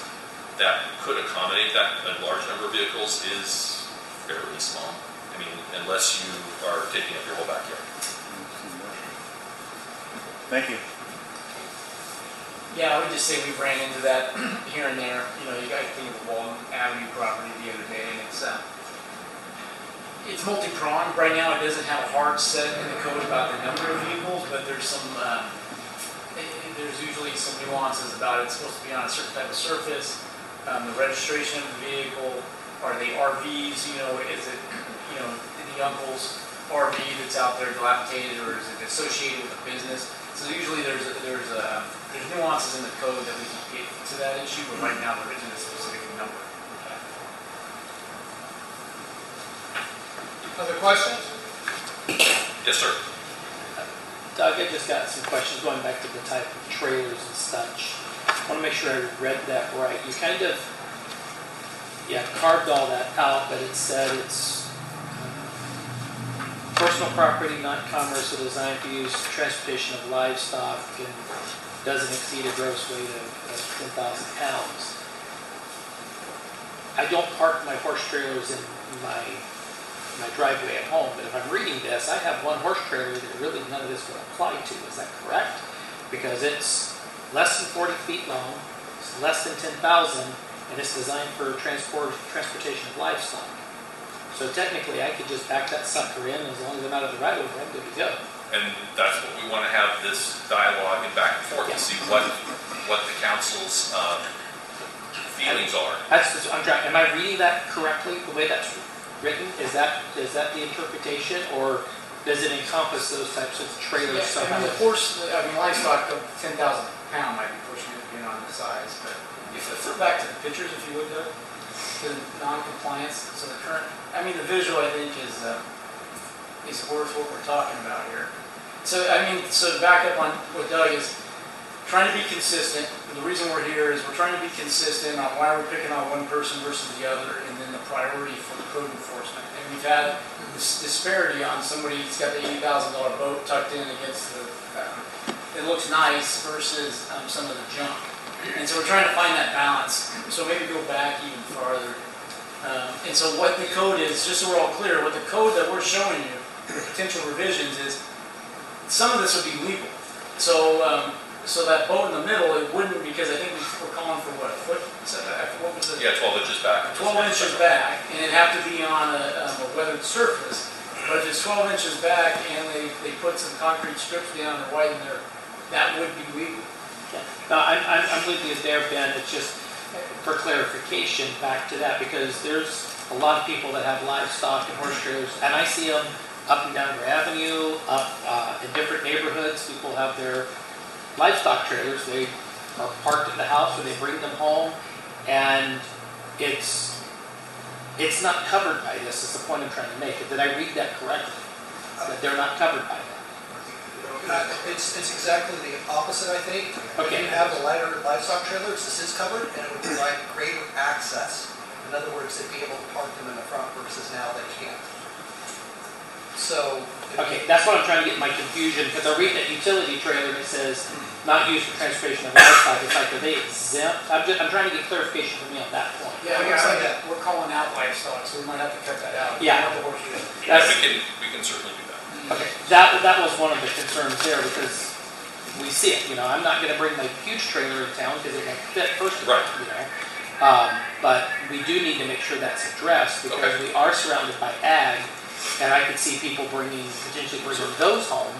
that could accommodate that a large number of vehicles is fairly small. I mean, unless you are taking up your whole backyard. Thank you. Yeah, I would just say we've ran into that here and there. You know, you guys think of the Walton Avenue property the other day, and it's multi-pronged. Right now, it doesn't have a hard set in the code about the number of vehicles, but there's some, there's usually some nuances about it. It's supposed to be on a certain type of surface. The registration of the vehicle, are they RVs? You know, is it, you know, the uncle's RV that's out there dilapidated, or is it associated with a business? So usually there's nuances in the code that we can get to that issue, but right now there isn't a specific number. Other questions? Yes, sir. Doug, I just got some questions going back to the type of trailers and such. I want to make sure I read that right. You kind of, carved all that out, but it said it's personal property, not commerce, or designed for use, transportation of livestock, and doesn't exceed a gross weight of 10,000 pounds. I don't park my horse trailers in my driveway at home, but if I'm reading this, I have one horse trailer that really none of this will apply to. Is that correct? Because it's less than 40 feet long, it's less than 10,000, and it's designed for transportation of livestock. So technically, I could just back that sucker in as long as I'm out of the right of way, I'm good to go. And that's what we want to have this dialogue and back and forth to see what the council's feelings are. I'm trying. Am I reading that correctly? The way that's written, is that the interpretation, or does it encompass those types of trailers somehow? I mean, of course, livestock of 10,000 pound might be pushing it, depending on the size. But if I flip back to the pictures, if you would, Doug, the non-compliance. So the current, I mean, the visual, I think, is worth what we're talking about here. So so to back up on what Doug is trying to be consistent. The reason we're here is we're trying to be consistent on why we're picking on one person versus the other, and then the priority for the code enforcement. And we've had this disparity on somebody who's got the $80,000 boat tucked in against the, it looks nice versus some of the junk. And so we're trying to find that balance. So maybe go back even farther. And so what the code is, just so we're all clear, what the code that we're showing you, the potential revisions is, some of this would be legal. So so that boat in the middle, it wouldn't, because I think we're calling for what, a foot setback? What was it? Yeah, 12 inches back. 12 inches back, and it'd have to be on a weathered surface. But if it's 12 inches back and they put some concrete strips down or widen there, that would be legal. Yeah. No, I'm with you there, Ben. It's just for clarification back to that, because there's a lot of people that have livestock and horse trailers, and I see them up and down Gray Avenue, up in different neighborhoods. People have their livestock trailers. They are parked at the house, or they bring them home, and it's not covered by this. Is the point I'm trying to make. Did I read that correctly? That they're not covered by that. It's exactly the opposite, I think. Okay. If you have the lighter livestock trailers, this is covered, and it would provide greater access. In other words, they'd be able to park them in the front versus now they can't. So. Okay, that's what I'm trying to get my confusion, because I read that utility trailer and it says not used for transportation of livestock. It's like, are they exempt? I'm trying to get clarification from you on that point. Yeah, it looks like that. We're calling out livestock, so we might have to cut that out. Yeah. The horse trailer. We can certainly do that. Okay, that was one of the concerns there, because we see it. You know, I'm not going to bring my huge trailer in town because it won't fit, first of all. You know, but we do need to make sure that's addressed, because we are surrounded by ag. And I could see people potentially bringing those home,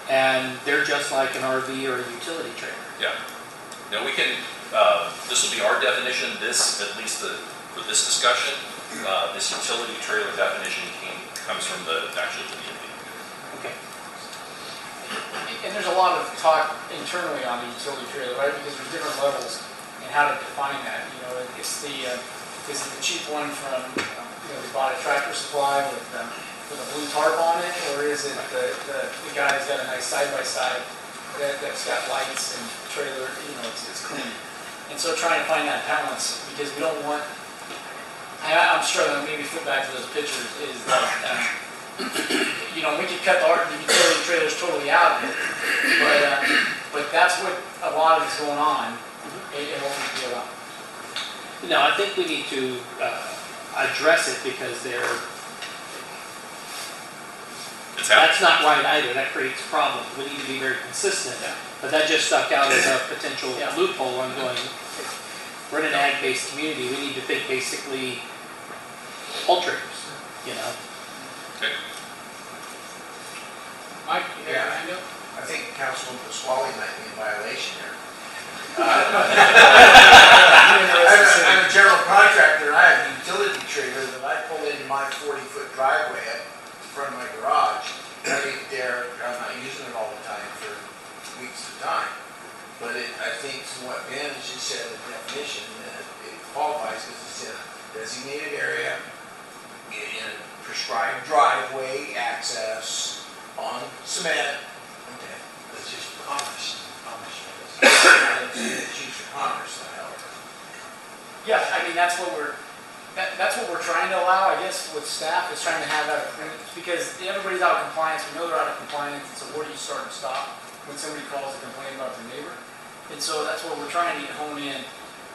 and they're just like an RV or a utility trailer. Yeah. No, we can, this will be our definition, at least for this discussion, this utility trailer definition comes from actually the DMV. Okay. And there's a lot of talk internally on the utility trailer, right? Because there's different levels and how to define that. You know, is it the cheap one from, they bought a Tractor Supply with a blue tarp on it, or is it the guy that's got a nice side-by-side that's got lights and trailer, it's clean. And so trying to find that balance, because we don't want, I'm struggling, maybe flip back to those pictures, is that, we could cut the utility trailers totally out of it, but that's what a lot of is going on. It won't be allowed. No, I think we need to address it, because that's not right either. That creates problems. We need to be very consistent. But that just stuck out as a potential loophole. I'm going, we're in an ag-based community. We need to think basically all trailers, Okay. Mike, I think Councilman Pasquale might be in violation here. I'm a general contractor, and I have a utility trailer that I pull into my 40-foot driveway up in front of my garage. I leave it there, I'm not using it all the time for weeks at a time. But I think from what Ben just said, the definition, it qualifies because it's in a designated area, in a prescribed driveway, access, on cement. Okay, that's just commerce. It's used for commerce, however. Yeah, that's what we're trying to allow, I guess, with staff, is trying to have that, because everybody's out of compliance. We know they're out of compliance, and so where do you start and stop when somebody calls to complain about their neighbor? And so that's what we're trying to hone in.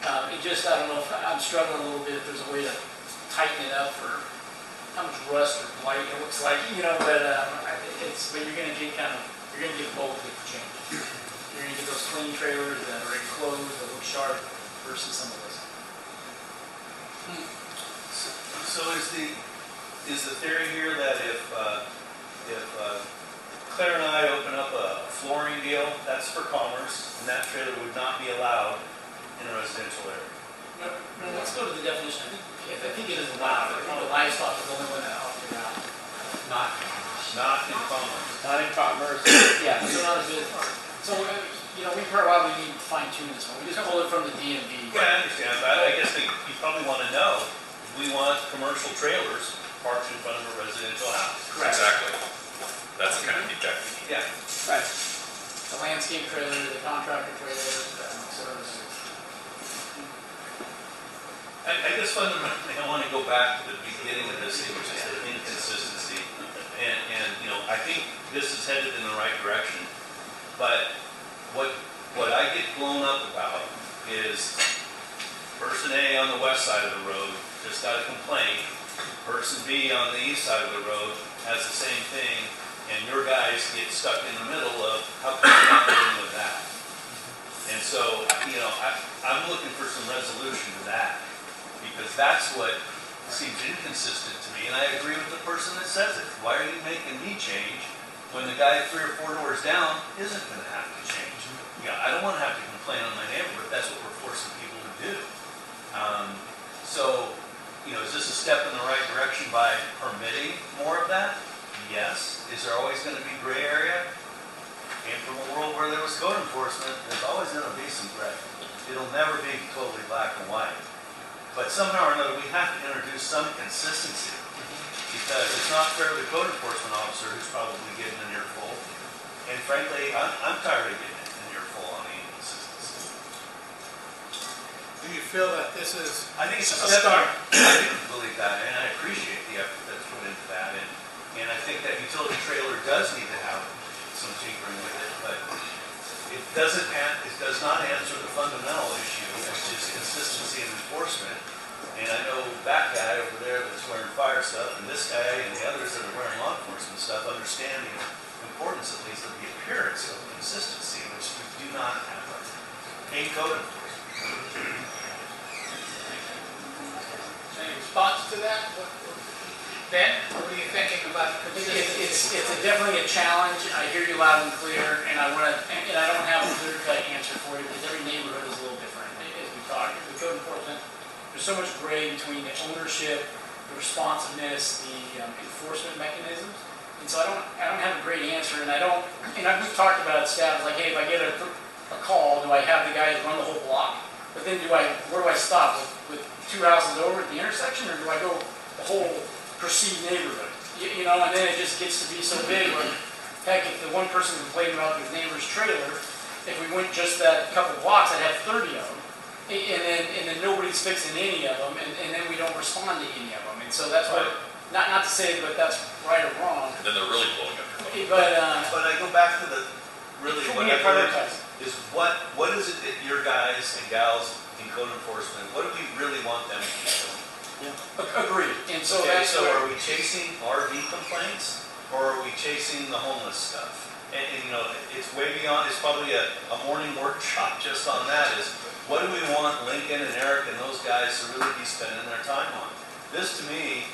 I don't know if I'm struggling a little bit if there's a way to tighten it up for how much rust or blight it looks like, but you're going to get both with the change. You're going to get those those clean trailers that are enclosed, that look sharp, versus some of those? So is the theory here that if Claire and I open up a flooring deal, that's for commerce, and that trailer would not be allowed in a residential area? No, let's go to the definition. I think it is allowed. Livestock is the only one that opted out. Not in commerce. Not in commerce, yeah. So not a business. So, we probably need to fine tune this one. We just pull it from the DMV. Yeah, I understand, but I guess you probably want to know, we want commercial trailers parked in front of a residential house. Correct. Exactly. That's the kind of feedback we need. Yeah. Right. The landscape trailer, the contractor trailer, services. I guess fundamentally, I want to go back to the beginning of this thing, which is the inconsistency. And I think this is headed in the right direction. But what I get blown up about is person A on the west side of the road just got a complaint. Person B on the east side of the road has the same thing, and your guys get stuck in the middle of how come you're not dealing with that. And so, I'm looking for some resolution to that, because that's what seems inconsistent to me, and I agree with the person that says it. Why are you making me change when the guy 3 or 4 doors down isn't going to have to change? I don't want to have to complain on my neighborhood. That's what we're forcing people to do. Is this a step in the right direction by permitting more of that? Yes. Is there always going to be gray area? Came from a world where there was code enforcement. There's always going to be some gray. It'll never be totally black and white. But somehow or another, we have to introduce some consistency, because it's not fair to the code enforcement officer who's probably getting an earful. And frankly, I'm tired of getting an earful on the inconsistency. Do you feel that this is? I think it's a start. I do believe that, and I appreciate the effort that's put into that. And I think that utility trailer does need to have some tinkering with it, but it does not answer the fundamental issue, which is consistency and enforcement. And I know that guy over there that's wearing fire stuff, and this guy and the others that are wearing law enforcement stuff understand the importance, at least, of the appearance of consistency, which we do not have in code enforcement. Any response to that? Ben, what are you thinking about? It's definitely a challenge. I hear you loud and clear, and I don't have a clear-cut answer for you, because every neighborhood is a little different. As we talked, the code enforcement, there's so much gray between the ownership, the responsiveness, the enforcement mechanisms, and so I don't have a great answer. And we've talked about it, staff, like, hey, if I get a call, do I have the guys run the whole block? But then where do I stop? With 2 houses over at the intersection, or do I go the whole perceived neighborhood? And then it just gets to be so big where, heck, if the one person complained about his neighbor's trailer, if we went just that couple blocks, I'd have 30 of them. And then nobody's fixing any of them, and then we don't respond to any of them. And so that's what, not to say that that's right or wrong. And then they're really blowing up your phone. But I go back to what is what is it that your guys and gals in code enforcement, what do we really want them to be doing? Yeah. Agreed. And so so are we chasing RV complaints, or are we chasing the homeless stuff? And it's way beyond, it's probably a morning workshop just on that, is what do we want Lincoln and Eric and those guys to really be spending their time on? This, to me,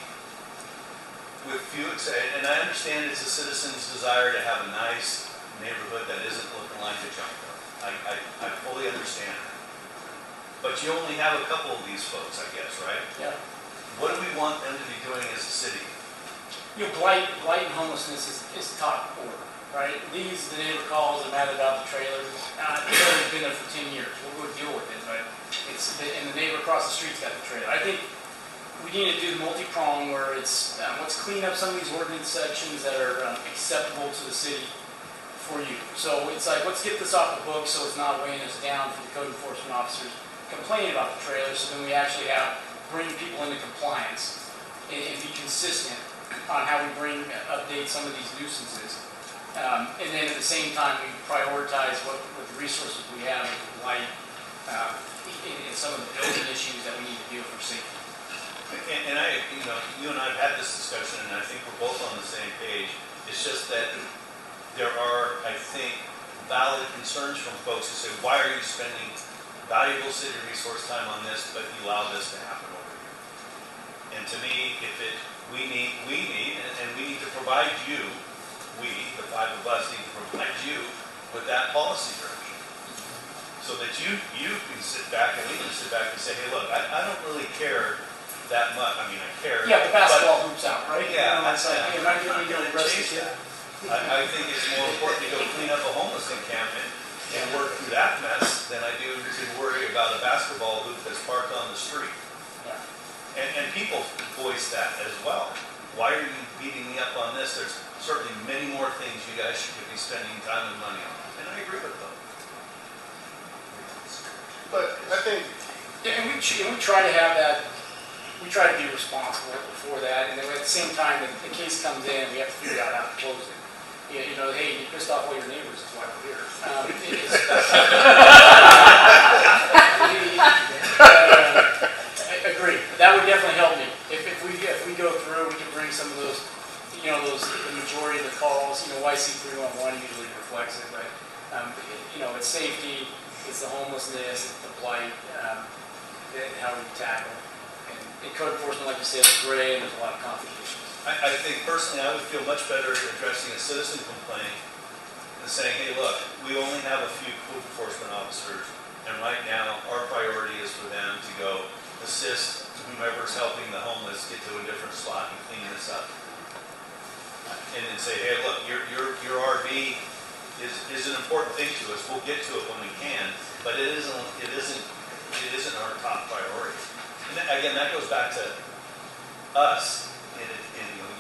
with few exceptions, and I understand it's a citizen's desire to have a nice neighborhood that isn't looking like a junkyard. I fully understand that. But you only have a couple of these folks, I guess, right? Yeah. What do we want them to be doing as a city? Blight and homelessness is top order, right? The neighbor calls, they're mad about the trailers. The trailer's been there for 10 years. We'll go deal with it, but and the neighbor across the street's got the trailer. I think we need to do the multi-prong where it's, let's clean up some of these ordinance sections that are acceptable to the city for you. So it's like, let's get this off the books so it's not weighing us down for the code enforcement officers complaining about the trailers, so then we actually bring people into compliance and be consistent on how we update some of these nuisances. And then at the same time, we prioritize what the resources we have with light and some of the building issues that we need to deal for safety. And you and I have had this discussion, and I think we're both on the same page. It's just that there are, I think, valid concerns from folks who say, why are you spending valuable city resource time on this, but you allow this to happen over here? And to me, we need to provide you, the five of us need to provide you with that policy direction. So that you can sit back and we can sit back and say, hey, look, I don't really care that much. I mean, I care. Yeah, the basketball hoops out, right? Yeah, that's like, you're not going to chase that. I think it's more important to go clean up a homeless encampment and work through that mess than I do to worry about a basketball hoop that's parked on the street. Yeah. And people voice that as well. Why are you beating me up on this? There's certainly many more things you guys should be spending time and money on. And I agree with them. But I think, and we try to have that, we try to be responsible for that, and then at the same time, if the case comes in, we have to figure out how to close it. You know, hey, you pissed off all your neighbors, that's why we're here. I agree. That would definitely help me. If we go through, we can bring some of those, you know, the majority of the calls, you know, YC 311 usually reflects it, but, you know, it's safety, it's the homelessness, it's the blight, and how we tackle. And code enforcement, like you said, is gray, and there's a lot of complications. I think personally I would feel much better addressing a citizen complaint than saying, hey, look, we only have a few code enforcement officers, and right now our priority is for them to go assist whomever's helping the homeless get to a different spot and clean this up. And then say, hey, look, your RV is an important thing to us. We'll get to it when we can, but it isn't our top priority. And again, that goes back to us.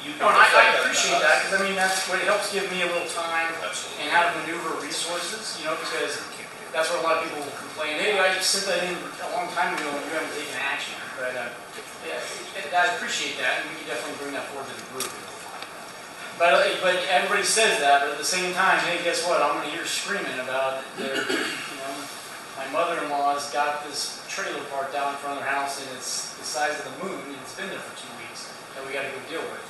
And I appreciate that, because I mean, that's what it helps give me a little time. Absolutely. And how to maneuver resources, you know, because that's where a lot of people will complain, hey, I just sent that in a long time ago and you haven't taken action. But yeah, I appreciate that, and we can definitely bring that forward to the group. But everybody says that, but at the same time, hey, guess what? I'm going to hear screaming about their, you know, my mother-in-law's got this trailer parked down in front of their house, and it's the size of the moon, and it's been there for 2 weeks that we got to go deal with.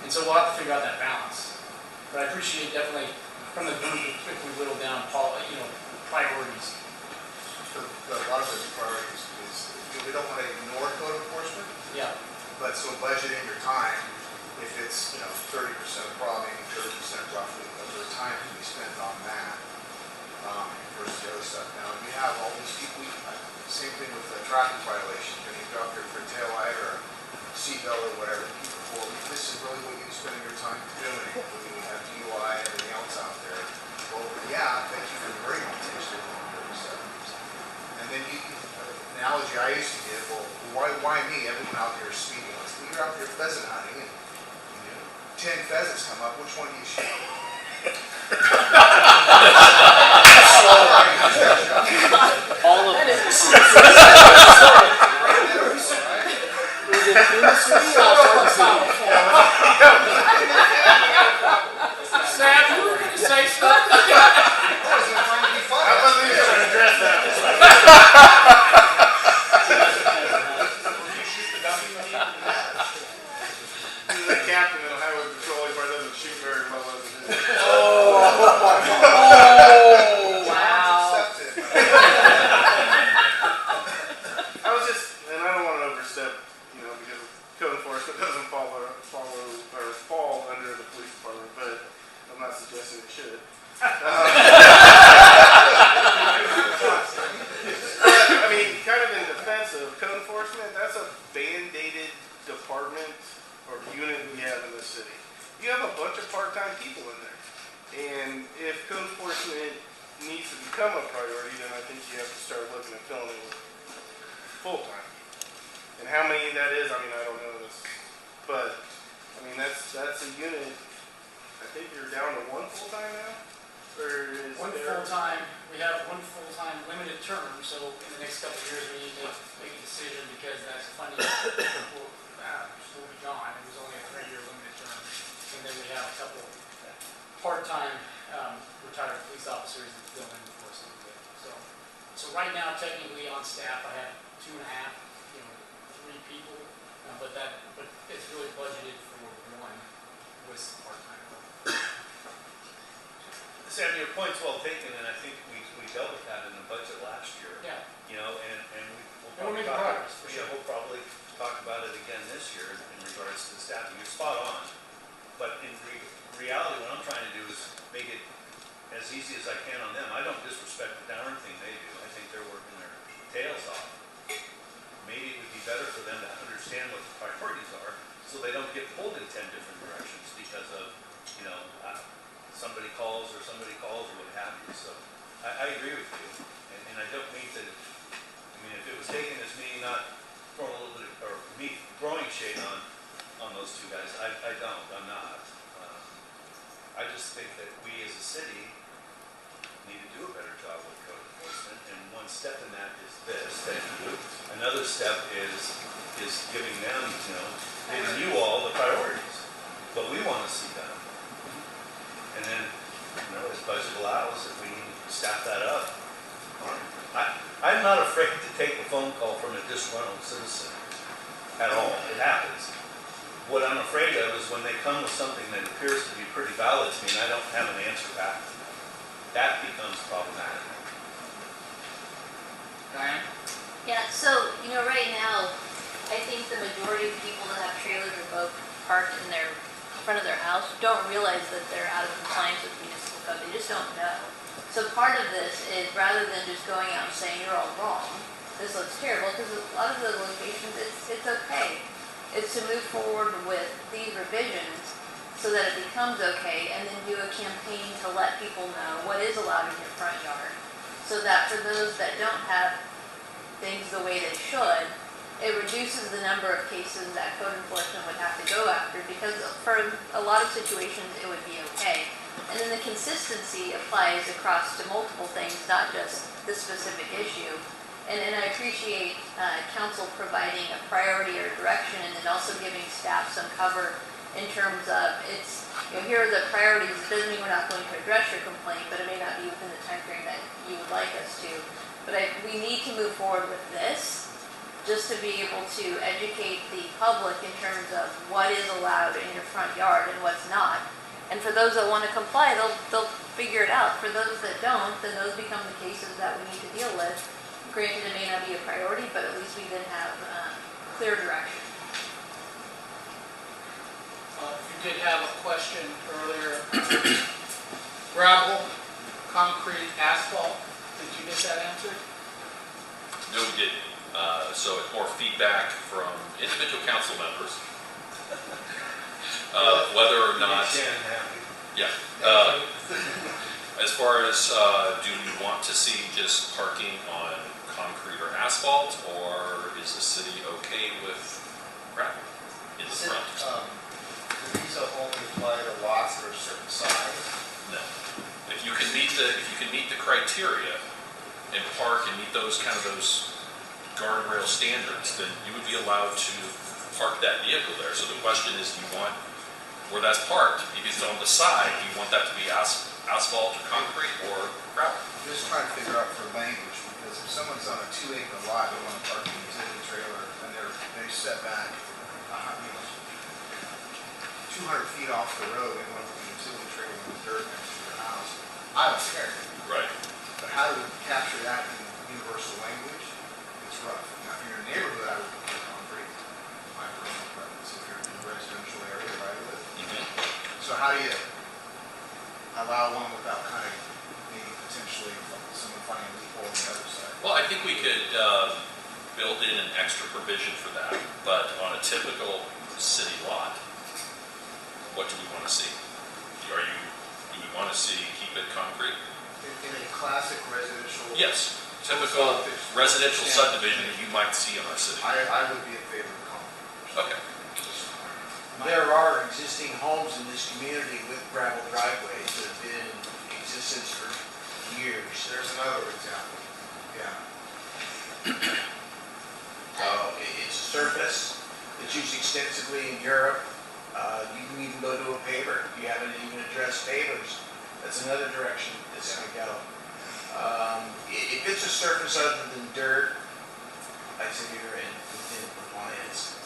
And so we'll have to figure out that balance. But I appreciate definitely from the group if we whittle down, you know, priorities. A lot of those priorities is we don't want to ignore code enforcement. Yeah. But so budgeting your time, if it's 30% probably 30% roughly of the time to be spent on that versus the other stuff. Now we have all these people. Same thing with the traffic violation. When you go up there for a tail light or a seatbelt or whatever, well, this is really what you're spending your time doing. When you have DUI and everything else out there. Well, yeah, thank you for bringing attention to it. And then the analogy I used to give, well, why me? Everyone out there is speeding. Well, you're out there pheasant hunting, and 10 pheasants come up. Which one do you shoot? All of them. Was it Plumas Sam, you were going to say something? I wasn't trying to be funny. I wasn't even going to address that. This is a captain in a highway patrol. He probably doesn't shoot very well as it is. I was just, and I don't want to overstep, because code enforcement doesn't fall under the police department, but I'm not suggesting it should. I mean, kind of in defense of code enforcement, that's a band-aided department or unit we have in this city. You have a bunch of part-time people in there. And if code enforcement needs to become a priority, then I think you have to start looking at filling it with full-time. And how many that is, I mean, I don't know this. But, I mean, that's a unit. I think you're down to one full-time now? Or is One full-time, we have one full-time limited term, so in the next couple of years we need to make a decision because that's funding will be gone. It was only a 3-year limited term. And then we have a couple part-time retired police officers that fill in for us a little bit. So right now, technically on staff, I have 2.5, 3 people, but it's really budgeted for 1 with part-time. Sam, your point's well taken, and I think we dealt with that in the budget last year. Yeah. You know, and we'll And we're probably making progress, for sure. we'll probably talk about it again this year in regards to the staffing. You're spot on, but in reality, what I'm trying to do is make it as easy as I can on them. I don't disrespect the darn thing they do. I think they're working their tails off. Maybe it would be better for them to understand what the priorities are, so they don't get pulled in 10 different directions because of, you know, somebody calls or what have you. So I agree with you, and I don't mean to. I mean, if it was taken as me not throwing a little bit or me throwing shade on those two guys, I don't. I'm not. I just think that we as a city need to do a better job with code enforcement, and one step in that is this. Thank you. Another step is giving them, you know, giving you all the priorities, what we want to see done. And then, you know, as budget allows, if we need to staff that up, I'm not afraid to take a phone call from a disgruntled citizen at all. It happens. What I'm afraid of is when they come with something that appears to be pretty valid to me and I don't have an answer back. That becomes problematic. Diane? Yeah, so, you know, right now, I think the majority of people that have trailers or boat parked in front of their house don't realize that they're out of compliance with municipal code. They just don't know. So part of this is, rather than just going out and saying you're all wrong, this looks terrible, because a lot of the locations, it's okay. It's to move forward with these revisions so that it becomes okay, and then do a campaign to let people know what is allowed in your front yard. So that for those that don't have things the way they should, it reduces the number of cases that code enforcement would have to go after, because for a lot of situations it would be okay. And then the consistency applies across to multiple things, not just this specific issue. And I appreciate council providing a priority or direction, and then also giving staff some cover in terms of it's, you know, here are the priorities. It doesn't mean we're not going to address your complaint, but it may not be within the time frame that you would like us to. But we need to move forward with this, just to be able to educate the public in terms of what is allowed in your front yard and what's not. And for those that want to comply, they'll figure it out. For those that don't, then those become the cases that we need to deal with. Granted, it may not be a priority, but at least we then have clear direction. You did have a question earlier. Gravel, concrete, asphalt. Did you get that answered? No, we didn't. So it's more feedback from individual council members. Whether or not, yeah. As far as do we want to see just parking on concrete or asphalt, or is the city okay with gravel in the front? Do these only apply to lots that are a certain size? No. If you can meet the criteria and park and meet those guardrail standards, then you would be allowed to park that vehicle there. So the question is, do you want where that's parked, if it's on the side, do you want that to be asphalt or concrete or gravel? I'm just trying to figure out for language, because if someone's on a 2-acre lot, they want to park an utility trailer, and they set back 200 feet off the road, and want to put a utility trailer in the dirt next to their house, I don't care. Right. But how do we capture that in universal language? It's rough. Now, if you're in a neighborhood, I would prefer concrete. My personal preference. If you're in a residential area, right away. So how do you allow one without kind of maybe potentially someone finding a loophole on the other side? Well, I think we could build in an extra provision for that, but on a typical city lot, what do we want to see? Do we want to see keep it concrete? In a classic residential... Yes, typical residential subdivision that you might see in our city. I would be in favor of concrete. Okay. There are existing homes in this community with gravel driveways that have been in existence for years. There's another example. Yeah. It's a surface that's used extensively in Europe. You can even go to a paver. You haven't even addressed pavers. That's another direction it's going to go. If it's a surface other than dirt, I say you're in compliance.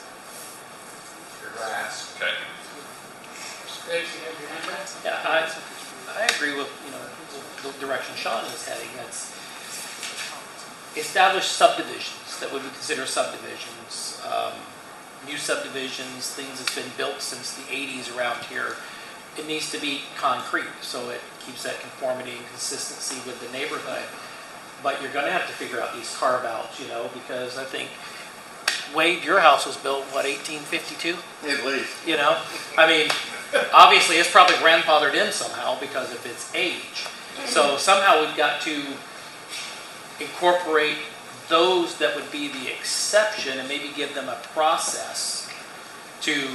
Grass. Okay. Greg, you have your hand up? Yeah, I agree with, the direction Sean is heading. That's establish subdivisions that would be considered subdivisions. New subdivisions, things that's been built since the 80s around here. It needs to be concrete, so it keeps that conformity and consistency with the neighborhood. But you're going to have to figure out these carve-outs, because I think, Wade, your house was built, 1852? At least. I mean, obviously it's probably grandfathered in somehow because of its age. So somehow we've got to incorporate those that would be the exception and maybe give them a process to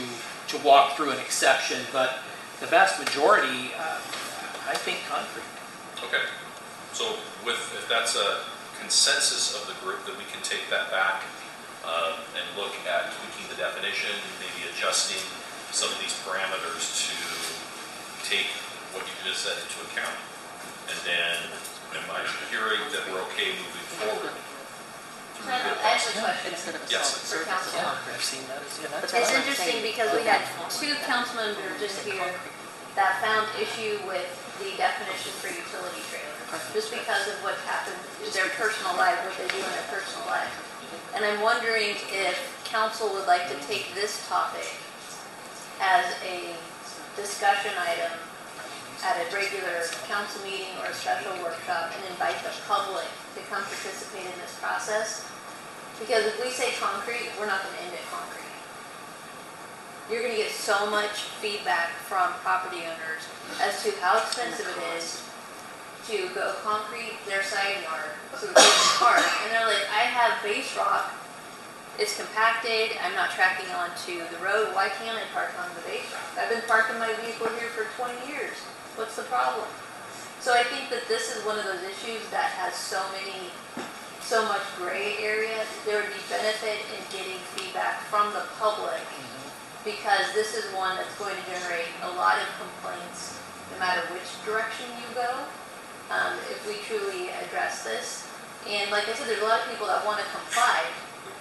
walk through an exception. But the vast majority, I think concrete. Okay. So if that's a consensus of the group, then we can take that back and look at tweaking the definition, maybe adjusting some of these parameters to take what you just said into account. And then, am I hearing that we're okay moving forward? I have a question. Yes. For council. I've seen those. It's interesting because we had two council members in here that found issue with the definition for utility trailer, just because of what happened in their personal life, what they do in their personal life. And I'm wondering if council would like to take this topic as a discussion item at a regular council meeting or a special workshop and invite the public to come participate in this process. Because if we say concrete, we're not going to end at concrete. You're going to get so much feedback from property owners as to how expensive it is to go concrete their side yard so that they can park. And they're like, I have base rock, it's compacted, I'm not tracking onto the road, why can't I park on the base rock? I've been parking my vehicle here for 20 years. What's the problem? So I think that this is one of those issues that has so much gray area. There would be benefit in getting feedback from the public because this is one that's going to generate a lot of complaints no matter which direction you go if we truly address this. And like I said, there's a lot of people that want to comply.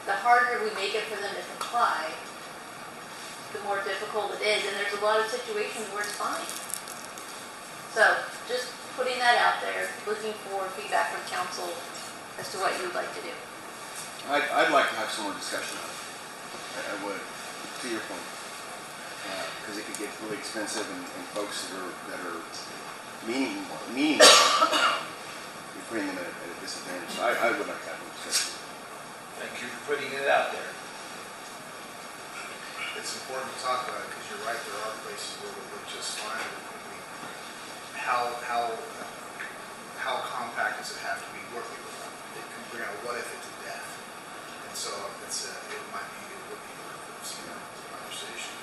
The harder we make it for them to comply, the more difficult it is. And there's a lot of situations where it's fine. So just putting that out there, looking for feedback from council as to what you would like to do. I'd like to have some more discussion on it. I would, to your point, because it could get really expensive, and folks that are meaning you're putting them at a disadvantage. So I would like to have more discussion. Thank you for putting it out there. It's important to talk about it because you're right, there are places where we look just fine. How compact does it have to be working with them? It can bring out what if it's a death. And so it would be worth some conversation.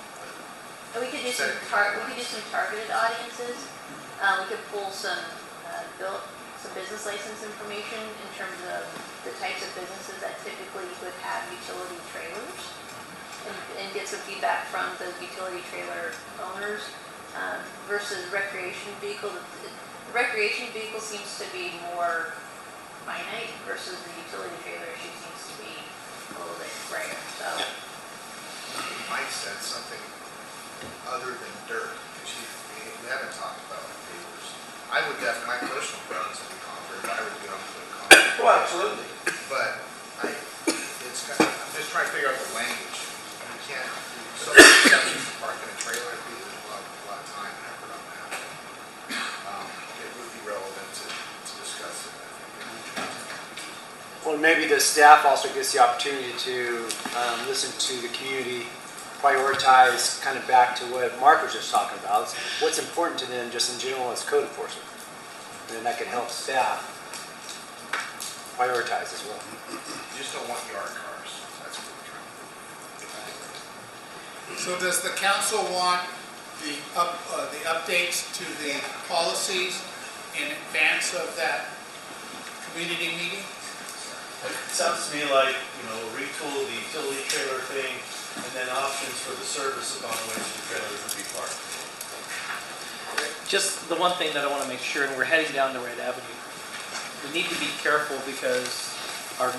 And we could do some targeted audiences. We could pull some business license information in terms of the types of businesses that typically would have utility trailers, and get some feedback from those utility trailer owners versus recreation vehicles. The recreation vehicle seems to be more finite versus the utility trailer issue seems to be a little bit grayer. So Mike said something other than dirt, which we haven't talked about pavers. I would definitely, my personal preference would be concrete. If I were to get on to put concrete. Well, absolutely. But I'm just trying to figure out the language. You can't do so many exceptions to park in a trailer. I think there's a lot of time and effort on that. It would be relevant to discuss it, I think. Well, maybe the staff also gets the opportunity to listen to the community, prioritize kind of back to what Mark was just talking about. What's important to them just in general as code enforcement. And then that can help staff prioritize as well. You just don't want yard cars. That's what we're trying to do. So does the council want the updates to the policies in advance of that community meeting? It sounds to me like, retool the utility trailer thing, and then options for the service upon which the trailers would be parked. Just the one thing that I want to make sure, and we're heading down the right avenue, we need to be careful because our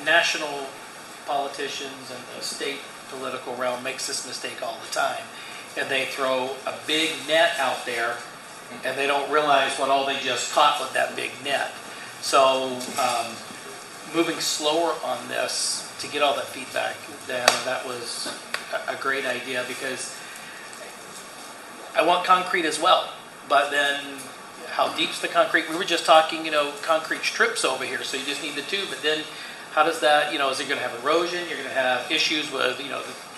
national politicians and the state political realm makes this mistake all the time. And they throw a big net out there and they don't realize what all they just caught with that big net. So moving slower on this to get all that feedback, then that was a great idea, because I want concrete as well, but then how deep's the concrete? We were just talking, concrete strips over here, so you just need the tube, but then how does that, is it going to have erosion? You're going to have issues with, the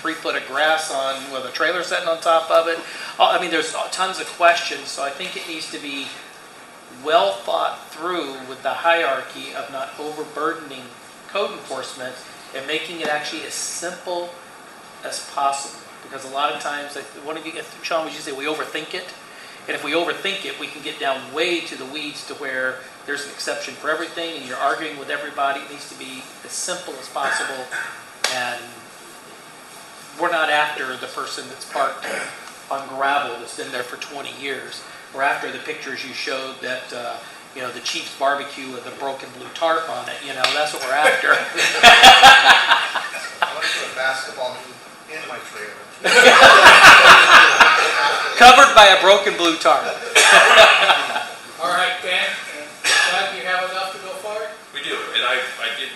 3 foot of grass with a trailer sitting on top of it. I mean, there's tons of questions, so I think it needs to be well thought through with the hierarchy of not overburdening code enforcement and making it actually as simple as possible. Because a lot of times, Sean, would you say we overthink it? And if we overthink it, we can get down way to the weeds to where there's an exception for everything and you're arguing with everybody. It needs to be as simple as possible. And we're not after the person that's parked on gravel that's been there for 20 years. We're after the pictures you showed that, the Chiefs barbecue with a broken blue tarp on it. That's what we're after. I want to put a basketball hoop in my trailer. Covered by a broken blue tarp. All right, Ben, Doug, you have enough to go forward? We do, and I did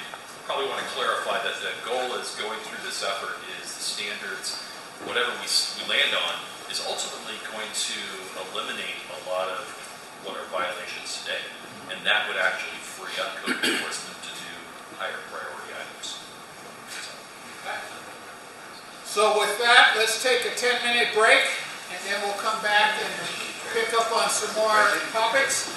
probably want to clarify that the goal is going through this effort is the standards, whatever we land on, is ultimately going to eliminate a lot of what are violations today, and that would actually free up code enforcement to do higher priority items. So with that, let's take a 10-minute break, and then we'll come back and pick up on some more topics.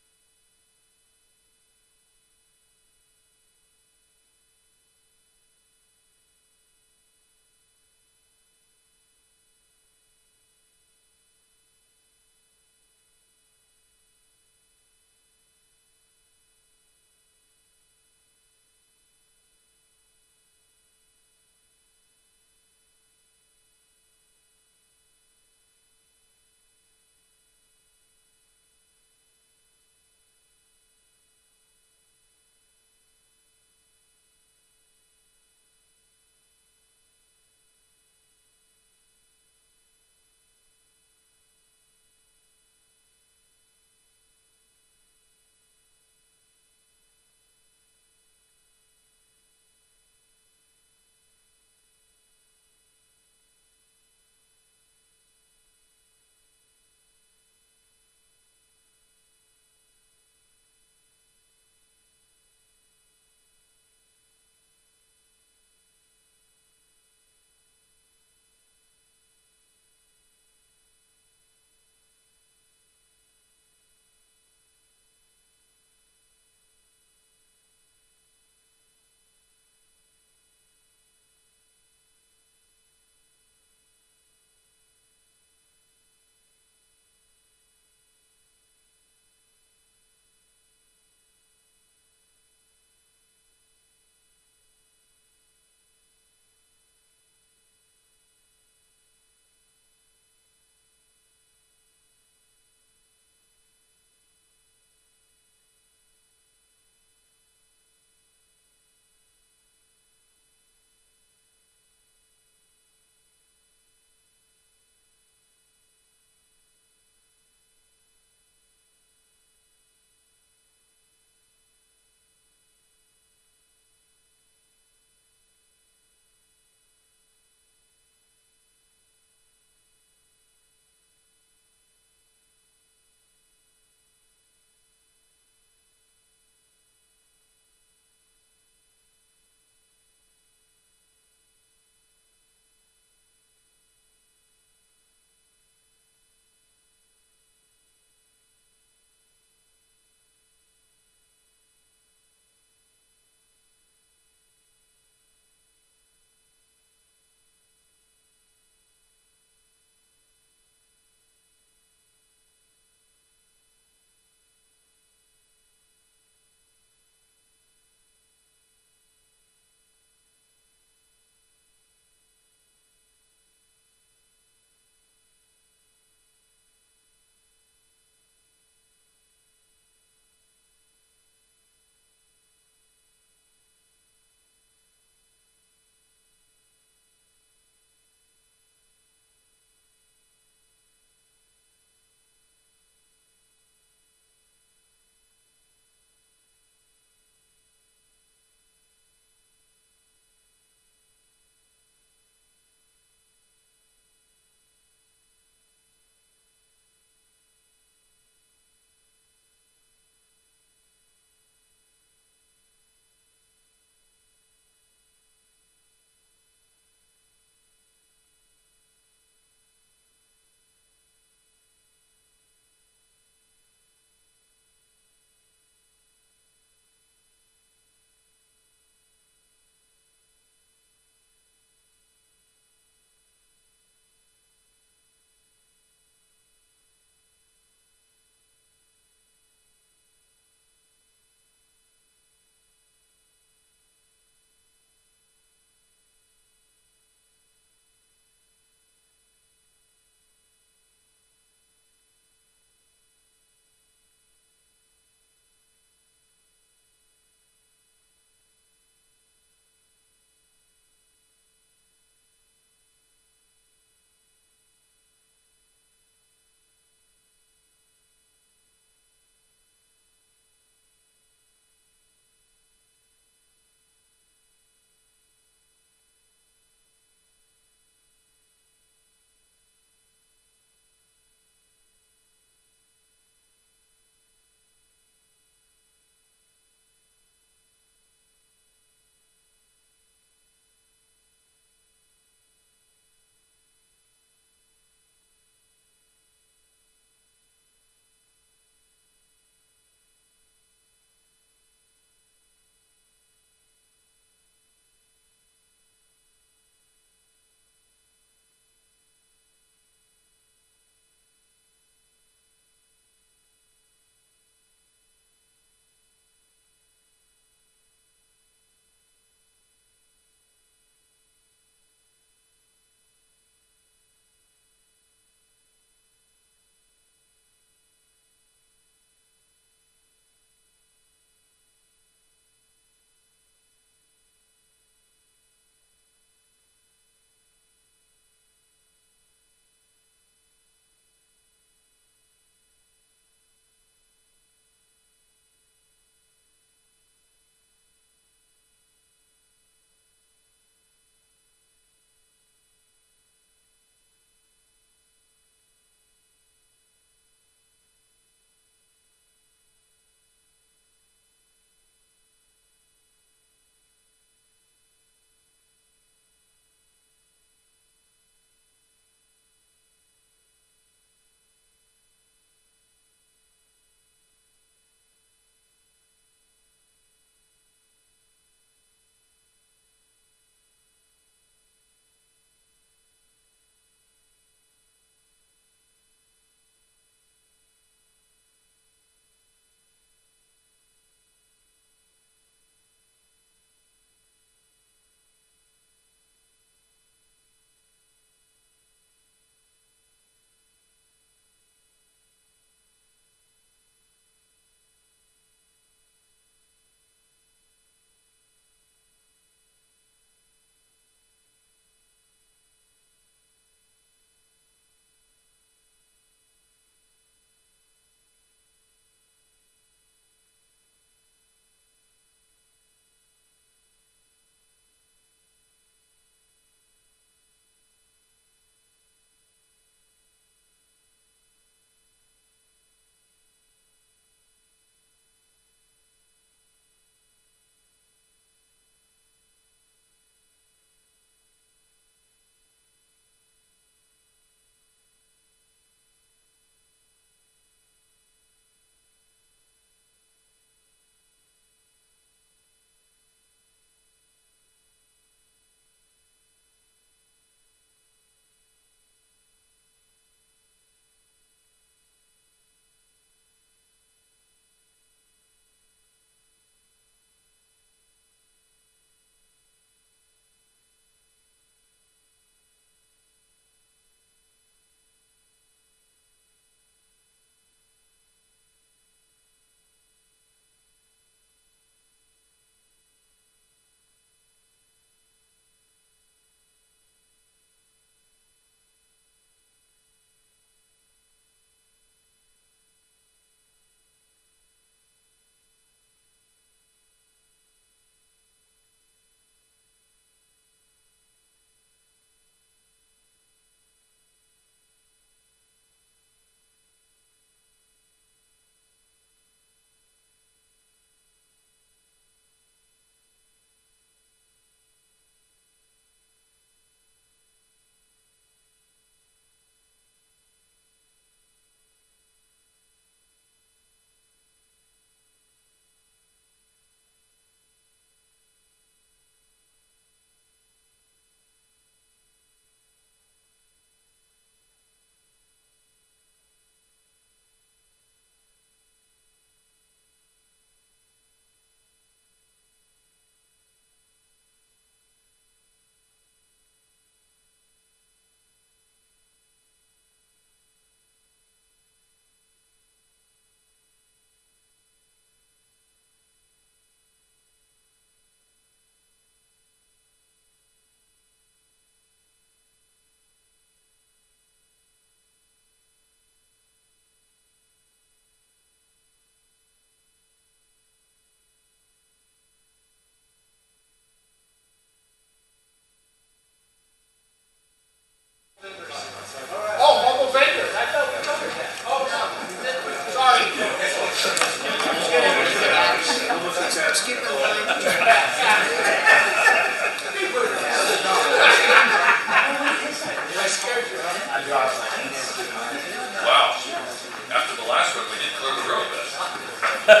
Okay,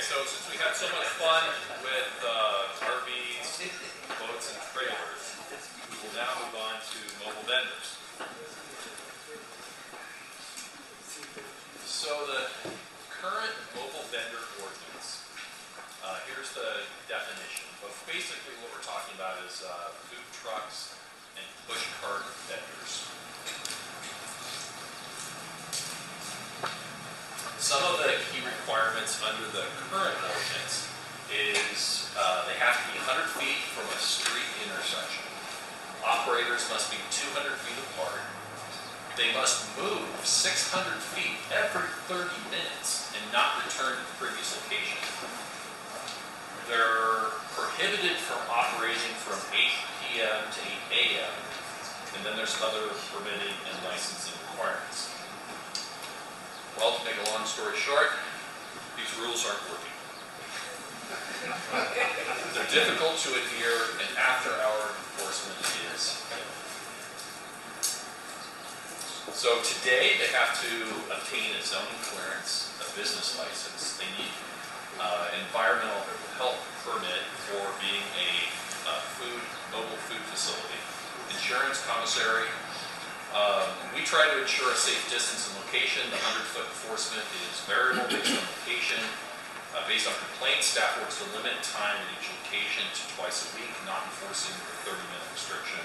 so since we had so much fun with RVs, boats, and trailers, we will now move on to mobile vendors. So the current mobile vendor ordinance, here's the definition. But basically what we're talking about is food trucks and push cart vendors. Some of the key requirements under the current ordinance is they have to be 100 feet from a street intersection. Operators must be 200 feet apart. They must move 600 feet every 30 minutes and not return to the previous location. They're prohibited from operating from 8 p.m. to 8 a.m. And then there's other permitting and licensing requirements. Well, to make a long story short, these rules aren't working. They're difficult to adhere, and after-hour enforcement is difficult. So today, they have to obtain a zoning clearance, a business license. They need environmental health permit for being a mobile food facility, insurance, commissary. We try to ensure a safe distance and location. The 100-foot enforcement is variable based on location. Based on complaints, staff works to limit time at each location to twice a week, not enforcing the 30-minute restriction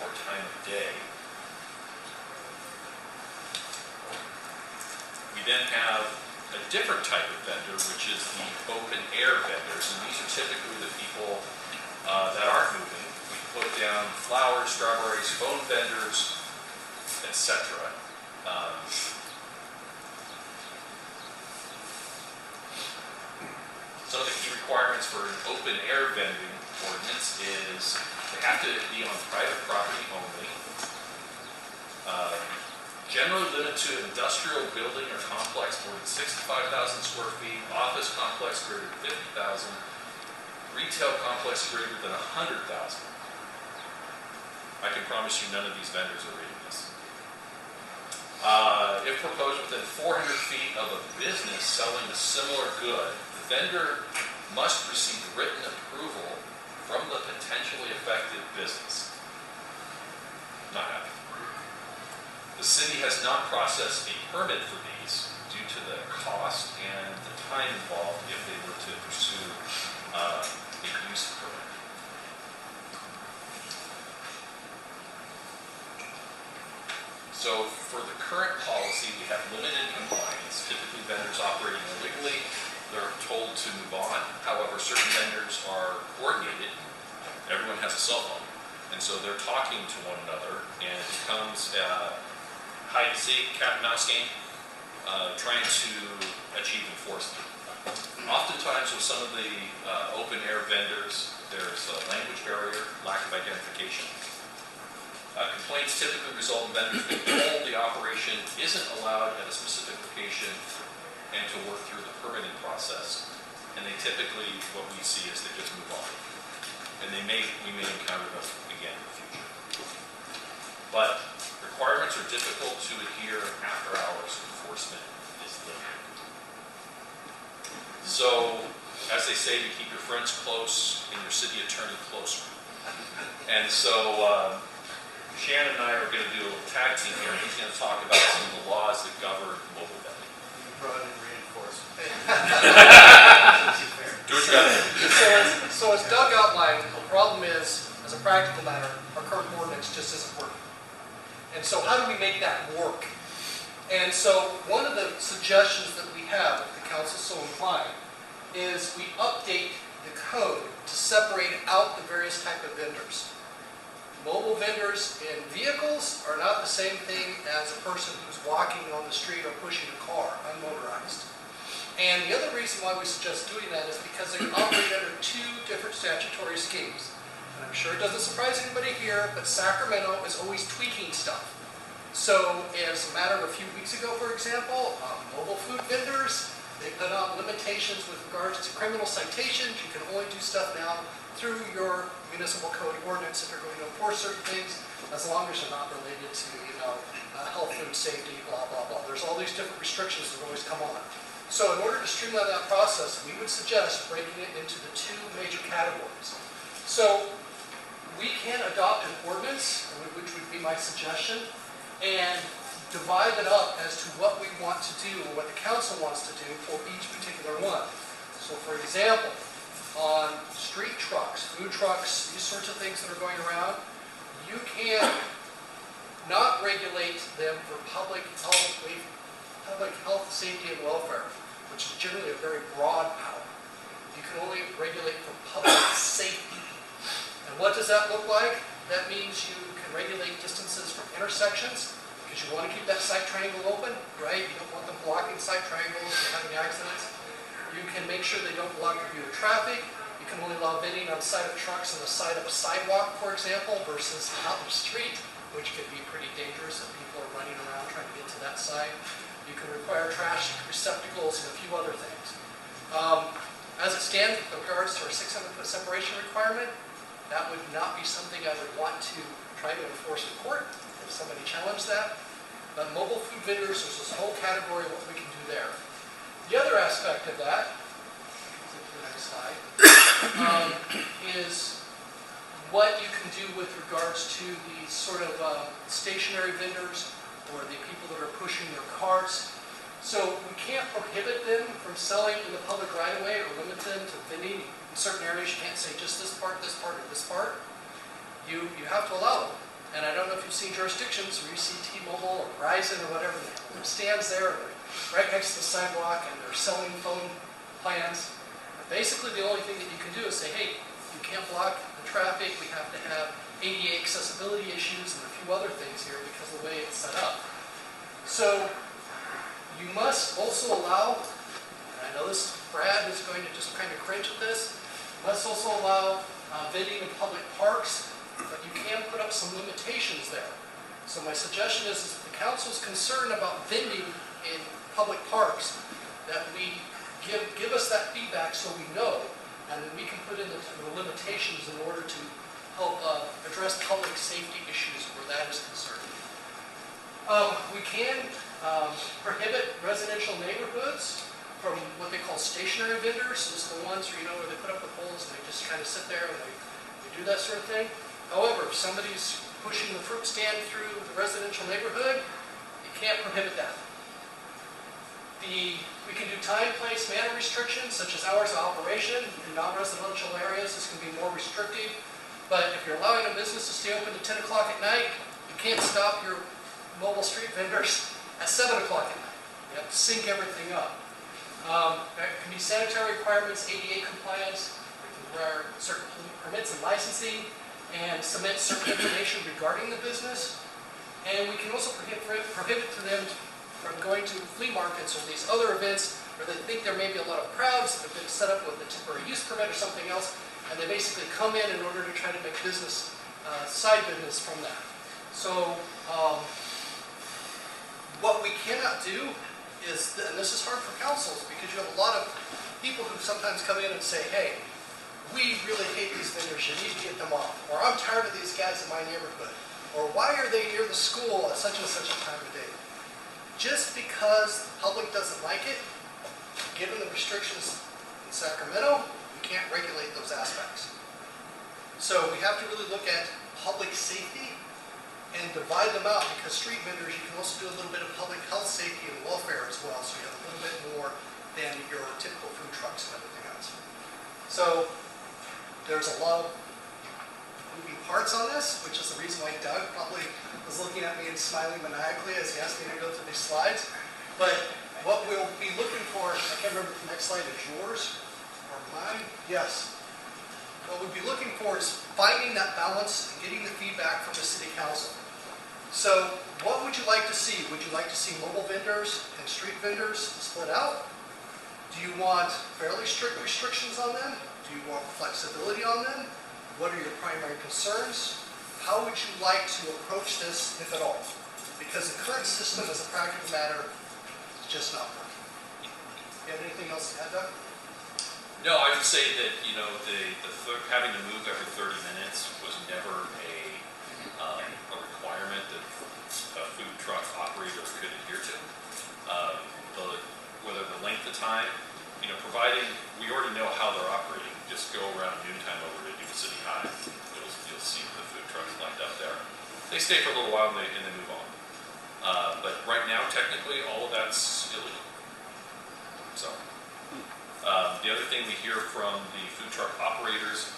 or time of day. We then have a different type of vendor, which is the open air vendors, and these are typically the people that aren't moving. We put down flowers, strawberries, phone vendors, etc. Some of the key requirements for an open air vending ordinance is they have to be on private property only. Generally limited to industrial building or complex more than 65,000 square feet, office complex greater than 50,000, retail complex greater than 100,000. I can promise you none of these vendors are reading this. If proposed within 400 feet of a business selling a similar good, the vendor must receive written approval from the potentially affected business. Not happening. The city has not processed a permit for these due to the cost and the time involved if they were to pursue a use permit. So for the current policy, we have limited compliance. Typically vendors operating illegally, they're told to move on. However, certain vendors are coordinated. Everyone has a cell phone. And so they're talking to one another, and it becomes hide and seek, cat and mouse game, trying to achieve enforcement. Oftentimes with some of the open air vendors, there's a language barrier, lack of identification. Complaints typically result in vendors being told the operation isn't allowed at a specific location and to work through the permitting process. And they typically, what we see is they just move on. And we may encounter them again in the future. But requirements are difficult to adhere, and after hours enforcement is limited. So, as they say, to keep your friends close and your city attorney closer. And so, Shannon and I are going to do a little tag team here, and he's going to talk about some of the laws that govern mobile vending. You brought in reinforcement. Do what you got to do. So as Doug outlined, the problem is, as a practical matter, our current ordinance just isn't working. And so how do we make that work? And so one of the suggestions that we have, if the council so inclined, is we update the code to separate out the various type of vendors. Mobile vendors in vehicles are not the same thing as a person who's walking on the street or pushing a car, unmotorized. And the other reason why we suggest doing that is because they operate under two different statutory schemes. And I'm sure it doesn't surprise anybody here, but Sacramento is always tweaking stuff. So as a matter of a few weeks ago, for example, mobile food vendors They put out limitations with regards to criminal citations. You can only do stuff now through your municipal code ordinance if you're going to enforce certain things, as long as they're not related to, health, food safety, blah, blah, blah. There's all these different restrictions that always come on. So in order to streamline that process, we would suggest breaking it into the two major categories. So we can adopt an ordinance, which would be my suggestion, and divide it up as to what we want to do or what the council wants to do for each particular one. So for example, on street trucks, food trucks, these sorts of things that are going around, you can not regulate them for public health, safety, and welfare, which is generally a very broad power. You can only regulate for public safety. And what does that look like? That means you can regulate distances from intersections, because you want to keep that sight triangle open, right? You don't want them blocking sight triangles and having accidents. You can make sure they don't block your view of traffic. You can only allow vending on the side of trucks on the side of a sidewalk, for example, versus out in the street, which could be pretty dangerous if people are running around trying to get to that side. You can require trash receptacles and a few other things. As it stands with regards to our 600-foot separation requirement, that would not be something I would want to try to enforce in court if somebody challenged that. But mobile food vendors, there's this whole category of what we can do there. The other aspect of that, flip to the next slide, is what you can do with regards to the sort of stationary vendors or the people that are pushing their carts. So we can't prohibit them from selling in the public right-of-way or limit them to vending. In certain areas, you can't say just this part, or this part. You have to allow them. And I don't know if you've seen jurisdictions where you see T-Mobile or Verizon or whatever, they have stands there right next to the sidewalk and they're selling phone plans. But basically, the only thing that you can do is say, hey, you can't block the traffic. We have to have ADA accessibility issues and a few other things here because of the way it's set up. So you must also allow, and I know this Brad is going to just kind of cringe at this, must also allow vending in public parks, but you can put up some limitations there. So my suggestion is if the council's concerned about vending in public parks, that we give us that feedback so we know, and then we can put in the limitations in order to help address public safety issues where that is concerned. We can prohibit residential neighborhoods from what they call stationary vendors. Those are the ones where they put up the poles and they just kind of sit there and they do that sort of thing. However, if somebody's pushing the fruit stand through the residential neighborhood, you can't prohibit that. We can do time, place, manner restrictions, such as hours of operation. In non-residential areas, this can be more restrictive. But if you're allowing a business to stay open to 10 o'clock at night, you can't stop your mobile street vendors at 7 o'clock at night. You have to sync everything up. There can be sanitary requirements, ADA compliance. We can require certain permits and licensing, and submit certain information regarding the business. And we can also prohibit them from going to flea markets or these other events where they think there may be a lot of crowds that have been set up with a temporary use permit or something else, and they basically come in order to try to make business, side business from that. So what we cannot do is, and this is hard for councils because you have a lot of people who sometimes come in and say, hey, we really hate these vendors, you need to get them off. Or I'm tired of these guys in my neighborhood. Or why are they near the school at such and such a time of day? Just because the public doesn't like it, given the restrictions in Sacramento, we can't regulate those aspects. So we have to really look at public safety and divide them out, because street vendors, you can also do a little bit of public health, safety, and welfare as well. So you have a little bit more than your typical food trucks and everything else. So there's a lot of moving parts on this, which is the reason why Doug probably was looking at me and smiling maniacally as he asked me to go through these slides. But what we'll be looking for, I can't remember if the next slide is yours or mine. Yes. What we'll be looking for is finding that balance and getting the feedback from the city council. So what would you like to see? Would you like to see mobile vendors and street vendors split out? Do you want fairly strict restrictions on them? Do you want flexibility on them? What are your primary concerns? How would you like to approach this, if at all? Because the current system, as a practical matter, is just not working. You have anything else to add, Doug? No, I would say that, you know, having to move every 30 minutes was never a requirement that a food truck operator could adhere to. Whether the length of time, you know, providing, we already know how they're operating. Just go around noontime over to Yuba City High. You'll see the food trucks lined up there. They stay for a little while and they move on. But right now, technically, all of that's illegal. So, the other thing we hear from the food truck operators,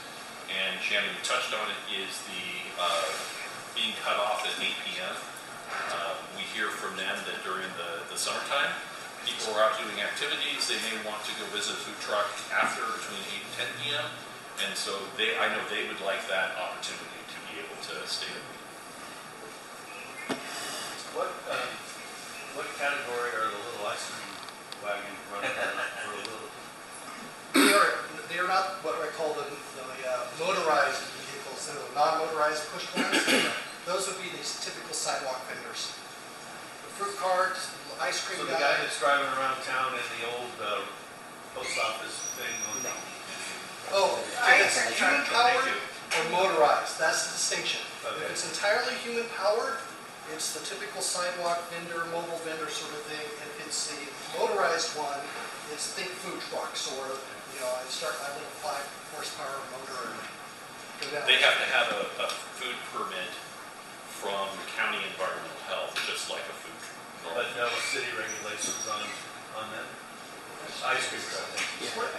and Shannon, you touched on it, is the being cut off at 8 p.m. We hear from them that during the summertime, people are out doing activities. They may want to go visit a food truck after between 8 and 10 p.m. And so I know they would like that opportunity to be able to stay open. What category are the little ice cream wagons running for a little? They are not what I call the motorized vehicles, they're the non-motorized push ones. Those would be these typical sidewalk vendors. The fruit carts, ice cream So the guy that's driving around town in the old post office thing. No. Oh, human powered or motorized, that's the distinction. Okay. If it's entirely human powered, it's the typical sidewalk vendor, mobile vendor sort of thing. If it's the motorized one, it's think food trucks or, you know, I start my little 5 horsepower motor and go down. They have to have a food permit from county environmental health, just like a food truck. But no city regulations on that? Ice cream truck.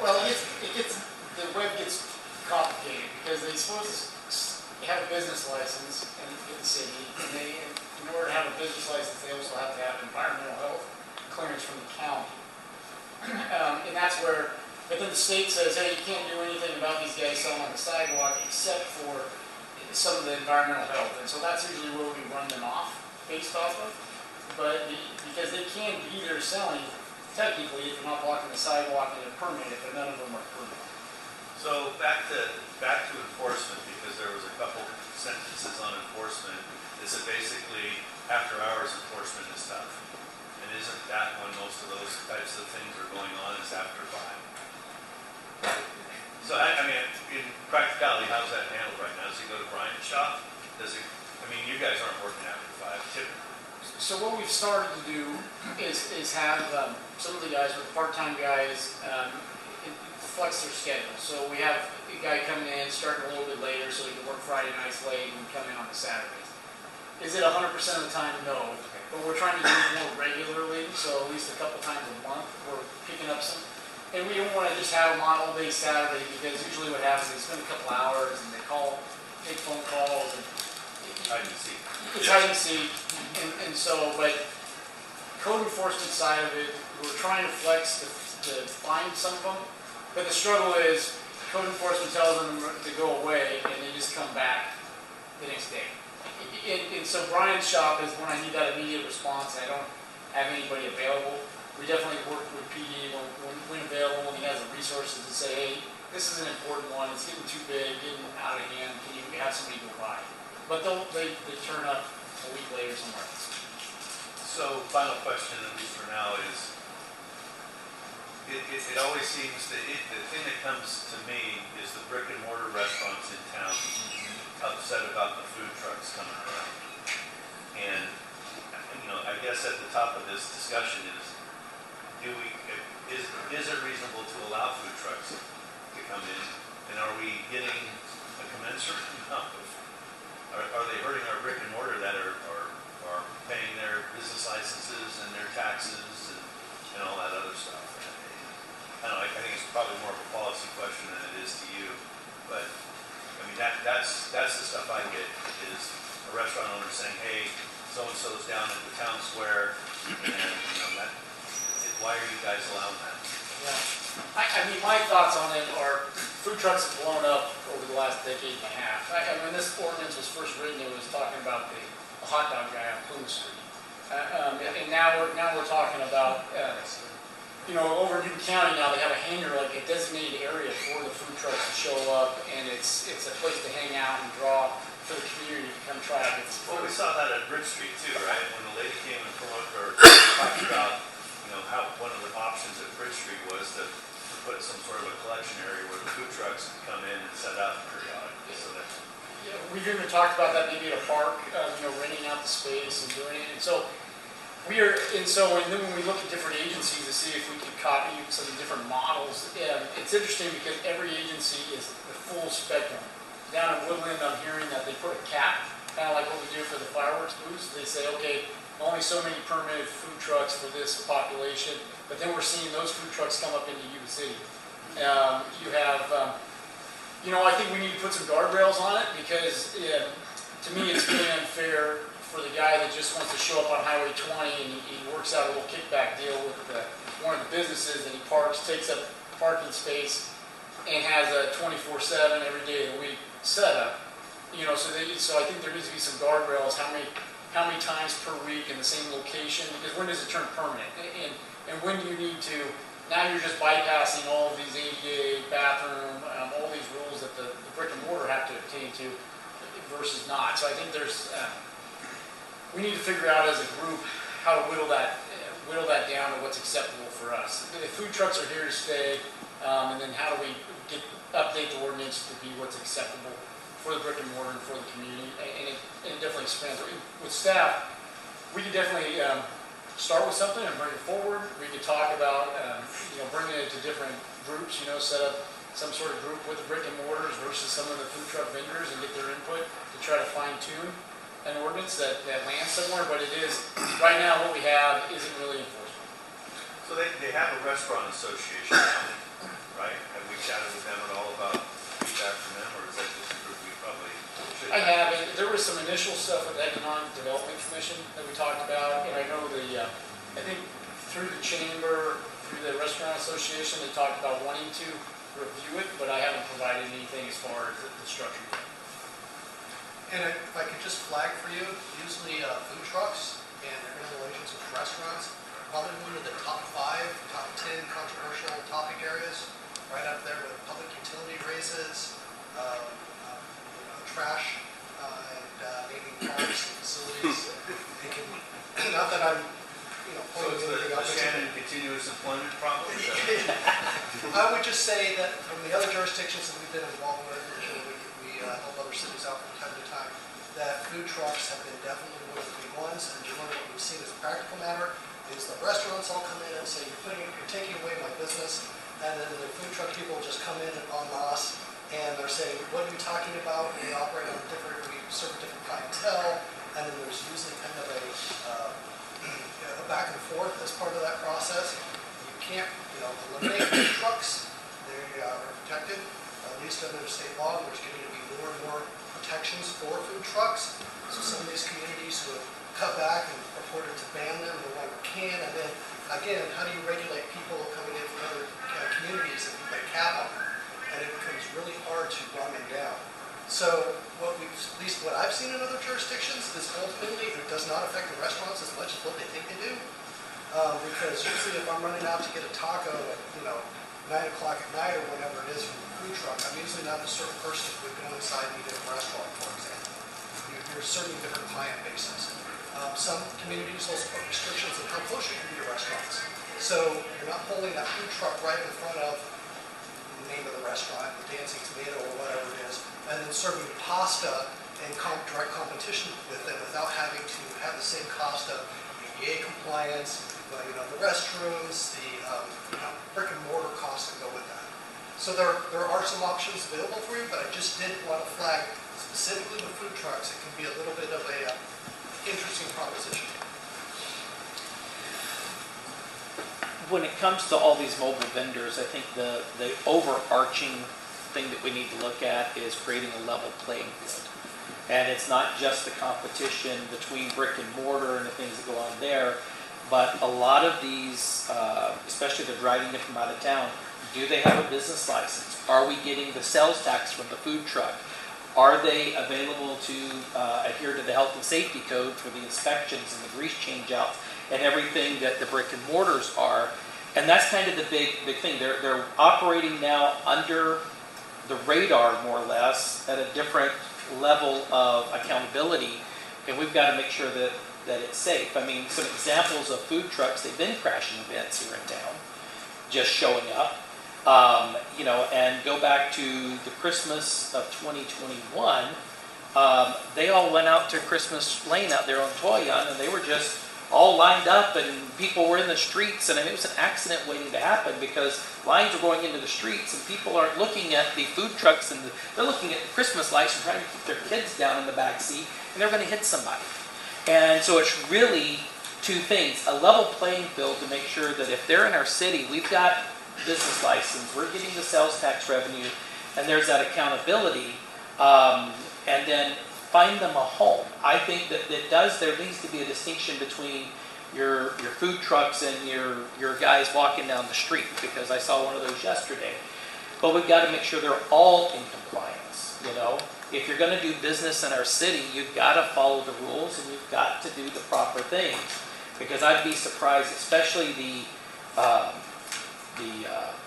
Well, the web gets complicated because they're supposed to have a business license in the city, and in order to have a business license, they also have to have environmental health clearance from the county. And that's where, but then the state says, hey, you can't do anything about these guys selling on the sidewalk except for some of the environmental health. And so that's usually where we run them off, based off of. But because they can be there selling, technically, if they're not blocking the sidewalk and they're permitted, but none of them are permitted. So back to enforcement, because there was a couple sentences on enforcement. Is it basically after hours enforcement is tough? And isn't that when most of those types of things are going on is after 5? So I mean, in practicality, how's that handled right now? Does he go to Brian's shop? Does he? I mean, you guys aren't working after 5 typically. So what we've started to do is have some of the guys, with part-time guys, flex their schedule. So we have a guy coming in, starting a little bit later so he can work Friday nights late and come in on the Saturdays. Is it 100% of the time? No. But we're trying to do it more regularly, so at least a couple times a month we're picking up some. And we don't want to just have them on all day Saturday, because usually what happens is they spend a couple hours and they take phone calls. And hide and seek. It's hide and seek. And so, but code enforcement side of it, we're trying to flex to find some of them. But the struggle is code enforcement tells them to go away and they just come back the next day. And so Brian's shop is when I need that immediate response and I don't have anybody available. We definitely work with PD when available, and he has the resources to say, hey, this is an important one, it's getting too big, getting out of hand, can you have somebody go by? But they turn up a week later somewhere else. So final question, at least for now, is it always seems that the thing that comes to me is the brick and mortar restaurants in town upset about the food trucks coming around. And you know, I guess at the top of this discussion is, is it reasonable to allow food trucks to come in? And are we getting a commensurate amount of, are they hurting our brick and mortar that are paying their business licenses and their taxes and all that other stuff? I don't know, I think it's probably more of a policy question than it is to you, but I mean, that's the stuff I get, is a restaurant owner saying, hey, so-and-so's down at the town square, and you know, why are you guys allowing that? Yeah. I mean, my thoughts on it are food trucks have blown up over the last decade and a half. When this ordinance was first written, it was talking about the hot dog guy on Plumas Street. And now we're talking about, you know, over in Yuba County now they have a hangar, like a designated area for the food trucks to show up, and it's a place to hang out and draw for the community to come try out. Well, we saw that at Bridge Street too, right? When the lady came and talked about, you know, how one of the options at Bridge Street we've even talked about that maybe at a park, renting out the space and doing it. And so and then when we look at different agencies to see if we can copy some different models, it's interesting because every agency is the full spectrum. Down in Woodland, I'm hearing that they put a cap, kind of like what we do for the fireworks booths. They say, okay, only so many permitted food trucks for this population, but then we're seeing those food trucks come up into Yuba City. You have, I think we need to put some guardrails on it because to me it's really unfair for the guy that just wants to show up on Highway 20 and he works out a little kickback deal with one of the businesses and he takes up parking space and has a 24/7 every day of the week setup. So I think there needs to be some guardrails. How many times per week in the same location? Because when does it turn permanent? And when do you need to? Now you're just bypassing all of these ADA, bathroom, all these rules that the brick and mortar have to attain to versus not. So I think we need to figure out as a group how to whittle that down to what's acceptable for us. The food trucks are here to stay, and then how do we update the ordinance to be what's acceptable for the brick and mortar and for the community? And it definitely expands. With staff, we could definitely start with something and bring it forward. We could talk about bringing it to different groups. Set up some sort of group with the brick and mortars versus some of the food truck vendors and get their input to try to fine tune an ordinance that lands somewhere, but it is, right now what we have isn't really enforceable. So they have a restaurant association now, right? Have we chatted with them at all about feedback from them, or is that just a group we probably should? I haven't. There was some initial stuff with the Economic Development Commission that we talked about, and I know I think through the chamber, through the restaurant association, they talked about wanting to review it, but I haven't provided anything as far as the structure yet. And if I could just flag for you, usually food trucks and their interrelations with restaurants are probably one of the top 5, top 10 controversial topic areas, right up there with public utility raises, trash, and maybe parks and facilities. Not that I'm, pointing so anything the out. Shannon continuous employment problem? I would just say that from the other jurisdictions that we've been involved with, we help other cities out from time to time, that food trucks have been definitely one of the big ones. And one of what we've seen as a practical matter is the restaurants all come in and say, you're taking away my business. And then the food truck people just come in en masse and they're saying, what are you talking about? We operate on we serve a different clientele. And then there's usually kind of a back and forth as part of that process. You can't, eliminate food trucks. They are protected, at least under state law. There's getting to be more and more protections for food trucks. So some of these communities who have cut back and purported to ban them no longer can. And then, again, how do you regulate people coming in from other communities and put a cap on them? And it becomes really hard to run them down. So at least what I've seen in other jurisdictions is ultimately it does not affect the restaurants as much as what they think they do. Because usually if I'm running out to get a taco at 9 o'clock at night or whatever it is from a food truck, I'm usually not the sort of person who would go inside and eat at a restaurant, for example. You're serving different client bases. Some communities also put restrictions on how close you can be to restaurants. So you're not holding that food truck right in front of the name of the restaurant, the Dancing Tomato or whatever it is, and then serving pasta in direct competition with them without having to have the same cost of ADA compliance, the restrooms, the brick and mortar costs that go with that. So there are some options available for you, but I just did want to flag specifically with food trucks, it can be a little bit of a interesting proposition. When it comes to all these mobile vendors, I think the overarching thing that we need to look at is creating a level playing field. And it's not just the competition between brick and mortar and the things that go on there, but a lot of these, especially if they're driving it from out of town, do they have a business license? Are we getting the sales tax from the food truck? Are they available to adhere to the health and safety code for the inspections and the grease change-outs and everything that the brick and mortars are? And that's kind of the big thing. They're operating now under the radar, more or less, at a different level of accountability, and we've got to make sure that it's safe. I mean, some examples of food trucks, they've been crashing events here in town, just showing up. And go back to the Christmas of 2021, They all went out to Christmas Lane out there on Toyon, and they were just all lined up, and people were in the streets, and I mean, it was an accident waiting to happen because lines are going into the streets, and people aren't looking at the food trucks, and they're looking at the Christmas lights and trying to keep their kids down in the back seat, and they're going to hit somebody. And so it's really two things: a level playing field to make sure that if they're in our city, we've got business license, we're getting the sales tax revenue, and there's that accountability, and then find them a home. I think that there needs to be a distinction between your food trucks and your guys walking down the street, because I saw one of those yesterday. But we've got to make sure they're all in compliance, you know. If you're going to do business in our city, you've got to follow the rules, and you've got to do the proper things. Because I'd be surprised, especially the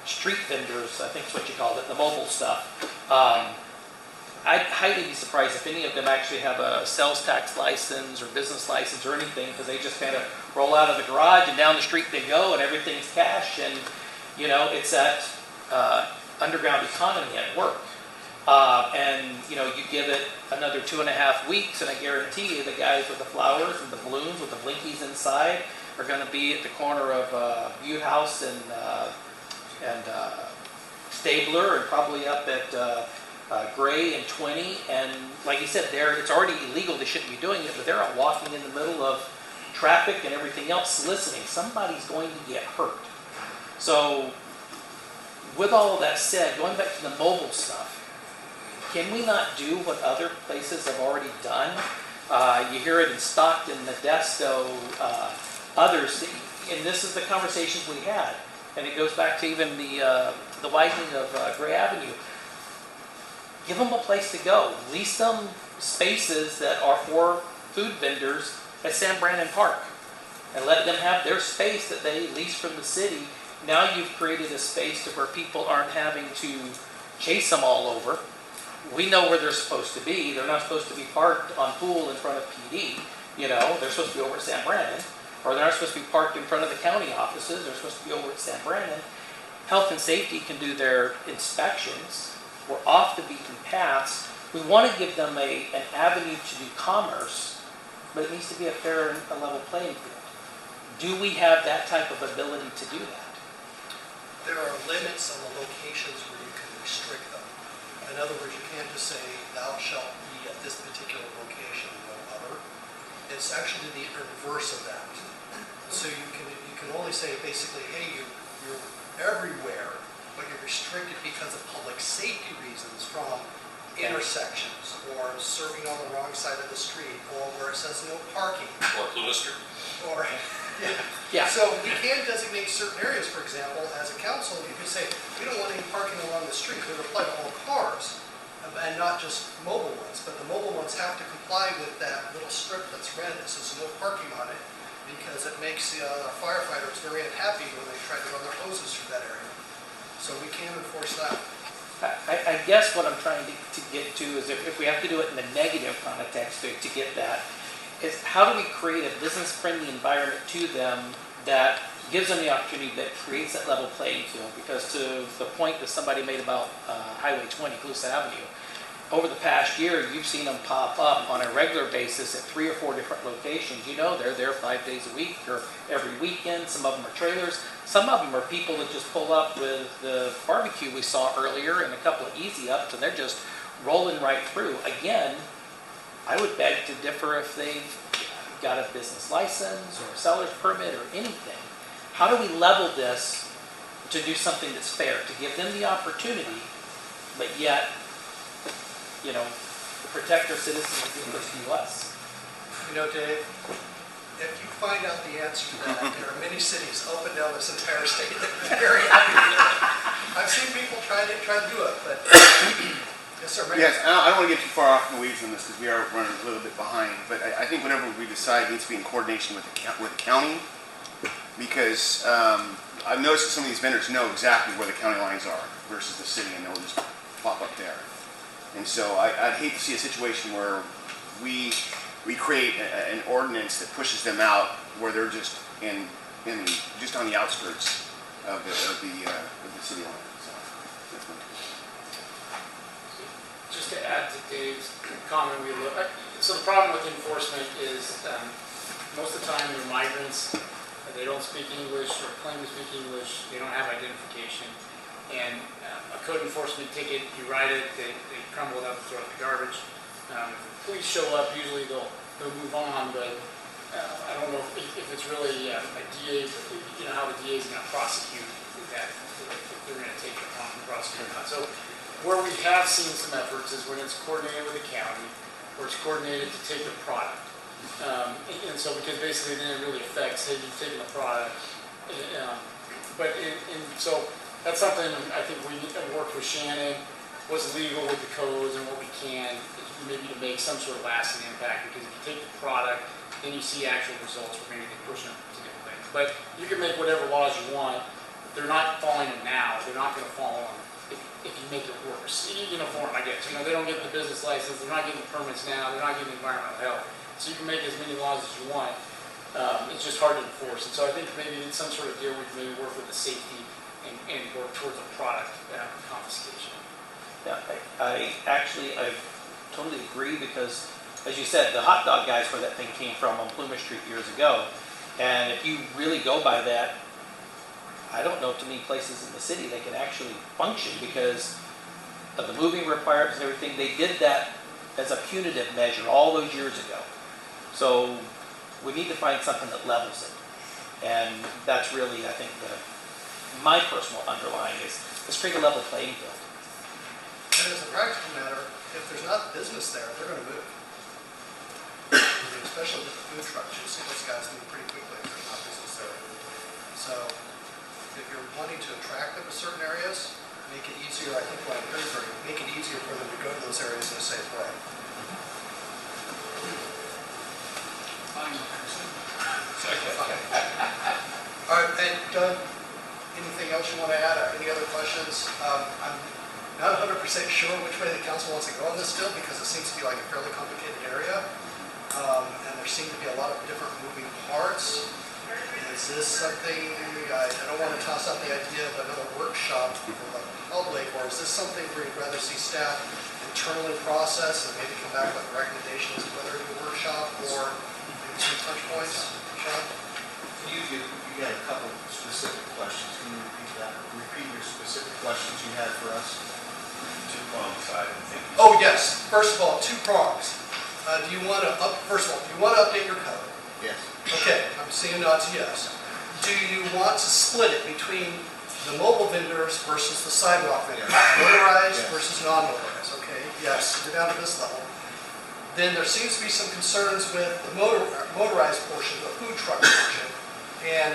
street vendors, I think is what you called it, the mobile stuff. I'd highly be surprised if any of them actually have a sales tax license or business license or anything, because they just kind of roll out of the garage and down the street they go, and everything's cash, and you know, it's that underground economy at work. And you know, you give it another 2.5 weeks, and I guarantee you the guys with the flowers and the balloons with the blinkies inside are going to be at the corner of Butte House and Stabler, and probably up at Gray and 20. And like you said, it's already illegal. They shouldn't be doing it, but they're out walking in the middle of traffic and everything else, soliciting. Somebody's going to get hurt. So with all of that said, going back to the mobile stuff, can we not do what other places have already done? You hear it in Stockton, Modesto, others, and this is the conversations we had. And it goes back to even the widening of Gray Avenue. Give them a place to go. Lease them spaces that are for food vendors at San Brandon Park, and let them have their space that they lease from the city. Now you've created a space to where people aren't having to chase them all over. We know where they're supposed to be. They're not supposed to be parked on Pool in front of PD. You know, they're supposed to be over at San Brandon. Or they're not supposed to be parked in front of the county offices. They're supposed to be over at San Brandon. Health and safety can do their inspections. We're off the beaten paths. We want to give them an avenue to do commerce, but it needs to be a fair and a level playing field. Do we have that type of ability to do that? There are limits on the locations where you can restrict them. In other words, you can't just say, thou shalt be at this particular location and no other. It's actually the reverse of that. So you can only say basically, hey, you're everywhere, but you're restricted because of public safety reasons, from intersections, or serving on the wrong side of the street, or where it says no parking. Or Plumas Street. Or, yeah. So we can designate certain areas, for example, as a council, you can say, we don't want any parking along the street. It would apply to all cars, and not just mobile ones. But the mobile ones have to comply with that little strip that's red that says no parking on it, because it makes the firefighters very unhappy when they try to run their hoses through that area. So we can enforce that. I guess what I'm trying to get to is if we have to do it in the negative context to get that, is how do we create a business-friendly environment to them that gives them the opportunity, that creates that level playing field? Because to the point that somebody made about Highway 20, Colusa Avenue, over the past year, you've seen them pop up on a regular basis at 3 or 4 different locations. You know, they're there 5 days a week or every weekend. Some of them are trailers. Some of them are people that just pull up with the barbecue we saw earlier and a couple of easy ups, and they're just rolling right through. Again, I would beg to differ if they've got a business license or a seller's permit or anything. How do we level this to do something that's fair, to give them the opportunity, but yet, you know, protect our citizens and do this to us? You know, Dave, if you find out the answer to that, there are many cities up and down this entire state that are very happy to do it. I've seen people try to do it, but yes, sir. Yes, I don't want to get too far off in the weeds on this because we are running a little bit behind. But I think whatever we decide needs to be in coordination with the county, because I've noticed that some of these vendors know exactly where the county lines are versus the city, and they'll just pop up there. And so I'd hate to see a situation where we create an ordinance that pushes them out where they're just just on the outskirts of the city line. So that's my Just to add to Dave's comment, so the problem with enforcement is most of the time they're migrants, they don't speak English or claim to speak English, they don't have identification. And a code enforcement ticket, you write it, they crumble it up and throw it in the garbage. If police show up, usually they'll move on, but I don't know if it's really a DA, how the DA is going to prosecute that, if they're going to take it on and prosecute or not. So where we have seen some efforts is when it's coordinated with the county, or it's coordinated to take the product. And so because basically then it really affects, hey, you've taken the product. So that's something I think we worked with Shannon, what's legal with the codes and what we can, maybe to make some sort of lasting impact, because if you take the product, then you see actual results where maybe they push them to different things. But you can make whatever laws you want, they're not following them now, they're not going to follow them if you make it worse. Uniform, I guess. They don't get the business license, they're not getting the permits now, they're not getting environmental health. So you can make as many laws as you want, it's just hard to enforce. And so I think maybe in some sort of deal we can maybe work with the safety and work towards a product confiscation. Yeah, I totally agree, because, as you said, the hot dog guys where that thing came from on Plumas Street years ago. And if you really go by that, I don't know too many places in the city that can actually function because of the moving requirements and everything. They did that as a punitive measure all those years ago. So we need to find something that levels it. And that's really, I think, my personal underlying is let's create a level playing field. And as a practical matter, if there's not business there, they're going to move. Especially with the food trucks, you see those guys move pretty quickly if there's not business there. So if you're wanting to attract them to certain areas, make it easier, I think what I'm hearing, make it easier for them to go to those areas in a safe way. All right, and Doug, anything else you want to add? Any other questions? I'm not 100% sure which way the council wants to go on this still, because it seems to be like a fairly complicated area. And there seem to be a lot of different moving parts. Is this something, I don't want to toss out the idea of another workshop for the public, or is this something where you'd rather see staff internally process and maybe come back with recommendations whether to do a workshop or maybe some touch points? Sean? You had a couple specific questions. Can you repeat that? Repeat your specific questions you had for us? Two-pronged side, I think. Oh yes. First of all, 2 prongs. Do you want to first of all, do you want to update your code? Yes. Okay, I'm seeing nods yes. Do you want to split it between the mobile vendors versus the sidewalk vendors? Motorized versus non-motorized, okay? Yes, we're down to this level. Then there seems to be some concerns with the motorized portion, the food truck portion, and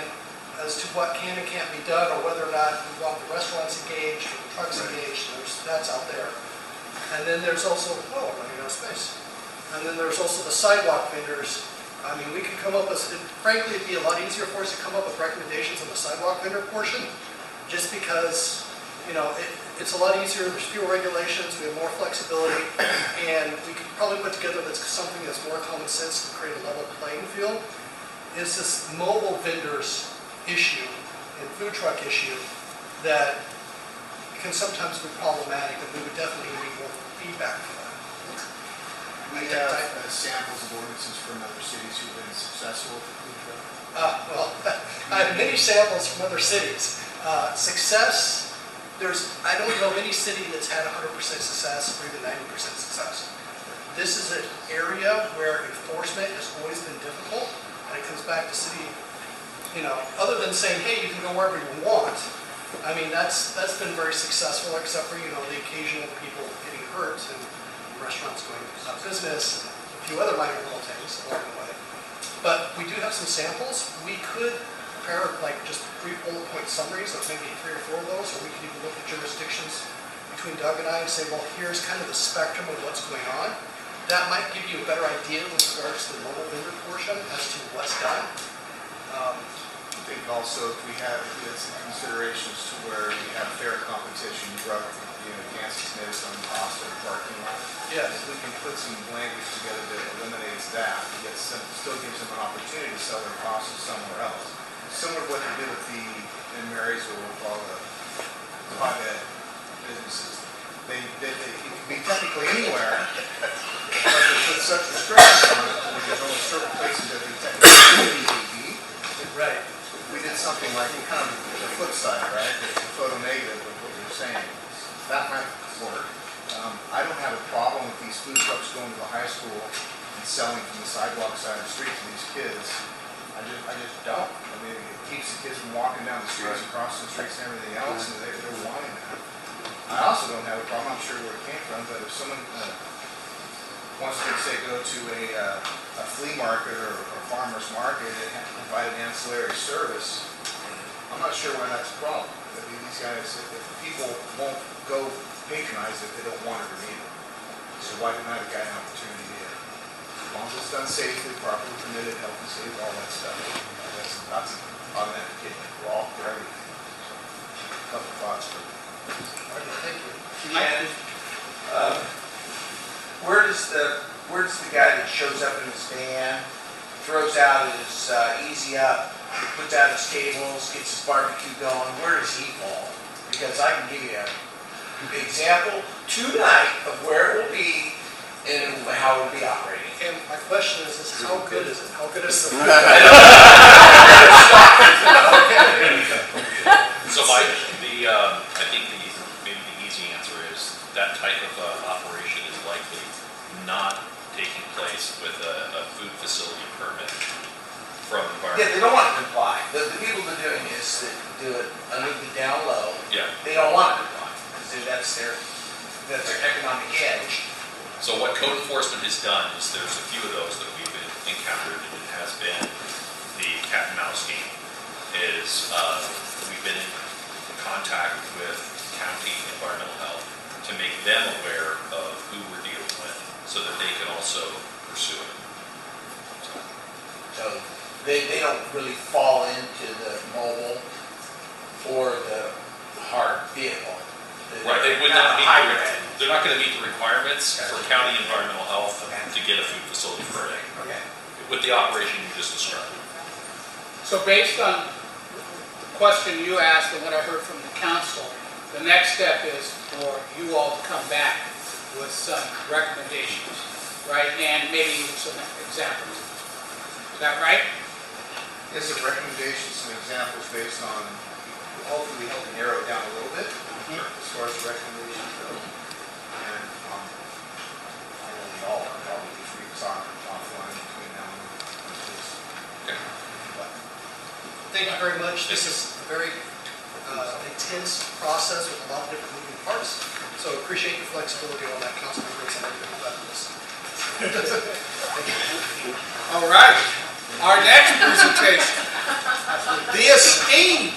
as to what can and can't be done, or whether or not we want the restaurants engaged or the trucks engaged. That's out there. And then there's also, I'm running out of space. And then there's also the sidewalk vendors. I mean, we could come up with, frankly, it'd be a lot easier for us to come up with recommendations on the sidewalk vendor portion, just because, it's a lot easier, there's fewer regulations, we have more flexibility, and we could probably put together something that's more common sense to create a level playing field. Is this mobile vendors issue and food truck issue that can sometimes be problematic, and we would definitely need more feedback for that. We have samples of ordinances from other cities who've been successful with the food truck. I have many samples from other cities. Success, I don't know of any city that's had 100% success or even 90% success. This is an area where enforcement has always been difficult, and it comes back to city, other than saying, hey, you can go wherever you want. I mean, that's been very successful, except for, the occasional people getting hurt and restaurants going out of business and a few other minor little things along the way. But we do have some samples. We could prepare just 3 bullet point summaries of maybe 3 or 4 of those, or we could even look at jurisdictions between Doug and I and say, well, here's kind of the spectrum of what's going on. That might give you a better idea with regards to the mobile vendor portion as to what's done. I think also if we have some considerations to where we have fair competition, you brought enhancements on the cost of the parking lot. Yes. If we can put some language together that eliminates that, still gives them an opportunity to sell their costs somewhere else. Similar to what they did with in Marysville with all the hot-head businesses. it can be technically anywhere, but they put such restrictions on it that there's only certain places that they technically be. Right. We did something like kind of the flip side, right? The photo negative of what you're saying. That might work. I don't have a problem with these food trucks going to the high school and selling from the sidewalk side of the street to these kids. I just don't. I mean, it keeps the kids from walking down the streets and crossing the streets and everything else, and they're wanting that. I also don't have a problem, I'm sure where it came from, but if someone wants to, say, go to a flea market or farmer's market and provide an ancillary service, I'm not sure why that's a problem. I mean, these guys, if people won't go patronize it, they don't want it or need it. So why deny the guy an opportunity to do it? As long as it's done safely, properly permitted, health and safety, all that stuff. That's an automatic kick for everything. So, a couple thoughts for you. Thank you. And where does the guy that shows up in his van, throws out his Easy Up, puts out his tables, gets his barbecue going, where does he fall? Because I can give you an example tonight of where it will be and how it will be operating. And my question is how good is it? How good is the food? So Mike, I think maybe the easy answer is that type of operation is likely not taking place with a food facility permit from environmental. Yeah, they don't want to comply. The people that are doing this, that do it under the down low, Yeah. they don't want to comply because that's their economic edge. So what code enforcement has done is there's a few of those that we've encountered, and it has been the cat and mouse game. Is we've been in contact with county environmental health to make them aware of who we're dealing with, so that they can also pursue it. So they don't really fall into the mobile or the hard vehicle. Right, they would not meet they're not going to meet the requirements for county environmental health to get a food facility permit. Okay. With the operation you just described. So based on the question you asked and what I heard from the council, the next step is for you all to come back with some recommendations, right? And maybe even some examples. Is that right? Is it recommendations, some examples based on, hopefully help me narrow it down a little bit as far as the recommendations go. And I know we all are probably just read offline between now and this. Okay. Thank you very much. This is a very intense process with a lot of different moving parts. So appreciate your flexibility on that, Councilman Briggs, and everybody about this. All right. Our next presentation, the esteemed.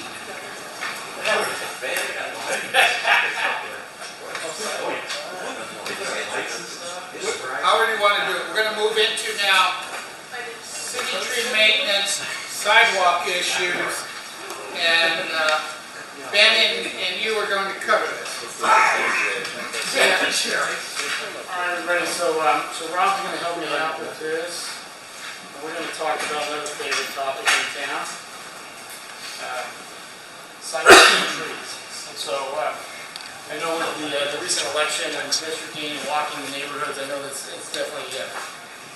How do you want to do it? We're going to move into now city tree maintenance, sidewalk issues, and Ben and you are going to cover this. Yeah, sure. All right, everybody. So Rob's going to help me out with this. We're going to talk about another favorite topic in town, sidewalks and trees. And so I know with the recent election and districting and walking the neighborhoods, I know that it's definitely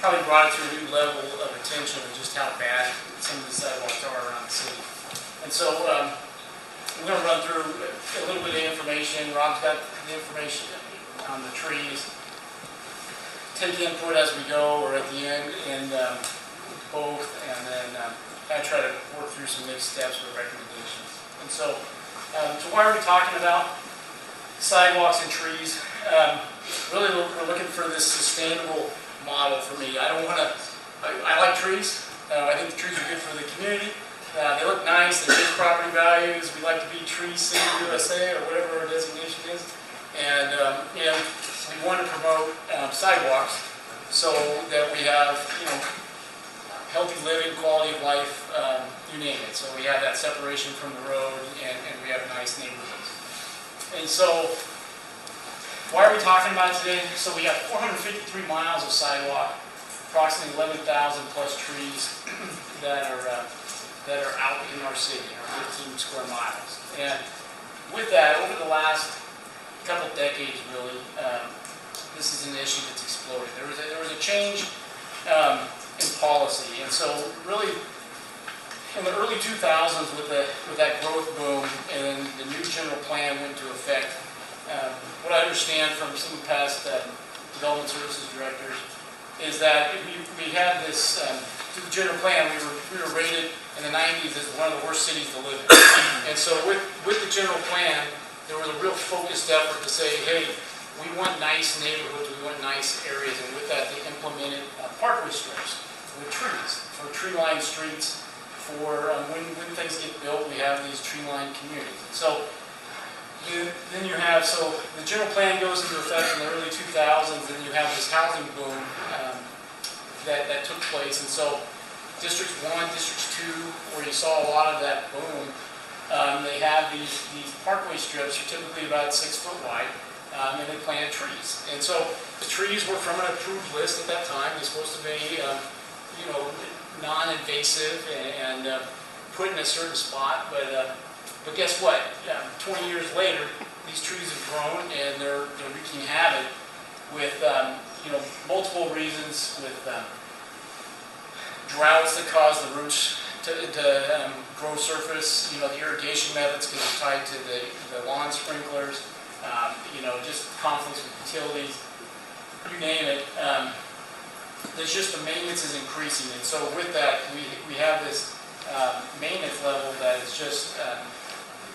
probably brought it to a new level of attention of just how bad some of the sidewalks are around the city. And so we're going to run through a little bit of information. Rob's got the information on the trees. Take input as we go or at the end, and both, and then I try to work through some next steps or recommendations. And so why are we talking about sidewalks and trees? Really, we're looking for this sustainable model for me. I don't want to. I like trees. I think the trees are good for the community. They look nice. They're good property values. We like to be Tree City USA or whatever our designation is. And we want to promote sidewalks so that we have healthy living, quality of life, you name it. So we have that separation from the road, and we have nice neighborhoods. And so, why are we talking about it today? So we have 453 miles of sidewalk, approximately 11,000 plus trees that are out in our city, our 15 square miles. And with that, over the last couple decades really, this is an issue that's exploded. There was a change in policy, and so really in the early 2000s with that growth boom and then the new general plan went into effect, what I understand from some past development services directors is that we had this, through the general plan, we were rated in the 90s as one of the worst cities to live in. And so with the general plan, there was a real focused effort to say, hey, we want nice neighborhoods, we want nice areas, and with that they implemented parkway strips with trees, for tree-lined streets, for when things get built, we have these tree-lined communities. So then you have, so the general plan goes into effect in the early 2000s, and you have this housing boom that took place. And so District 1, District 2, where you saw a lot of that boom, they have these parkway strips, are typically about 6 foot wide, and they planted trees. And so the trees were from an approved list at that time. They're supposed to be, non-invasive and put in a certain spot, but guess what? 20 years later, these trees have grown and they're wreaking havoc with multiple reasons, with droughts that cause the roots to grow surface, the irrigation methods because they're tied to the lawn sprinklers, just conflicts with utilities, you name it. There's just the maintenance is increasing, and so with that, we have this maintenance level that is just,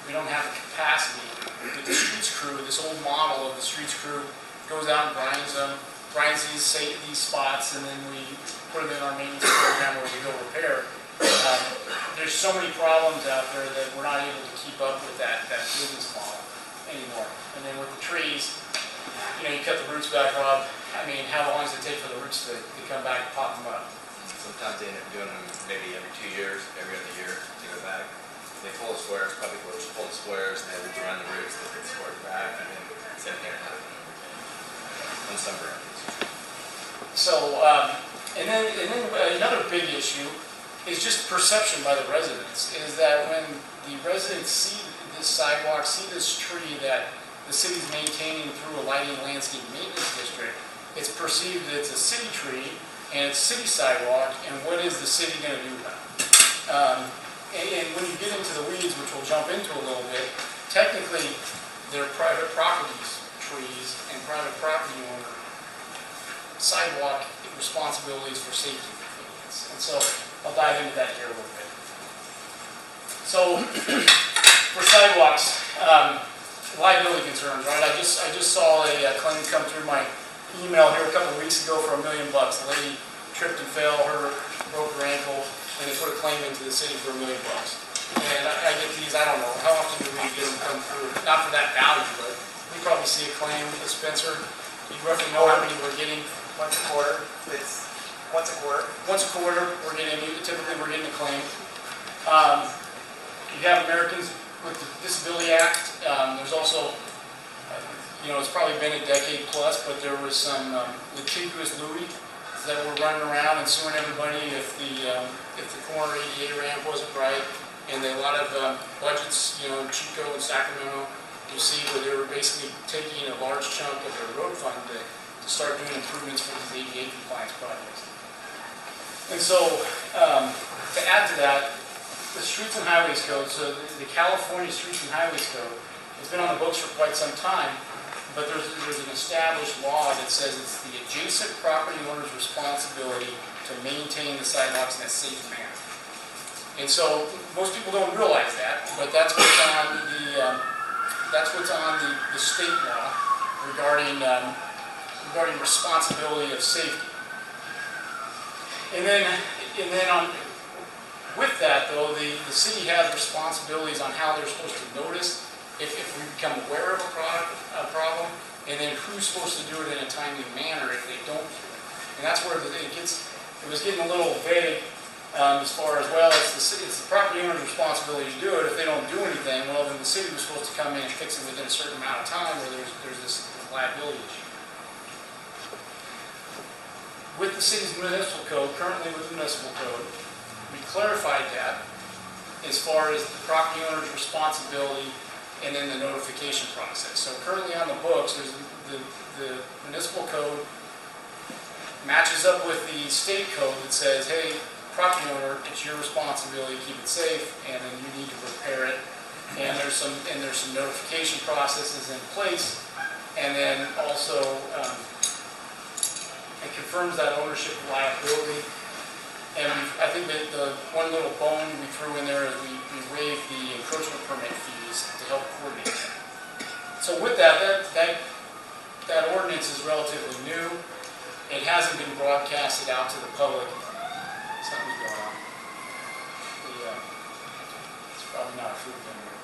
we don't have the capacity. With the streets crew, this old model of the streets crew goes out and grinds these spots, and then we put them in our maintenance program where we go repair. There's so many problems out there that we're not able to keep up with that business model anymore. And then with the trees, you cut the roots back up. I mean, how long does it take for the roots to come back and pop them up? Sometimes they end up doing them maybe every 2 years, every other year to go back. They pull the squares, probably pull the squares, and they will run the roots, they get squares back, and then sit there and have it on some grounds. So, and then another big issue is just perception by the residents, is that when the residents see this sidewalk, see this tree that the city's maintaining through a lighting landscape maintenance district, it's perceived that it's a city tree and it's city sidewalk, and what is the city going to do about it? And when you get into the weeds, which we'll jump into a little bit, technically they're private properties, trees, and private property owner sidewalk responsibilities for safety and convenience. And so I'll dive into that here a little bit. So for sidewalks, liability concerns, right? I just saw a claim come through my email here a couple of weeks ago for $1 million. The lady tripped and fell, broke her ankle, and they put a claim into the city for $1 million. And I get these, I don't know, how often do we get them come through? Not for that value, but we probably see a claim with Spencer. You roughly know how many we're getting? Once a quarter. It's once a quarter. Once a quarter, typically we're getting a claim. You have Americans with the Disability Act. There's also, it's probably been a decade plus, but there was some litigious Louis that were running around and suing everybody if the corner ADA ramp wasn't right, and a lot of budgets, in Chico and Sacramento, you see where they were basically taking a large chunk of their road fund to start doing improvements for these ADA compliance projects. And so, to add to that, the Streets and Highways Code, so the California Streets and Highways Code, has been on the books for quite some time, but there's an established law that says it's the adjacent property owner's responsibility to maintain the sidewalks in a safe manner. And so most people don't realize that, but that's what's on the state law regarding responsibility of safety. And then with that though, the city has responsibilities on how they're supposed to notice if we become aware of a problem, and then who's supposed to do it in a timely manner if they don't do it. And that's where it was getting a little vague as far as, well, it's the property owner's responsibility to do it. If they don't do anything, well, then the city was supposed to come in and fix it within a certain amount of time, where there's this liability issue. With the city's municipal code, currently with the municipal code, we clarified that as far as the property owner's responsibility and then the notification process. So currently on the books, there's the municipal code matches up with the state code that says, hey, property owner, it's your responsibility to keep it safe, and then you need to repair it. And there's some notification processes in place, and then also it confirms that ownership liability. And I think that the one little bone we threw in there is we waived the encroachment permit fees to help coordinate that. So with that ordinance is relatively new. It hasn't been broadcasted out to the public. Something's going on. It's probably not a food vendor.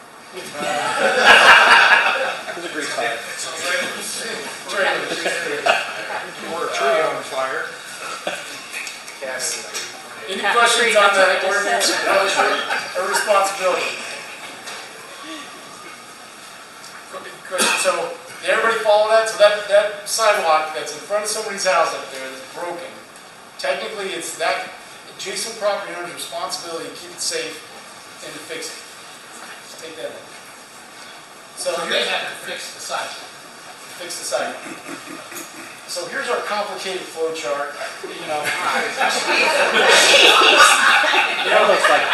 It's a great fire. Or a tree on fire. Any questions on the ordinance or responsibility? So, did everybody follow that? So that sidewalk that's in front of somebody's house up there that's broken, technically it's that adjacent property owner's responsibility to keep it safe and to fix it. Take that in. So they have to fix the sidewalk. Fix the sidewalk. So here's our complicated flow chart. That looks like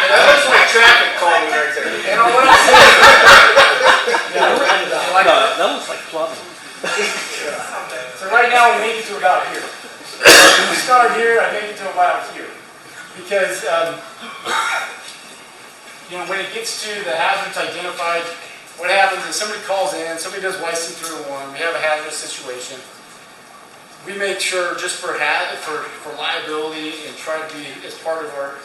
traffic calming right there. You know what I'm saying? that looks like plumbing. So right now we make it to about here. We start here, I make it to about here. Because when it gets to the hazards identified, what happens is somebody calls in, somebody does YC 301, we have a hazardous situation. We make sure, just for liability and try to be as part of our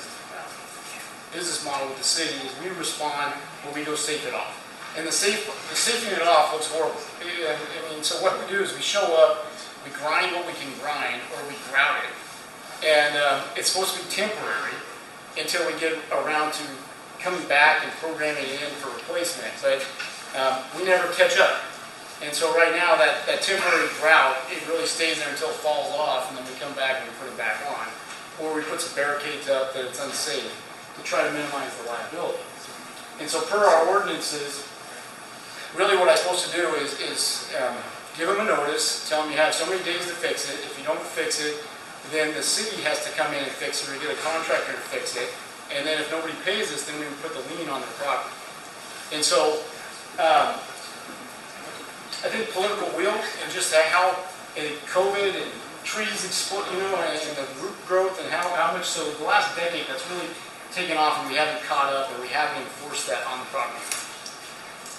business model with the city, is we respond when we go safe it off. And the safing it off looks horrible. So what we do is we show up, we grind what we can grind, or we grout it. And it's supposed to be temporary until we get around to coming back and programming it in for replacement. But we never catch up. And so right now, that temporary grout, it really stays there until it falls off, and then we come back and we put it back on. Or we put some barricades up that it's unsafe to try to minimize the liability. And so per our ordinances, really what I'm supposed to do is give them a notice, tell them you have so many days to fix it. If you don't fix it, then the city has to come in and fix it, or get a contractor to fix it. And then if nobody pays us, then we would put the lien on their property. And so I think political will, and just how COVID and trees explode, and the root growth, and how much, so the last decade that's really taken off, and we haven't caught up, and we haven't enforced that on the property.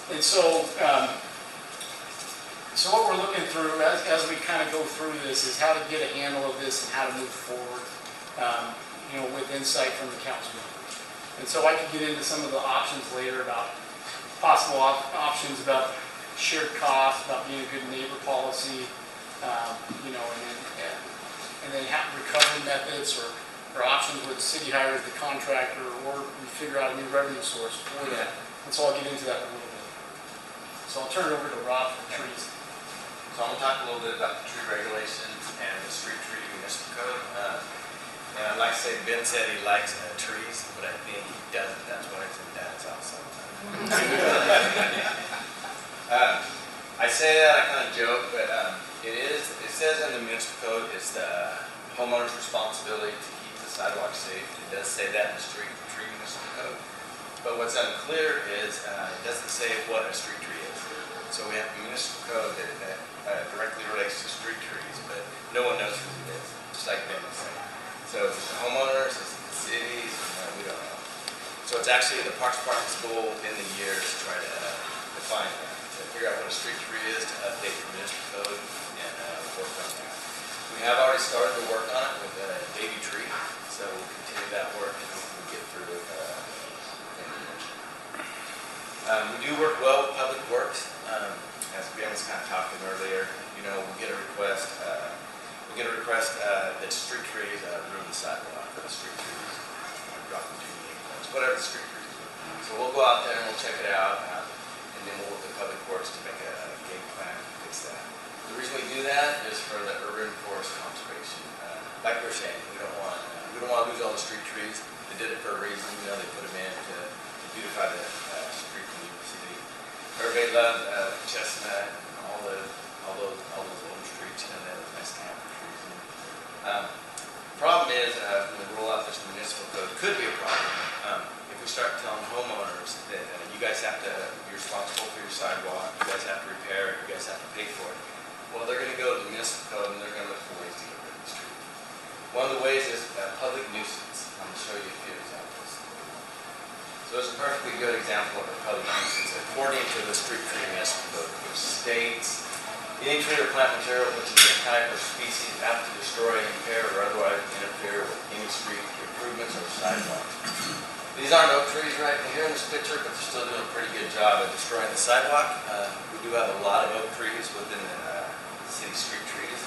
And so, so what we're looking through as we kind of go through this is how to get a handle of this and how to move forward, with insight from the council members. And so I could get into some of the options later about possible options about shared costs, about being a good neighbor policy, and then recovery methods or options where the city hires the contractor, or we figure out a new revenue source for that. And so I'll get into that in a little bit. So I'll turn it over to Rob for trees. So I'm going to talk a little bit about the tree regulations and the street tree municipal code. And I'd like to say Ben said he likes trees, but I think he doesn't. That's why he's in Dad's house all the time. I say that, I kind of joke, but it says in the municipal code it's the homeowner's responsibility to keep the sidewalk safe. It does say that in the street tree municipal code. But what's unclear is it doesn't say what a street tree is. So we have a municipal code that directly relates to street trees, but no one knows who it is, just like Ben was saying. So it's the homeowners, it's the cities, we don't know. So it's actually the Parks Department's goal in the year to try to define that, to figure out what a street tree is, to update the municipal code, and work on that. We have already started to work on it with a baby tree, so we'll continue that work and hopefully get through it. We do work well with Public Works. As Ben was kind of talking earlier, we'll get a request. That street trees ruin the sidewalk for the street trees, drop them 2 points, whatever the street trees do. So we'll go out there and we'll check it out, and then we'll work with Public Works to make a game plan to fix that. The reason we do that is for the urban forest conservation. Like we're saying, we don't want to lose all the street trees. They did it for a reason. They put them in to beautify the street community. Everybody loved Chestnut, all those old streets, you know, they were nice camper trees. Problem is, when we roll out this municipal code, could be a problem. If we start telling homeowners that you guys have to, you're responsible for your sidewalk, you guys have to repair it, you guys have to pay for it. Well, they're going to go to the municipal code and they're going to look for ways to get rid of the street. One of the ways is public nuisance. I'm going to show you a few examples. So there's a perfectly good example of a public nuisance. According to the street tree municipal code, which states, any tree or plant material which is a type or species apt to destroy, impair, or otherwise interfere with any street improvements or sidewalks. These aren't oak trees right here in this picture, but they're still doing a pretty good job of destroying the sidewalk. We do have a lot of oak trees within the city street trees.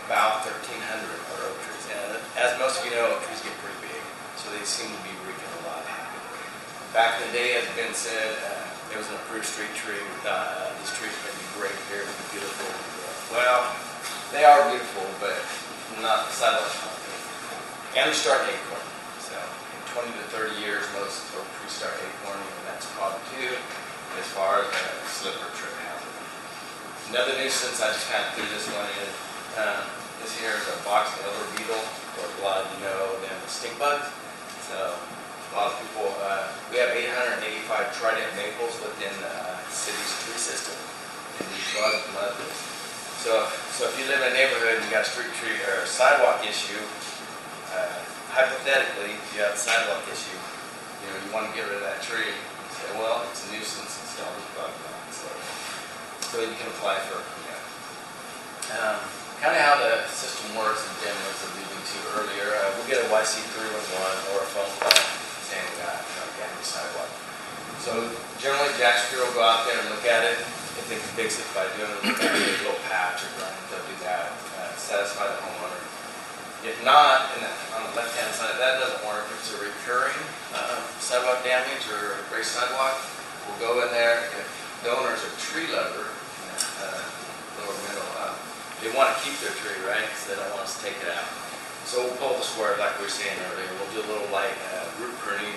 About 1,300 are oak trees. And as most of you know, oak trees get pretty big, so they seem to be wreaking a lot of havoc. Back in the day, as Ben said, it was an approved street tree. We thought these trees are going to be great here, they're beautiful. Well, they are beautiful, but not the sidewalks. And we start acorn. So in 20 to 30 years, most oak trees start acorning, and that's a problem too, as far as slip or trip hazard. Another nuisance, I just kind of threw this one in. This here is a box elder beetle, or a lot of you know them as stink bugs. So a lot of people, we have 885 trident maples within the city's tree system, and these bugs love this. So if you live in a neighborhood and you got a street tree or a sidewalk issue, hypothetically, if you have a sidewalk issue, you know, you want to get rid of that tree. You say, well, it's a nuisance, it's got all these bugs on it. So you can apply for a permit. Kind of how the system works, and Jim was alluding to earlier, we'll get a YC 311 or a phone call saying we got damaged sidewalk. So generally, Jack Secure will go out there and look at it. If they can fix it by doing a little patch or grind, they'll do that, satisfy the homeowner. If not, and on the left-hand side, if that doesn't work, if it's a recurring sidewalk damage or a gray sidewalk, we'll go in there. If the owner's a tree lover, lower middle, they want to keep their tree, right? Because they don't want us to take it out. So we'll pull the square like we were saying earlier. We'll do a little light root pruning,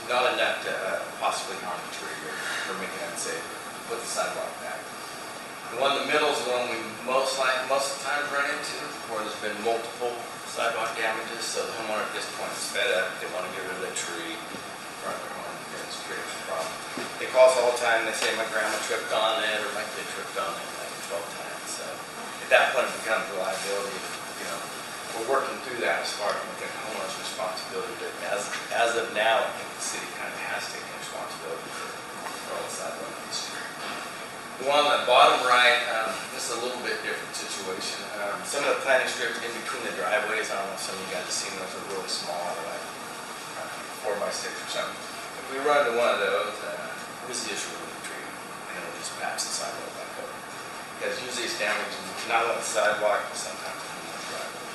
not enough to possibly harm the tree or make it unsafe. Put the sidewalk back. The one in the middle is the one we most of the time run into, where there's been multiple sidewalk damages. So the homeowner at this point is fed up. They want to get rid of the tree in front of their home, and it's creating a problem. They call us all the time. They say my grandma tripped on it or my kid tripped on it like 12 times. So at that point, it becomes a liability. You know, we're working through that as far as looking at homeowners' responsibility. But as of now, I think the city kind of has taken responsibility for all the sidewalk issues. The one on the bottom right, this is a little bit different situation. Some of the planting strips in between the driveways, I don't know if some of you guys have seen those, are really small, like 4 by 6 or something. If we run into one of those, this is just remove the tree, and it'll just patch the sidewalk back up. Because usually it's damaging not on the sidewalk, but sometimes on the driveway.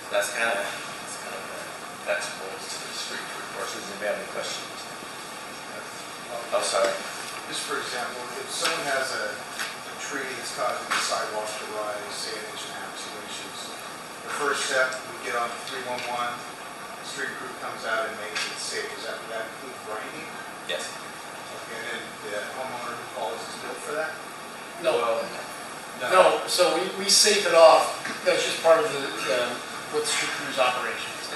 So that's kind of that's exposed to the street tree course. Does anybody have any questions? Oh, sorry. Just for example, if someone has a tree that's causing the sidewalk to rise, say 1.5 inches, 2 inches, the first step, we get on 311, the street crew comes out and makes it safe. Does that include grinding? Yes. Okay, and then the homeowner who calls is billed for that? No. Well, No, so we safe it off. That's just part of what the street crew's operations.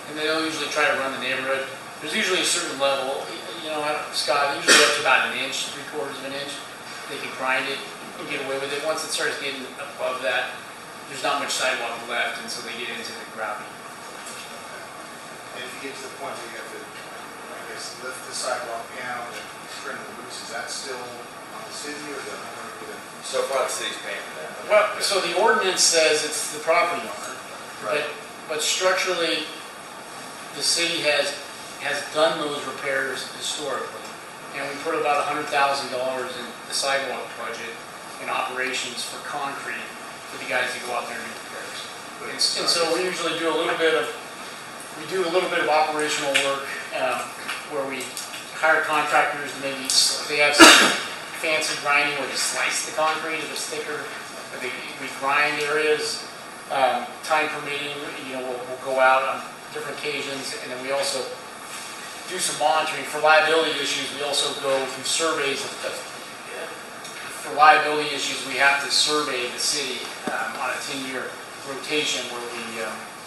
And they'll usually try to run the neighborhood. There's usually a certain level, you know, Scott, usually up to about 1 inch, 3/4 of an inch. They can grind it and get away with it. Once it starts getting above that, there's not much sidewalk left, and so they get into the gravity. And if you get to the point where you have to, I guess, lift the sidewalk down and trim the roots, is that still on the city or the homeowner? So far, the city's paying for that. Well, so the ordinance says it's the property owner, Right. but structurally, the city has done those repairs historically, and we put about $100,000 in the sidewalk budget in operations for concrete for the guys that go out there and do repairs. And so we usually do a little bit of operational work where we hire contractors to maybe they have some fancy grinding where they slice the concrete if it's thicker. We grind areas, time permitting. You know, we'll go out on different occasions, and then we also do some monitoring. For liability issues, we also go through surveys for liability issues, we have to survey the city on a 10-year rotation where we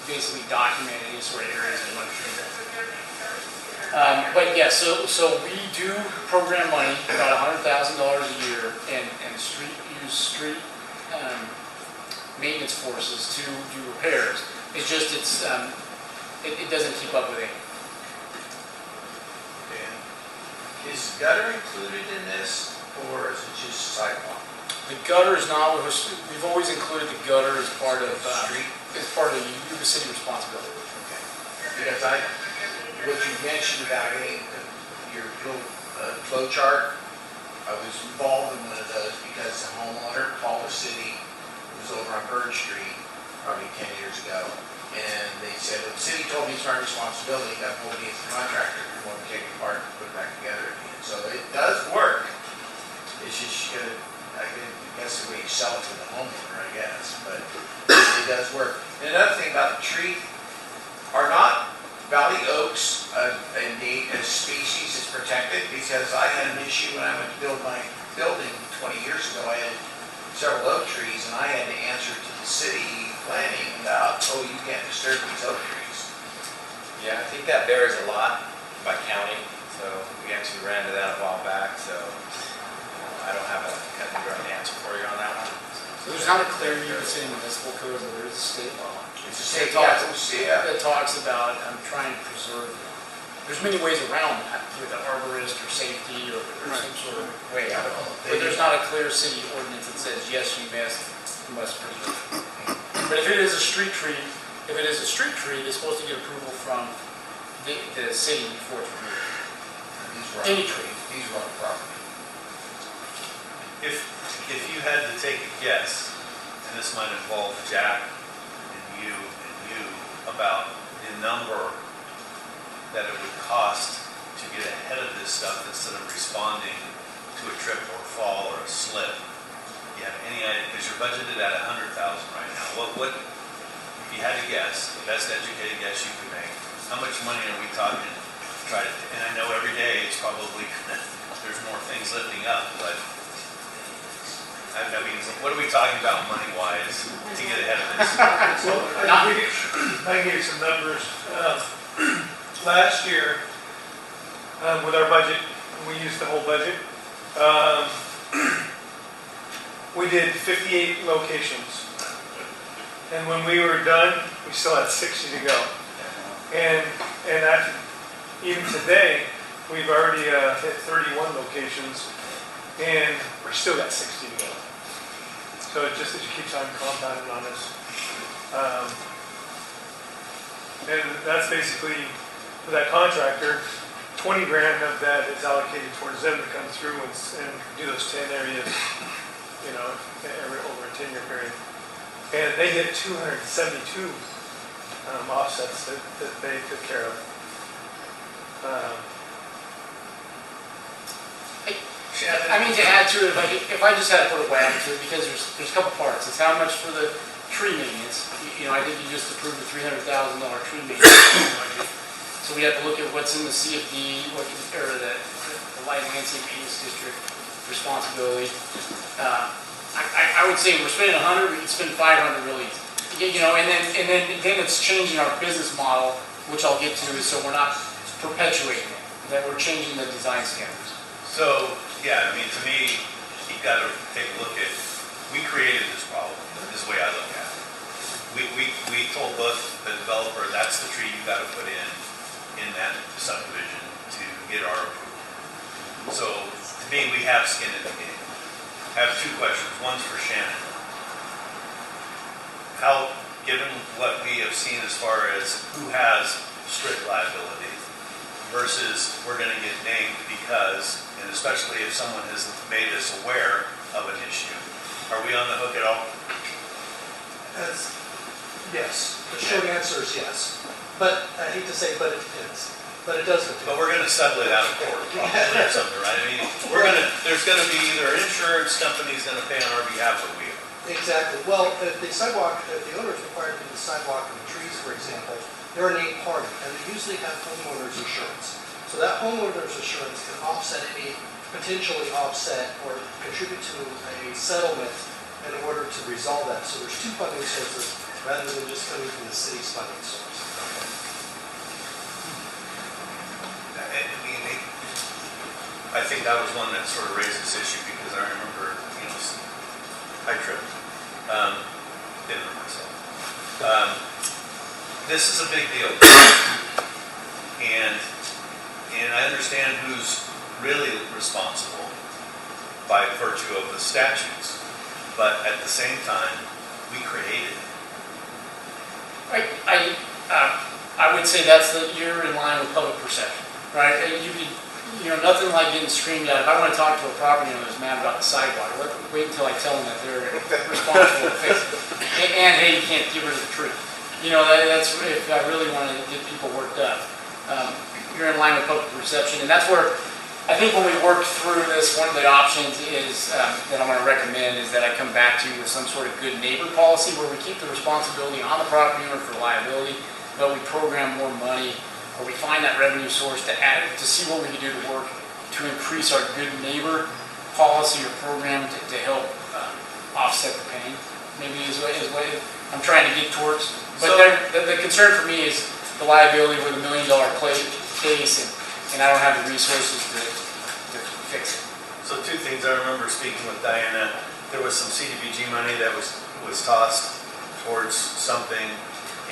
basically document any sort of areas we want to treat. But yeah, so we do program money, about $100,000 a year, and use street maintenance forces to do repairs. It's just it doesn't keep up with it. Is gutter included in this, or is it just sidewalk? The gutter is not. We've always included the gutter as part of street. As part of the Yuba City responsibility. Okay. Because what you mentioned about your little flow chart, I was involved in one of those because a homeowner called the city. It was over on Bird Street, probably 10 years ago, and they said, well, the city told me it's my responsibility. That pulled me as the contractor. We want to take it apart and put it back together again. So it does work. It's just I guess the way you sell it to the homeowner, I guess, but it does work. And another thing about the tree, are not valley oaks a species is protected? Because I had an issue when I went to build my building 20 years ago. I had several oak trees, and I had to answer to the city planning about, oh, you can't disturb these oak trees. Yeah, I think that varies a lot by county. So we actually ran into that a while back. So I don't have a kind of direct answer for you on that one. So there's not a clear Yuba City municipal code, but there is a state law. It's a state law that talks about trying to preserve. There's many ways around that with an arborist or safety or some sort of way out of it. But there's not a clear city ordinance that says yes, you must preserve. But if it is a street tree, it's supposed to get approval from the city before it's removed. Any tree. These are on the property. If you had to take a guess, and this might involve Jack and you about the number that it would cost to get ahead of this stuff instead of responding to a trip or a fall or a slip, you have any idea? Because you're budgeted at $100,000 right now. What if you had to guess, the best educated guess you could make, how much money are we talking to try to, and I know every day it's probably, there's more things lifting up, but I mean, what are we talking about money-wise to get ahead of this? Well, I can give you some numbers. Last year, with our budget, we used the whole budget. We did 58 locations. And when we were done, we still had 60 to go. And even today, we've already hit 31 locations, and we're still got 60 to go. So it keeps on compounding on us. And that's basically, for that contractor, 20 grand of that is allocated towards them to come through and do those 10 areas, over a 10-year period. And they hit 272 offsets that they took care of. To add to it, if I just had to put a wham to it, because there's a couple parts. It's how much for the tree maintenance. I think you just approved a $300,000 tree maintenance budget. So we have to look at what's in the CFD, or the Light Landscape Maintenance District responsibility. I would say we're spending 100, we can spend 500 really easy. And then it's changing our business model, which I'll get to, so we're not perpetuating it, that we're changing the design standards. So, yeah, I mean, to me, you've got to take a look at, we created this problem, this is the way I look at it. We told both the developer, that's the tree you got to put in that subdivision to get our approval. So, to me, we have skin in the game. I have two questions. One's for Shannon. Given what we have seen as far as who has strict liability versus we're going to get named because, and especially if someone has made us aware of an issue, are we on the hook at all? Yes. The short answer is yes. But I hate to say, but it depends. But it does depend. But we're going to settle it out of court, probably, or something, right? I mean, there's going to be either an insurance company's going to pay on our behalf or we are. Exactly. Well, if the owner is required to do the sidewalk and the trees, for example, they're a named party, and they usually have homeowners insurance. So that homeowner's assurance can potentially offset or contribute to a settlement in order to resolve that. So there's two funding sources rather than just coming from the city's funding source. I think that was one that sort of raised this issue because I remember, I tripped. Didn't hurt myself. This is a big deal. And I understand who's really responsible by virtue of the statutes. But at the same time, we created it. I would say you're in line with public perception, right? Nothing like getting screamed at. If I want to talk to a property owner who's mad about the sidewalk, wait until I tell them that they're responsible to fix it. And hey, you can't get rid of the tree. That's if I really want to get people worked up. You're in line with public perception, and that's where I think when we work through this, one of the options is that I want to recommend is that I come back to you with some sort of good neighbor policy where we keep the responsibility on the property owner for liability, but we program more money, or we find that revenue source to add to see what we can do to work to increase our good neighbor policy or program to help offset the pain. Maybe is what I'm trying to get towards. But the concern for me is the liability with $1 million case, and I don't have the resources to fix it. So two things. I remember speaking with Diana. There was some CDBG money that was tossed towards something,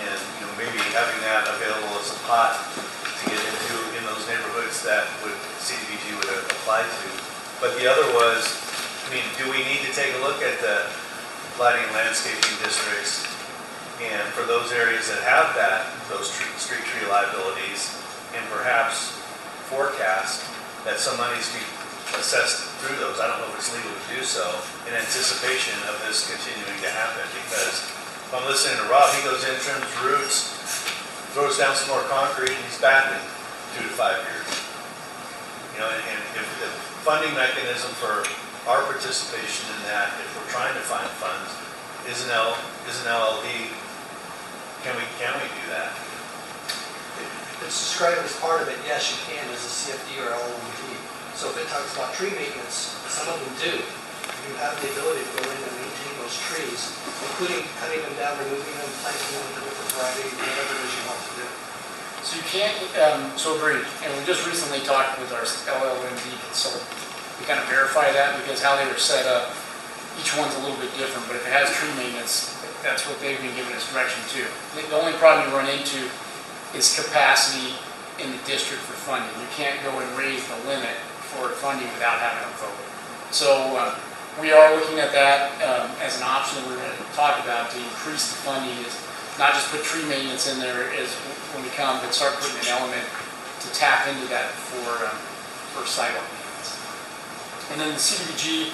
and maybe having that available as a pot to get into in those neighborhoods that CDBG would apply to. But the other was, do we need to take a look at the lighting and landscaping districts, and for those areas that have those street tree liabilities, and perhaps forecast that some monies be assessed through those. I don't know if it's legal to do so in anticipation of this continuing to happen, because if I'm listening to Rob, he goes in, trims roots, throws down some more concrete, and he's back in 2 to 5 years. And if the funding mechanism for our participation in that, if we're trying to find funds, is an LLD, can we do that? If it's described as part of it, yes, you can as a CFD or LLD. So if it talks about tree maintenance, some of them do. You have the ability to go in and maintain those trees, including cutting them down, removing them, planting them with a different variety, whatever it is you want to do. So you can't, so agreed. And we just recently talked with our LLMD consultant. We kind of verify that because how they were set up, each one's a little bit different, but if it has tree maintenance, that's what they've been giving us direction to. The only problem you run into is capacity in the district for funding. You can't go and raise the limit for funding without having a vote. So we are looking at that as an option we're going to talk about to increase the funding, is not just put tree maintenance in there as when we come, but start putting an element to tap into that for sidewalk maintenance. And then the CDBG,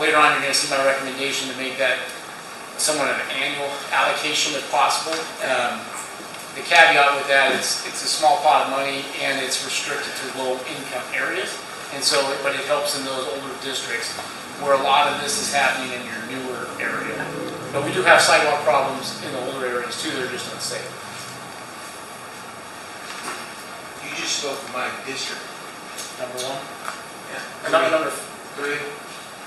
later on you're going to see my recommendation to make that somewhat of an annual allocation if possible. The caveat with that is it's a small pot of money and it's restricted to low income areas. And so, but it helps in those older districts where a lot of this is happening in your newer area. But we do have sidewalk problems in the older areas too, they're just unsafe. You just spoke of my district. Number 1? Yeah. Number 3?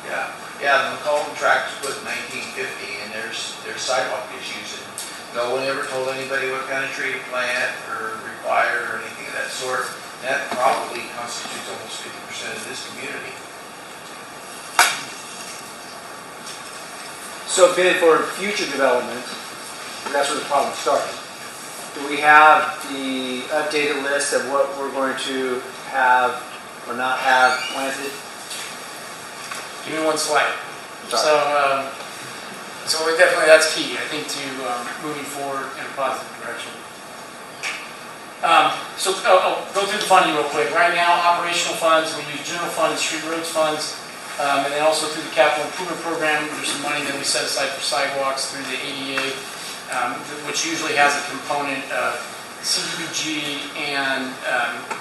Yeah. Yeah, the McCollum tract was put in 1950, and there's sidewalk issues, and no one ever told anybody what kind of tree to plant or require or anything of that sort. That probably constitutes almost 50% of this community. So Ben, for future development, that's where the problem starts. Do we have the updated list of what we're going to have or not have planted? Give me one slide. So definitely that's key, I think, to moving forward in a positive direction. I'll go through the funding real quick. Right now, operational funds, we use general fund and street roads funds, and then also through the capital improvement program, there's some money that we set aside for sidewalks through the ADA, which usually has a component of CDBG and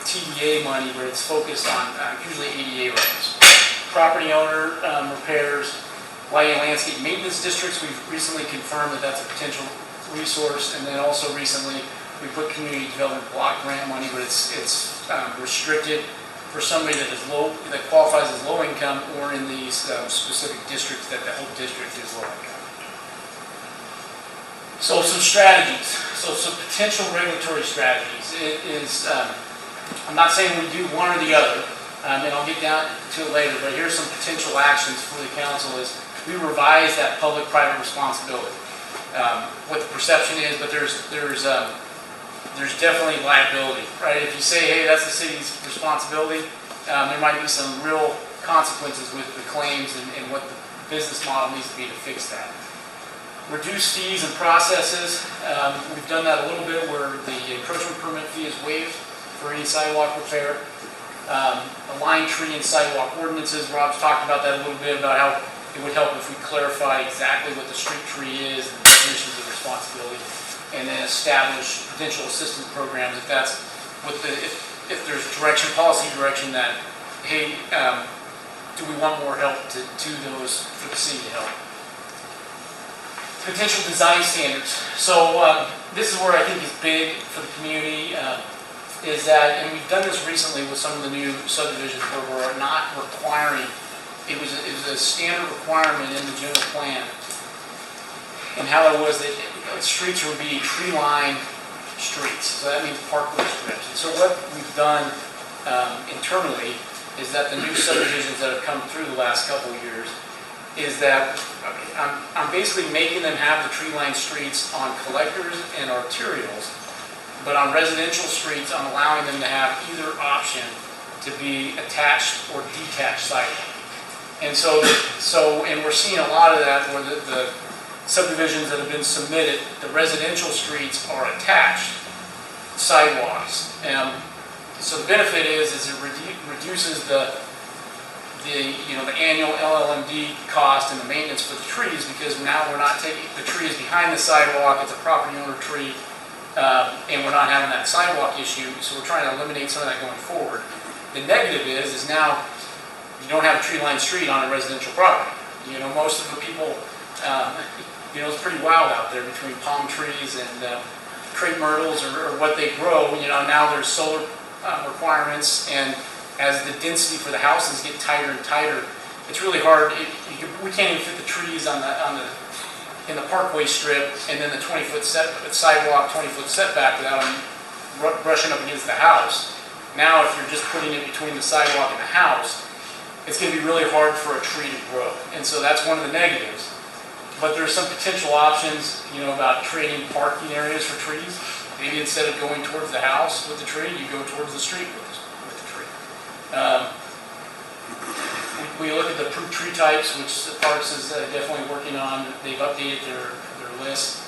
TDA money where it's focused on usually ADA roads. Property owner repairs, lighting and landscape maintenance districts, we've recently confirmed that that's a potential resource, and then also recently we put community development block grant money, but it's restricted for somebody that is that qualifies as low income or in these specific districts that the whole district is low income. So some strategies, some potential regulatory strategies. It is, I'm not saying we do one or the other, and I'll get down to it later, but here's some potential actions for the council is we revise that public-private responsibility. What the perception is, but there's definitely liability, right? If you say, hey, that's the city's responsibility, there might be some real consequences with the claims and what the business model needs to be to fix that. Reduce fees and processes. We've done that a little bit where the encroachment permit fee is waived for any sidewalk repair. Align tree and sidewalk ordinances. Rob's talked about that a little bit, about how it would help if we clarify exactly what the street tree is and the definitions of responsibility, and then establish potential assistance programs if that's what if there's direction, policy direction that, hey, do we want more help to those for the city to help? Potential design standards. So this is where I think is big for the community, is that, and we've done this recently with some of the new subdivisions where we're not requiring, it was a standard requirement in the general plan, and how it was that streets would be tree-lined streets. So that means parkway strips. And so what we've done internally is that the new subdivisions that have come through the last couple of years is that I'm basically making them have the tree-lined streets on collectors and arterials, but on residential streets, I'm allowing them to have either option to be attached or detached sidewalk. And so and we're seeing a lot of that where the subdivisions that have been submitted, the residential streets are attached sidewalks. So the benefit is it reduces the annual LLMD cost and the maintenance for the trees, because now we're not taking, the tree is behind the sidewalk, it's a property owner tree, and we're not having that sidewalk issue, so we're trying to eliminate some of that going forward. The negative is now you don't have a tree-lined street on a residential property. Most of the people, it's pretty wild out there between palm trees and crepe myrtles or what they grow. Now there's solar requirements, and as the density for the houses get tighter and tighter, it's really hard. We can't even fit the trees in the parkway strip, and then the 20-foot sidewalk, 20-foot setback without them brushing up against the house. Now, if you're just putting it between the sidewalk and the house, it's going to be really hard for a tree to grow, and so that's one of the negatives. But there's some potential options, about creating parking areas for trees. Maybe instead of going towards the house with the tree, you go towards the street with the tree. We look at the approved tree types, which the Parks is definitely working on. They've updated their list.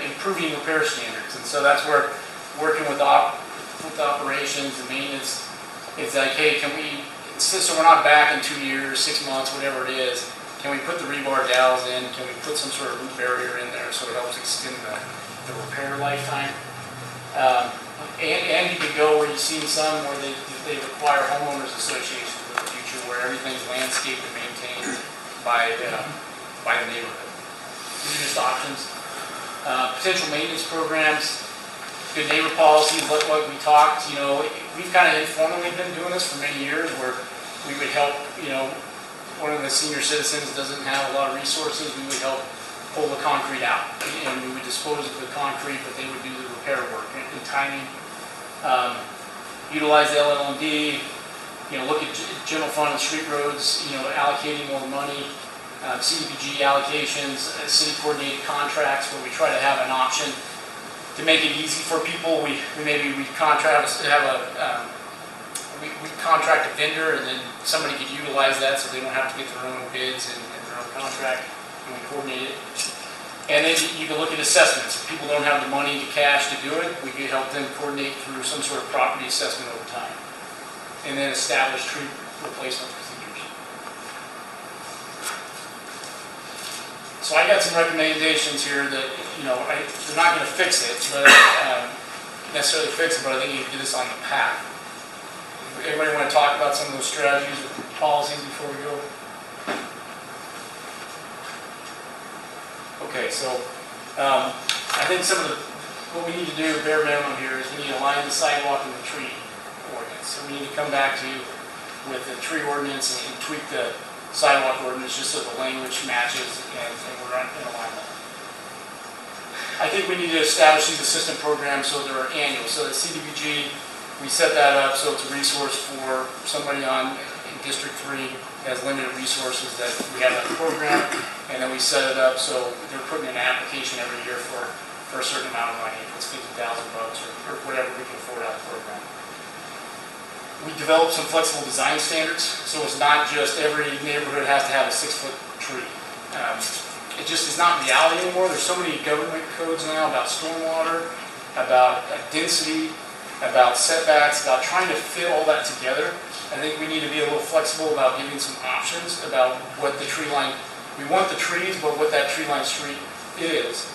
Improving repair standards, and so that's where working with operations and maintenance, it's like, hey, can we, so we're not back in 2 years, 6 months, whatever it is, can we put the rebar dowels in? Can we put some sort of root barrier in there so it helps extend the repair lifetime? And you could go where you've seen some where they require homeowners associations in the future, where everything's landscaped and maintained by the neighborhood. These are just options. Potential maintenance programs, good neighbor policies, what we talked, we've kind of informally been doing this for many years, where we would help, one of the senior citizens doesn't have a lot of resources, we would help pull the concrete out, and we would dispose of the concrete, but they would do the repair work and timing. Utilize the LLMD, look at general fund and street roads, allocating more money, CDBG allocations, city coordinated contracts, where we try to have an option to make it easy for people. We contract a vendor, and then somebody could utilize that, so they don't have to get their own bids and their own contract, and we coordinate it. And then you can look at assessments. If people don't have the money to cash to do it, we can help them coordinate through some sort of property assessment over time. And then establish tree replacement procedures. So I got some recommendations here that, they're not going to fix it, but necessarily fix it, but I think you can get this on the path. Everybody want to talk about some of those strategies or policies before we go? Okay, so I I think what we need to do, bare minimum here, is we need to align the sidewalk and the tree ordinance. So we need to come back to you with the tree ordinance and tweak the sidewalk ordinance just so the language matches and we're in alignment. I think we need to establish these assistant programs so they're annual. So the CDBG, we set that up so it's a resource for somebody in District 3 has limited resources, that we have that program, and then we set it up so they're putting in an application every year for a certain amount of money. If it's $50,000 or whatever we can afford out of the program. We developed some flexible design standards, so it's not just every neighborhood has to have a 6-foot tree. It just is not reality anymore. There's so many government codes now about stormwater, about density, about setbacks, about trying to fit all that together. I think we need to be a little flexible about giving some options about what the tree line, we want the trees, but what that tree line street is.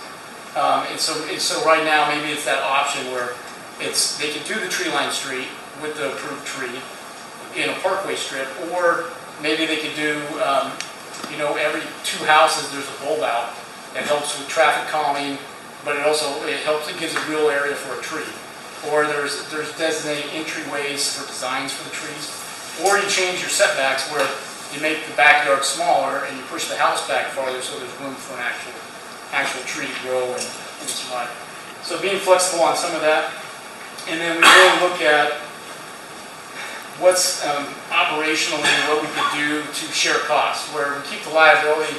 And so right now, maybe it's that option where they can do the tree line street with the approved tree in a parkway strip, or maybe they could do, every 2 houses there's a bulb out that helps with traffic calming, but it gives a real area for a tree. Or there's designated entryways for designs for the trees. Or you change your setbacks where you make the backyard smaller and you push the house back farther so there's room for an actual tree to grow and survive. So being flexible on some of that. And then we really look at what's operationally what we could do to share costs, where we keep the liability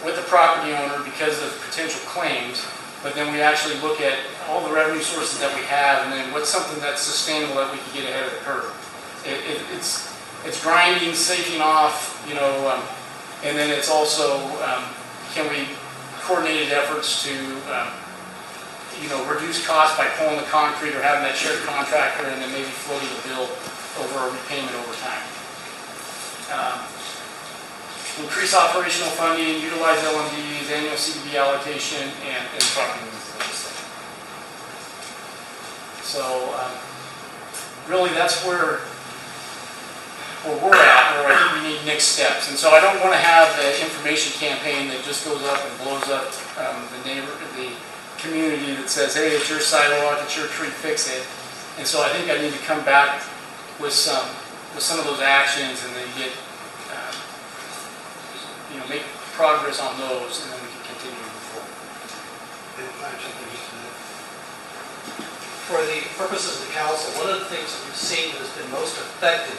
with the property owner because of potential claims, but then we actually look at all the revenue sources that we have, and then what's something that's sustainable that we can get ahead of the curve. It's grinding, safing off, and then it's also can we coordinated efforts to reduce costs by pulling the concrete or having that shared contractor, and then maybe floating the bill over a repayment over time. Increase operational funding, utilize LMDs, annual CDB allocation, and property maintenance. So really that's where we're at, where I think we need next steps. And so I don't want to have the information campaign that just goes up and blows up the community that says, hey, it's your sidewalk, it's your tree, fix it. And so I think I need to come back with some of those actions, and then get make progress on those, and then we can continue to move forward. For the purposes of the council, one of the things that we've seen that has been most effective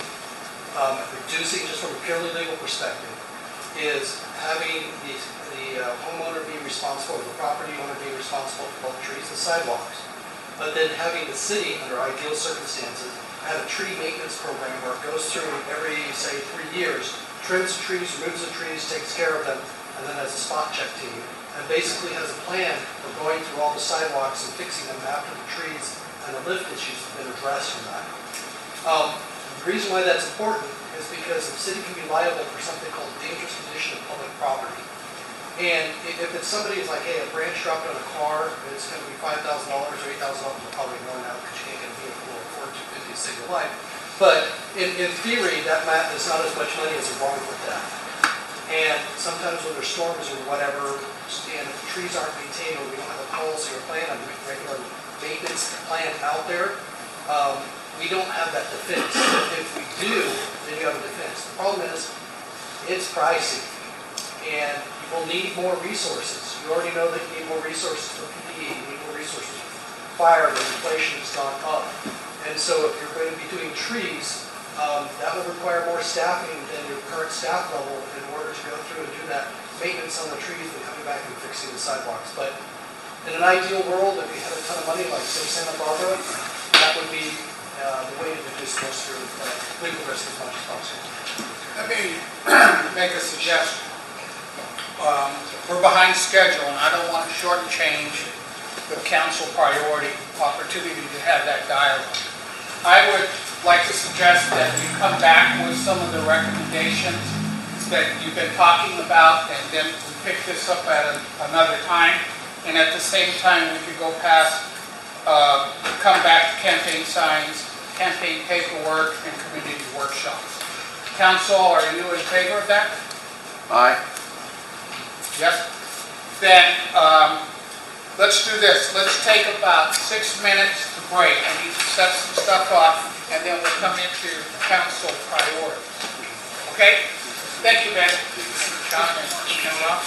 at reducing, just from a purely legal perspective, is having the homeowner be responsible, or the property owner be responsible for both trees and sidewalks. But then having the city, under ideal circumstances, have a tree maintenance program where it goes through every, say, 3 years, trims the trees, removes the trees, takes care of them, and then has a spot check team, and basically has a plan for going through all the sidewalks and fixing them after the trees and the lift issues have been addressed from that. The reason why that's important is because the city can be liable for something called dangerous condition of public property. And if it's somebody who's like, hey, a branch dropped on a car, it's going to be $5,000 or $8,000, probably more now because you can't get a vehicle or $4,250 a single life. But in theory, that is not as much money as a wrongful death. And sometimes when there's storms or whatever, and if the trees aren't maintained or we don't have a policy or plan, a regular maintenance plan out there, we don't have that defense. If we do, then you have a defense. The problem is, it's pricey, and you will need more resources. You already know that you need more resources for PPE, you need more resources for fire, the inflation has gone up. And so if you're going to be doing trees, that would require more staffing than your current staff level in order to go through and do that maintenance on the trees and coming back and fixing the sidewalks. But in an ideal world, if you had a ton of money, like say Santa Barbara, that would be the way to reduce most of your legal risk as much as possible. Let me make a suggestion. We're behind schedule, and I don't want to shortchange the council priority opportunity to have that dialogue. I would like to suggest that we come back with some of the recommendations that you've been talking about, and then we pick this up at another time. And at the same time, we could go past, come back to campaign signs, campaign paperwork, and community workshops. Council, are you in favor of that? Aye. Yes. Then let's do this. Let's take about 6 minutes to break. I need to set some stuff up, and then we'll come into council priorities. Okay? Thank you, Ben. John and Rob.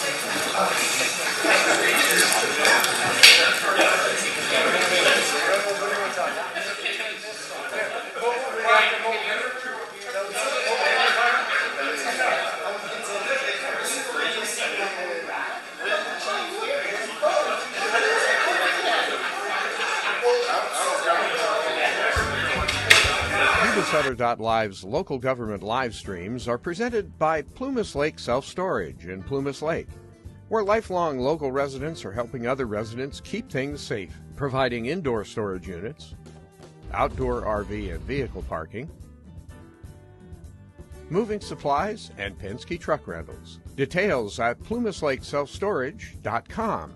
Yuba-Sutter.live's local government live streams are presented by Plumas Lake Self-Storage in Plumas Lake, where lifelong local residents are helping other residents keep things safe, providing indoor storage units, outdoor RV and vehicle parking, moving supplies, and Penske truck rentals. Details at plumaslakeselfstorage.com.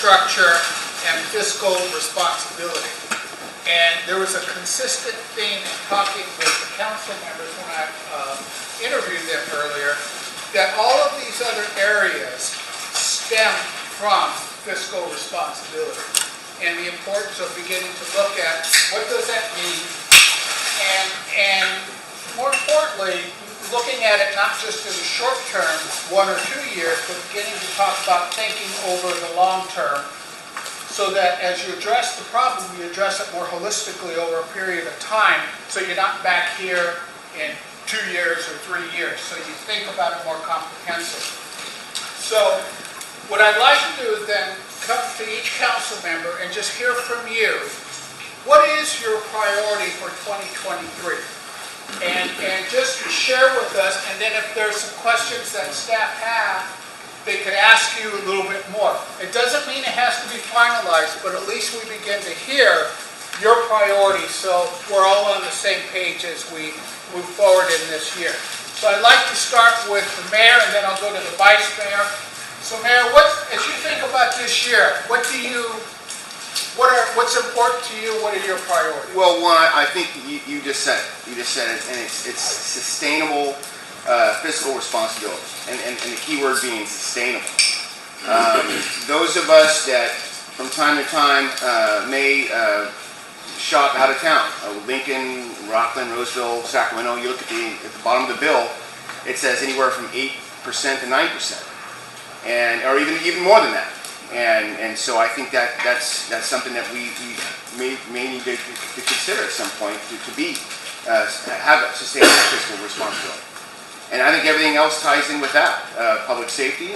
infrastructure, and fiscal responsibility. And there was a consistent theme in talking with the council members when I interviewed them earlier, that all of these other areas stem from fiscal responsibility and the importance of beginning to look at what does that mean, and more importantly, looking at it not just in the short term, 1 or 2 years, but beginning to talk about thinking over the long term, so that as you address the problem, you address it more holistically over a period of time, so you're not back here in 2 years or 3 years. So you think about it more comprehensively. So what I'd like to do is then come to each council member and just hear from you. What is your priority for 2023? And just share with us, and then if there's some questions that staff have, they could ask you a little bit more. It doesn't mean it has to be finalized, but at least we begin to hear your priorities so we're all on the same page as we move forward in this year. So I'd like to start with the mayor, and then I'll go to the vice mayor. So mayor, as you think about this year, what's important to you? What are your priorities? Well, one, I think you just said it. You just said it, and it's sustainable fiscal responsibility, and the key word being sustainable. Those of us that from time to time may shop out of town, Lincoln, Rockland, Roseville, Sacramento, you look at the bottom of the bill, it says anywhere from 8% to 9%, or even more than that. And so I think that's something that we may need to consider at some point to have a sustainable fiscal responsibility. And I think everything else ties in with that. Public safety,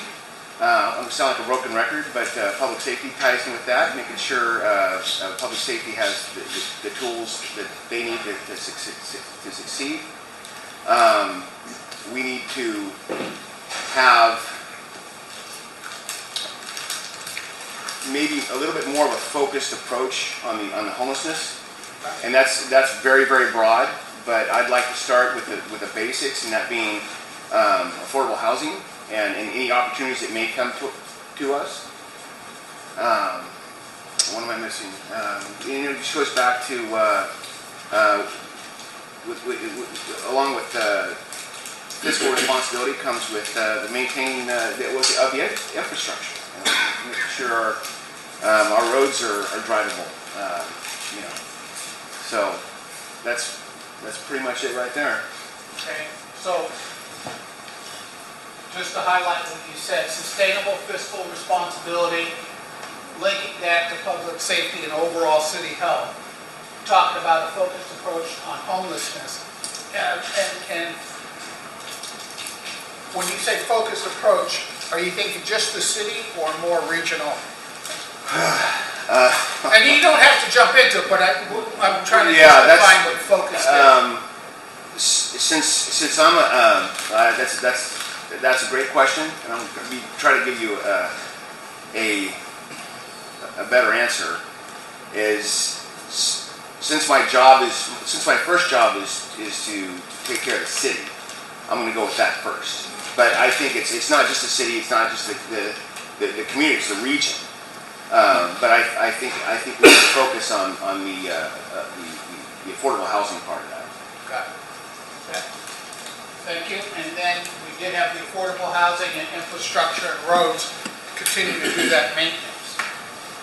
I'm going to sound like a broken record, but public safety ties in with that, making sure public safety has the tools that they need to succeed. We need to have maybe a little bit more of a focused approach on the homelessness, and that's very, very broad. But I'd like to start with the basics, and that being affordable housing and any opportunities that may come to us. What am I missing? It just goes back to along with fiscal responsibility comes with the maintaining the infrastructure. Making sure our roads are drivable. So that's pretty much it right there. Okay, so just to highlight what you said, sustainable fiscal responsibility, linking that to public safety and overall city health, talking about a focused approach on homelessness. And when you say focused approach, are you thinking just the city or more regional? And you don't have to jump into it, but I'm trying to define what focus is. Since I'm that's a great question, and I'm going to try to give you a better answer. Is since my first job is to take care of the city, I'm going to go with that first. But I think it's not just the city, it's not just the community, it's the region. But I think we need to focus on the affordable housing part of that. Got it. Okay. Thank you. And then we did have the affordable housing and infrastructure and roads continue to do that maintenance.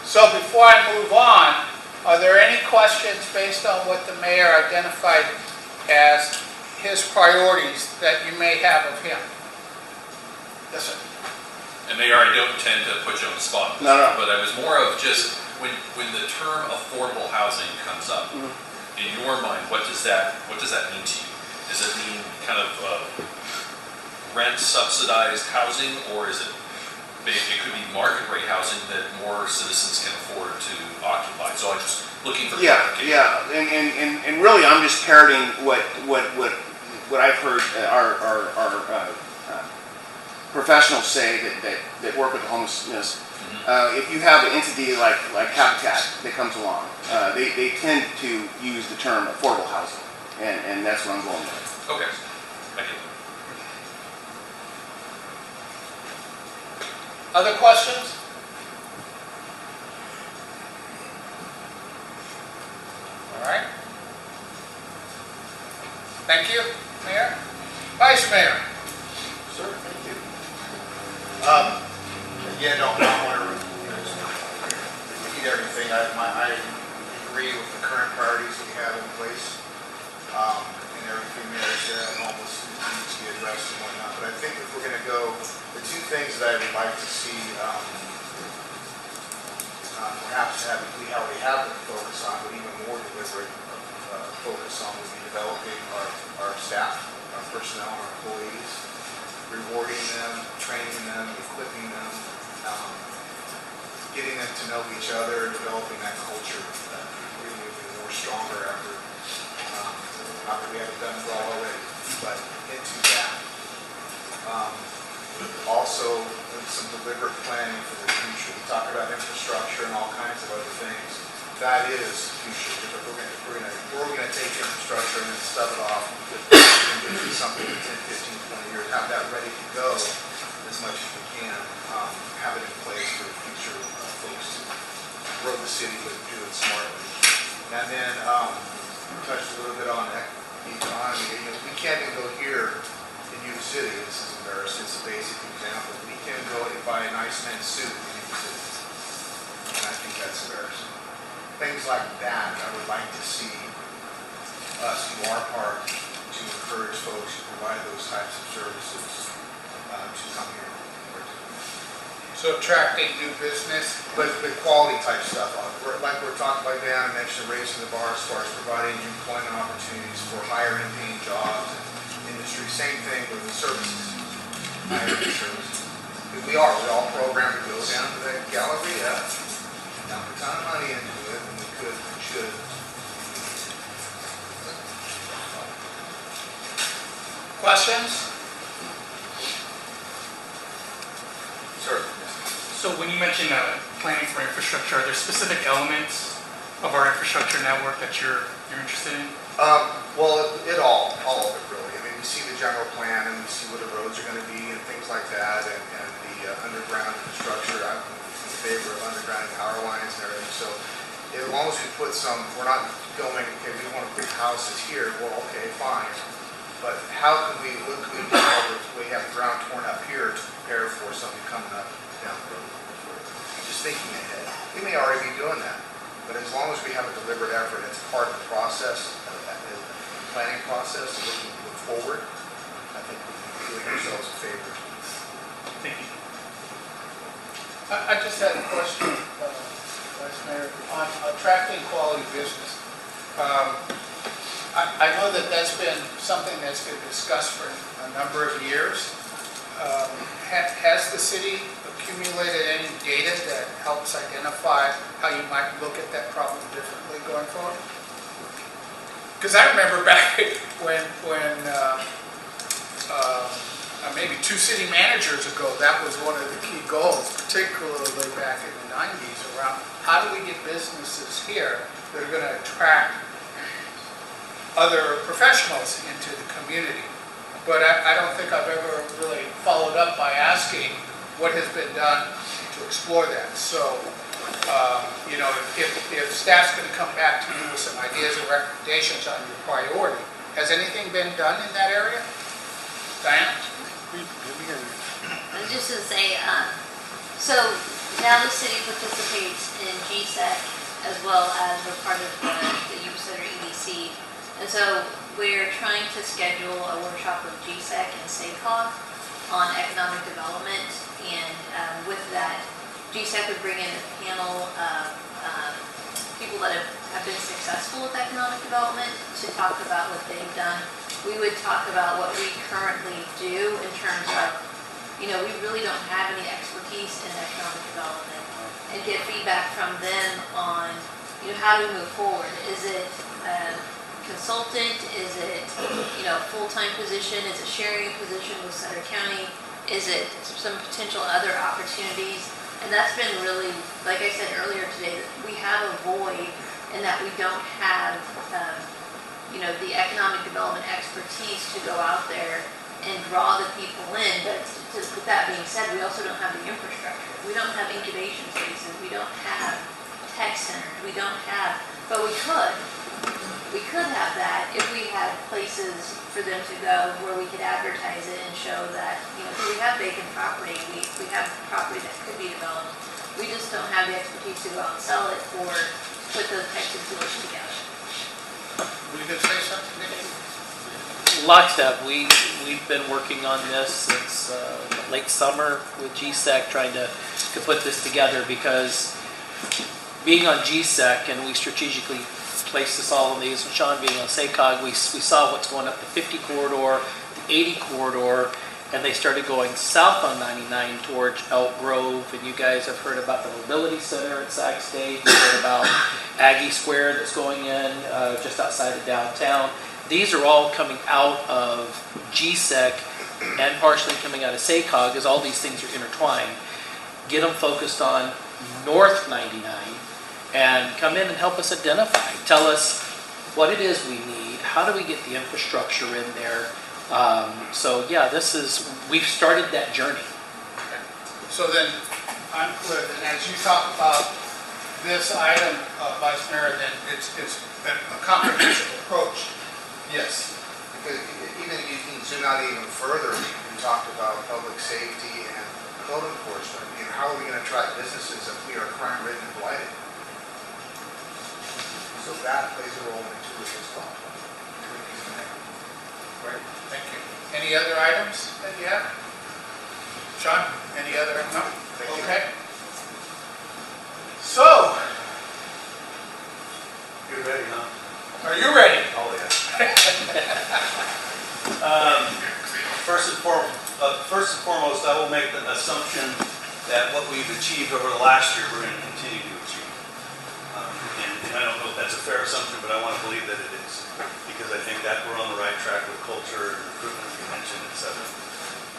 So before I move on, are there any questions based on what the mayor identified as his priorities that you may have of him? Yes, sir. And Mayor, I don't intend to put you on the spot, no. But I was more of just when the term affordable housing comes up, in your mind, what does that mean to you? Does it mean kind of rent subsidized housing, or is it could be market rate housing that more citizens can afford to occupy? So I'm just looking for clarification. Yeah, and really I'm just parroting what I've heard our professionals say that work with the homelessness. If you have an entity like Habitat that comes along, they tend to use the term affordable housing, and that's what I'm going with. Okay, thank you. Other questions? Thank you, Mayor. Vice Mayor. Sir, thank you. Again, don't want to repeat everything. I agree with the current priorities that we have in place, and everything Mayor said, homeless needs to be addressed and whatnot. But I think if we're going to go, the two things that I would like to see, perhaps we already have to focus on, but even more deliberate focus on would be developing our staff, our personnel, our employees, rewarding them, training them, equipping them, getting them to know each other, developing that culture, really moving more stronger after, not that we haven't done it well already, but into that. Also, some deliberate planning for the future. We talk about infrastructure and all kinds of other things. That is future. If we're going to take infrastructure and then stub it off and do something in 10, 15, 20 years, have that ready to go as much as we can, have it in place for the future folks to grow the city, but do it smartly. And then touched a little bit on the economy. We can't even go here in Yuba City. This is embarrassing. It's a basic example. We can go and buy a nice men's suit in Yuba City. And I think that's embarrassing. Things like that, I would like to see us do our part to encourage folks who provide those types of services to come here. So attracting new business. But quality type stuff, like we're talking about, Dan, I mentioned raising the bar as far as providing employment opportunities for higher and paying jobs and industry. Same thing with the services, higher end services. We're all programmed to go down to that gallery, dump a ton of money into it, and we could and should. Questions? Sir. So when you mention planning for infrastructure, are there specific elements of our infrastructure network that you're interested in? Well, all of it really. I mean, we see the general plan and we see where the roads are going to be and things like that, and the underground infrastructure. I'm in favor of underground power lines and everything. So as long as we put some, we're not going, okay, we want to put houses here. Well, okay, fine. But what can we do if we have ground torn up here to prepare for something coming up down the road? Just thinking ahead. We may already be doing that, but as long as we have a deliberate effort, it's part of the process, the planning process, and looking forward, I think we can be doing ourselves a favor. Thank you. I just had a question, Vice Mayor, on attracting quality business. I know that that's been something that's been discussed for a number of years. Has the city accumulated any data that helps identify how you might look at that problem differently going forward? Because I remember back when maybe 2 city managers ago, that was one of the key goals, particularly back in the 90s, around how do we get businesses here that are going to attract other professionals into the community. But I don't think I've ever really followed up by asking what has been done to explore that. So, if staff's going to come back to you with some ideas and recommendations on your priority, has anything been done in that area? Diana? I was just going to say, so now the city participates in GSEC as well as we're part of the Yuba-Sutter EDC. And so we're trying to schedule a workshop with GSEC and Sidewalk on economic development. And with that, GSEC would bring in a panel of people that have been successful with economic development to talk about what they've done. We would talk about what we currently do in terms of, we really don't have any expertise in economic development, and get feedback from them on, how do we move forward? Is it consultant? Is it, full-time position? Is it sharing a position with Sutter County? Is it some potential other opportunities? And that's been really, like I said earlier today, that we have a void in that we don't have, the economic development expertise to go out there and draw the people in. But with that being said, we also don't have the infrastructure. We don't have incubation spaces. We don't have tech centers. We don't have, but we could. we could have that if we had places for them to go where we could advertise it and show that, you know, we have vacant property, we have property that could be developed. We just don't have the expertise to go out and sell it or put those types of deals together. Were you going to say something, Nikki? Lockstep, we've been working on this since late summer with GSEC, trying to put this together, because being on GSEC and we strategically placed this all in these, and Sean being on SACOG, we saw what's going up the 50 corridor, the 80 corridor, and they started going south on 99 towards Elk Grove. And you guys have heard about the Mobility Center at Sac State. You've heard about Aggie Square that's going in just outside of downtown. These are all coming out of GSEC and partially coming out of SACOG, as all these things are intertwined. Get them focused on North 99 and come in and help us identify. Tell us what it is we need. How do we get the infrastructure in there? So yeah, we've started that journey. Okay. So then, I'm clear, and as you talk about this item, Vice Mayor, then it's a comprehensive approach. Yes, because even you can zoom out even further. We talked about public safety and code enforcement. You know, how are we going to attract businesses if we are crime-ridden and blighted? So that plays a role in it too as well. Great, thank you. Any other items that you have? Sean, any other? No? Okay. So, You're ready, huh? are you ready? Oh, yeah. First and foremost, I will make the assumption that what we've achieved over the last year, we're going to continue to achieve. And I don't know if that's a fair assumption, but I want to believe that it is, because I think that we're on the right track with culture and recruitment, retention, et cetera.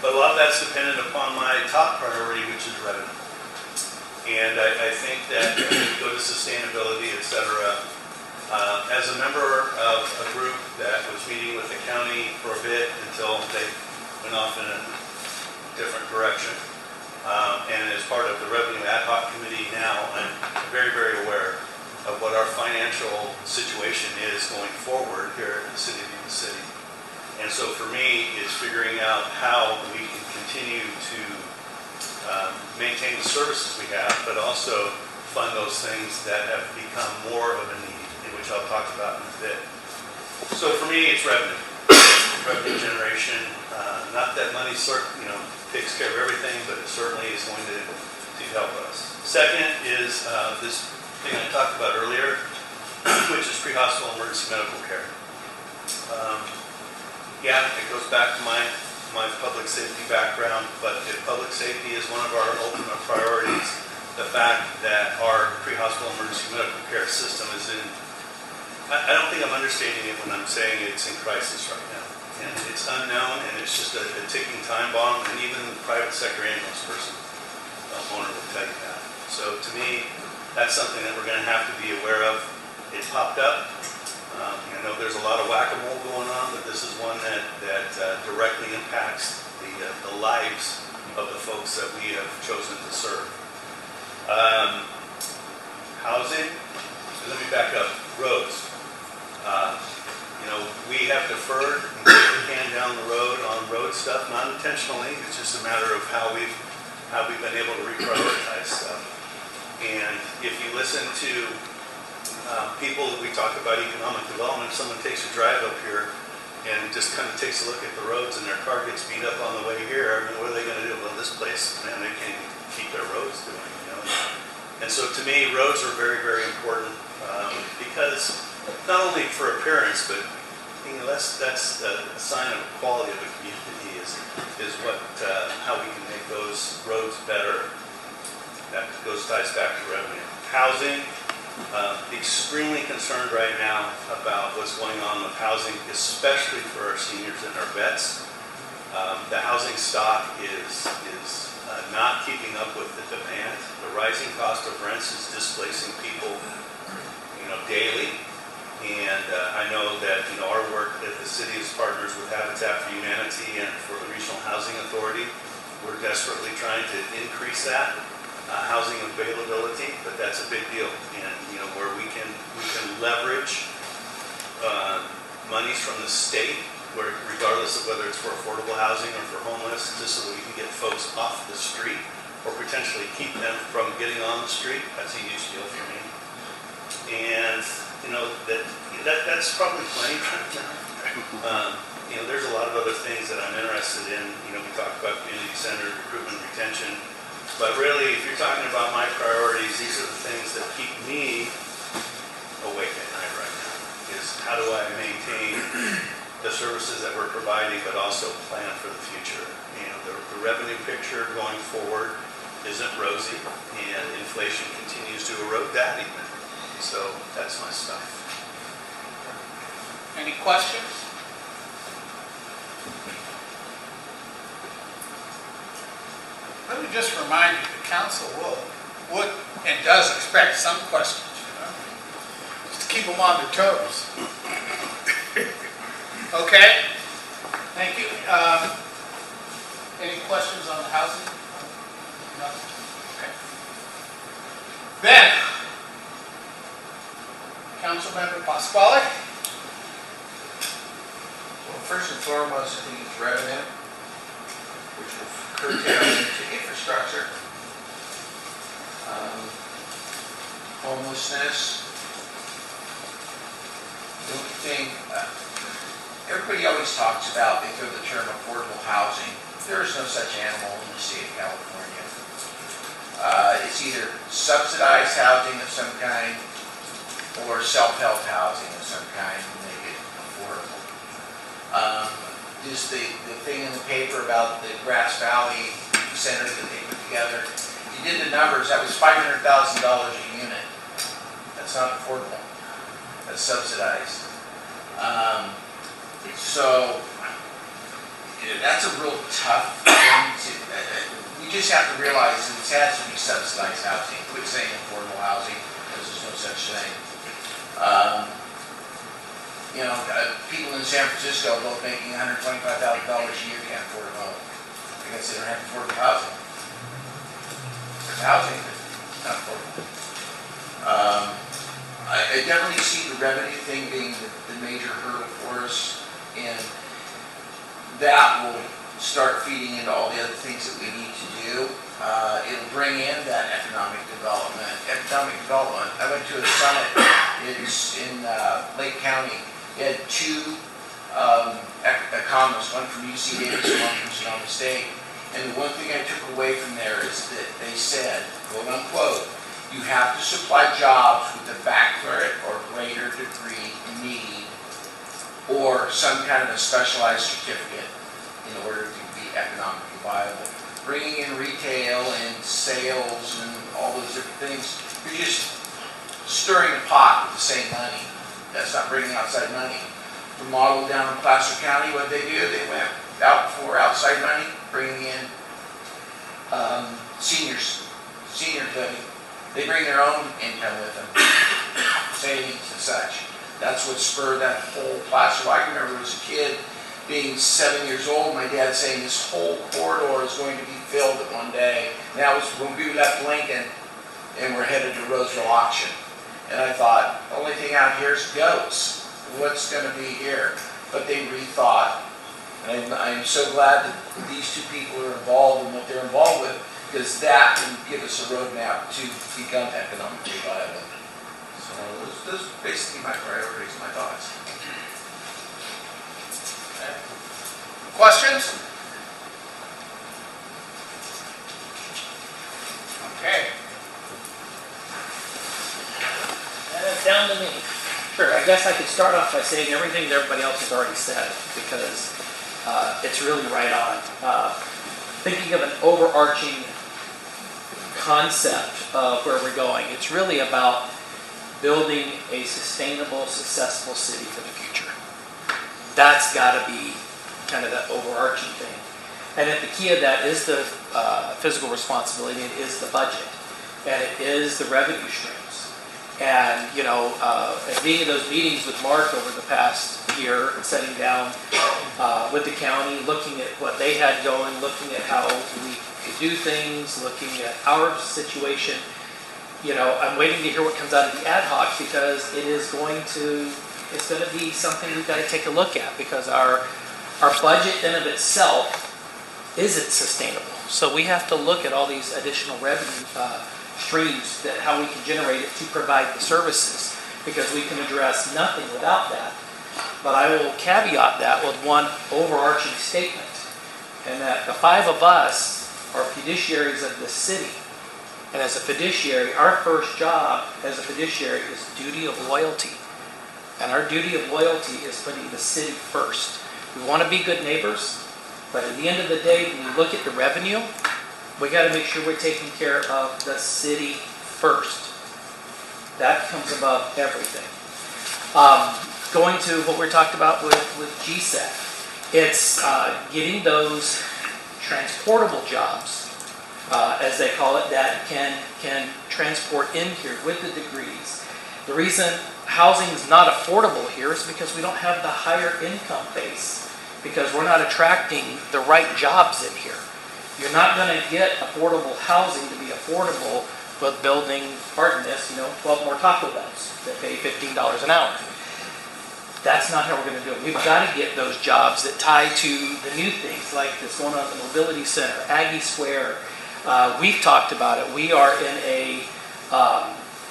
But a lot of that's dependent upon my top priority, which is revenue. And I think that when we go to sustainability, et cetera, as a member of a group that was meeting with the county for a bit until they went off in a different direction, and as part of the Revenue Ad Hoc Committee now, I'm very, very aware of what our financial situation is going forward here in the city of Yuba-City. And so for me, it's figuring out how we can continue to maintain the services we have, but also fund those things that have become more of a need, which I'll talk about in a bit. So for me, it's revenue generation. Not that money takes care of everything, but it certainly is going to help us. Second is this thing I talked about earlier, which is pre-hospital emergency medical care. Yeah, it goes back to my public safety background, but if public safety is one of our ultimate priorities, the fact that our pre-hospital emergency medical care system is in, I don't think I'm understating it when I'm saying it's in crisis right now. And it's unknown, and it's just a ticking time bomb, and even the private sector ambulance person, owner will tell you that. So to me, that's something that we're going to have to be aware of. It's popped up. I know there's a lot of whack-a-mole going on, but this is one that directly impacts the lives of the folks that we have chosen to serve. Housing, let me back up, roads. We have deferred and kicked the can down the road on road stuff, not intentionally. It's just a matter of how we've been able to reprioritize stuff. And if you listen to people that we talk about economic development, someone takes a drive up here and just kind of takes a look at the roads, and their car gets beat up on the way here. I mean, what are they going to do? Well, this place, man, they can't even keep their roads doing, And so to me, roads are very, very important because not only for appearance, but that's a sign of the quality of the community is how we can make those roads better. That ties back to revenue. Housing, extremely concerned right now about what's going on with housing, especially for our seniors and our vets. The housing stock is not keeping up with the demand. The rising cost of rents is displacing people, daily. And I know that our work at the city is partners with Habitat for Humanity and for the Regional Housing Authority. We're desperately trying to increase that housing availability, but that's a big deal. And where we can leverage monies from the state, where regardless of whether it's for affordable housing or for homeless, just so that we can get folks off the street or potentially keep them from getting on the street. That's a huge deal for me. And that's probably plenty right now. There's a lot of other things that I'm interested in. We talked about community center, recruitment, retention. But really, if you're talking about my priorities, these are the things that keep me awake at night right now. Is how do I maintain the services that we're providing, but also plan for the future. The revenue picture going forward isn't rosy, and inflation continues to erode that even. So that's my stuff. Any questions? Let me just remind you, the council would and does expect some questions, just to keep them on their toes. Okay, thank you. Any questions on the housing? No? Okay. Then, Councilmember Pasquale. Well, first and foremost, I think it's revenue, which will curtail into infrastructure, homelessness. The only thing, everybody always talks about, they throw the term affordable housing. There is no such animal in the state of California. It's either subsidized housing of some kind or self-help housing of some kind to make it affordable. Just the thing in the paper about the Grass Valley Center that they put together, if you did the numbers, that was $500,000 a unit. That's not affordable. That's subsidized. So that's a real tough thing to, we just have to realize that it has to be subsidized housing. Quit saying affordable housing, because there's no such thing. People in San Francisco both making $125,000 a year can't afford a home because they don't have affordable housing. There's housing, but not affordable. I definitely see the revenue thing being the major hurdle for us, and that will start feeding into all the other things that we need to do. It'll bring in that economic development. I went to a summit in Lake County. It had two economists, one from UC Davis and one from Sonoma State. And the one thing I took away from there is that they said, quote unquote, you have to supply jobs with a baccalaureate or greater degree need or some kind of a specialized certificate in order to be economically viable. Bringing in retail and sales and all those different things, you're just stirring the pot with the same money. That's not bringing outside money. The model down in Placer County, what they do, they went out for outside money, bringing in senior living. They bring their own income with them, savings and such. That's what spurred that whole Placer. I remember as a kid being 7 years old, my dad saying this whole corridor is going to be filled at one day. And that was when we left Lincoln and we're headed to Roseville Auction. And I thought, the only thing out here is goats. What's going to be here? But they rethought. And I'm so glad that these two people are involved in what they're involved with, because that can give us a roadmap to become economically viable. So those are basically my priorities, my thoughts. Okay. Questions? Okay. Down to me. Sure, I guess I could start off by saying everything that everybody else has already said, because it's really right on. Thinking of an overarching concept of where we're going, it's really about building a sustainable, successful city for the future. That's got to be kind of that overarching thing. And at the key of that is the fiscal responsibility, it is the budget, and it is the revenue streams. And, and being in those meetings with Mark over the past year and sitting down with the county, looking at what they had going, looking at how we could do things, looking at our situation, I'm waiting to hear what comes out of the ad hoc, because it is going to It's going to be something we've got to take a look at because our budget in of itself isn't sustainable. So we have to look at all these additional revenue streams, that how we can generate it to provide the services, because we can address nothing without that. But I will caveat that with one overarching statement, and that the 5 of us are fiduciaries of the city. And as a fiduciary, our first job as a fiduciary is duty of loyalty. And our duty of loyalty is putting the city first. We want to be good neighbors, but at the end of the day, when you look at the revenue, we got to make sure we're taking care of the city first. That comes above everything. Going to what we talked about with GSEC, it's getting those transportable jobs, as they call it, that can transport in here with the degrees. The reason housing is not affordable here is because we don't have the higher income base, because we're not attracting the right jobs in here. You're not going to get affordable housing to be affordable with building, pardon this, 12 more Taco Bells that pay $15 an hour. That's not how we're going to do it. We've got to get those jobs that tie to the new things like this going on at the Mobility Center, Aggie Square. We've talked about it. We are in a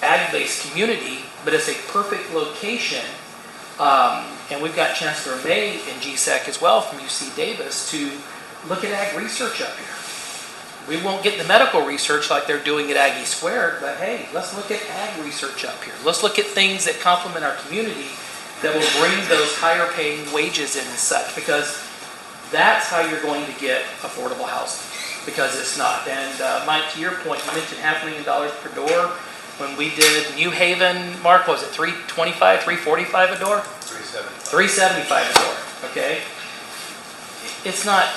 ag-based community, but it's a perfect location. And we've got Chancellor May in GSEC as well from UC Davis to look at ag research up here. We won't get the medical research like they're doing at Aggie Square, but hey, let's look at ag research up here. Let's look at things that complement our community that will bring those higher paying wages in and such, because that's how you're going to get affordable housing, because it's not. And Mike, to your point, you mentioned $500,000 per door. When we did New Haven, Mark, was it $325, $345 a door? $375 a door, okay? It's not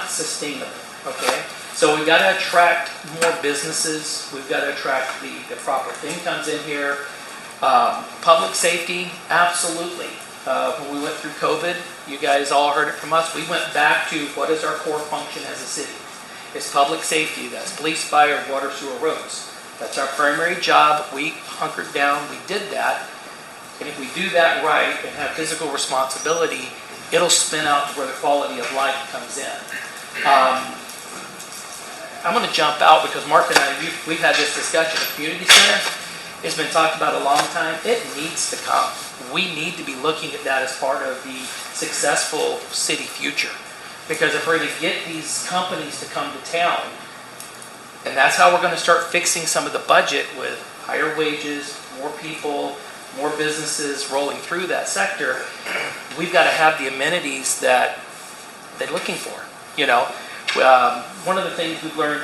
sustainable, okay? So we've got to attract more businesses. We've got to attract the proper incomes in here. Public safety, absolutely. When we went through COVID, you guys all heard it from us. We went back to what is our core function as a city. It's public safety. That's police, fire, water, sewer, roads. That's our primary job. We hunkered down. We did that. And if we do that right and have physical responsibility, it'll spin out to where the quality of life comes in. I'm going to jump out because Mark and I, we've had this discussion. The community center has been talked about a long time. It needs to come. We need to be looking at that as part of the successful city future. Because if we're going to get these companies to come to town, and that's how we're going to start fixing some of the budget with higher wages, more people, more businesses rolling through that sector, we've got to have the amenities that they're looking for. One of the things I've learned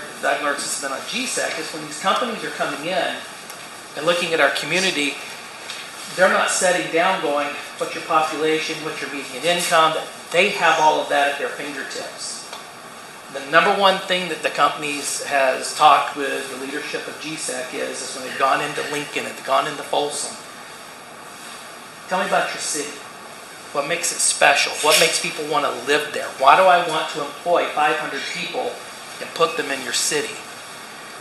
since I've been on GSEC is when these companies are coming in and looking at our community, they're not setting down going, what's your population, what's your median income? They have all of that at their fingertips. The number one thing that the companies has talked with the leadership of GSEC is when they've gone into Lincoln and they've gone into Folsom. Tell me about your city. What makes it special? What makes people want to live there? Why do I want to employ 500 people and put them in your city?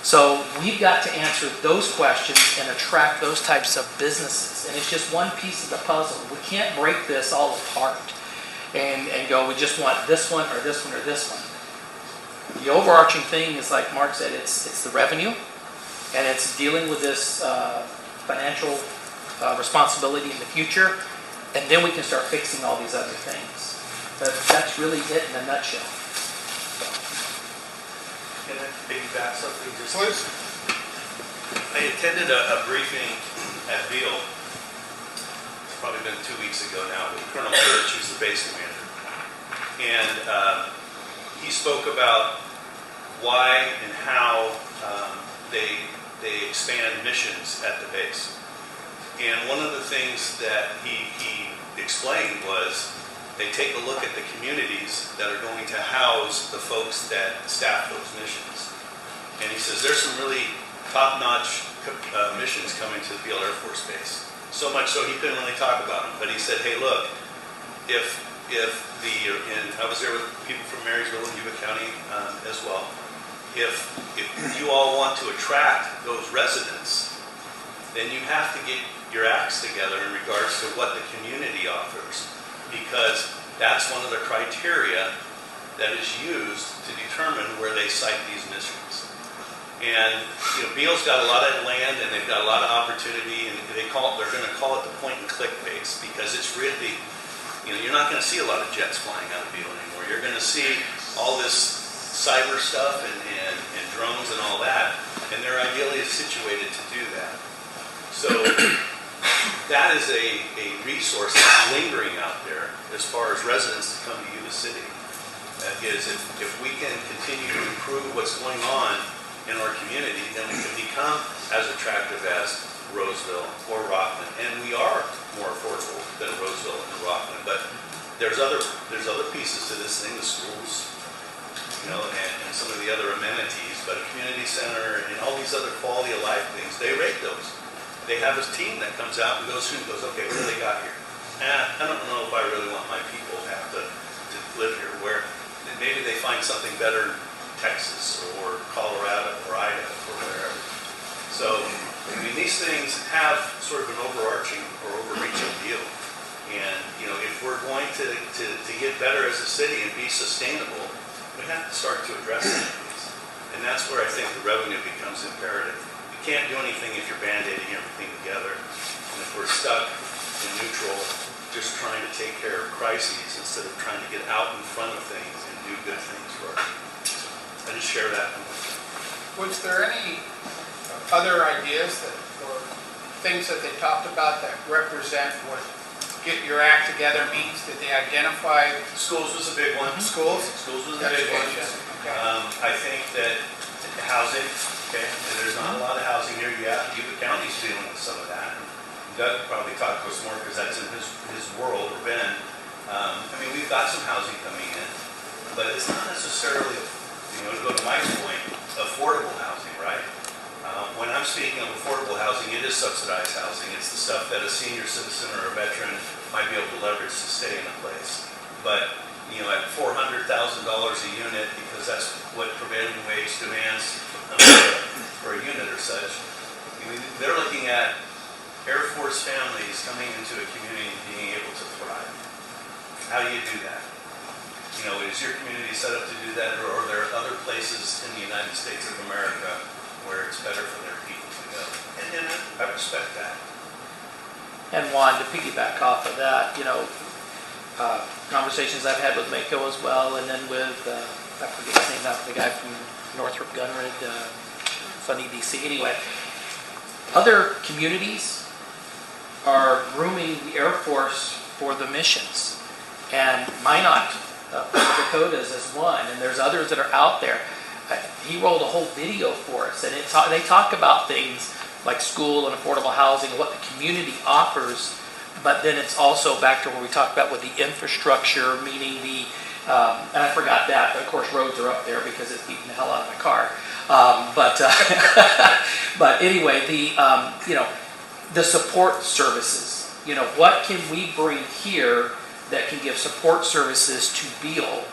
So we've got to answer those questions and attract those types of businesses. And it's just one piece of the puzzle. We can't break this all apart and go, we just want this one or this one or this one. The overarching thing is, like Mark said, it's the revenue, and it's dealing with this financial responsibility in the future, and then we can start fixing all these other things. But that's really it in a nutshell. Can I piggyback something? Please. I attended a briefing at Beale. It's probably been 2 weeks ago now with Colonel Birch, who's the base commander. And he spoke about why and how they expand missions at the base. And one of the things that he explained was they take a look at the communities that are going to house the folks that staff those missions. And he says there's some really top-notch missions coming to the Beale Air Force Base. So much so he couldn't really talk about them. But he said, hey, look, if and I was there with people from Marysville and Yuba County as well. If you all want to attract those residents, then you have to get your acts together in regards to what the community offers, because that's one of the criteria that is used to determine where they site these missions. And Beale's got a lot of land, and they've got a lot of opportunity, and they're going to call it the point and click base, because it's really, you're not going to see a lot of jets flying out of Beale anymore. You're going to see all this cyber stuff and drones and all that, and they're ideally situated to do that. So that is a resource that's lingering out there as far as residents that come to Yuba City. That is, if we can continue to improve what's going on in our community, then we can become as attractive as Roseville or Rockland, and we are more affordable than Roseville and Rockland. But there's other pieces to this thing, the schools, and some of the other amenities. But a community center and all these other quality of life things, they rate those. They have a team that comes out and goes through and goes, okay, what do they got here? I don't know if I really want my people to have to live here. Where maybe they find something better in Texas or Colorado or Idaho or wherever. So, these things have sort of an overarching or overreaching deal. And, if we're going to get better as a city and be sustainable, we have to start to address some of these. And that's where I think the revenue becomes imperative. You can't do anything if you're band-aiding everything together. And if we're stuck in neutral, just trying to take care of crises instead of trying to get out in front of things and do good things for our community. I just share that. Was there any other ideas or things that they talked about that represent what get your act together means? Did they identify? Schools was a big one. Schools? Schools was a big one. Okay. I think that housing, okay, and there's not a lot of housing here yet. Yuba County's dealing with some of that. Doug could probably talk to us more because that's in his world, or Ben. We've got some housing coming in, but it's not necessarily, to go to Mike's point, affordable housing, right? When I'm speaking of affordable housing, it is subsidized housing. It's the stuff that a senior citizen or a veteran might be able to leverage to stay in a place. But, at $400,000 a unit, because that's what prevailing wage demands for a unit or such, they're looking at Air Force families coming into a community and being able to thrive. How do you do that? Is your community set up to do that, or are there other places in the United States of America where it's better for their people to go? And I respect that. And Juan, to piggyback off of that, conversations I've had with Mako as well, and then with, I forget his name now, the guy from Northrop Gunrid, Sun EDC. Anyway, other communities are grooming the Air Force for the missions. And Minot, Dakotas is one, and there's others that are out there. He rolled a whole video for us, and they talk about things like school and affordable housing and what the community offers, but then it's also back to where we talked about with the infrastructure, meaning the, and I forgot that, but of course roads are up there because it's beating the hell out of my car. But anyway, the support services, what can we bring here that can give support services to Beale?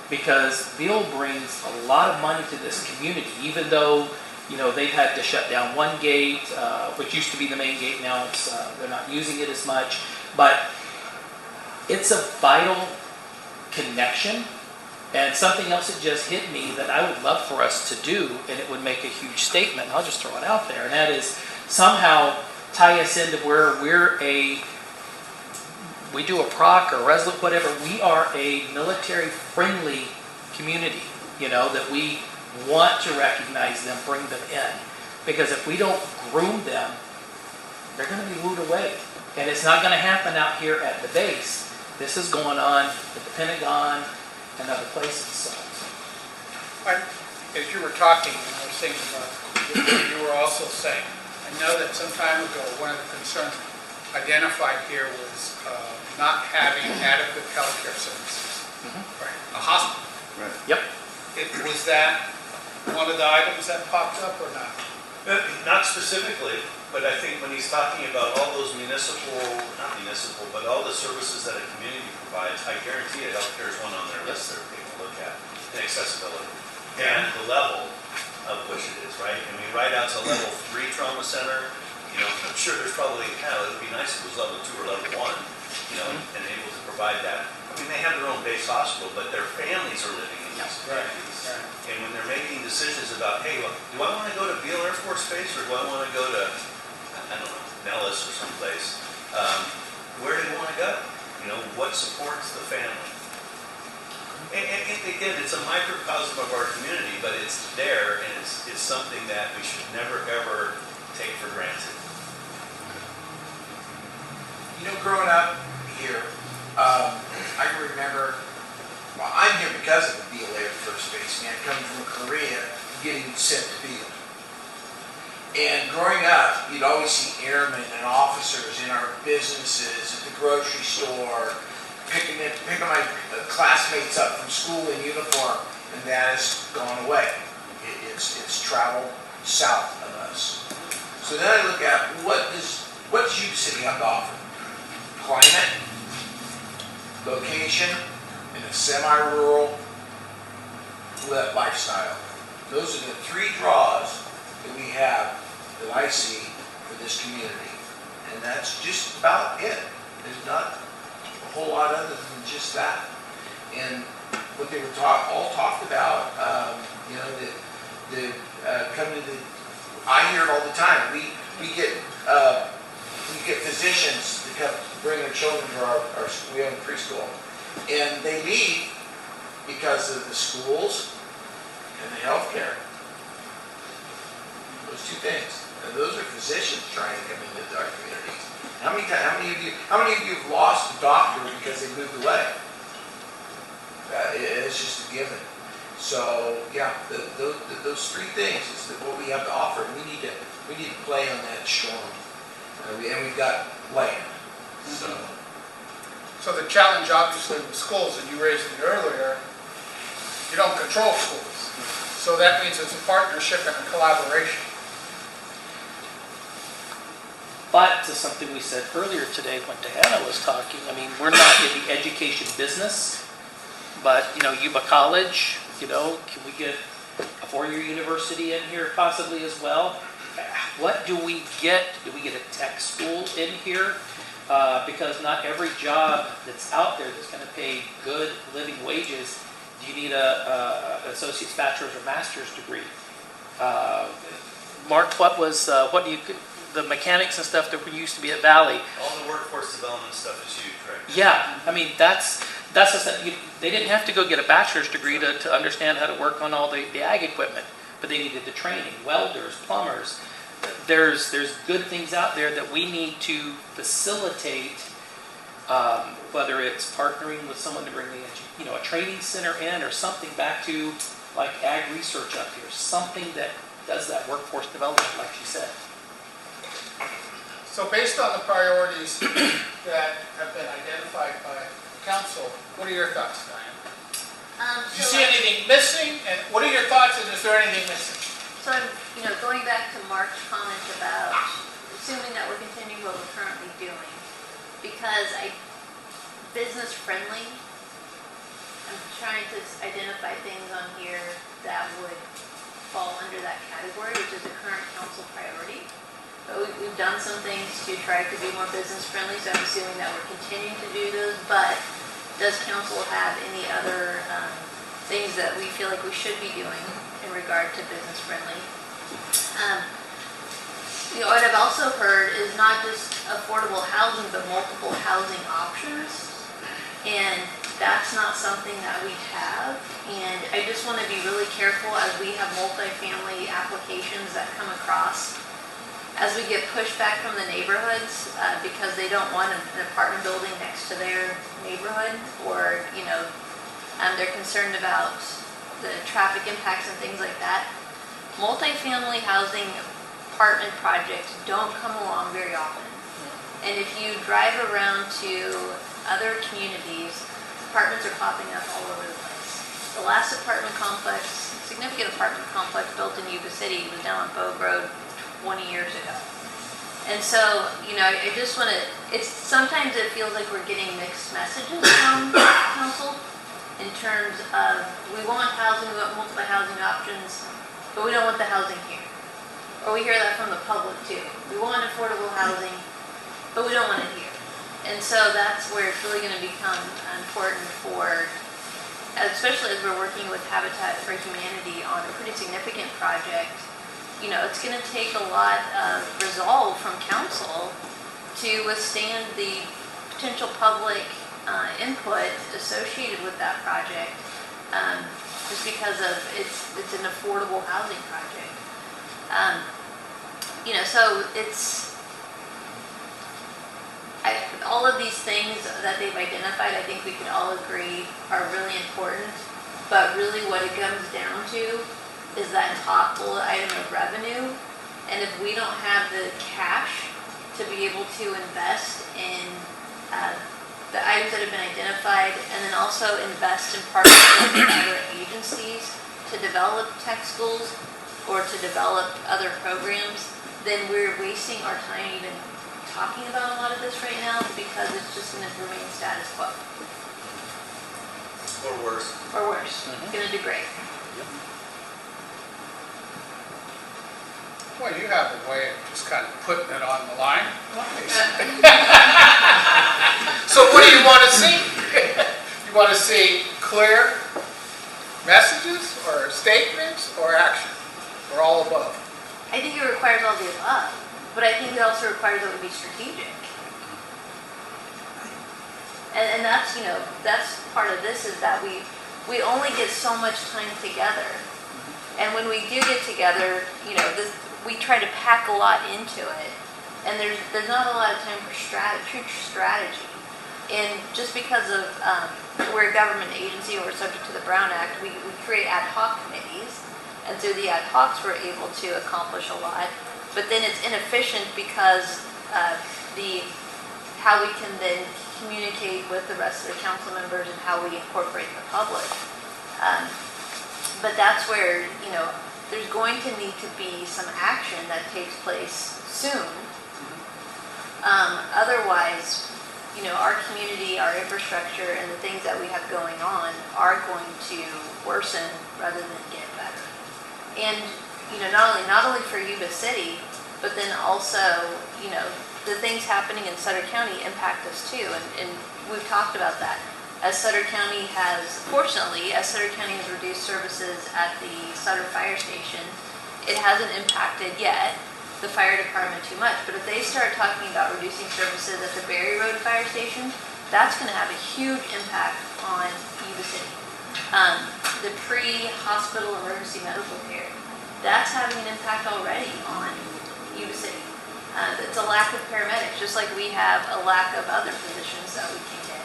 Because Beale brings a lot of money to this community, even though they've had to shut down one gate, which used to be the main gate. Now they're not using it as much, but it's a vital connection. And something else that just hit me that I would love for us to do, and it would make a huge statement, I'll just throw it out there, and that is somehow tie us into where we do a proc or resolute, whatever. We are a military-friendly community, that we want to recognize them, bring them in. Because if we don't groom them, they're going to be wooed away. And it's not going to happen out here at the base. This is going on at the Pentagon and other places. So. As you were talking, I was thinking about what you were also saying. I know that some time ago, one of the concerns identified here was not having adequate health care services. Right. A hospital. Right. Yep. Was that one of the items that popped up or not? Not specifically, but I think when he's talking about all those but all the services that a community provides, I guarantee you healthcare is one on their list there for people to look at. And accessibility. And the level of which it is, right? Right out to level 3 trauma center, You know, I'm sure there's probably, hell, it would be nice if it was level 2 or level 1, you know, and able to provide that. I mean, they have their own base hospital, but their families are living in these communities. And when they're making decisions about, hey, well, do I want to go to Beale Air Force Base or do I want to go to, I don't know, Nellis or someplace? Where do they want to go? You know, what supports the family? And again, it's a microcosm of our community, but it's there, and it's something that we should never, ever take for granted. You know, growing up here, I can remember, well, I'm here because of the Beale Air Force Base, man, coming from Korea, getting sent to Beale. And growing up, you'd always see airmen and officers in our businesses, at the grocery store, picking my classmates up from school in uniform, and that has gone away. It's traveled south of us. So then I look at what's Yuba City have to offer? Climate, location, and a semi-rural lifestyle. Those are the 3 draws that we have, that I see for this community. And that's just about it. There's not a whole lot other than just that. And what they were all talked about, you know, coming to I hear it all the time. We get physicians to come bring their children to our we have a preschool. And they leave because of the schools and the health care. Those 2 things. And those are physicians trying to come into our communities. How many of you have lost a doctor because they moved away? It's just a given. So yeah, those 3 things is what we have to offer. We need to play on that storm. And we've got land. So the challenge obviously with schools, and you raised it earlier, you don't control schools. So that means it's a partnership and a collaboration. But to something we said earlier today when Diana was talking, I mean, we're not in the education business, but, you know, Yuba College, you know, can we get a 4-year university in here possibly as well? What do we get? Do we get a tech school in here? Because not every job that's out there that's going to pay good living wages, do you need an associate's, bachelor's, or master's degree? Mark, what do you, the mechanics and stuff that we used to be at Valley? All the workforce development stuff is huge, right? Yeah, I mean, that's they didn't have to go get a bachelor's degree to understand how to work on all the ag equipment, but they needed the training, welders, plumbers. There's good things out there that we need to facilitate, whether it's partnering with someone to bring a training center in, or something back to like ag research up here, something that does that workforce development, like she said. So based on the priorities that have been identified by council, what are your thoughts, Diane? Do you see anything missing? And what are your thoughts, and is there anything missing? So I'm, going back to Mark's comment about assuming that we're continuing what we're currently doing, because business friendly, I'm trying to identify things on here that would fall under that category, which is the current council priority. But we've done some things to try to be more business friendly, so I'm assuming that we're continuing to do those. But does council have any other things that we feel like we should be doing in regard to business friendly? What I've also heard is not just affordable housing, but multiple housing options. And that's not something that we have. And I just want to be really careful as we have multifamily applications that come across, as we get pushback from the neighborhoods because they don't want an apartment building next to their neighborhood, or they're concerned about the traffic impacts and things like that. Multifamily housing apartment projects don't come along very often. And if you drive around to other communities, apartments are popping up all over the place. The last significant apartment complex built in Yuba City was down on Bogue Road 20 years ago. And so, I just want to, sometimes it feels like we're getting mixed messages from council in terms of, we want housing, we want multiple housing options, but we don't want the housing here. or we hear that from the public too. We want affordable housing, but we don't want it here. And so that's where it's really going to become important for, especially as we're working with Habitat for Humanity on a pretty significant project. You know, it's going to take a lot of resolve from council to withstand the potential public input associated with that project, just because of it's an affordable housing project. You know, so it's all of these things that they've identified, I think we can all agree are really important, but really what it comes down to is that top bullet item of revenue. And if we don't have the cash to be able to invest in the items that have been identified, and then also invest in partnerships with other agencies to develop tech schools or to develop other programs, then we're wasting our time even talking about a lot of this right now, because it's just going to remain status quo. Or worse. Or worse. It's going to degrade. Well, you have a way of just kind of putting it on the line. So what do you want to see? You want to see clear messages or statements or action or all above? I think it requires all the above, but I think it also requires that we be strategic. And that's, you know, that's part of this, is that we only get so much time together. And when we do get together, you know, we try to pack a lot into it, and there's not a lot of time for true strategy. And just because of we're a government agency and we're subject to the Brown Act, we create ad hoc committees, and through the ad hocs we're able to accomplish a lot. But then it's inefficient because how we can then communicate with the rest of the council members and how we incorporate the public. But that's where, you know, there's going to need to be some action that takes place soon. Otherwise, you know, our community, our infrastructure, and the things that we have going on are going to worsen rather than get better. And, you know, not only for Yuba City, but then also, you know, the things happening in Sutter County impact us too. And we've talked about that. As Sutter County has reduced services at the Sutter Fire Station, it hasn't impacted yet the fire department too much. But if they start talking about reducing services at the Berry Road Fire Station, that's going to have a huge impact on Yuba City. The pre-hospital emergency medical care, that's having an impact already on Yuba City. It's a lack of paramedics, just like we have a lack of other positions that we can get.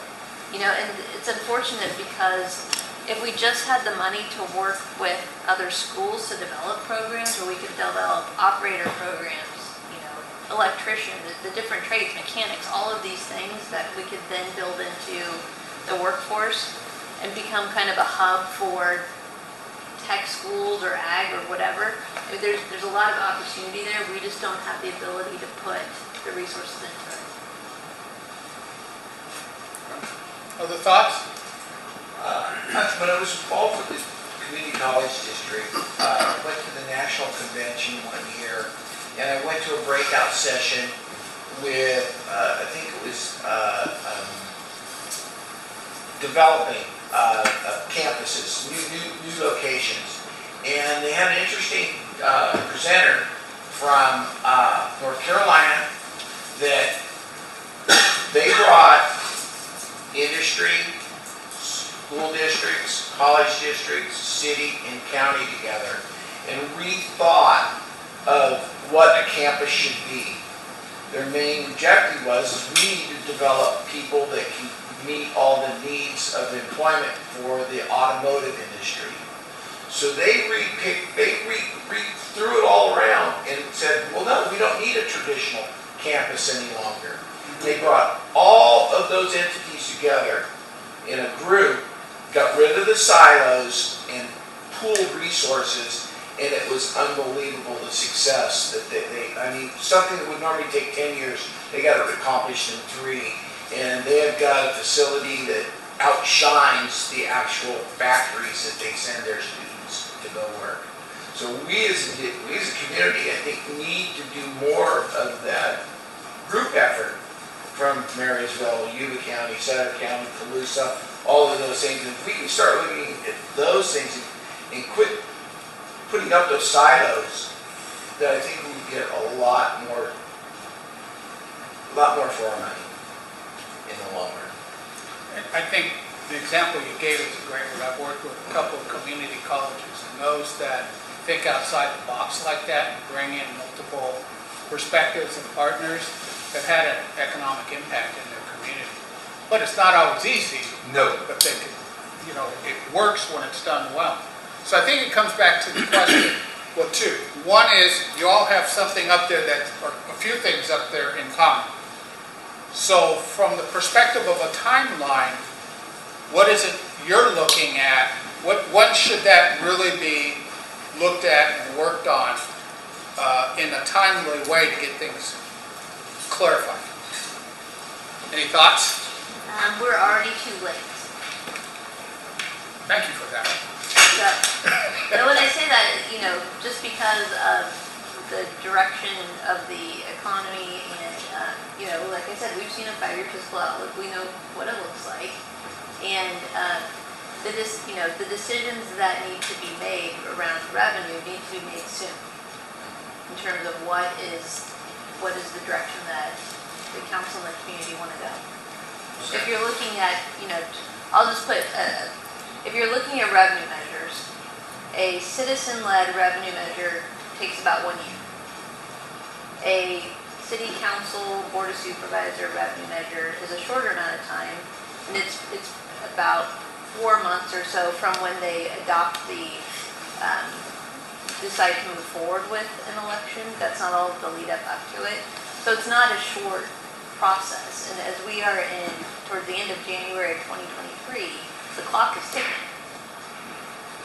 You know, and it's unfortunate because if we just had the money to work with other schools to develop programs, where we could develop operator programs, you know, electrician, the different trades, mechanics, all of these things that we could then build into the workforce and become kind of a hub for tech schools or ag or whatever. I mean, there's a lot of opportunity there. We just don't have the ability to put the resources into it. Other thoughts? When I was involved with the community college district, I went to the national convention one year, and I went to a breakout session with, I think it was developing campuses, new locations. And they had an interesting presenter from North Carolina that they brought industry, school districts, college districts, city, and county together and rethought of what a campus should be. Their main objective was we need to develop people that can meet all the needs of employment for the automotive industry. So they threw it all around and said, well, no, we don't need a traditional campus any longer. They brought all of those entities together in a group, got rid of the silos, and pooled resources, and it was unbelievable the success that I mean, something that would normally take 10 years, they got it accomplished in 3, and they have got a facility that outshines the actual factories that they send their students to go work. So we as a community, I think, need to do more of that group effort from Marysville, Yuba County, Sutter County, Colusa, all of those things. And if we can start looking at those things and quit putting up those silos, that I think we get a lot more for our money in the long run. I think the example you gave is a great one. I've worked with a couple of community colleges, and those that think outside the box like that and bring in multiple perspectives and partners have had an economic impact in their community. But it's not always easy. No. But they can, it works when it's done well. So I think it comes back to the question, well, two. One is you all have something up there or a few things up there in common. So from the perspective of a timeline, what is it you're looking at? When should that really be looked at and worked on in a timely way to get things clarified? Any thoughts? We're already too late. Thank you for that. So when I say that, just because of the direction of the economy and, like I said, we've seen a 5-year fiscal outlook. We know what it looks like. And the decisions that need to be made around revenue need to be made soon in terms of what is the direction that the council and the community want to go. Okay. If you're looking at, I'll just put, if you're looking at revenue measures, a citizen-led revenue measure takes about 1 year. A city council, board of supervisor revenue measure is a shorter amount of time, and it's about 4 months or so from when they adopt decide to move forward with an election. That's not all of the lead up to it. So it's not a short process. And as we are towards the end of January of 2023, the clock is ticking.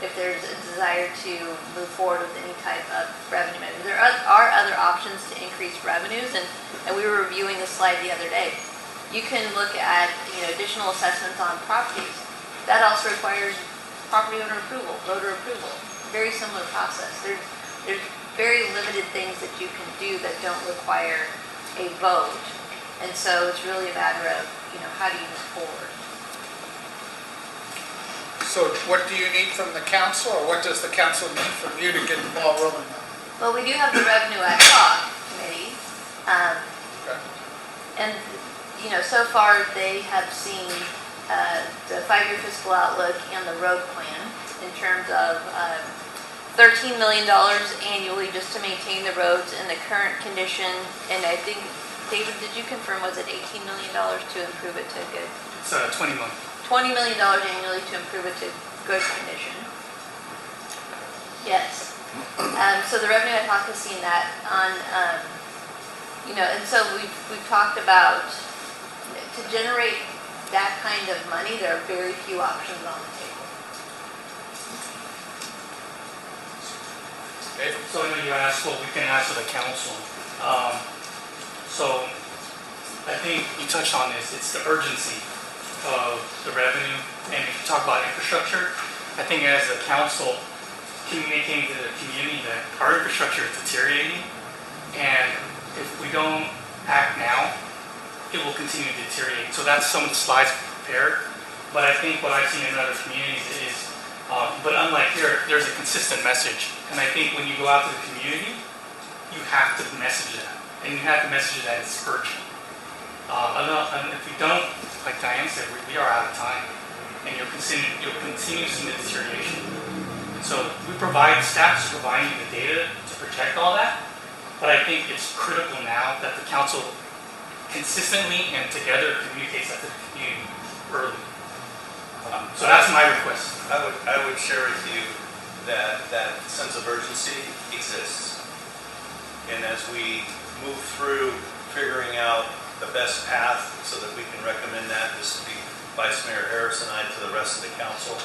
If there's a desire to move forward with any type of revenue measure. There are other options to increase revenues, and we were reviewing this slide the other day. You can look at additional assessments on properties. That also requires property owner approval, voter approval. Very similar process. There's very limited things that you can do that don't require a vote, and so it's really a matter of how do you move forward. So what do you need from the council, or what does the council need from you to get the ball rolling? Well, we do have the Revenue Ad Hoc Committee. Okay. And, so far they have seen the 5-year fiscal outlook and the road plan in terms of $13 million annually just to maintain the roads in the current condition. And I think, David, did you confirm, was it $18 million to improve it to good? It's 20 million. $20 million annually to improve it to good condition. Yes. So the Revenue Ad Hoc has seen that on, and so we've talked about, to generate that kind of money, there are very few options on the table. David? So I know you asked what we can ask of the council. So I think you touched on this. It's the urgency of the revenue, and if you talk about infrastructure, I think as a council, communicating to the community that our infrastructure is deteriorating, and if we don't act now, it will continue to deteriorate. So that's some of the slides prepared, but I think what I've seen in other communities is, but unlike here, there's a consistent message, and I think when you go out to the community, you have to message that, and you have to message that it's urgent. And if we don't, like Diane said, we are out of time, and you'll continue to see the deterioration. And so we provide, staff is providing the data to protect all that, but I think it's critical now that the council consistently and together communicates that to the community early. So that's my request. I would share with you that that sense of urgency exists. And as we move through figuring out the best path so that we can recommend that, this will be Vice Mayor Harris and I to the rest of the council.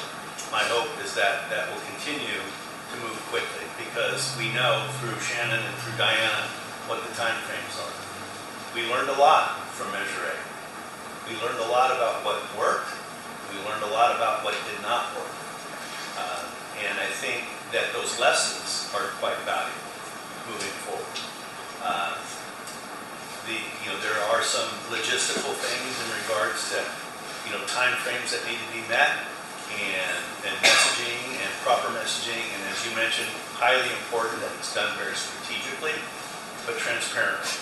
My hope is that that will continue to move quickly, because we know through Shannon and through Diana what the time frames are. We learned a lot from Measure A. We learned a lot about what worked. We learned a lot about what did not work. And I think that those lessons are quite valuable moving forward. There are some logistical things in regards to, time frames that need to be met and messaging and proper messaging. And as you mentioned, highly important that it's done very strategically, but transparently.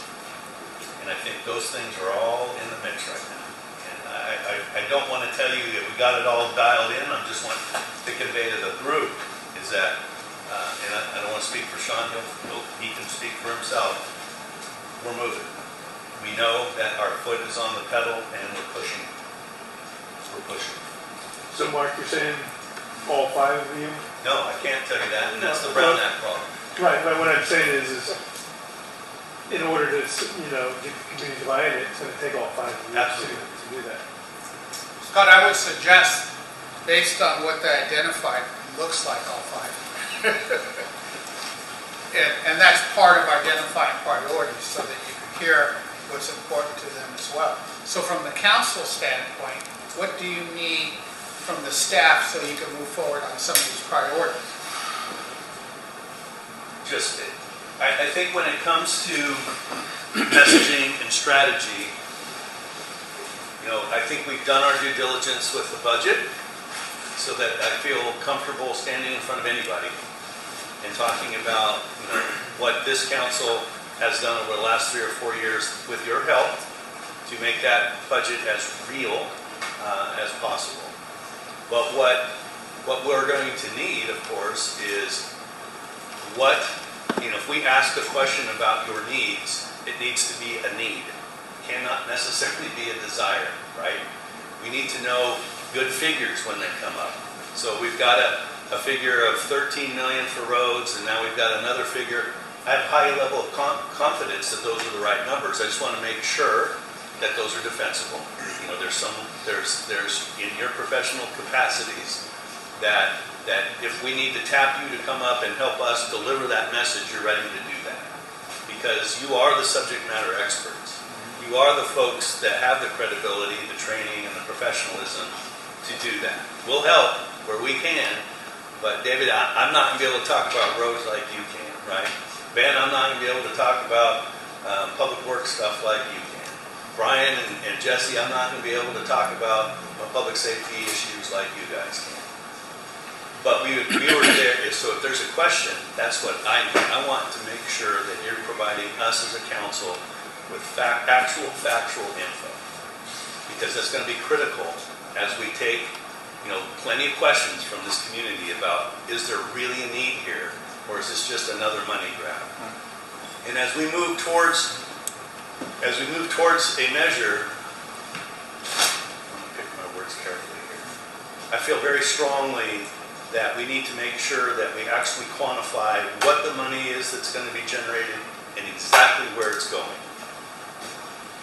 And I think those things are all in the mix right now. And I don't want to tell you that we got it all dialed in. I just want to convey to the group is that, and I don't want to speak for Sean, he can speak for himself, we're moving. We know that our foot is on the pedal and we're pushing. We're pushing. So Mark, you're saying all 5 of you? No, I can't tell you that, and that's the Brown Act problem. Right, but what I'm saying is in order to, get the community divided, it's going to take all 5 of you to do that. Scott, I would suggest, based on what they identified, looks like all 5. and that's part of identifying priorities so that you can hear what's important to them as well. So from the council standpoint, what do you need from the staff so you can move forward on some of these priorities? I think when it comes to messaging and strategy, I think we've done our due diligence with the budget so that I feel comfortable standing in front of anybody and talking about, what this council has done over the last 3 or 4 years with your help to make that budget as real as possible. But what we're going to need, of course, is if we ask a question about your needs, it needs to be a need. It cannot necessarily be a desire, right? We need to know good figures when they come up. So we've got a figure of 13 million for roads, and now we've got another figure. I have a high level of confidence that those are the right numbers. I just want to make sure that those are defensible. There's in your professional capacities that if we need to tap you to come up and help us deliver that message, you're ready to do that. Because you are the subject matter experts. You are the folks that have the credibility, the training, and the professionalism to do that. We'll help where we can, but David, I'm not going to be able to talk about roads like you can, right? Ben, I'm not going to be able to talk about public works stuff like you can. Brian and Jesse, I'm not going to be able to talk about public safety issues like you guys can. But we were there, so if there's a question, that's what I need. I want to make sure that you're providing us as a council with actual factual info. Because that's going to be critical as we take, plenty of questions from this community about, is there really a need here? Or is this just another money grab? And as we move towards a measure, I'm going to pick my words carefully here. I feel very strongly that we need to make sure that we actually quantify what the money is that's going to be generated and exactly where it's going.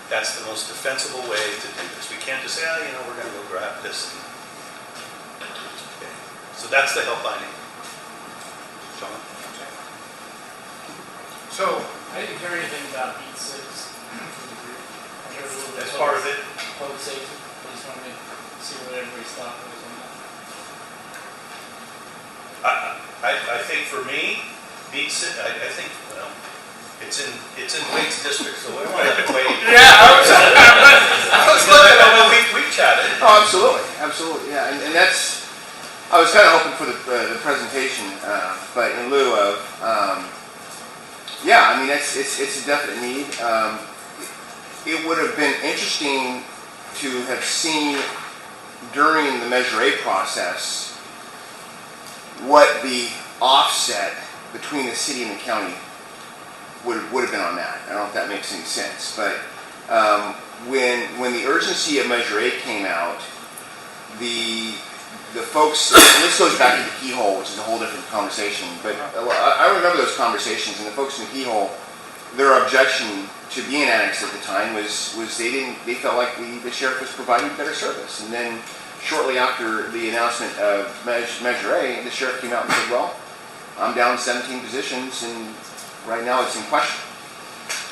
That's the most defensible way to do this. We can't just say, we're going to go grab this. Okay. So that's the help I need. John? So, I didn't hear anything about Beat 6 from the group. I heard a little bit As part of it? Public safety. I just wanted to see what everybody's thought was on that. I think for me, Beat 6, I think, it's in Wade's district, so we want to let Wade. Yeah, I was looking at it. We've chatted. Oh, absolutely, yeah, and that's, I was kind of hoping for the presentation, but in lieu of, yeah, I mean, it's a definite need. It would have been interesting to have seen during the Measure A process what the offset between the city and the county would have been on that. I don't know if that makes any sense, but when the urgency of Measure A came out, the folks, and this goes back to the keyhole, which is a whole different conversation, but I remember those conversations, and the folks in the keyhole, their objection to being annexed at the time was they felt like the sheriff was providing better service. And then shortly after the announcement of Measure A, the sheriff came out and said, well, I'm down 17 positions, and right now it's in question.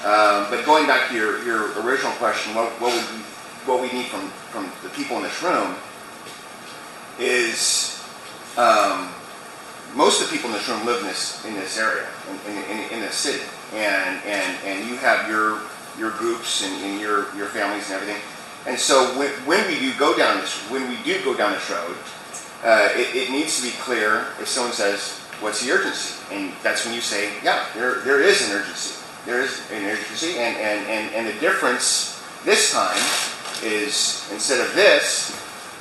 But going back to your original question, what we need from the people in this room is most of the people in this room live in this area, in this city, and you have your groups and your families and everything. And so when we do go down this road, it needs to be clear if someone says, "What's the urgency?" And that's when you say, "Yeah, there is an urgency. There is an urgency," and the difference this time is instead of this,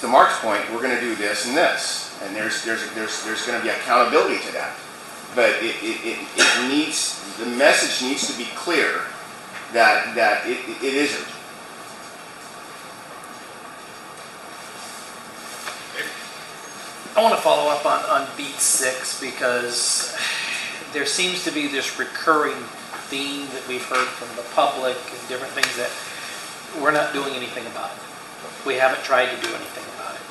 to Mark's point, we're going to do this and this, and there's going to be accountability to that. But it needs, the message needs to be clear that it isn't. I want to follow up on beat 6 because there seems to be this recurring theme that we've heard from the public and different things that we're not doing anything about it. We haven't tried to do anything about it.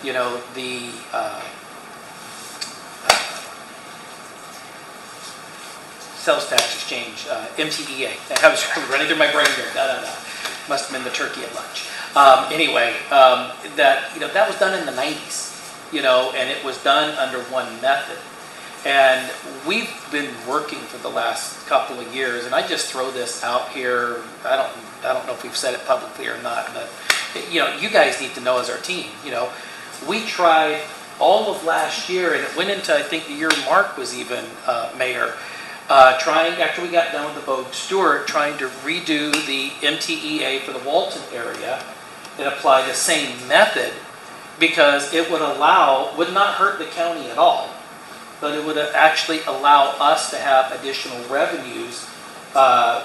You know, the sales tax exchange, MTEA. That was running through my brain here. Must have been the turkey at lunch. That was done in the 90s. And it was done under one method. And we've been working for the last couple of years, and I just throw this out here. I don't know if we've said it publicly or not, but you guys need to know as our team. We tried all of last year, and it went into, I think, the year Mark was even mayor, trying, after we got done with the Vogue Stewart, trying to redo the MTEA for the Walton area and apply the same method, because it would not hurt the county at all, but it would actually allow us to have additional revenues,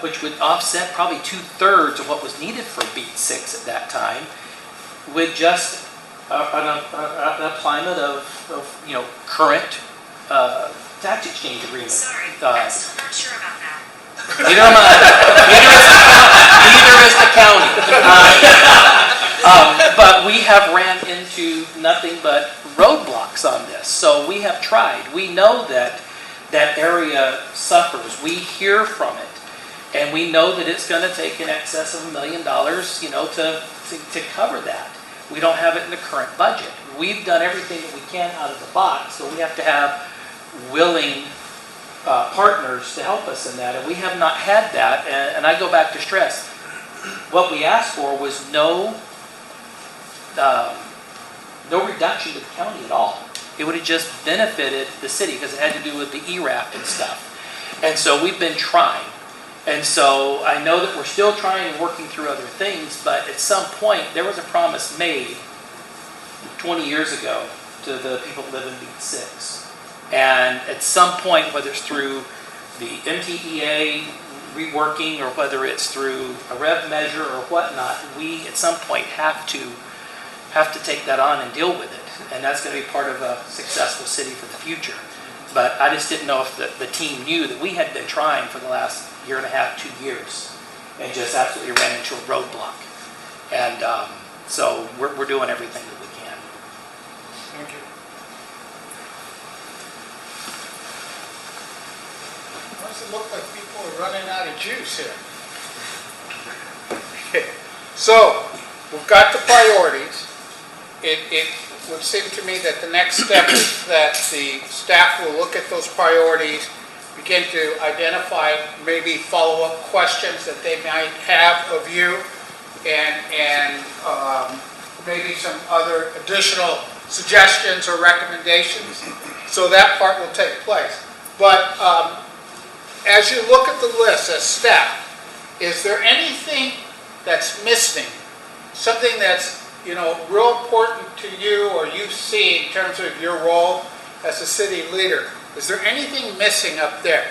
which would offset probably 2/3 of what was needed for beat 6 at that time, with just an appliement of current tax exchange agreement. Sorry, I'm still not sure about that. Neither am I. Neither is the county. But we have ran into nothing but roadblocks on this. So we have tried. We know that that area suffers. We hear from it. And we know that it's going to take in excess of $1 million, to cover that. We don't have it in the current budget. We've done everything that we can out of the box, so we have to have willing partners to help us in that, and we have not had that. And I go back to stress, what we asked for was no reduction to the county at all. It would have just benefited the city because it had to do with the ERAP and stuff. And so we've been trying. And so I know that we're still trying and working through other things, but at some point there was a promise made 20 years ago to the people that live in Beat 6. And at some point, whether it's through the MTEA reworking or whether it's through a rev measure or whatnot, we at some point have to take that on and deal with it. And that's going to be part of a successful city for the future. But I just didn't know if the team knew that we had been trying for the last 1.5 to 2 years and just absolutely ran into a roadblock. And so we're doing everything that we can. Thank you. Why does it look like people are running out of juice here? Okay. So we've got the priorities. It would seem to me that the next step is that the staff will look at those priorities, begin to identify maybe follow-up questions that they might have of you, and maybe some other additional suggestions or recommendations. So that part will take place. But as you look at the list as staff, is there anything that's missing? Something that's real important to you or you see in terms of your role as a city leader? Is there anything missing up there?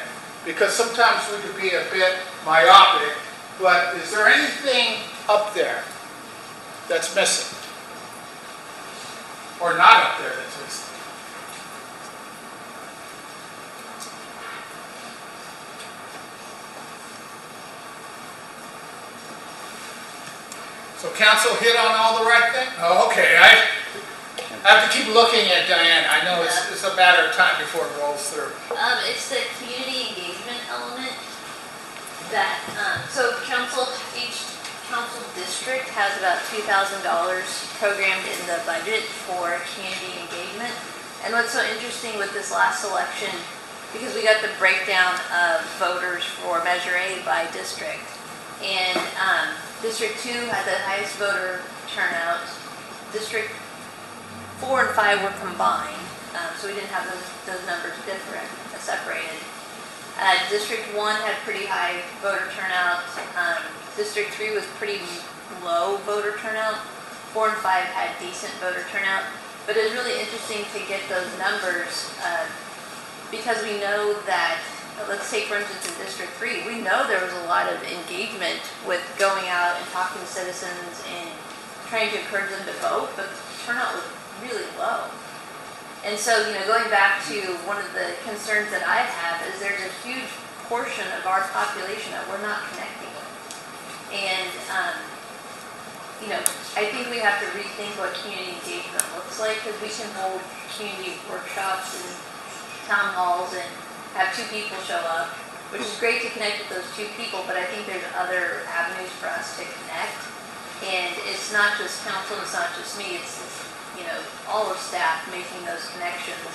Because sometimes we could be a bit myopic, but is there anything up there that's missing? Or not up there that's missing? So council hit on all the right things? Oh, okay. I have to keep looking at Diana. I know it's a matter of time before it rolls through. It's the community engagement element that, so each council district has about $2,000 programmed in the budget for community engagement. And what's so interesting with this last election, because we got the breakdown of voters for Measure A by district, and District 2 had the highest voter turnout. District 4 and 5 were combined, so we didn't have those numbers separated. District 1 had pretty high voter turnout. District 3 was pretty low voter turnout. 4 and 5 had decent voter turnout. But it was really interesting to get those numbers because we know that, let's take for instance in District 3, we know there was a lot of engagement with going out and talking to citizens and trying to encourage them to vote, but the turnout was really low. And so, going back to one of the concerns that I have is there's a huge portion of our population that we're not connecting with. And, I think we have to rethink what community engagement looks like, because we can hold community workshops and town halls and have 2 people show up, which is great to connect with those 2 people, but I think there's other avenues for us to connect. And it's not just council, it's not just me, it's all of staff making those connections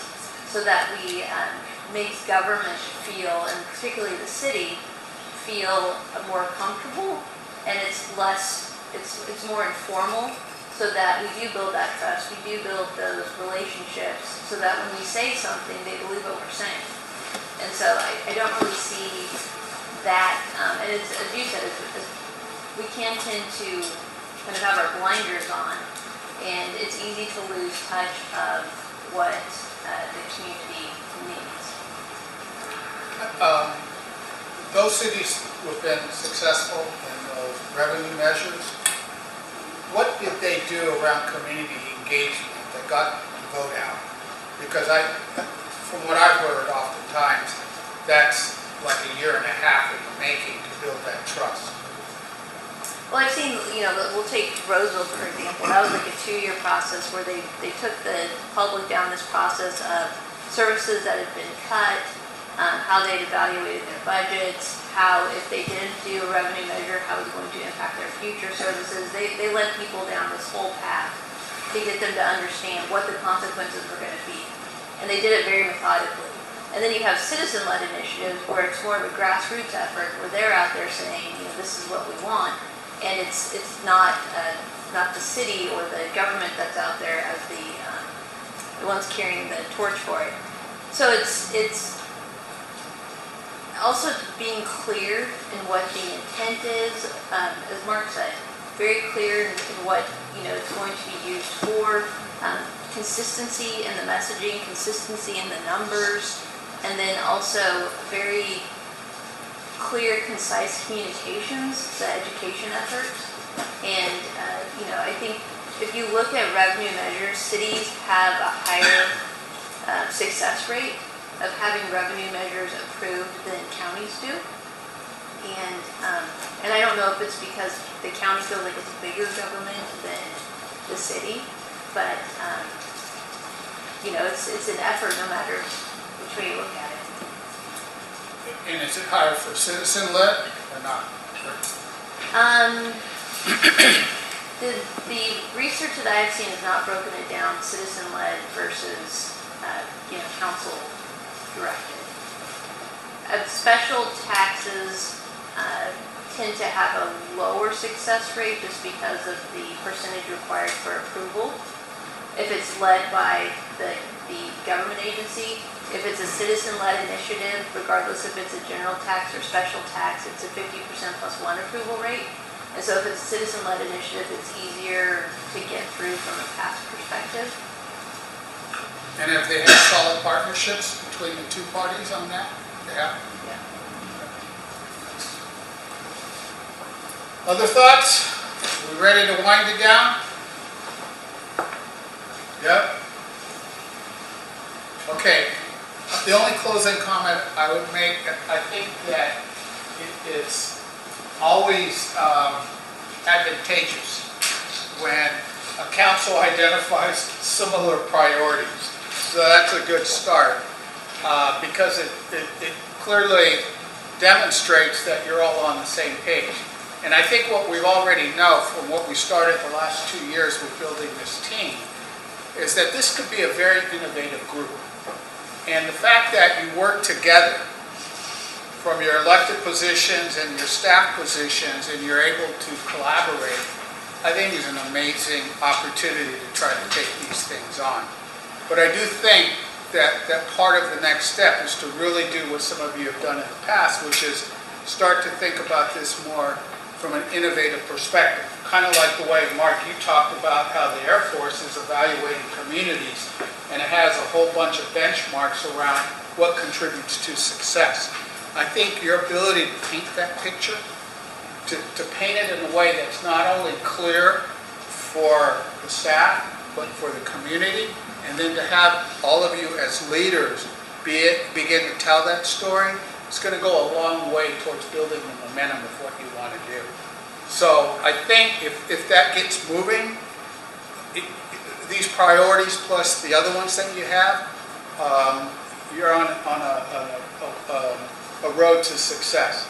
so that we makes government feel, and particularly the city, feel more comfortable, and it's more informal, so that we do build that trust, we do build those relationships, so that when we say something, they believe what we're saying. And so I don't really see that, and it's, as you said, we can tend to kind of have our blinders on, and it's easy to lose touch of what the community needs. Those cities who have been successful in those revenue measures, what did they do around community engagement that got the vote out? Because from what I've heard oftentimes, that's like a year and a half in the making to build that trust. Well, I've seen, we'll take Roseville, for example. That was like a 2-year process where they took the public down this process of services that had been cut, how they'd evaluated their budgets, how if they didn't do a revenue measure, how it was going to impact their future services. They led people down this whole path to get them to understand what the consequences were going to be. And they did it very methodically. And then you have citizen-led initiatives where it's more of a grassroots effort, where they're out there saying, this is what we want. And it's not the city or the government that's out there as the ones carrying the torch for it. So it's also being clear in what the intent is, as Mark said, very clear in what it's going to be used for, consistency in the messaging, consistency in the numbers, and then also very clear, concise communications, the education efforts. And, I think if you look at revenue measures, cities have a higher success rate of having revenue measures approved than counties do. And I don't know if it's because the county feels like it's a bigger government than the city, but, it's an effort no matter which way you look at it. And is it higher for citizen-led or not? The research that I've seen has not broken it down citizen-led versus, council-directed. Special taxes tend to have a lower success rate just because of the percentage required for approval. If it's led by the government agency, if it's a citizen-led initiative, regardless if it's a general tax or special tax, it's a 50% plus 1 approval rate. And so if it's a citizen-led initiative, it's easier to get through from a past perspective. And have they had solid partnerships between the 2 parties on that? They have? Yeah. Other thoughts? We ready to wind it down? Yep. Okay. The only closing comment I would make, I think that it's always advantageous when a council identifies similar priorities. So that's a good start because it clearly demonstrates that you're all on the same page. And I think what we already know from what we started the last 2 years with building this team is that this could be a very innovative group. And the fact that you work together from your elected positions and your staff positions and you're able to collaborate, I think is an amazing opportunity to try to take these things on. But I do think that part of the next step is to really do what some of you have done in the past, which is start to think about this more from an innovative perspective. Kind of like the way, Mark, you talked about how the Air Force is evaluating communities, and it has a whole bunch of benchmarks around what contributes to success. I think your ability to paint that picture, to paint it in a way that's not only clear for the staff, but for the community, and then to have all of you as leaders begin to tell that story, it's going to go a long way towards building the momentum of what you want to do. So I think if that gets moving, these priorities plus the other ones that you have, you're on a road to success.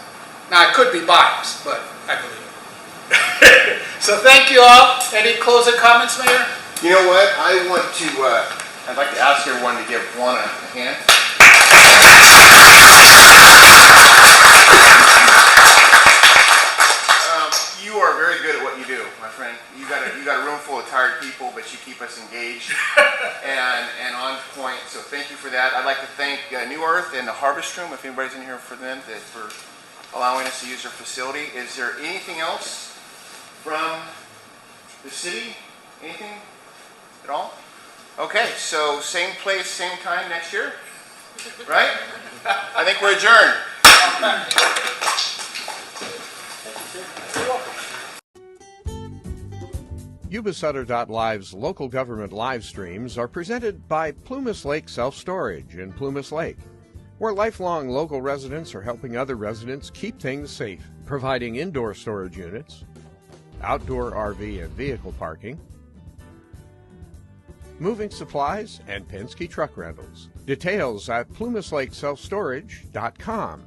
Now I could be biased, but I believe it. So thank you all. Any closing comments, Mayor? You know what? I'd like to ask everyone to give Juan a hand. You are very good at what you do, my friend. You got a room full of tired people, but you keep us engaged and on point. So thank you for that. I'd like to thank New Earth and the Harvest Room, if anybody's in here, for them for allowing us to use their facility. Is there anything else from the city? Anything at all? Okay, so same place, same time next year, right? I think we're adjourned. Yuba-Sutter.live's local government live streams are presented by Plumas Lake Self-Storage in Plumas Lake, where lifelong local residents are helping other residents keep things safe, providing indoor storage units, outdoor RV and vehicle parking, moving supplies, and Penske truck rentals. Details at plumaslakeselfstorage.com.